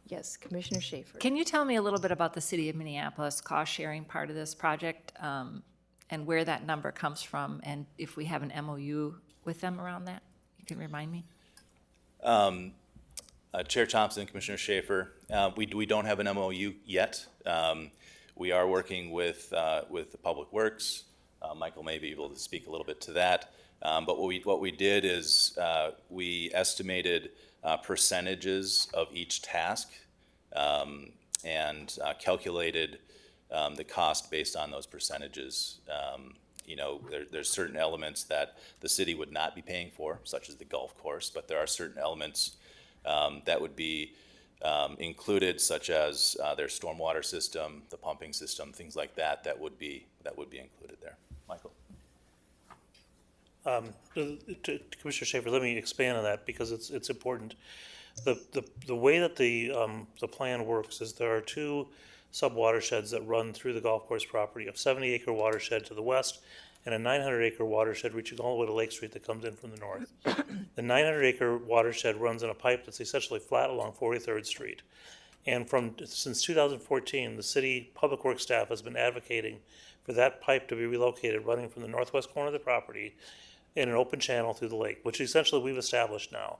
Yes, Commissioner Schaefer. Can you tell me a little bit about the City of Minneapolis cost-sharing part of this project, and where that number comes from, and if we have an MOU with them around that? You can remind me? Chair Thompson, Commissioner Schaefer, we don't have an MOU yet. We are working with the Public Works. Michael may be able to speak a little bit to that. But what we did is we estimated percentages of each task and calculated the cost based on those percentages. There's certain elements that the city would not be paying for, such as the golf course, but there are certain elements that would be included, such as their stormwater system, the pumping system, things like that, that would be included there. Michael? To Commissioner Schaefer, let me expand on that because it's important. The way that the plan works is there are two sub-watersheds that run through the golf course property, a 70-acre watershed to the west and a 900-acre watershed reaching all the way to Lake Street that comes in from the north. The 900-acre watershed runs in a pipe that's essentially flat along 43rd Street. And since 2014, the city public works staff has been advocating for that pipe to be relocated, running from the northwest corner of the property in an open channel through the lake, which essentially we've established now.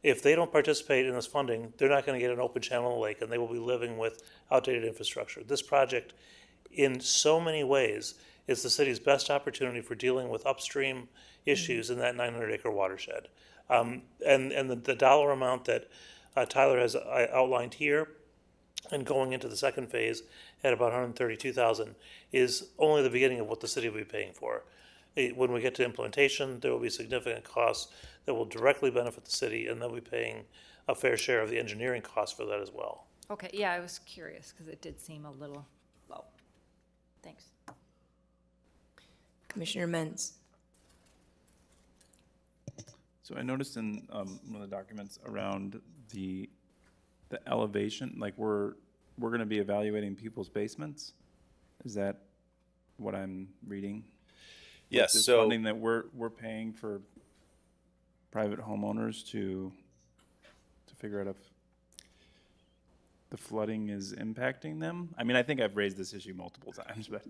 If they don't participate in this funding, they're not going to get an open channel in the lake, and they will be living with outdated infrastructure. This project, in so many ways, is the city's best opportunity for dealing with upstream issues in that 900-acre watershed. And the dollar amount that Tyler has outlined here and going into the second phase at about $132,000 is only the beginning of what the city will be paying for. When we get to implementation, there will be significant costs that will directly benefit the city, and they'll be paying a fair share of the engineering costs for that as well. Okay, yeah, I was curious, because it did seem a little low. Thanks. Commissioner Menz. So I noticed in one of the documents around the elevation, like we're going to be evaluating people's basements. Is that what I'm reading? Yes. This So funding that we're paying for private homeowners to figure out if the flooding is impacting them. I mean, I think I've raised this issue multiple times, but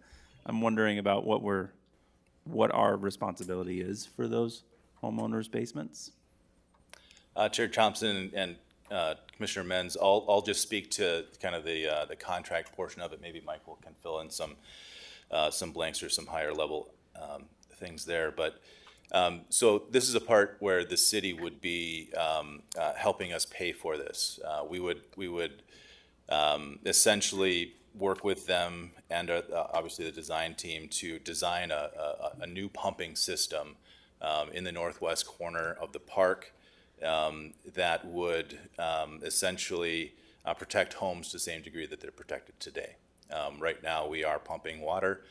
I'm wondering about what our responsibility is for those homeowners' basements. Chair Thompson and Commissioner Menz, I'll just speak to kind of the contract portion of it. Maybe Michael can fill in some blanks or some higher level things there. But so this is a part where the city would be helping us pay for this. We would essentially work with them and obviously the design team to design a new pumping system in the northwest corner of the park that would essentially protect homes to the same degree that they're protected today. Right now, we are pumping water.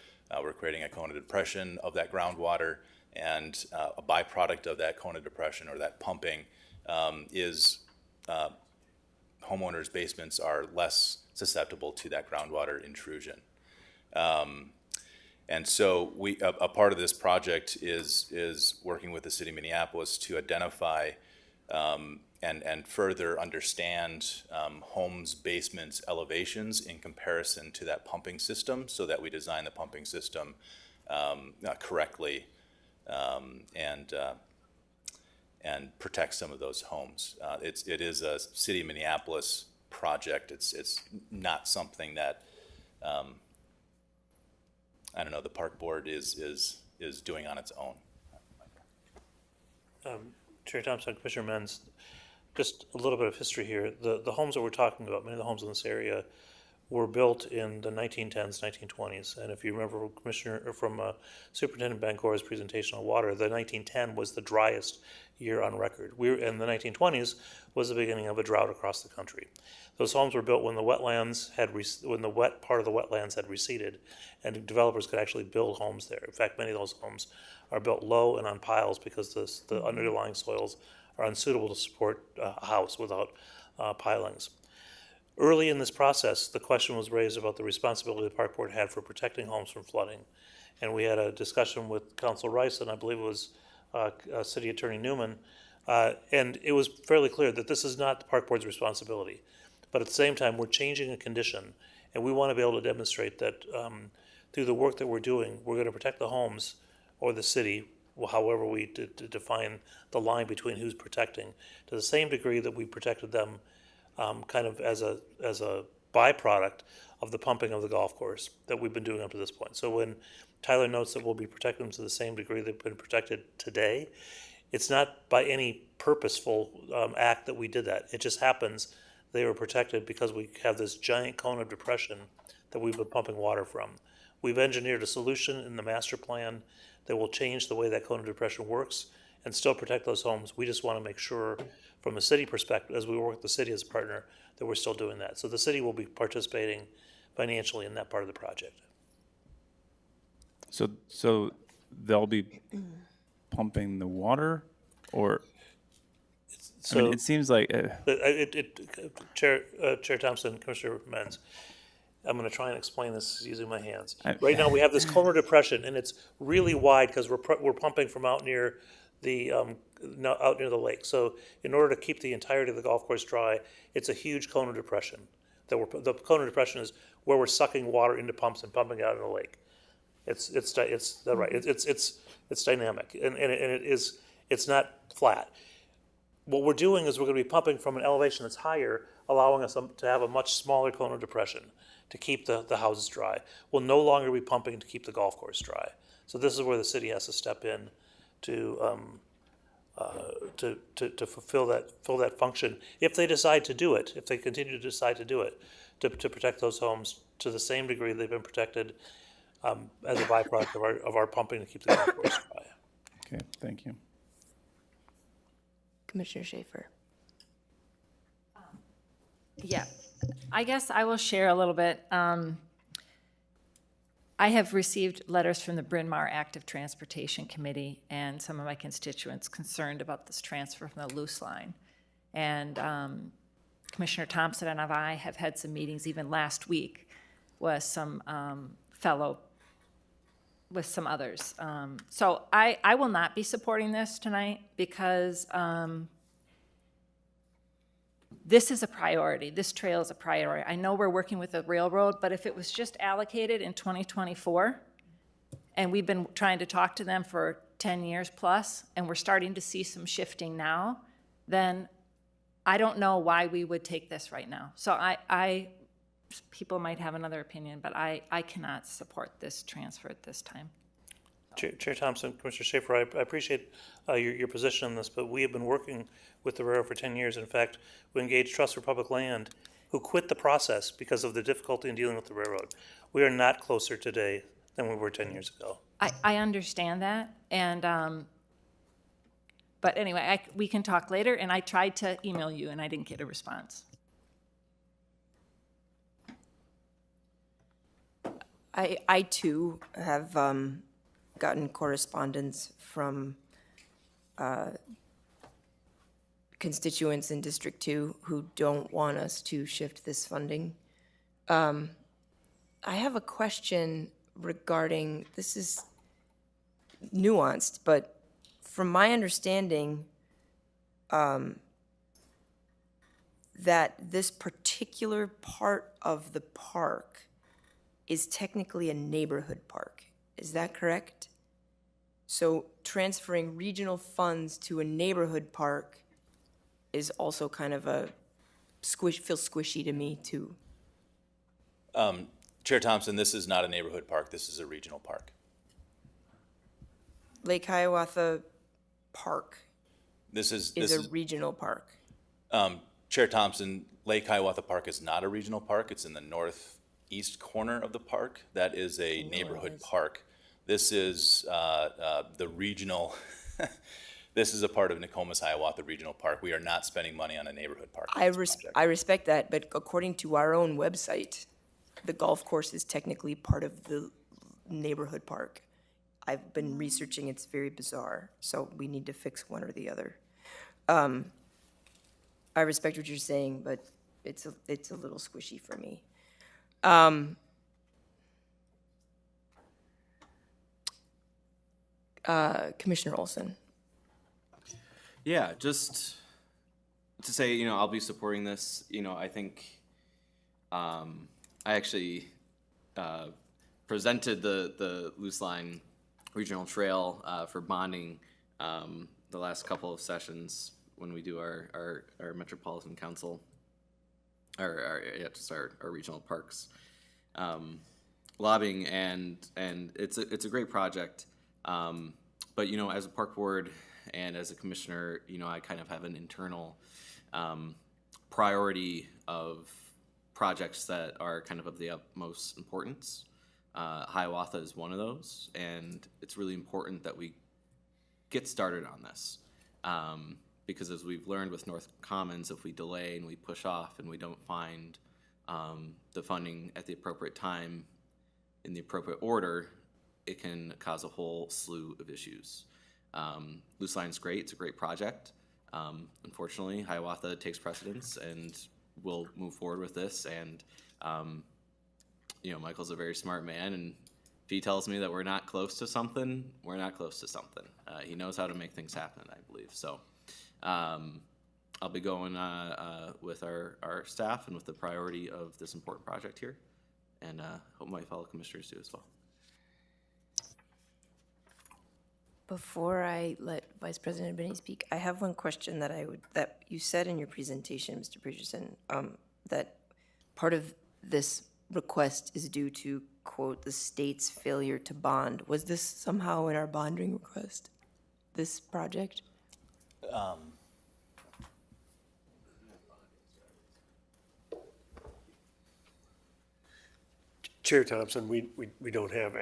We're creating a cone of depression of that groundwater, and a byproduct of that cone of depression or that pumping is homeowners' basements are less susceptible to that groundwater intrusion. And so a part of this project is working with the city of Minneapolis to identify and further understand homes' basements' elevations in comparison to that pumping system, so that we design the pumping system correctly and protect some of those homes. It is a city of Minneapolis project. It's not something that I don't know, the park board is doing on its own. Chair Thompson, Commissioner Menz, just a little bit of history here. The homes that we're talking about, many of the homes in this area were built in the 1910s, 1920s. And if you remember from Superintendent Bancor's presentation on water, the 1910 was the driest year on record. And the 1920s was the beginning of a drought across the country. Those homes were built when the wetlands when the wet part of the wetlands had receded, and developers could actually build homes there. In fact, many of those homes are built low and on piles because the underlying soils are unsuitable to support a house without pilings. Early in this process, the question was raised about the responsibility the park board had for protecting homes from flooding. And we had a discussion with Council Rice, and I believe it was City Attorney Newman, And it was fairly clear that this is not the park board's responsibility. But at the same time, we're changing a condition, and we want to be able to demonstrate that through the work that we're doing, we're going to protect the homes or the city, however we define the line between who's protecting, to the same degree that we protected them kind of as a byproduct of the pumping of the golf course that we've been doing up to this point. So when Tyler notes that we'll be protecting them to the same degree they've been protected today, it's not by any purposeful act that we did that. It just happens they were protected because we have this giant cone of depression that we've been pumping water from. We've engineered a solution in the master plan that will change the way that cone of depression works and still protect those homes. We just want to make sure from a city perspective, as we work with the city as a partner, that we're still doing that. So the city will be participating financially in that part of the project. So they'll be pumping the water, or? I mean, it seems like. Chair Thompson, Commissioner Menz, I'm going to try and explain this using my hands. Right now, we have this cone of depression, and it's really wide because we're pumping from out near the lake. So in order to keep the entirety of the golf course dry, it's a huge cone of depression. The cone of depression is where we're sucking water into pumps and pumping out in the lake. It's dynamic, and it's not flat. What we're doing is we're going to be pumping from an elevation that's higher, allowing us to have a much smaller cone of depression to keep the houses dry. We'll no longer be pumping to keep the golf course dry. So this is where the city has to step in to fulfill that function. If they decide to do it, if they continue to decide to do it, to protect those homes to the same degree they've been protected as a byproduct of our pumping to keep the golf course dry. Okay, thank you. Commissioner Schaefer. Yeah, I guess I will share a little bit. I have received letters from the Bryn Mawr Active Transportation Committee and some of my constituents concerned about this transfer from the loose line. And Commissioner Thompson and I have had some meetings even last week with some with some others. So I will not be supporting this tonight because this is a priority. This trail is a priority. I know we're working with the railroad, but if it was just allocated in 2024, and we've been trying to talk to them for 10 years plus, and we're starting to see some shifting now, then I don't know why we would take this right now. So people might have another opinion, but I cannot support this transfer at this time. Chair Thompson, Commissioner Schaefer, I appreciate your position on this, but we have been working with the railroad for 10 years. In fact, we engaged Trust for Public Land, who quit the process because of the difficulty in dealing with the railroad. We are not closer today than we were 10 years ago. I understand that, and but anyway, we can talk later, and I tried to email you, and I didn't get a response. I too have gotten correspondence from constituents in District 2 who don't want us to shift this funding. I have a question regarding, this is nuanced, but from my understanding, that this particular part of the park is technically a neighborhood park. Is that correct? So transferring regional funds to a neighborhood park is also kind of feels squishy to me too. Chair Thompson, this is not a neighborhood park. This is a regional park. Lake Hiawatha Park This is a regional park. Chair Thompson, Lake Hiawatha Park is not a regional park. It's in the northeast corner of the park. That is a neighborhood park. This is the regional. This is a part of Nokomis Hiawatha Regional Park. We are not spending money on a neighborhood park. I respect that, but according to our own website, the golf course is technically part of the neighborhood park. I've been researching, it's very bizarre, so we need to fix one or the other. I respect what you're saying, but it's a little squishy for me. Commissioner Olson. Yeah, just to say, you know, I'll be supporting this. You know, I think I actually presented the Loose Line Regional Trail for bonding the last couple of sessions when we do our Metropolitan Council, our regional parks lobbying, and it's a great project. But you know, as a park board and as a commissioner, you know, I kind of have an internal priority of projects that are kind of the utmost importance. Hiawatha is one of those, and it's really important that we get started on this. Because as we've learned with North Commons, if we delay and we push off and we don't find the funding at the appropriate time in the appropriate order, it can cause a whole slew of issues. Loose Line's great, it's a great project. Unfortunately, Hiawatha takes precedence, and we'll move forward with this. And you know, Michael's a very smart man, and if he tells me that we're not close to something, we're not close to something. He knows how to make things happen, I believe. So I'll be going with our staff and with the priority of this important project here, and hope my fellow commissioners do as well. Before I let Vice President Benny speak, I have one question that you said in your presentation, Mr. Bridgerton, that part of this request is due to, quote, the state's failure to bond. Was this somehow in our bonding request, this project? Chair Thompson, we don't have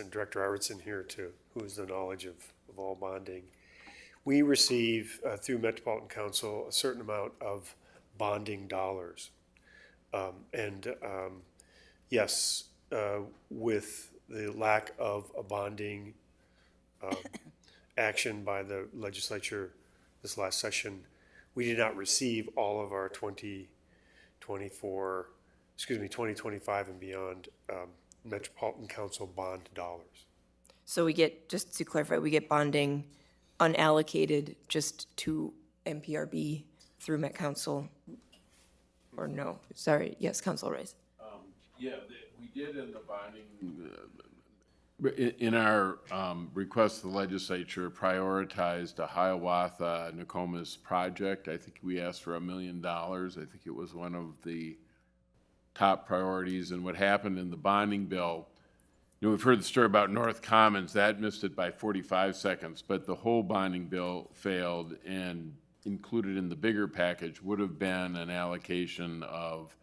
Director Arvidsson here who has the knowledge of all bonding. We receive through Metropolitan Council a certain amount of bonding dollars. Yes, with the lack of a bonding action by the legislature this last session, we did not receive all of our 2025 and beyond Metropolitan Council bond dollars. So we get, just to clarify, we get bonding unallocated just to MPRB through Met Council? Or no? Sorry, yes, Council Rice. Yeah, we did in the bonding, in our request to the legislature, prioritized a Hiawatha Nokomis project. I think we asked for $1 million. I think it was one of the top priorities. And what happened in the bonding bill, you know, we've heard the story about North Commons, that missed it by 45 seconds, but the whole bonding bill failed, and included in the bigger package would have been an allocation of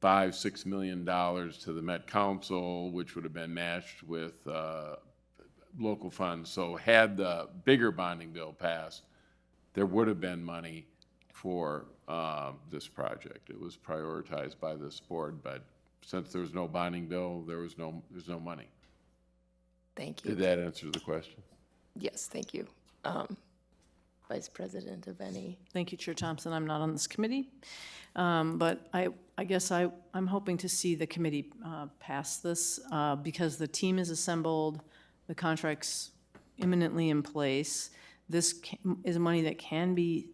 $5-6 million to the Met Council, which would have been matched with local funds. So had the bigger bonding bill passed, there would have been money for this project. It was prioritized by this board, but since there was no bonding bill, there's no money. Thank you. Did that answer the question? Yes, thank you. Vice President Benny. Thank you, Chair Thompson. I'm not on this committee, but I guess I'm hoping to see the committee pass this because the team is assembled, the contract's imminently in place. This is money that can be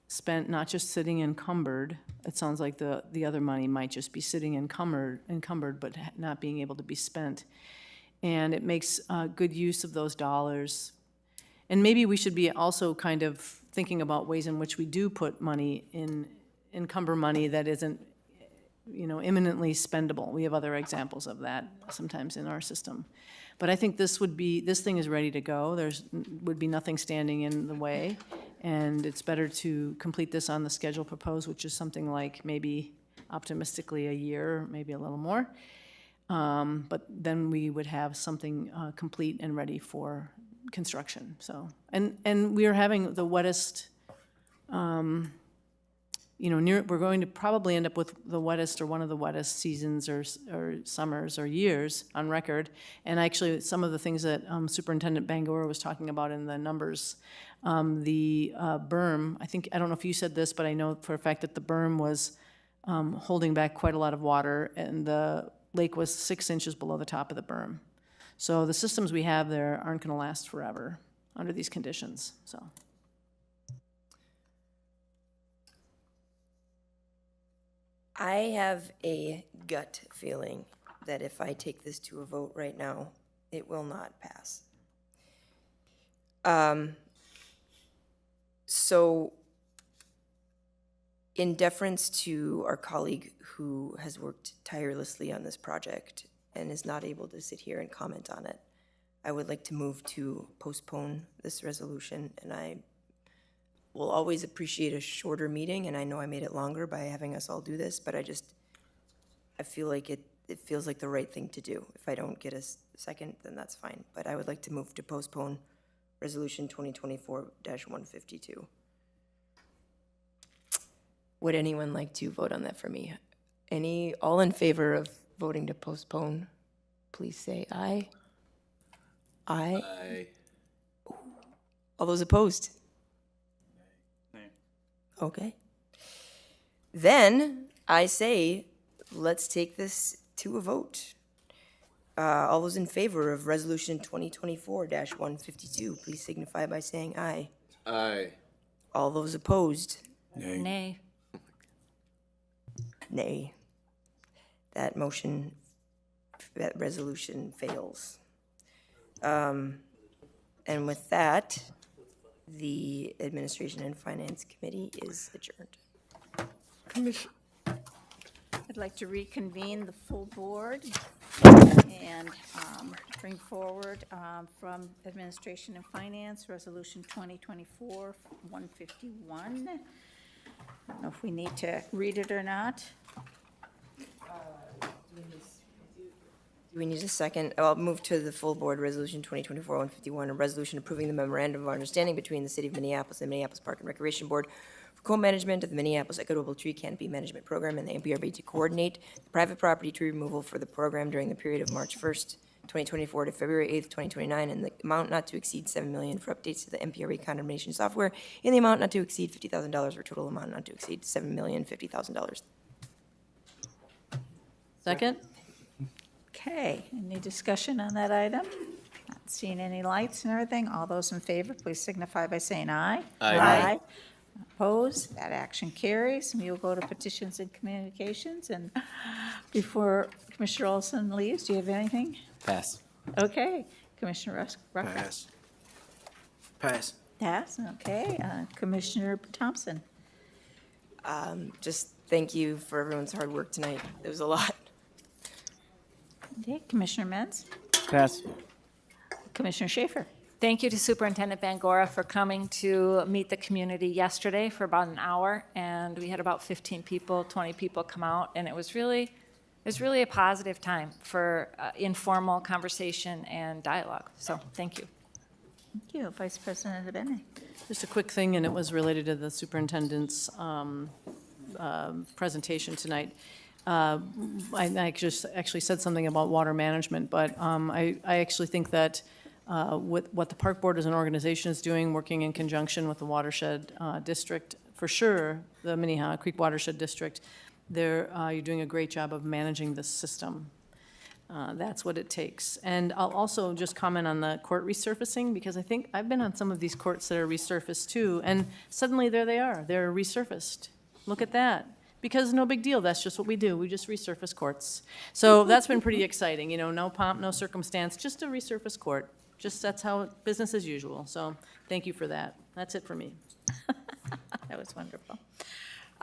spent, not just sitting encumbered. It sounds like the other money might just be sitting encumbered, but not being able to be spent. And it makes good use of those dollars. And maybe we should be also kind of thinking about ways in which we do put money in, encumber money that isn't, you know, imminently spendable. We have other examples of that sometimes in our system. But I think this thing is ready to go. Would be nothing standing in the way. And it's better to complete this on the schedule proposed, which is something like maybe optimistically a year, maybe a little more. But then we would have something complete and ready for construction. So, and we are having the wettest, we're going to probably end up with the wettest or one of the wettest seasons or summers or years on record. And actually, some of the things that Superintendent Bangor was talking about in the numbers, the berm, I don't know if you said this, but I know for a fact that the berm was holding back quite a lot of water, and the lake was 6 inches below the top of the berm. So the systems we have there aren't going to last forever under these conditions. So I have a gut feeling that if I take this to a vote right now, it will not pass. So in deference to our colleague who has worked tirelessly on this project and is not able to sit here and comment on it, I would like to move to postpone this resolution, and I will always appreciate a shorter meeting, and I know I made it longer by having us all do this, but I feel like it feels like the right thing to do. If I don't get a second, then that's fine, but I would like to move to postpone Resolution 2024-152. Would anyone like to vote on that for me? All in favor of voting to postpone, please say aye. Aye. Aye. All those opposed? Okay. Then I say, let's take this to a vote. All those in favor of Resolution 2024-152, please signify by saying aye. Aye. All those opposed? Nay. Nay. That resolution fails. And with that, the Administration and Finance Committee is adjourned. I'd like to reconvene the full board and bring forward from Administration and Finance, Resolution 2024-151. I don't know if we need to read it or not. Do we need a second? I'll move to the full board, Resolution 2024-151, a resolution approving the memorandum of understanding between the City of Minneapolis and Minneapolis Park and Recreation Board for co-management of the Minneapolis Equitable Tree Canopy Management Program and the MPRB to coordinate the private property tree removal for the program during the period of March 1st, 2024 to February 8th, 2029, and the amount not to exceed $7 million for updates to the MPRB condemnation software in the amount not to exceed $50,000 for total amount not to exceed $7,050,000. Second? Okay, any discussion on that item? Not seeing any lights and everything. All those in favor, please signify by saying aye. Aye. Opposed? That action carries. We will go to petitions and communications. And before Commissioner Olson leaves, do you have anything? Pass. Okay, Commissioner Rucker? Pass. Pass. Pass, okay. Commissioner Thompson? Just thank you for everyone's hard work tonight. It was a lot. Okay, Commissioner Metz? Pass. Commissioner Schaefer? Thank you to Superintendent Bangora for coming to meet the community yesterday for about an hour, and we had about 15 people, 20 people come out, and it was really a positive time for informal conversation and dialogue. So thank you. Thank you. Vice President Abene? Just a quick thing, and it was related to the superintendent's presentation tonight. I just actually said something about water management, but I actually think that with what the Park Board as an organization is doing, working in conjunction with the watershed district, for sure, the Minnehaha Creek Watershed District, you're doing a great job of managing this system. That's what it takes. And I'll also just comment on the court resurfacing, because I think I've been on some of these courts that are resurfaced too, and suddenly there they are, they're resurfaced. Look at that. Because no big deal, that's just what we do, we just resurface courts. So that's been pretty exciting, no pomp, no circumstance, just a resurface court. Just that's how, business as usual. So thank you for that. That's it for me. That was wonderful.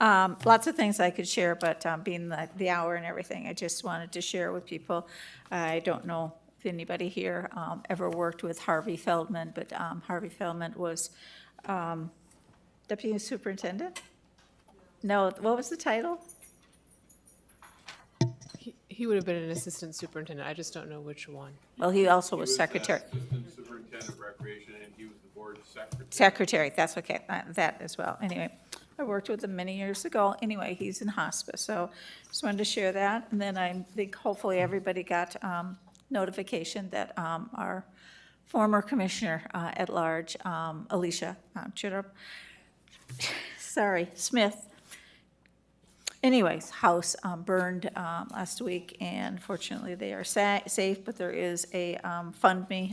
Lots of things I could share, but being the hour and everything, I just wanted to share with people. I don't know if anybody here ever worked with Harvey Feldman, but Harvey Feldman was Deputy Superintendent? No, what was the title? He would have been an assistant superintendent. I just don't know which one. Well, he also was secretary. Assistant Superintendent of Recreation, and he was the board secretary. Secretary, that's okay, that as well. Anyway, I worked with him many years ago. Anyway, he's in hospice, so just wanted to share that. And then I think hopefully everybody got notification that our former commissioner at large, Alicia Smith, anyways, house burned last week, and fortunately they are safe, but there is a fund me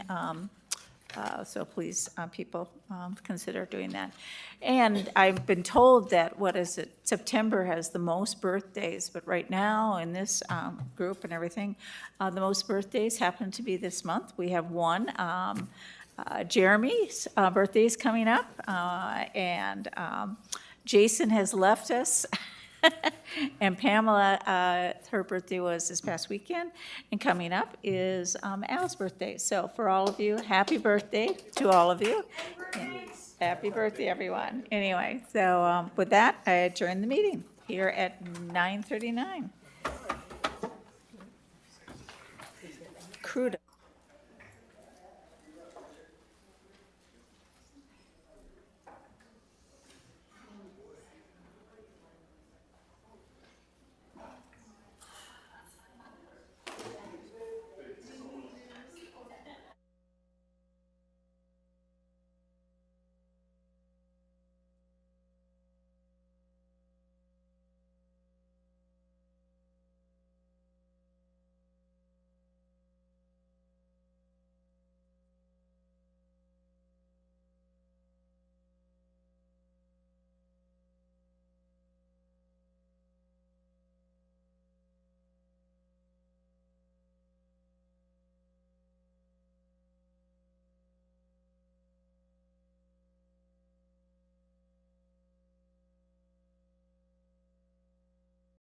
So please, people, consider doing that. And I've been told that, September has the most birthdays, but right now in this group and everything, the most birthdays happen to be this month. We have one. Jeremy's birthday is coming up, and Jason has left us. And Pamela, her birthday was this past weekend, and coming up is Al's birthday. So for all of you, happy birthday to all of you. Happy birthday, everyone. Anyway, so with that, I adjourn the meeting here at 9:39.